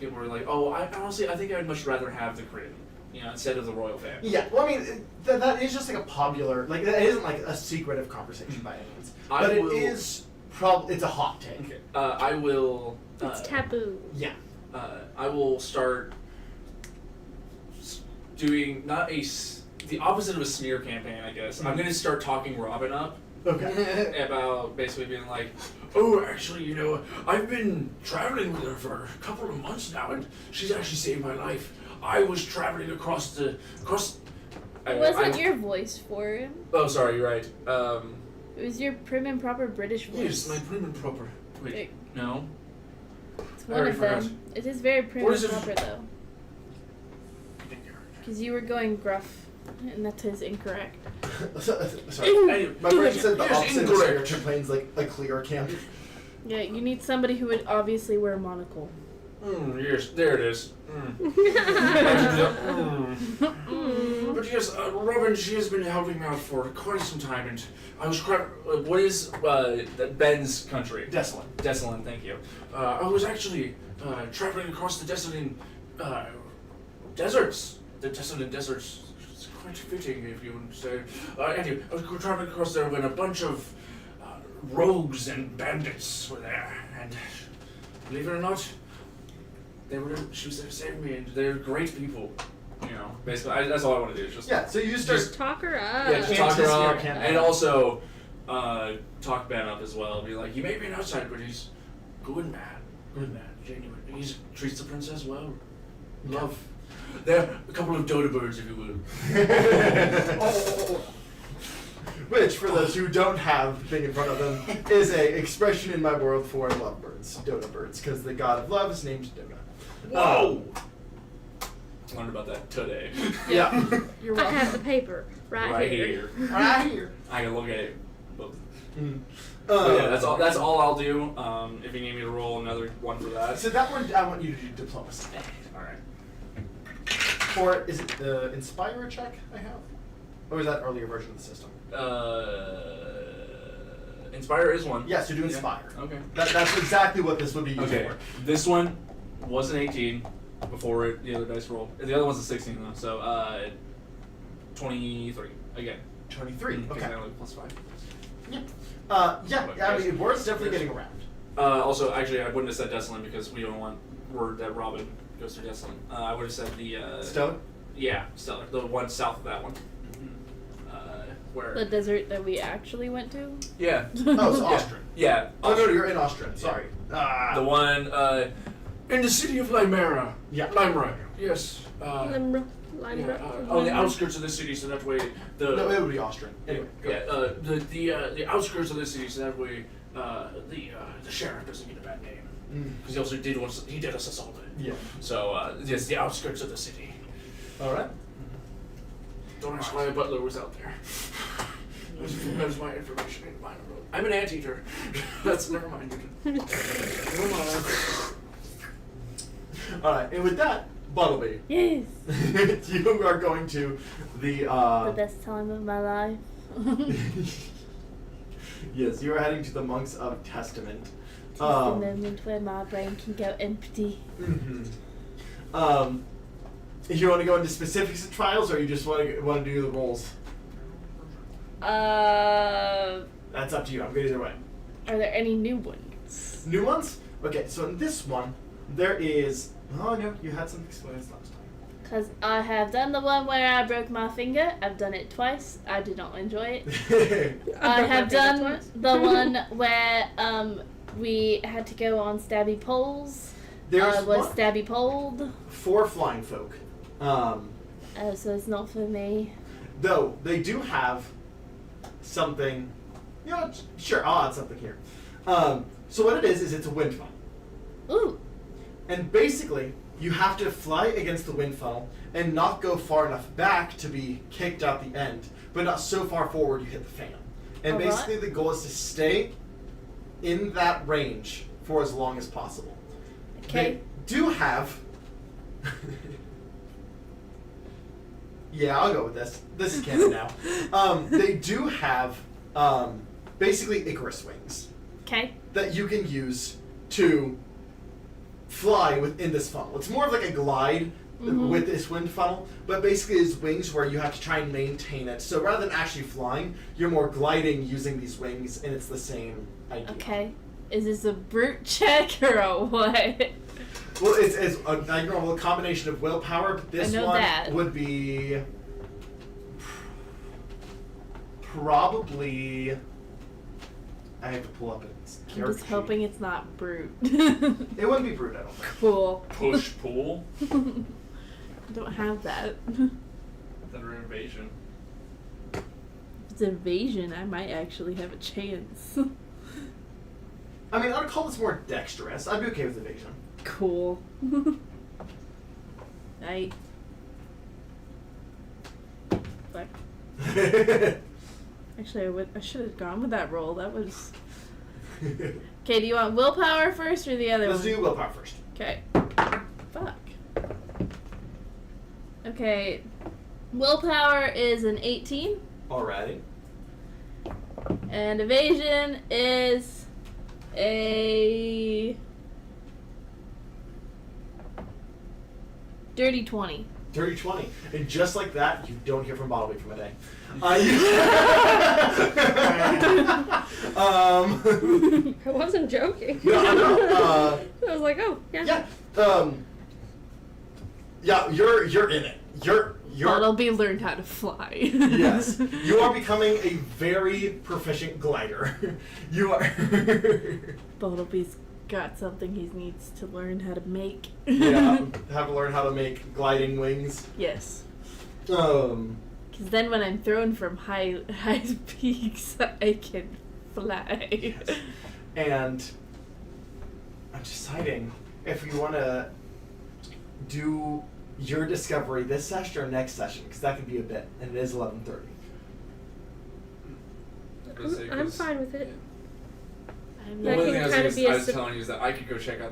people are like, oh, I think I would much rather have the Kryn, you know, instead of the royal family.
Yeah, well, I mean, that is just like a popular, like, that isn't like a secretive conversation by any means. But it is it's a hot take.
Okay. I will.
It's taboo.
Yeah.
I will start doing not
the opposite of a smear campaign, I guess. I'm gonna start talking Robin up
Okay.
about basically being like, oh, actually, you know, I've been traveling with her for a couple of months now, and she's actually saved my life. I was traveling across.
It wasn't your voice for him.
Oh, sorry, you're right.
It was your prim and proper British voice.
Yes, my prim and proper. Wait, no.
It's
I
one
already
of them.
forgot.
It is very prim
What
and
is it?
proper though. Because you were going gruff, and that is incorrect.
Sorry.
Anyway,
My brain said the
yes,
opposite of
incorrect.
smear campaign's like a clear camp.
Yeah, you need somebody who would obviously wear a monocle.
Yes, there it is. But yes, Robin, she has been helping me out for quite some time, and I was quite. What is Ben's country?
Desolate.
Desolate, thank you. I was actually traveling across the desolate deserts. The desolate deserts. It's quite fitting, if you understand. Anyway, I was traveling across there when a bunch of rogues and bandits were there, and believe it or not, she was there to save me, and they're great people. You know, basically, that's all I want to do. Is just
Yeah, so you start.
Just-
Talk her up.
yeah, just talk her
Anti-smear
up,
campaign.
and also talk Ben up as well. Be like, he may be an outsider, but he's good man, genuine. He treats the princess well. Love. They're a couple of dodo birds, if you will.
Which, for those who don't have the thing in front of them, is a expression in my world for lovebirds, dodo birds, because the god of love is named Dodo.
Whoa! Learned about that today.
Yeah.
You're
I
welcome.
have the paper right here.
Right here.
I can look at it. Both.
Mm.
But yeah, that's all. That's all I'll do. If you need me to roll another one for that.
So that one, I want you to do diplomacy.
All right.
Or is it the Inspire check I have? Or is that earlier version of the system?
Inspire is one.
Yeah, so do
Yeah.
Inspire.
Okay.
That's exactly what this would be used
Okay.
for.
This one was an 18 before the other dice roll. The other one's a 16 though. So 23 again.
23.
Because
Okay.
I only plus 5.
Yeah, I mean, word's definitely getting around.
Also, actually, I wouldn't have said Desolate because we don't want word that Robin goes through Desolate. I would have said the
Stone?
Yeah, Stellar, the one south of that one. Where?
The desert that we actually went to?
Yeah.
Oh, it's Austrian.
Yeah.
Oh, no, you're in Austrian. Sorry.
The one in the city of Limera.
Yeah.
Limera. Yes.
Limra.
On the outskirts of the city, so that way
No, it would be Austrian. Anyway, go.
Yeah. The outskirts of the city, so that way the sheriff doesn't get a bad name because he also did us assaulted.
Yeah.
So yes, the outskirts of the city.
All right.
Don't ask why the butler was out there. That was my information in mine. I'm an anteater. That's never mind. Never mind.
All right, and with that, Buttleby,
Yes.
you are going to the.
The best time of my life.
Yes, you are heading to the monks of Testament.
Just the moment where my brain can go empty.
If you want to go into specifics of trials, or you just want to do the rolls,
Are
that's up to you. I'm good either way.
there any new ones?
New ones? Okay, so in this one, there is. Oh no, you had some experience last time.
Because I have done the one where I broke my finger. I've done it twice. I did not enjoy it. I have done the one where we had to go on stabby poles.
There's
Was
one,
stabby poled.
4 flying folk.
So it's not for me.
Though they do have something. You know, sure, I'll add something here. So what it is it's a wind funnel,
Ooh.
and basically you have to fly against the wind funnel and not go far enough back to be kicked out the end, but not so far forward you hit the fan. And
Alright.
basically the goal is to stay in that range for as long as possible.
Okay.
They do have. Yeah, I'll go with this. This is canon now. They do have basically Icarus wings
Okay.
that you can use to fly within this funnel. It's more of like a glide with this wind funnel, but basically it's wings where you have to try and maintain it. So rather than actually flying, you're more gliding using these wings, and it's the same idea.
Okay. Is this a brute check or a what?
Well, it's a combination of willpower, but this
I know
one
that.
would be probably. I have to pull up its
I'm
character
just
sheet.
hoping it's not brute.
It wouldn't be brute, I don't think.
Cool.
Push pull.
I don't have that.
Thunder invasion.
If it's invasion, I might actually have a chance.
I mean, I'd call this more dexterous. I'd be okay with evasion.
Cool. Right. What? Actually, I should have gone with that roll. That was. Okay, do you want willpower first or the other
Let's
one?
do willpower first.
Okay. Fuck. Okay. Willpower is an 18,
Alrighty.
and evasion is a dirty 20.
Dirty 20. And just like that, you don't hear from Bottleby from a day.
I wasn't joking.
No.
I was like, oh, yeah.
Yeah. Yeah, you're in it. You're
Bottleby learned how to fly.
yes. You are becoming a very proficient glider. You are
Bottleby's got something he needs to learn how to make.
yeah, have to learn how to make gliding wings.
Yes.
Um
Because then when I'm thrown from high peaks, I can fly.
Yes. And I'm deciding if we want to do your discovery this session or next session, because that could be a bit, and it is 11:30.
I'm fine with it.
I'm
That
One
can
thing I was,
kinda
gonna,
be a
I was
sup-
telling you is that I could go check it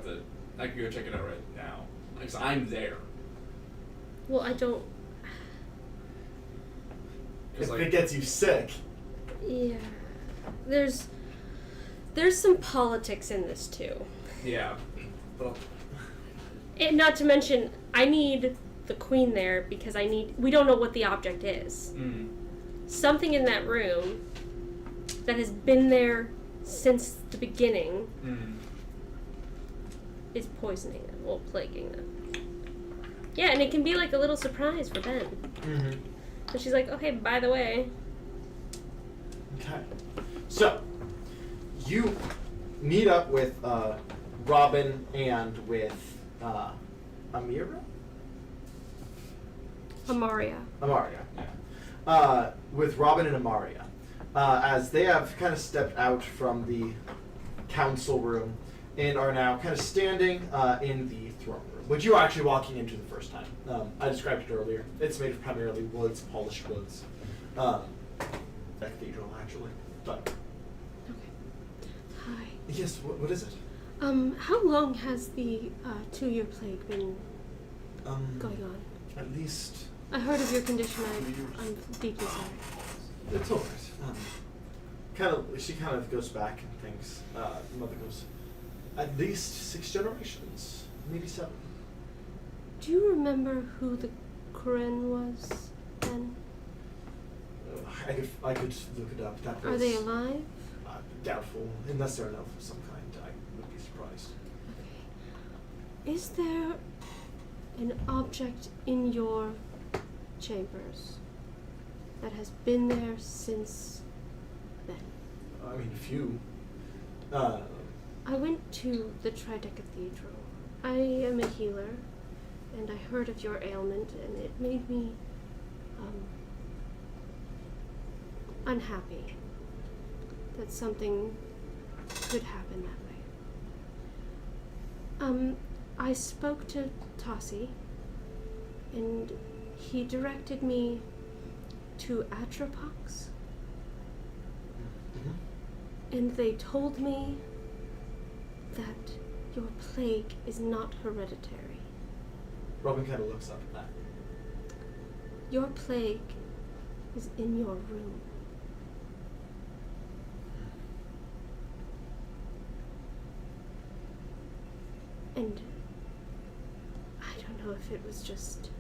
out right now. Because I'm there.
Well, I don't.
If
Like,
it gets you sick,
Yeah. There's some politics in this too.
yeah. Well,
And not to mention, I need the queen there because we don't know what the object is. Something in that room that has been there since the beginning is poisoning them, or plaguing them. Yeah, and it can be like a little surprise for Ben.
mm-hmm.
So she's like, okay, by the way.
Okay. So, you meet up with Robin and with Amira?
Amaria.
Amaria. With Robin and Amaria. As they have kind of stepped out from the council room and are now kind of standing in the throne room, which you are actually walking into the first time. I described it earlier. It's made of primarily woods, polished woods. A cathedral, actually. But
Hi.
yes, what is it?
How long has the 2-year plague been going on?
At least
I heard of your condition. I'm deeply sorry.
it's all right. She kind of goes back and thinks. The mother goes, at least 6 generations, maybe 7.
Do you remember who the Kren was then?
I could look it up. That was,
Are they alive?
Doubtful, unless they're an elf of some kind. I would be surprised.
Okay. Is there an object in your chambers that has been there since then?
I mean, a few.
I went to the Trident Cathedral. I am a healer, and I heard of your ailment, and it made me unhappy that something could happen that way. I spoke to Tossie, and he directed me to Atropox, and they told me that your plague is not hereditary.
Robin kind of looks up at that.
Your plague is in your room. And I don't know if it was just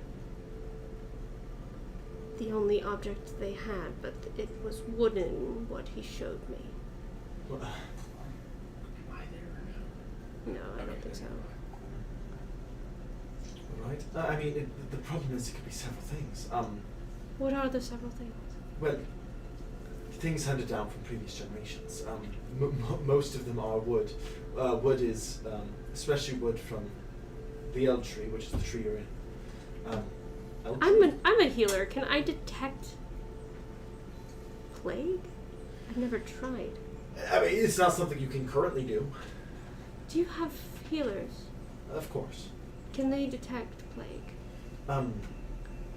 the only object they had, but it was wooden, what he showed me.
Well,
No, I don't think so.
right. I mean, the problem is it could be several things.
What are the several things?
Well, things handed down from previous generations. Most of them are wood. Wood is, especially wood from the Eld tree, which is the tree you're in. Eld tree?
I'm a healer. Can I detect plague? I've never tried.
I mean, it's not something you can currently do.
Do you have healers?
Of course.
Can they detect plague?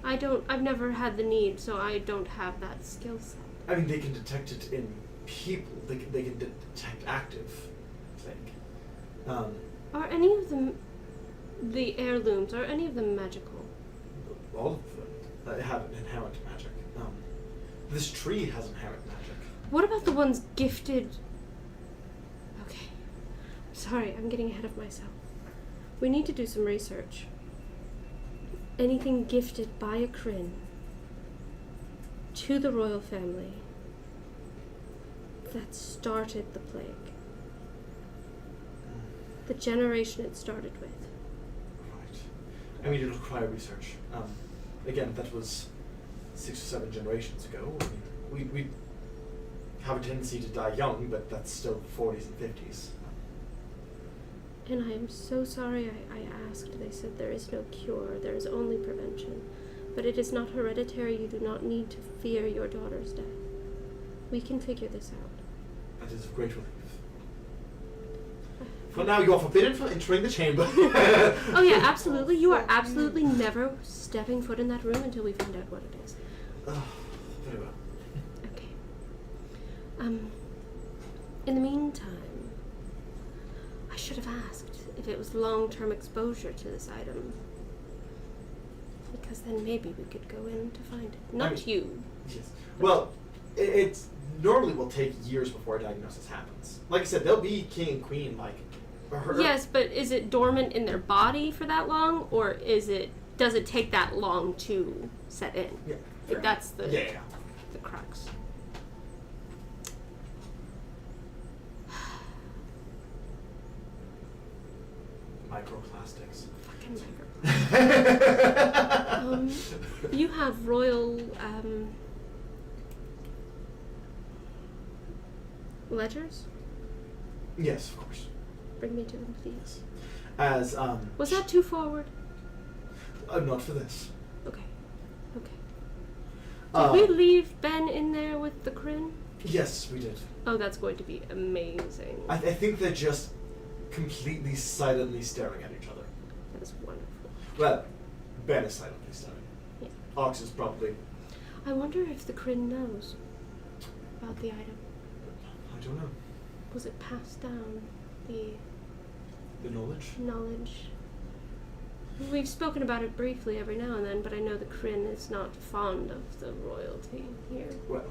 I've never had the need, so I don't have that skill set.
I mean, they can detect it in people. They can detect active plague.
Are any of them the heirlooms? Are any of them magical?
All of them have an inherent magic. This tree has inherent magic.
What about the ones gifted? Okay. Sorry, I'm getting ahead of myself. We need to do some research. Anything gifted by a Kryn to the royal family that started the plague. The generation it started with.
Right. I mean, it'll require research. Again, that was 6 or 7 generations ago. I mean, we have a tendency to die young, but that's still the 40s and 50s.
And I am so sorry I asked. They said there is no cure, there is only prevention. But it is not hereditary. You do not need to fear your daughter's death. We can figure this out.
That is of great relief. For now, you are forbidden from entering the chamber.
Oh yeah, absolutely. You are absolutely never stepping foot in that room until we find out what it is.
Very well.
Okay. In the meantime, I should have asked if it was long-term exposure to this item. Because then maybe we could go in to find it. Not you.
Yes. Well, it normally will take years before a diagnosis happens. Like I said, they'll be king and queen, like...
Yes, but is it dormant in their body for that long? Or does it take that long to set in?
Yeah.
Like that's the
Yeah.
the crux.
Microplastics.
Fucking microplastics. You have royal ledgers?
Yes, of course.
Bring me to them, please.
As
Was that too forward?
not for this.
Okay. Did we leave Ben in there with the Kryn?
Yes, we did.
Oh, that's going to be amazing.
I think they're just completely silently staring at each other.
That is wonderful.
Well, Ben is silently staring.
Yeah.
Ox is probably...
I wonder if the Kryn knows about the item.
I don't know.
Was it passed down?
The knowledge?
Knowledge. We've spoken about it briefly every now and then, but I know the Kryn is not fond of the royalty here.
Well...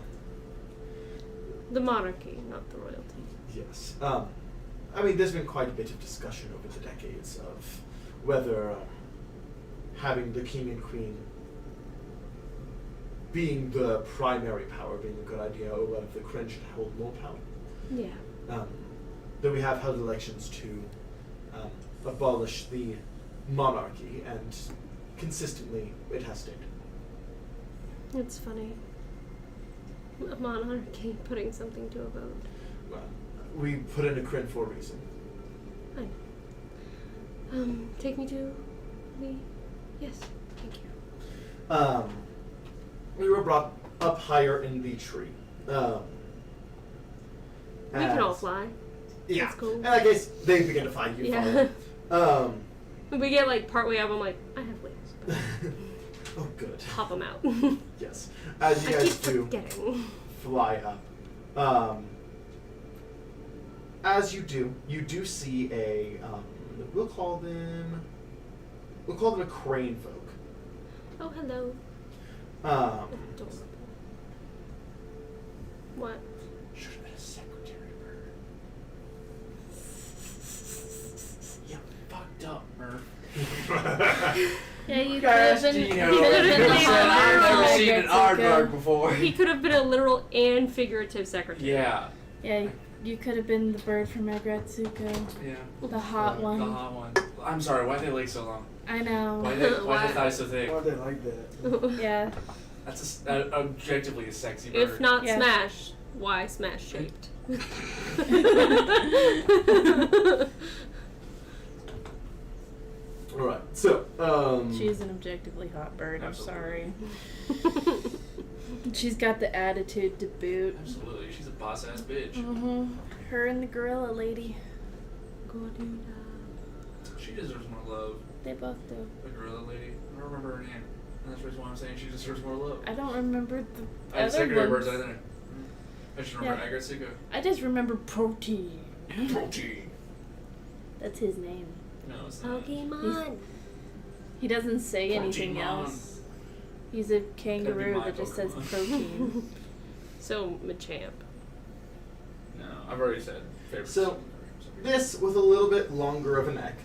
The monarchy, not the royalty.
Yes. I mean, there's been quite a bit of discussion over the decades of whether having the king and queen being the primary power being a good idea, or whether the Kryn should hold more power.
Yeah.
Though we have held elections to abolish the monarchy, and consistently it has stayed.
It's funny. A monarchy putting something to a vote.
Well, we put in a Kryn for a reason.
I know. Take me to the... Yes, thank you.
We were brought up higher in the tree.
We can all fly.
Yeah.
That's cool.
And I guess they begin to find you.
Yeah.
Follow.
We get like partway up, I'm like, I have wings.
Oh, good.
Pop them out.
Yes. As you
I
guys
keep
do
forgetting.
fly up. As you do see a we'll call them a crane folk.
Oh, hello. Adorable. What?
Should have been a secretary bird.
You fucked up, Murph.
Yeah, you could
Gosh,
have been.
Gino,
you could have been
like
I've never
literal.
seen an aardvark before.
He could have been a literal and figurative secretary.
Yeah.
Yeah, you could have been the bird from Agratsuko.
Yeah.
The hot one.
The hot one. I'm sorry, why'd they leg so long?
I know.
Why'd they thigh so thick?
Why they like that?
Yeah.
That's objectively a sexy bird.
If not
Yeah.
Smash, Y smash shaped.
All right. So,
She's an objectively hot bird. I'm
Absolutely.
sorry. She's got the attitude to boot.
Absolutely, she's a boss ass bitch.
Mm-hmm. Her and the gorilla lady.
She deserves more love.
They both do.
The gorilla lady. I don't remember her name. And that's the reason why I'm saying she deserves more love.
I don't remember the
I had
other
secondary birds
ones.
either. I just remember
Yeah.
Agatsuka.
I just remember Protein.
Protein.
That's his name.
No, it's not.
Pokemon.
He doesn't say anything
Pokemon.
else. He's a kangaroo
my
that just says
Pokemon.
protein.
So Machamp.
No, I've already said favorite.
So, this with a little bit longer of a neck.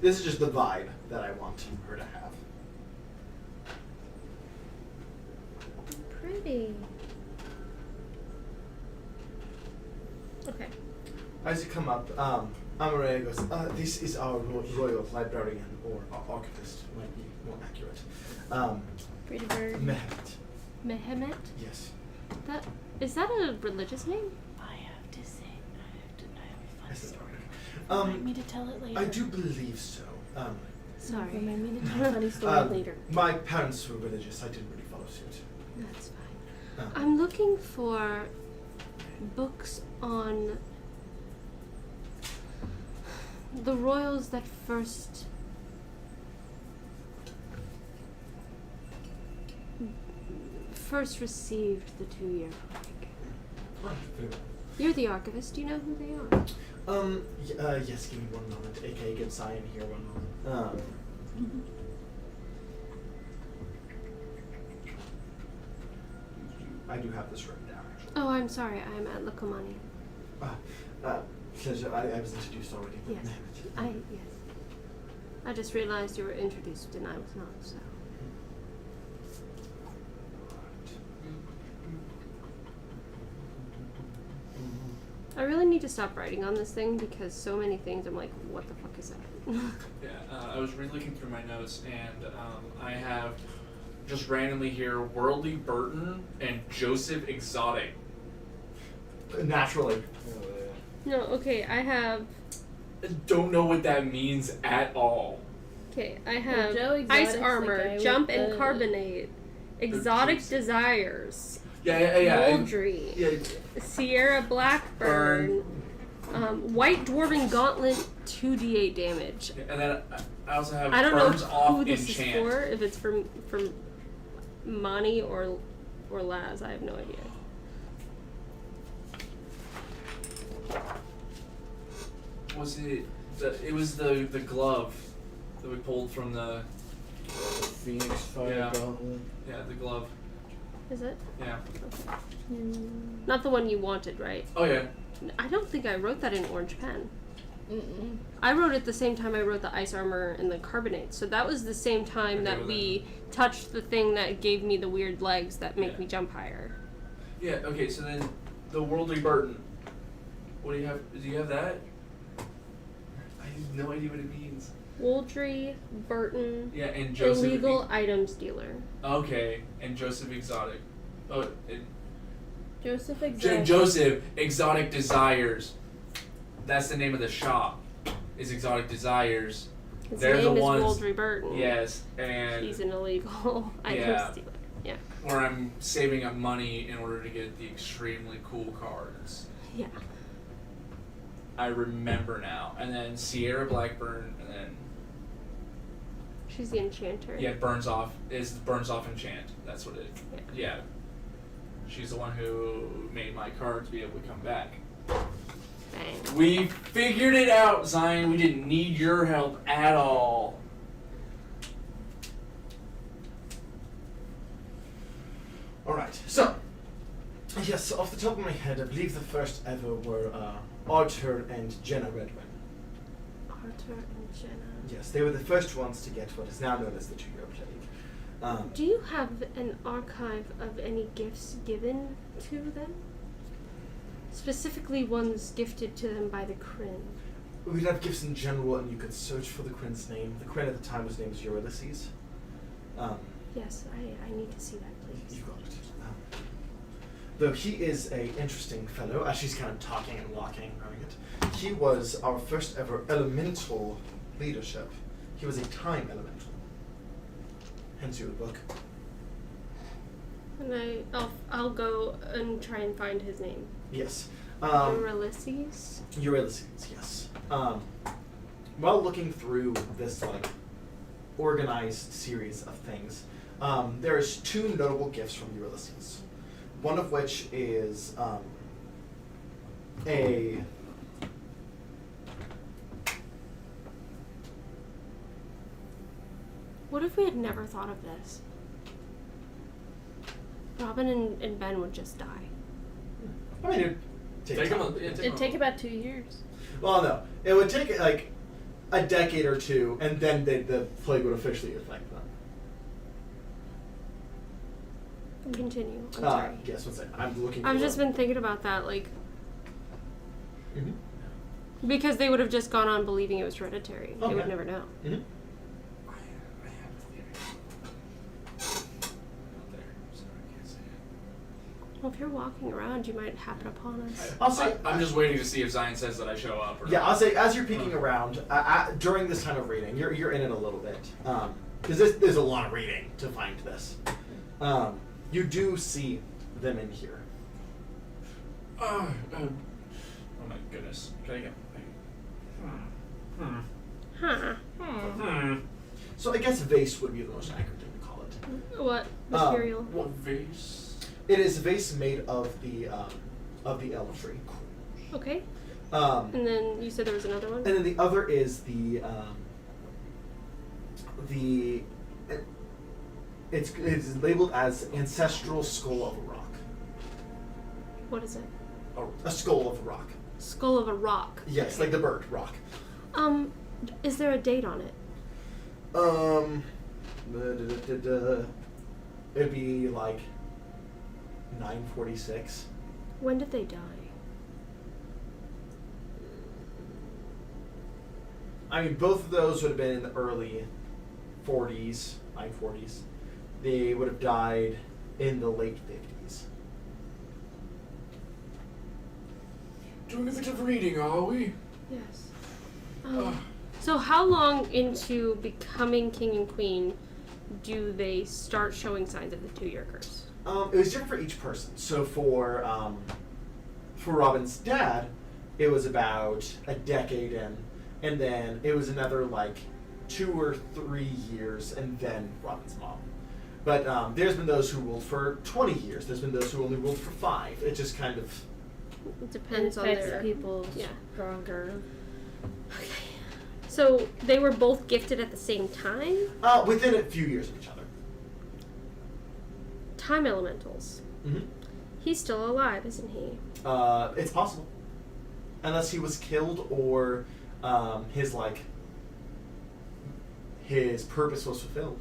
This is just the vibe that I want her to have.
Pretty. Okay.
As you come up, Amaray goes, this is our royal librarian, or archivist, might be more accurate.
Pretty bird.
Mehmet.
Mehmet?
Yes.
Is that a religious name?
I have to say, I have a
Yes,
funny story.
Um,
Remind me to tell it later.
I do believe so.
Sorry.
Remind me to tell a funny story later.
My parents were religious. I didn't really follow suit.
That's fine.
Um,
I'm looking for books on the royals that first received the 2-year plague. You're the archivist. Do you know who they are?
Yes, give me one moment. AKA get Zion here one moment. I do have this written down, actually.
Oh, I'm sorry. I'm at Lakomani.
Pleasure. I was introduced already. But
Yes.
Mehmet.
Yes. I just realized you were introduced and I was not. So. I really need to stop writing on this thing because so many things I'm like, what the fuck is that?
Yeah, I was re-looking through my notes, and I have just randomly here Worldly Burton and Joseph Exotic.
Naturally.
No, okay, I have.
I don't know what that means at all.
Okay, I have
Joe Exotic's
ice
the
armor,
guy
jump
with
and
the-
carbonate, exotic
Jesus.
desires,
Yeah.
Moldry,
Yeah.
Sierra Blackburn, white dwarven gauntlet, 2d8 damage.
And then I also have
I don't know
Burns Off
who this
Enchant.
is for. If it's from Mani or Laz, I have no idea.
Was it? It was the glove that we pulled from the.
Phoenix Fire
Yeah.
Gauntlet.
Yeah, the glove.
Is it?
Yeah.
Not the one you wanted, right?
Oh yeah.
I don't think I wrote that in orange pen.
Mm-mm.
I wrote it the same time I wrote the ice armor and the carbonate. So that was the same time
Okay,
that
well
we touched the thing that gave me the weird legs that make
Yeah.
me jump higher.
Yeah. Okay. So then, the Worldly Burton. What do you have? Do you have that? I have no idea what it means.
Woldry, Burton,
Yeah, and Joseph.
illegal items dealer.
Okay, and Joseph Exotic. Oh, and
Joseph Exotic.
Joseph Exotic Desires. That's the name of the shop. Is Exotic Desires.
His
They're
name
the
is
ones.
Woldry Burton.
Yes, and
He's an illegal items
Yeah.
dealer. Yeah.
where I'm saving up money in order to get the extremely cool cards.
Yeah.
I remember now. And then Sierra Blackburn, and then
She's the enchanter.
Burns Off Enchant. That's what it. Yeah. She's the one who made my cards be able to come back.
Bang.
We figured it out, Zion. We didn't need your help at all.
Alright, so. Yes, off the top of my head, I believe the first ever were Archer and Jenna Redwin.
Arthur and Jenna.
Yes, they were the first ones to get what is now known as the 2-year plague.
Do you have an archive of any gifts given to them? Specifically ones gifted to them by the Kryn.
We'd have gifts in general, and you could search for the Kryn's name. The Kryn at the time, his name was Ulysses.
Yes, I need to see that, please.
You got it. Though he is a interesting fellow, as she's kind of talking and walking around it. He was our first ever elemental leadership. He was a time elemental. Hence your book.
And I'll go and try and find his name.
Yes.
Ulysses?
Ulysses, yes. While looking through this like organized series of things, there's two notable gifts from Ulysses. One of which is a
What if we had never thought of this? Robin and Ben would just die.
I mean, it'd take time.
It'd take about 2 years.
Well, no. It would take like a decade or two, and then the plague would officially affect them.
Continue. I'm sorry.
Yes, what's that? I'm looking.
I've
for-
just been thinking about that, like,
Mhm.
because they would have just gone on believing it was hereditary. They
Okay.
would never know.
Mhm.
I have a theory. Out there, so I can't say it.
Well, if you're walking around, you might happen upon us.
I'll say.
I'm just waiting to see if Zion says that I show up. Or
Yeah,
not.
I'll say as you're peeking around during this time of reading, you're in it a little bit because there's a lot of reading to find this. You do see them in here.
Oh my goodness. Can I get?
Huh.
So I guess vase would be the most accurate thing to call it.
What material?
What vase?
It is a vase made of the elm tree.
Okay.
And
And then you said there was another one?
then the other is it's labeled as ancestral skull of a rock.
What is it?
A skull of a rock.
Skull of a rock.
Yes, like the bird rock.
Is there a date on it?
It'd be like 946.
When did they die?
I mean, both of those would have been in the early 40s, 940s. They would have died in the late 50s.
Doing a bit of reading, are we?
Yes. So how long into becoming king and queen do they start showing signs of the 2-year curse?
It was different for each person. So for Robin's dad, it was about a decade in, and then it was another like 2 or 3 years, and then Robin's mom. But there's been those who ruled for 20 years. There's been those who only ruled for 5. It just kind of.
It depends on
Affects
their
people
Yeah.
stronger.
Okay. So they were both gifted at the same time?
Within a few years of each other.
Time elementals.
Mm-hmm.
He's still alive, isn't he?
It's possible, unless he was killed or his purpose was fulfilled.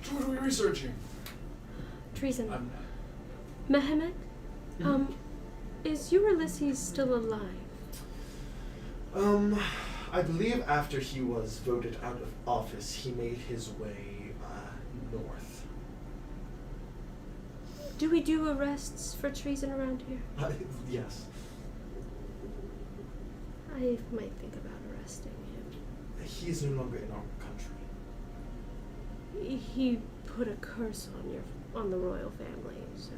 So what are we researching?
Treason.
I'm
Mehmet?
Mhm.
Is Ulysses still alive?
I believe after he was voted out of office, he made his way north.
Do we do arrests for treason around here?
Yes.
I might think about arresting him.
He is no longer in our country.
He put a curse on the royal family, so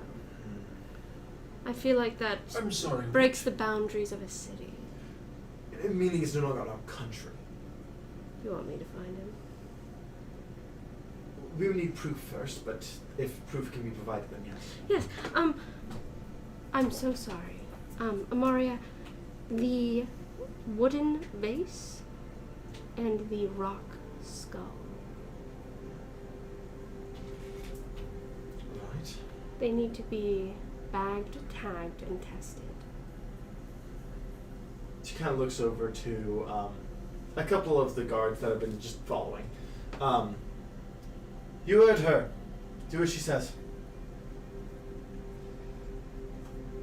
I feel like that
I'm sorry.
breaks the boundaries of a city.
Meaning he's no longer in our country.
You want me to find him?
We would need proof first, but if proof can be provided, then yes.
Yes. I'm so sorry. Amaria, the wooden vase and the rock skull.
Right.
They need to be bagged, tagged, and tested.
She kind of looks over to a couple of the guards that have been just following. You heard her. Do what she says.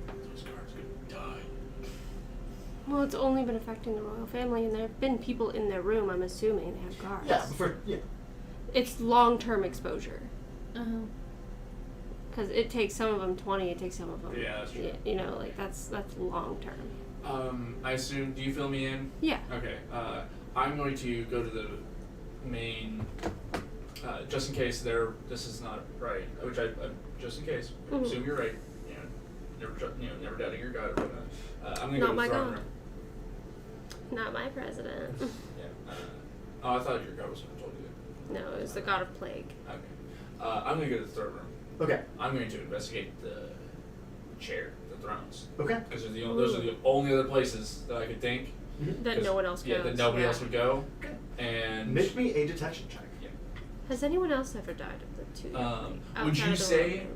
Those guards could die.
Well, it's only been affecting the royal family, and there have been people in their room, I'm assuming, they have guards.
Yeah,
It's long-term exposure.
Uh-huh.
Because it takes some of them 20, it takes some of them...
Yeah, that's true.
You know, like, that's long-term.
I assume. Do you fill me in?
Yeah.
Okay. I'm going to go to the main, just in case this is not right. Which just in case,
Mhm.
assume you're right. Never doubting your God or whatnot. I'm gonna
Not
go to
my
the throne
God.
room.
Not my president.
Yeah. I thought your God was what I told you.
No, it was the god of plague.
Okay. I'm gonna go to the throne room.
Okay.
I'm going to investigate the chair, the thrones.
Okay.
Because those are the only other places that I could think.
That no one else goes.
Yeah, that nobody else would go. And
Make me a detection check.
Has anyone else ever died of the two?
Would you say?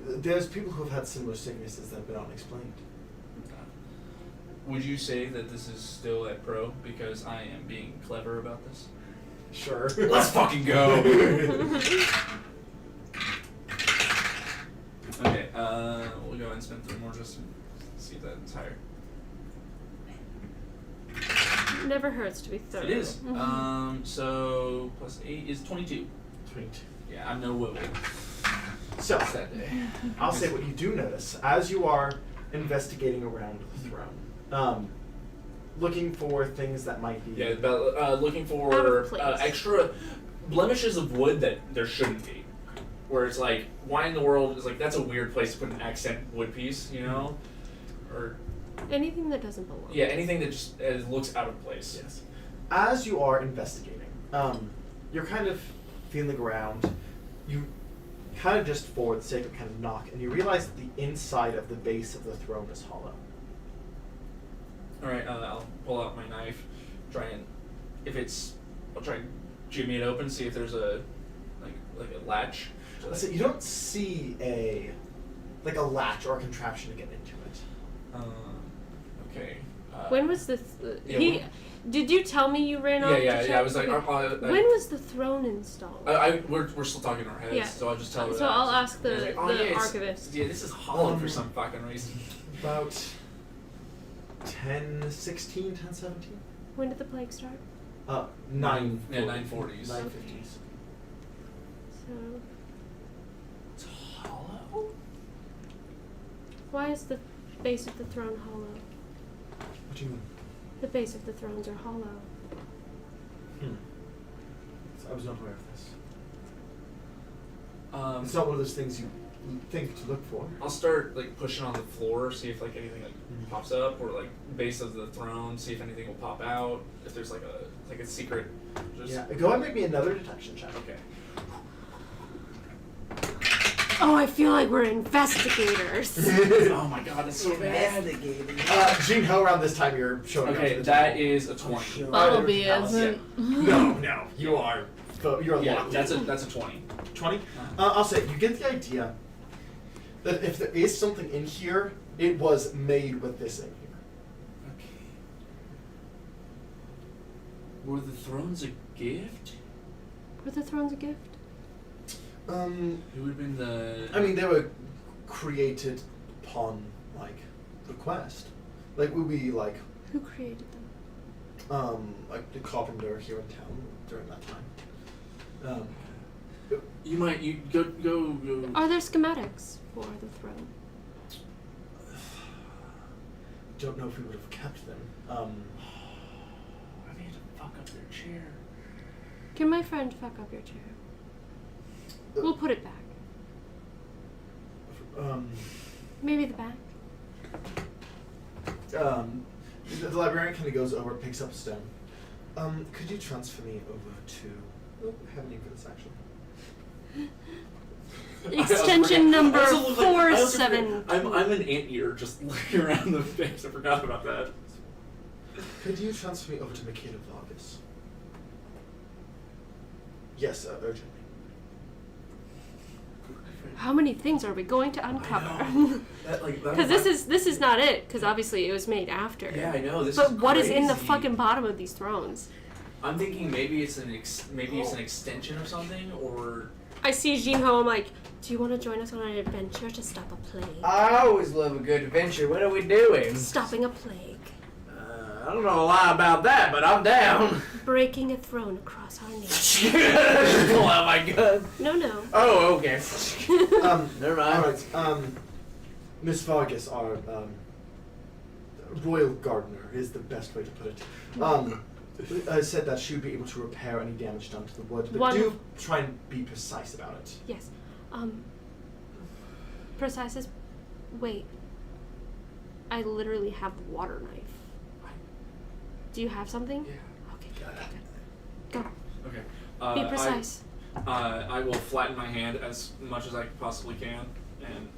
There's people who have had similar sicknesses that have been unexplained.
Would you say that this is still at pro because I am being clever about this?
Sure.
Let's fucking go. Okay, we'll go and spend 3 more just to see if that's higher.
Never hurts to be thorough.
It is. So plus 8 is 22.
22.
Yeah, I'm no wibble.
So,
That day.
I'll say what you do notice as you are investigating around the throne. Looking for things that might be.
Yeah, looking
Out
for
of place.
extra blemishes of wood that there shouldn't be. Where it's like, why in the world is like that's a weird place to put an accent wood piece, you know? Or
Anything that doesn't belong.
yeah, anything that just looks out of place.
Yes. As you are investigating, you're kind of feeling around. You kind of just for the sake of kind of knock, and you realize that the inside of the base of the throne is hollow.
All right, I'll pull out my knife, I'll try and jimmy it open, see if there's a a latch.
So you don't see a latch or a contraption to get into it.
Okay.
When was the...
yeah,
did you tell me you ran off to check?
Yeah. I was like,
Okay. When was the throne installed?
we're still talking in our heads,
Yeah.
so I'll just tell her.
So
that.
I'll ask the,
And it's like,
the
it's-
archivist.
Yeah, this is hollow for some fucking reason.
About 10:16, 10:17.
When did the plague start?
940s.
950s.
So...
It's hollow?
Why is the base of the throne hollow?
What do you mean?
The base of the thrones are hollow.
I was not aware of this. It's not one of those things you think to look for.
I'll start pushing on the floor, see if anything pops up, or base of the throne, see if anything will pop out. If there's a secret. Just...
Yeah. Go ahead and make me another detection check.
Okay.
Oh, I feel like we're investigators.
Oh my god, it's so bad.
Jean Ho, around this time you're showing up.
Okay,
to the
that
temple.
is a 20.
Bumblebee
Palace,
isn't.
No, you are. You're
Yeah,
locked.
that's a 20.
20. I'll say you get the idea that if there is something in here, it was made with this in here.
Okay. Were the thrones a gift?
Were the thrones a gift?
Who would have been the?
I mean, they were created upon request. Would be
Who created them?
the carpenter here in town during that time.
You go.
Are there schematics for the throne?
Don't know if we would have kept them.
I need to fuck up their chair.
Can my friend fuck up your chair? We'll put it back. Maybe the back.
The librarian kind of goes over, picks up a stone. Could you transfer me over to? Oh, I have a name for this actually.
Extension number
I also look like- I also
47.
forget- I'm an anteater just looking around the face. I forgot about that.
Could you transfer me over to Mikhail Vargas? Yes, urgently.
How many things are we going to uncover? Because this is not it. Because obviously it was made after.
Yeah, I know.
But what is in the
crazy.
fucking bottom of these thrones?
I'm thinking maybe it's an extension of something, or
I see Jinho. I'm like, Do you want to join us on an adventure to stop a plague?
I always love a good adventure. What are we doing?
Stopping a plague.
I don't know a lot about that, but I'm down.
Breaking a throne across our nation.
Pull out my gun.
No.
Oh, okay. Never mind.
Alright, Miss Vargas, our royal gardener, is the best way to put it. Said that she would be able to repair any damage done to the wood, but do try and be precise about it.
Yes. Precise is... Wait. I literally have a water knife. Do you have something?
Yeah.
Okay, good. Go.
Okay.
Be precise.
I will flatten my hand as much as I possibly can, and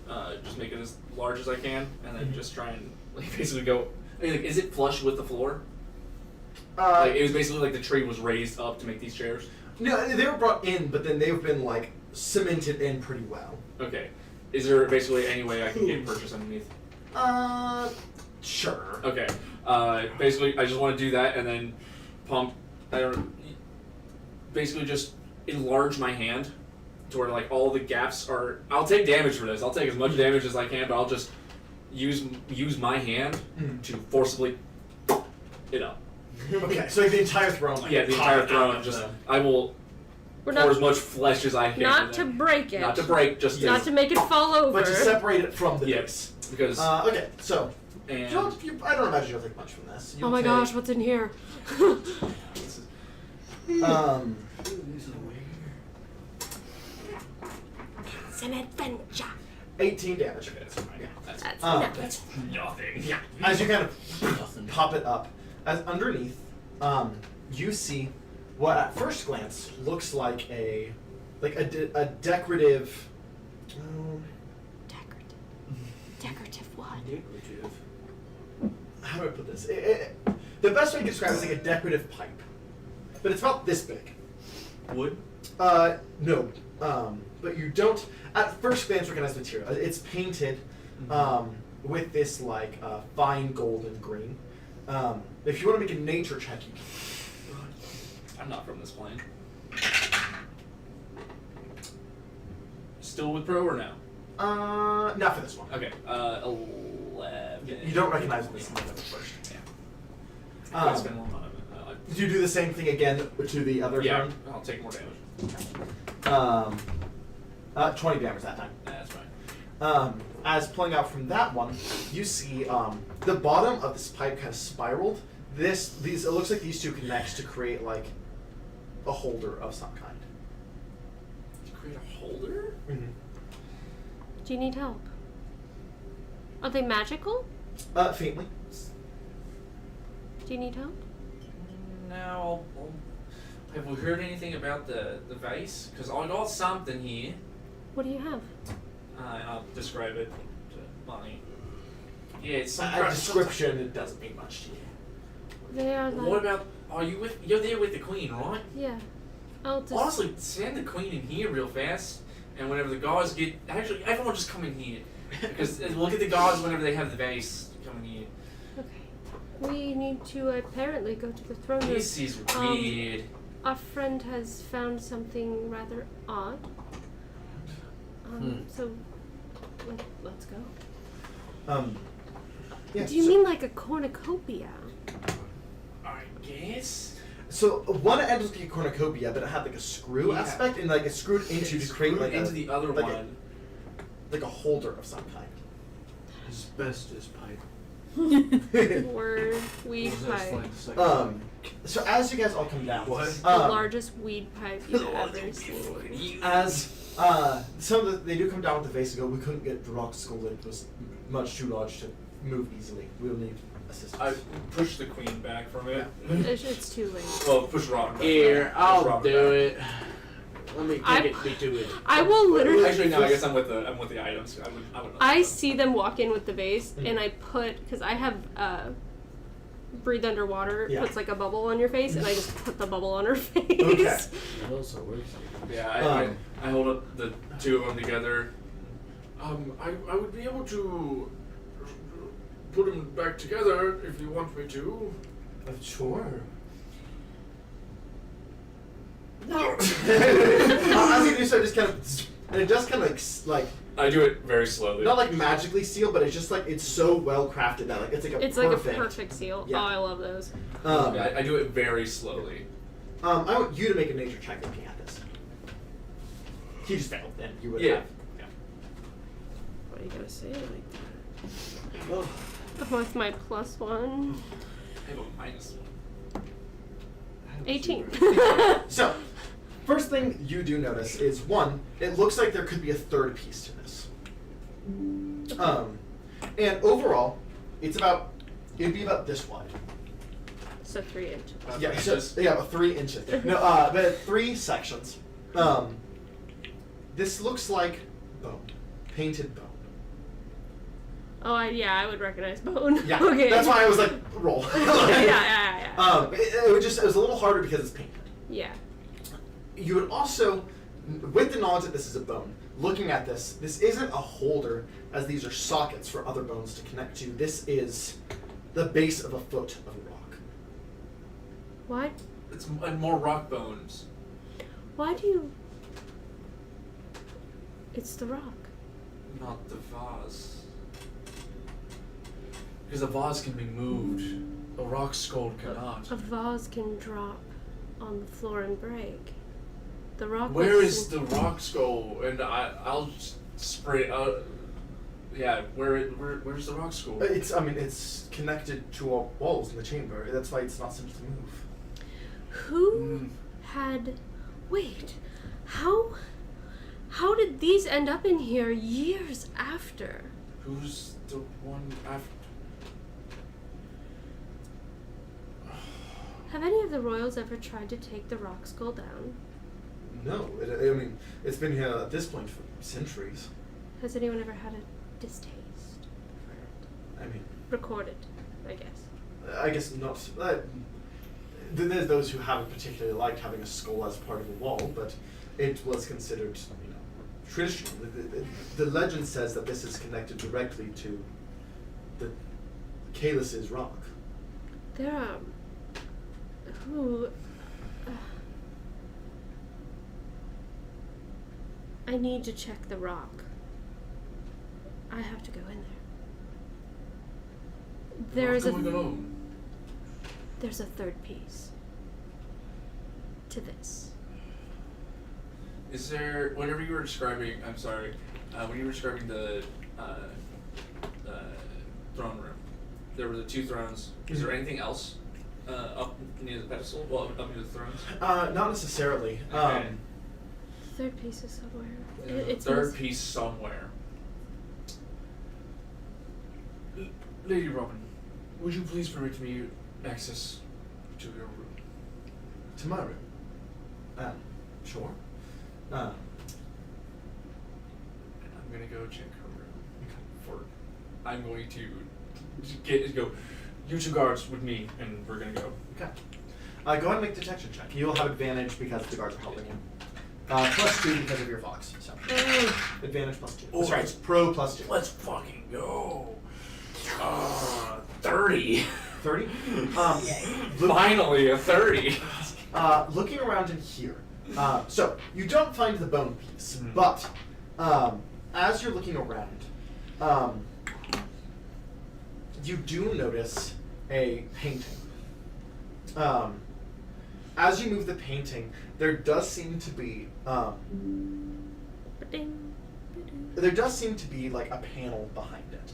just make it as large as I can, and then just try and basically go. Is it flush with the floor? It was basically like the tree was raised up to make these chairs.
No, they were brought in, but then they've been cemented in pretty well.
Okay. Is there basically any way I can get purchase underneath?
Sure.
Okay. Basically, I just want to do that and then pump. Basically, just enlarge my hand to where all the gaps are. I'll take damage for this. I'll take as much damage as I can, but I'll just use my hand to forcibly it up.
Okay, so the entire throne.
The entire throne. Just I will pour as much flesh as I can.
Not to break it.
Not to break. Just
not to make it fall over.
But to separate it from the base.
Because.
Okay, so.
And
I don't imagine you'll take much from this.
Oh my gosh, what's in here? It's an adventure.
18 damage.
Okay, that's fine.
Yeah.
That's nothing.
Yeah. As you kind of pop it up, as underneath, you see what at first glance looks like a decorative.
Decorative what?
How do I put this? The best way to describe it is like a decorative pipe, but it's about this big.
Wood?
No. But you don't at first glance recognize the material. It's painted with this fine golden green. If you want to make a nature check, you can.
I'm not from this plane. Still with pro or no?
Not for this one.
Okay. 11.
You don't recognize this one at first.
Yeah. I spend more time on it.
Did you do the same thing again to the other turn?
I'll take more damage.
20 damage that time.
That's fine.
As pulling out from that one, you see the bottom of this pipe kind of spiraled. It looks like these two connect to create a holder of some kind.
To create a holder?
Mm-hmm.
Do you need help? Are they magical?
Faintly.
Do you need help?
No. Have we heard anything about the vase? Because I got something here.
What do you have?
And I'll describe it to Bonnie. Yeah, it's some
A description. It doesn't mean much to you.
They are
What about? You're there with the queen, right?
Yeah. I'll just...
Honestly, send the queen in here real fast, and whenever the guards get, actually, everyone just come in here, because we'll get the guards whenever they have the vase coming here.
Okay. We need to apparently go to the throne room.
This is weird.
Our friend has found something rather odd. So, let's go.
Yeah,
Do you mean like a cornucopia?
I guess.
So one end was like a cornucopia, but it had a screw aspect, and it screwed into to create
into the other one,
like a holder of some kind.
Asbestos pipe.
Or weed pipe.
So as you guys all come down,
The largest weed pipe you've ever seen.
As they do come down with the vase and go, we couldn't get the rock scolded. It was much too large to move easily. We'll need assistance.
I push the queen back from it.
It's too late.
Well, push Robin back.
Here, I'll
Robin
do
back.
it. Let me take me to it.
I will literally.
Actually, no. I guess I'm with the items. I would.
I see them walk in with the vase, and I put because I have breathe underwater puts a bubble on your face, and I just put the bubble on her face.
Okay.
That also works.
Yeah, I hold up the two of them together. I would be able to put them back together if you want me to.
Sure. As you do so, just kind of and it does kind of like
I do it very slowly.
not like magically sealed, but it's just like it's so well crafted that like it's like a
It's
perfect.
like a perfect seal.
Yeah.
Oh, I love those.
I do it very slowly.
I want you to make a nature check looking at this. He just failed, and you would
Yeah.
have.
What are you gonna say like that? With my +1,
I have a -1.
18.
So, first thing you do notice is one, it looks like there could be a third piece to this. And overall, it'd be about this wide.
So 3 inches.
Yeah, about 3 inches. No, but 3 sections. This looks like bone, painted bone.
Oh, I would recognize bone.
Yeah,
Okay.
that's why I was like, roll.
yeah.
It was a little harder because it's painted.
Yeah.
You would also, with the knowledge that this is a bone, looking at this isn't a holder, as these are sockets for other bones to connect to. This is the base of a foot of a rock.
Why?
It's more rock bones.
Why do you? It's the rock.
Not the vase. Because the vase can be moved. A rock skull cannot.
A vase can drop on the floor and break. The rock.
Where is the rock skull? And I'll just spray. Where's the rock skull?
It's connected to our walls in the chamber. That's why it's not simple to move.
Who had? Wait, how did these end up in here years after?
Who's the one after?
Have any of the royals ever tried to take the rock skull down?
No, it's been here at this point for centuries.
Has anyone ever had a distaste for it? Recorded, I guess.
I guess not. There's those who haven't particularly liked having a skull as part of a wall, but it was considered, traditional. The legend says that this is connected directly to the Kalis' rock.
There are. Who? I need to check the rock. I have to go in there. There's a third piece to this.
Is there, whenever you were describing, I'm sorry, when you were describing the throne room, there were the 2 thrones. Is there anything else up near the pedestal? Well, up near the thrones?
Not necessarily.
Okay.
Third piece is somewhere.
It's third piece somewhere. Lady Robin, would you please permit me access to your room?
To my room? Sure.
I'm gonna go check her room. I'm going to go. You 2 guards with me, and we're gonna go.
Okay. Go ahead and make a detection check. You'll have advantage because the guards are helping you. +2 because of your fox. So advantage +2.
Oh,
That's right. It's pro +2.
Let's fucking go. 30.
30.
Finally, a 30.
Looking around in here, so you don't find the bone piece, but as you're looking around, you do notice a painting. As you move the painting, there does seem to be like a panel behind it.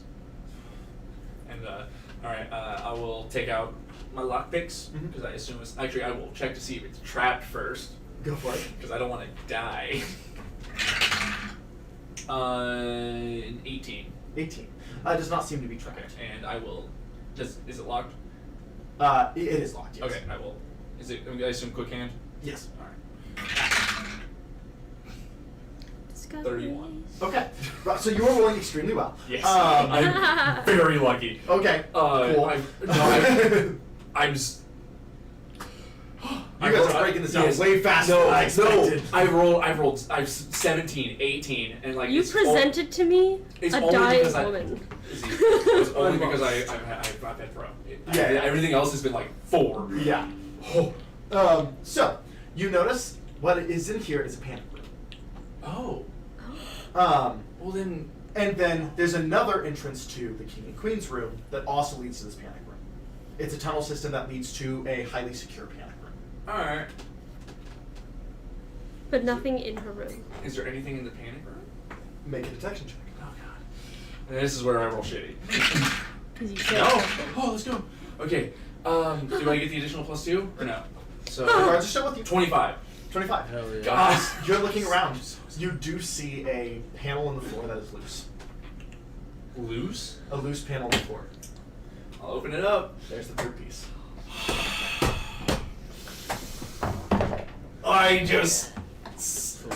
And alright, I will take out my lockpicks because I assume it's actually I will check to see if it's trapped first.
Go for it.
Because I don't want to die. An 18.
18. Does not seem to be trapped.
Okay, and I will. Is it locked?
It is locked. Yes.
Okay, I will. Is it? I assume quick hand.
Yes.
All right. 31.
Okay. Right, so you are rolling extremely well.
Yes. I'm very lucky.
Okay. Cool.
I'm just.
You guys are breaking this down way faster than I expected.
I've 17, 18, and like
You presented to me
it's
a
only
dying
because
woman.
It's only because I've had pro. Everything else has been like 4.
Yeah. So you notice what is in here is a panic room.
Oh.
Um,
Well then,
and then there's another entrance to the King and Queen's room that also leads to this panic room. It's a tunnel system that leads to a highly secure panic room.
all right.
But nothing in her room.
Is there anything in the panic room?
Make a detection check.
Oh god. And this is where I roll shitty.
Because you said
No.
something.
Oh, let's go. Okay. Do I get the additional +2 or no?
The
So
guards are still with you.
25.
25.
Hell yeah.
Guys.
You're looking around. You do see a panel on the floor that is loose.
Loose.
A loose panel on the floor.
I'll open it up.
There's the third piece.
I just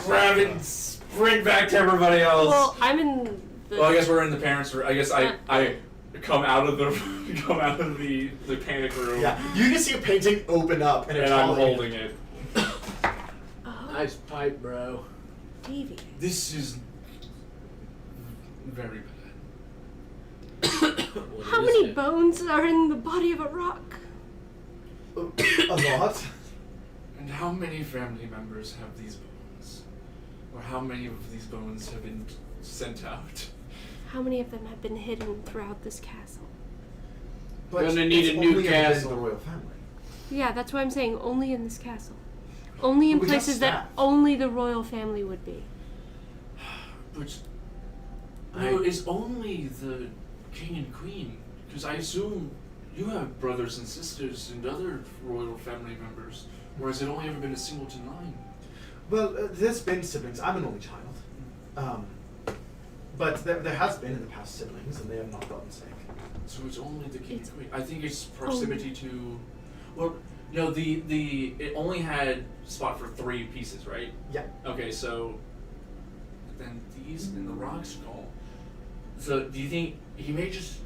grab it and sprint back to everybody else.
Well, I'm in the.
Well, I guess we're in the parents' room. I guess I come out of the the panic room.
Yeah, you can see a painting open up and,
And I'm holding it.
Oh,
Nice pipe, bro.
devious.
This is very bad.
What
How
is
many
it?
bones are in the body of a rock?
A lot.
And how many family members have these bones? Or how many of these bones have been sent out?
How many of them have been hidden throughout this castle?
But
Gonna need
it's
a new
only ever been
castle.
The royal family.
Yeah, that's why I'm saying only in this castle. Only in
We got
places that
staff.
only the royal family would be.
But no, it's only the king and queen. Because I assume you have brothers and sisters and other royal family members. Or has it only ever been a singleton line?
Well, there's been siblings. I'm an only child. But there has been in the past siblings, and they have not gotten sick.
So it's only the king
It's
and queen. I think it's proximity to. Well, no, the it only had spot for 3 pieces, right?
Yeah.
Okay, so then these and the rock skull. So do you think he may just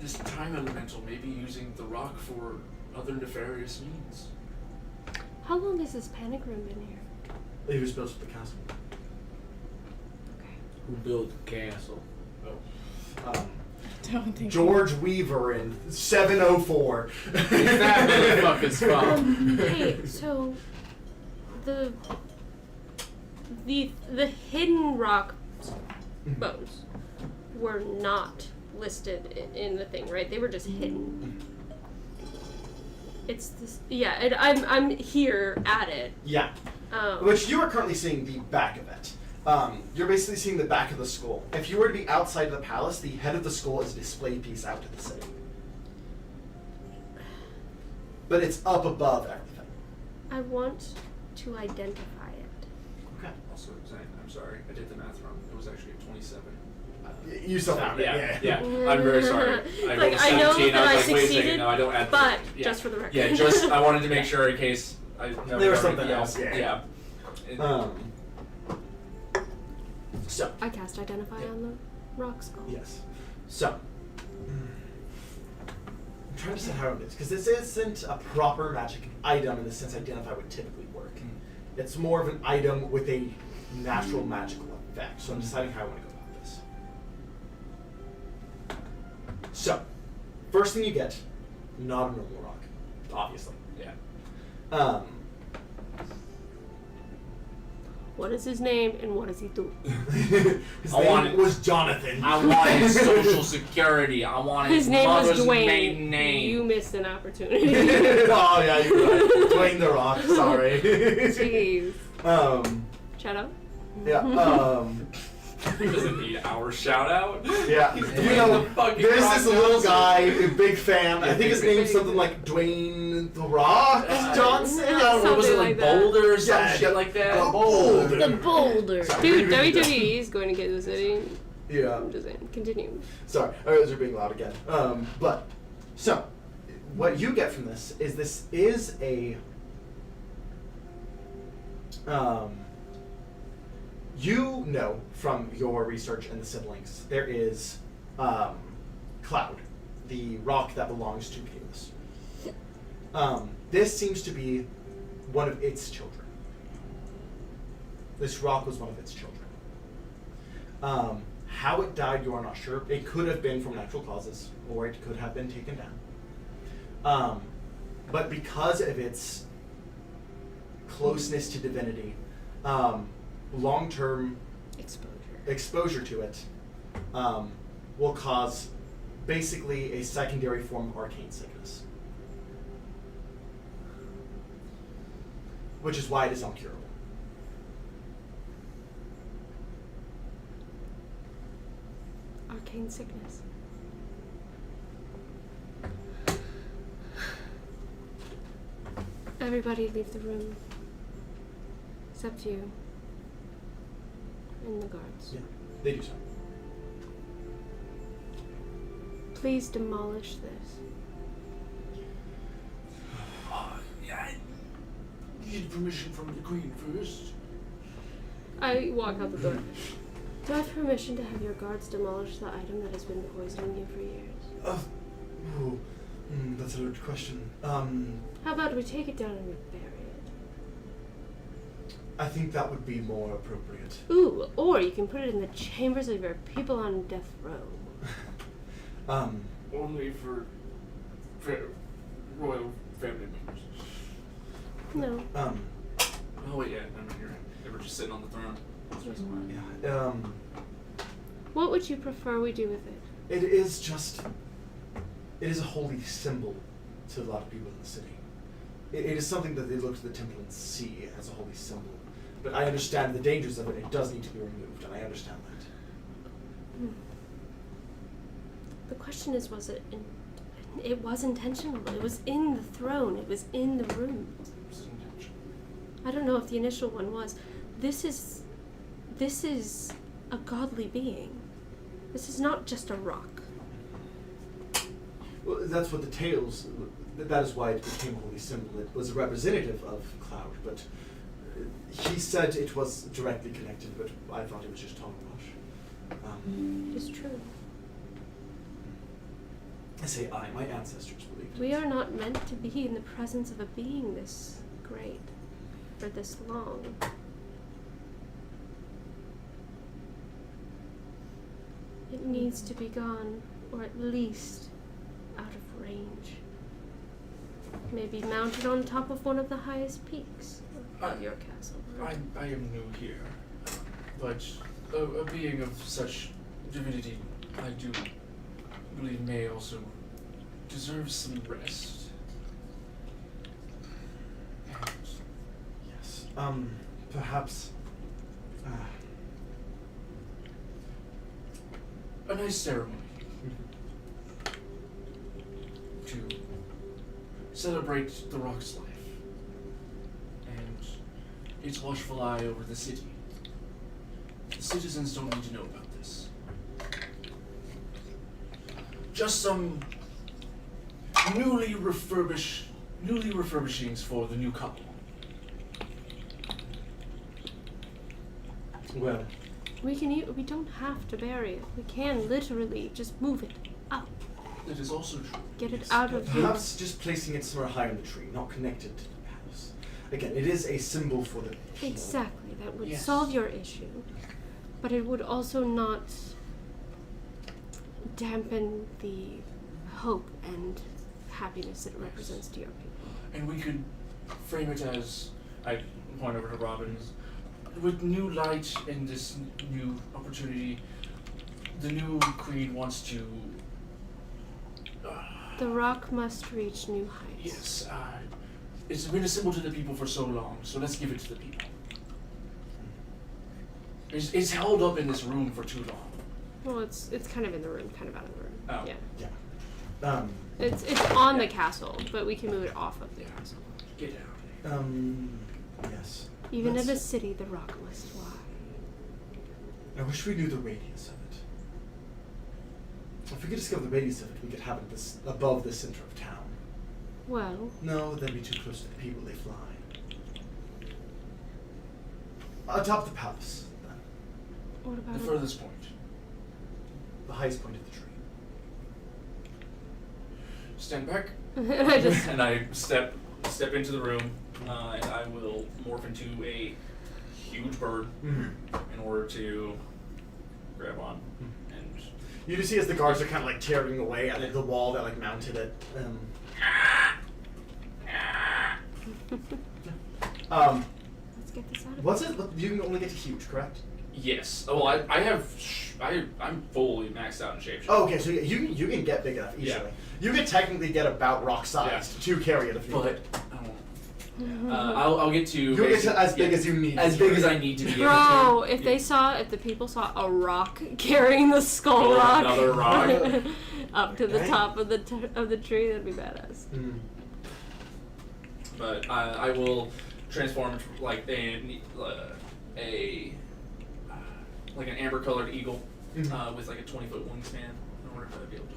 this time elemental maybe using the rock for other nefarious means?
How long has this panic room been here?
It was built with the castle.
Okay.
Who built the castle?
Don't think.
George Weaver in 704.
That motherfucking spot.
Hey, so the hidden rock bones were not listed in the thing, right? They were just hidden. It's this, yeah. I'm here at it.
Yeah. Which you are currently seeing the back of it. You're basically seeing the back of the skull. If you were to be outside of the palace, the head of the skull is a display piece out to the city. But it's up above everything.
I want to identify it.
Okay.
Also, I'm sorry, I did the math wrong. It was actually a 27.
You still found it.
Yeah. I'm very sorry. I rolled a 17.
I know that I
was like, wait a second,
succeeded,
no, I don't add
but
the, yeah.
just for the record.
Yeah, just I wanted to make sure in case I know
There was
everything
something else, yeah.
Yeah.
So,
I cast identify on the rock skull.
yes. So, I'm trying to decide how it is, because this isn't a proper magic item in the sense identify would typically work. It's more of an item with a natural magical effect. So I'm deciding how I want to go about this. So, first thing you get, not a normal rock, obviously.
Yeah.
What is his name and what does he do?
His
I
name
want it-
was Jonathan.
I want his social security. I want
His name was
mother's
Dwayne.
maiden name.
You missed an opportunity.
Oh yeah, you're right. Dwayne the Rock. Sorry.
Jeez. Shout out.
Yeah.
He doesn't need our shout out.
Yeah. You know,
Fucking
there's
rock
this little
announcer.
guy, a big fan. I think his name's something like Dwayne the Rock Johnson. I don't know.
Was it
Something
like
like that.
Boulder or some
Yeah,
shit like that?
Oh, Boulder.
The boulder.
Dude, WWE is going to get the city.
Yeah.
I'm just saying. Continue.
Sorry, our ears are being loud again. But so, what you get from this is a you know from your research and the siblings there is Cloud, the rock that belongs to Kalis. This seems to be one of its children. This rock was one of its children. How it died, you are not sure. It could have been from natural causes, or it could have been taken down. But because of its closeness to divinity, long-term
Exposure.
exposure to it will cause basically a secondary form of arcane sickness, which is why it is uncurable.
Arcane sickness. Everybody leave the room. Except you. And the guards.
Yeah, they do so.
Please demolish this.
Yeah, I need permission from the queen first.
I walk out the door. Do I have permission to have your guards demolish the item that has been poisoning you for years?
That's a good question.
How about we take it down and we bury it?
I think that would be more appropriate.
Ooh, or you can put it in the chambers of your people on death row.
Only for royal family members.
No.
Oh wait, yeah, no, you're right. They were just sitting on the throne. That's the reason why.
Yeah.
What would you prefer we do with it?
It is a holy symbol to a lot of people in the city. It is something that they look to the temple and see as a holy symbol. But I understand the dangers of it. It does need to be removed, and I understand that.
The question is, was it? It was intentional. It was in the throne. It was in the room. I don't know if the initial one was. This is a godly being. This is not just a rock.
Well, that's what the tales. That is why it became a holy symbol. It was a representative of Cloud, but he said it was directly connected. But I thought it was just hogwash.
It's true.
I say my ancestors believed it.
We are not meant to be in the presence of a being this great for this long. It needs to be gone, or at least out of range. Maybe mounted on top of one of the highest peaks of your castle.
I am new here, but a being of such divinity, I do believe may also deserve some rest. And
Yes. Perhaps.
a nice ceremony to celebrate the rock's life and its watchful eye over the city. The citizens don't need to know about this. Just some newly refurbishings for the new couple.
Well,
We don't have to bury it. We can literally just move it up.
That is also true.
Get it
Yes.
out of
perhaps just placing it somewhere high on the tree, not connected to the house. Again, it is a symbol for the people.
Exactly. That would
Yes.
solve your issue. But it would also not dampen the hope and happiness it represents to your people.
And we could frame it as, I point over to Robbins, with new light and this new opportunity, the new queen wants to.
The rock must reach new heights.
Yes, it's been a symbol to the people for so long, so let's give it to the people. It's held up in this room for too long.
Well, it's kind of in the room, kind of out of the room.
Oh.
Yeah.
Yeah.
It's on the castle, but we can move it off of the castle.
Get out.
Yes.
Even
Let's-
in a city, the rock must fly.
I wish we knew the radius of it. If we could discover the radius of it, we could have it above the center of town.
Well,
No, that'd be too close to the people. They fly. Atop the palace, then.
what about
The furthest point.
The highest point of the tree.
Stand back.
and I just
And I step into the room, and I will morph into a huge bird in order to grab on. And
You just see as the guards are kind of like tearing away at the wall that like mounted it.
let's get this out of
What's it? You can only get to huge, correct?
Yes. Oh, well, I'm fully maxed out in shapeshift.
Oh, okay, so you can get big enough easily.
Yeah.
You could technically get about rock sized to carry it if you
But I'll get to.
You'll get to as big as you need.
As big as I need to be.
Bro, if the people saw a rock carrying the skull rock,
Another rock.
up to the top of the tree, that'd be badass.
Mm.
But I will transform into like an amber-colored eagle with like a 20-foot wingspan in order to be able to.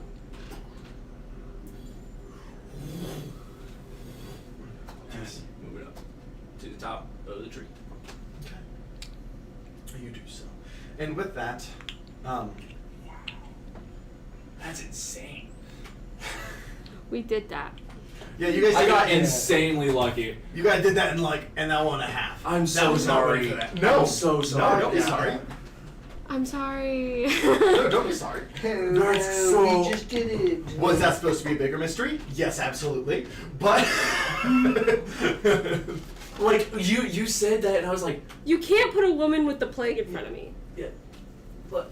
Yes.
Move it up to the top of the tree.
Okay. You do so. And with that,
That's insane.
We did that.
yeah, you guys.
I got
did-
insanely lucky.
You guys did that in like an hour and a half.
I'm
That
so
was not ready
sorry.
for that. No,
I'm so sorry.
No, don't be sorry.
I'm sorry.
No, don't be sorry. That's so.
We just did it.
Was that supposed to be a bigger mystery? Yes, absolutely. But
Like you said that, and I was like,
You can't put a woman with the plague in front of me.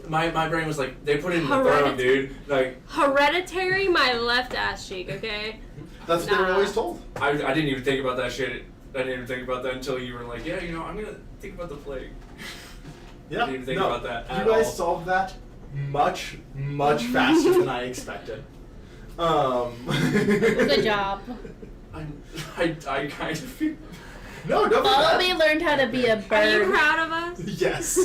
my brain was like, they put it in the
Hereditary.
throne, dude. Like
Hereditary, my left ass cheek, okay?
that's what they were
Nah.
always told.
I didn't even think about that shit. I didn't even think about that until you were like, yeah, I'm gonna think about the plague.
Yeah.
I didn't even think
no,
about that
You
at
guys
all.
solved that much faster than I expected.
Good job.
I kind of feel.
No, don't be
Bottleby
bad.
learned how to be a
Are you
bird.
proud of us?
Yes.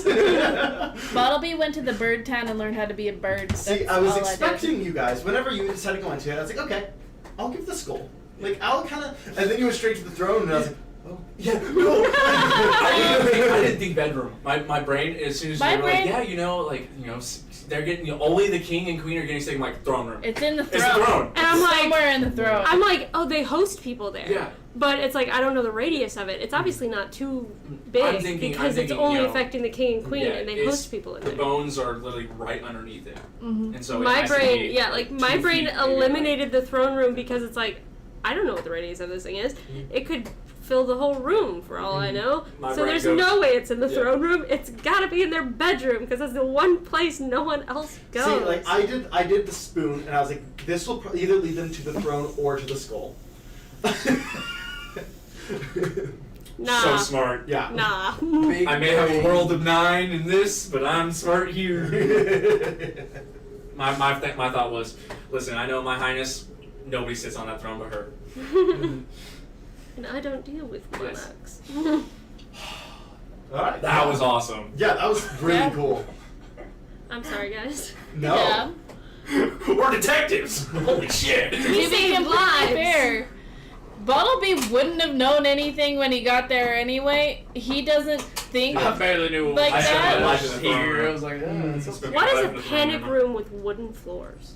Bottleby went to the bird town and learned how to be a bird.
See,
That's
I was
all did.
expecting you guys, whenever you decided to go into it, I was like, okay, I'll give the skull. Like, I'll kind of. And then you went straight to the throne, and I was like, oh. Yeah, no.
I didn't think bedroom. My brain, as soon as
My
they were
brain-
like, they're getting, only the king and queen are getting stayed in like throne room.
It's in the throne.
It's the throne.
And I'm like,
Somewhere in the throne.
I'm like, oh, they host people there.
Yeah.
But it's like, I don't know the radius of it. It's obviously not too
I'm
big
thinking-
because
I'm
it's
thinking,
only
you know,
affecting the king and queen,
Yeah,
and they
it's-
host people in
The
there.
bones are literally right underneath it,
Mhm.
and so it
My
has to
brain,
be
yeah, like my
2
brain
feet, maybe.
eliminated the throne room because it's like, I don't know what the radius of this thing is. It could fill the whole room for all I know.
My
So
brain
there's
goes-
no way it's in the
Yeah.
throne room. It's got to be in their bedroom because that's the one place no one else goes.
See, like, I did the spoon, and I was like, this will either lead them to the throne or to the skull.
Nah.
So smart.
Yeah.
Nah.
I may have a world of 9 in this, but I'm smart here. My thought was, listen, I know my highness, nobody sits on that throne but her.
And I don't deal with
Yes.
monarchs.
Alright.
That was awesome.
Yeah, that was really
Yeah.
cool.
I'm sorry, guys.
No.
Yeah.
We're detectives. Holy shit.
To be
saved
completely
lives.
fair, Bottleby wouldn't have known anything when he got there anyway. He doesn't think.
I barely knew.
Like
I
that?
spent my life in the throne
Here, I
room.
was like, oh, that's so
Spent
What
my
is
life
a
in the throne
panic room with wooden floors?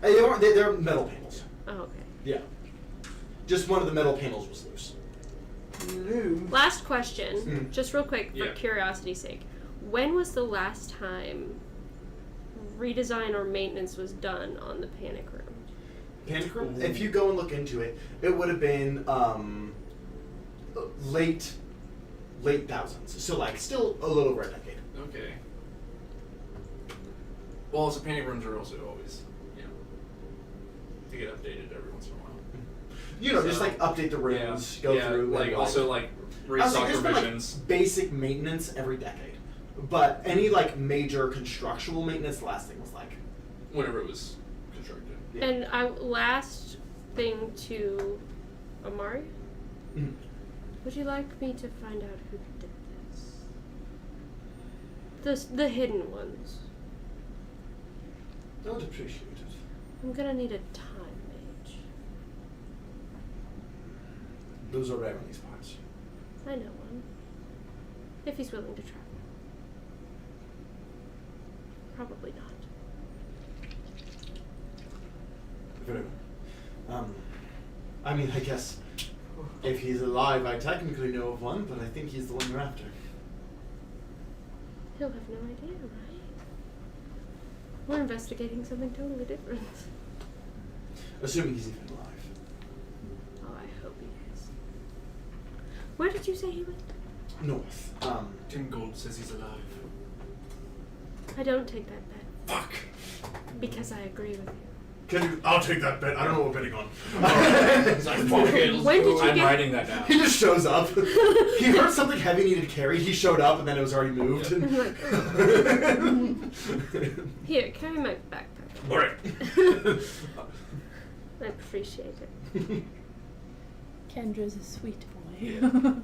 They're metal panels.
Oh, okay.
Yeah. Just one of the metal panels was loose.
Last question,
Mm.
just real quick for
Yeah.
curiosity's sake. When was the last time redesign or maintenance was done on the panic room?
Panic room? If you go and look into it, it would have been late thousands. So like still a little over a decade.
Okay. Well, so panic rooms are also always, to get updated every once in a while.
You know, just
So,
like update the rooms, go through.
like
and,
also like
I was
restock
like, there's been, like,
provisions.
basic maintenance every decade. But any like major constructual maintenance, the last thing was like
Whenever it was constructed.
Yeah.
And last thing to Amari,
Mhm.
would you like me to find out who did this? The hidden ones.
Don't appreciate it.
I'm gonna need a time mage.
Those are rare in these parts.
I know one. If he's willing to travel. Probably not.
Very well. I mean, I guess if he's alive, I technically know of one, but I think he's the one you're after.
He'll have no idea, right? We're investigating something totally different.
Assuming he's even alive.
Oh, I hope he is. Where did you say he went?
north.
10 gold says he's alive.
I don't take that bet
Fuck.
because I agree with you.
I'll take that bet. I don't know what we're betting on.
When did you
I'm
get?
writing that down.
He just shows up. He heard something heavy needed to carry. He showed up, and then it was already moved.
I'm like, here, carry my backpack.
All right.
I appreciate it.
Kendra's a sweet boy.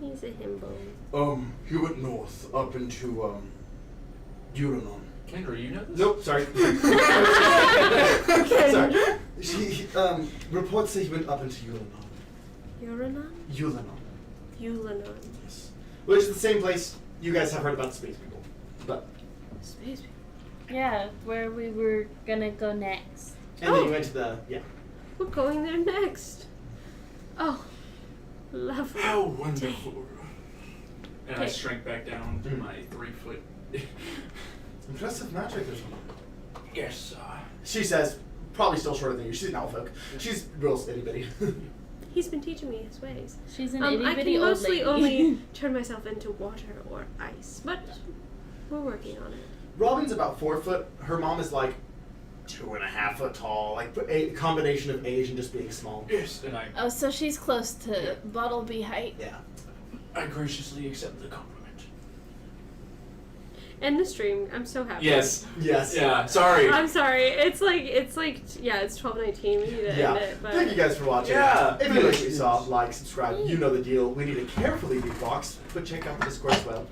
He's a himbo.
He went north up into Uranon.
Kendra, you know this?
Nope, sorry. Sorry. He reports say he went up into Uranon.
Uranon?
Ulanon.
Ulanon.
Yes. Which is the same place you guys have heard about the space people. But
Space people.
Yeah, where we were gonna go next.
and then you went to the
We're going there next. Oh, lovely.
How wonderful. And I
Okay.
shrank back down to my 3 foot.
impressive magic or something.
Yes,
She says, probably still shorter than you. She's an elf-folk. She's real itty bitty.
He's been teaching me his ways.
She's an
I
itty bitty
can
old
mostly
lady.
only turn myself into water or ice, but we're working on it.
Robin's about 4 foot. Her mom is like 2.5 foot tall. Like a combination of age and just being small.
yes, and
Oh, so she's close to Bottleby height.
Yeah.
I graciously accept the compliment.
End the stream. I'm so happy.
Yes.
Yes.
Yeah. Sorry.
I'm sorry. It's like yeah. It's 12:19. We need to
Yeah.
end it. But
Thank you guys for watching.
Yeah.
If you like what you saw, like, subscribe. You know the deal. We need to carefully beatbox, but check out the Discord as well.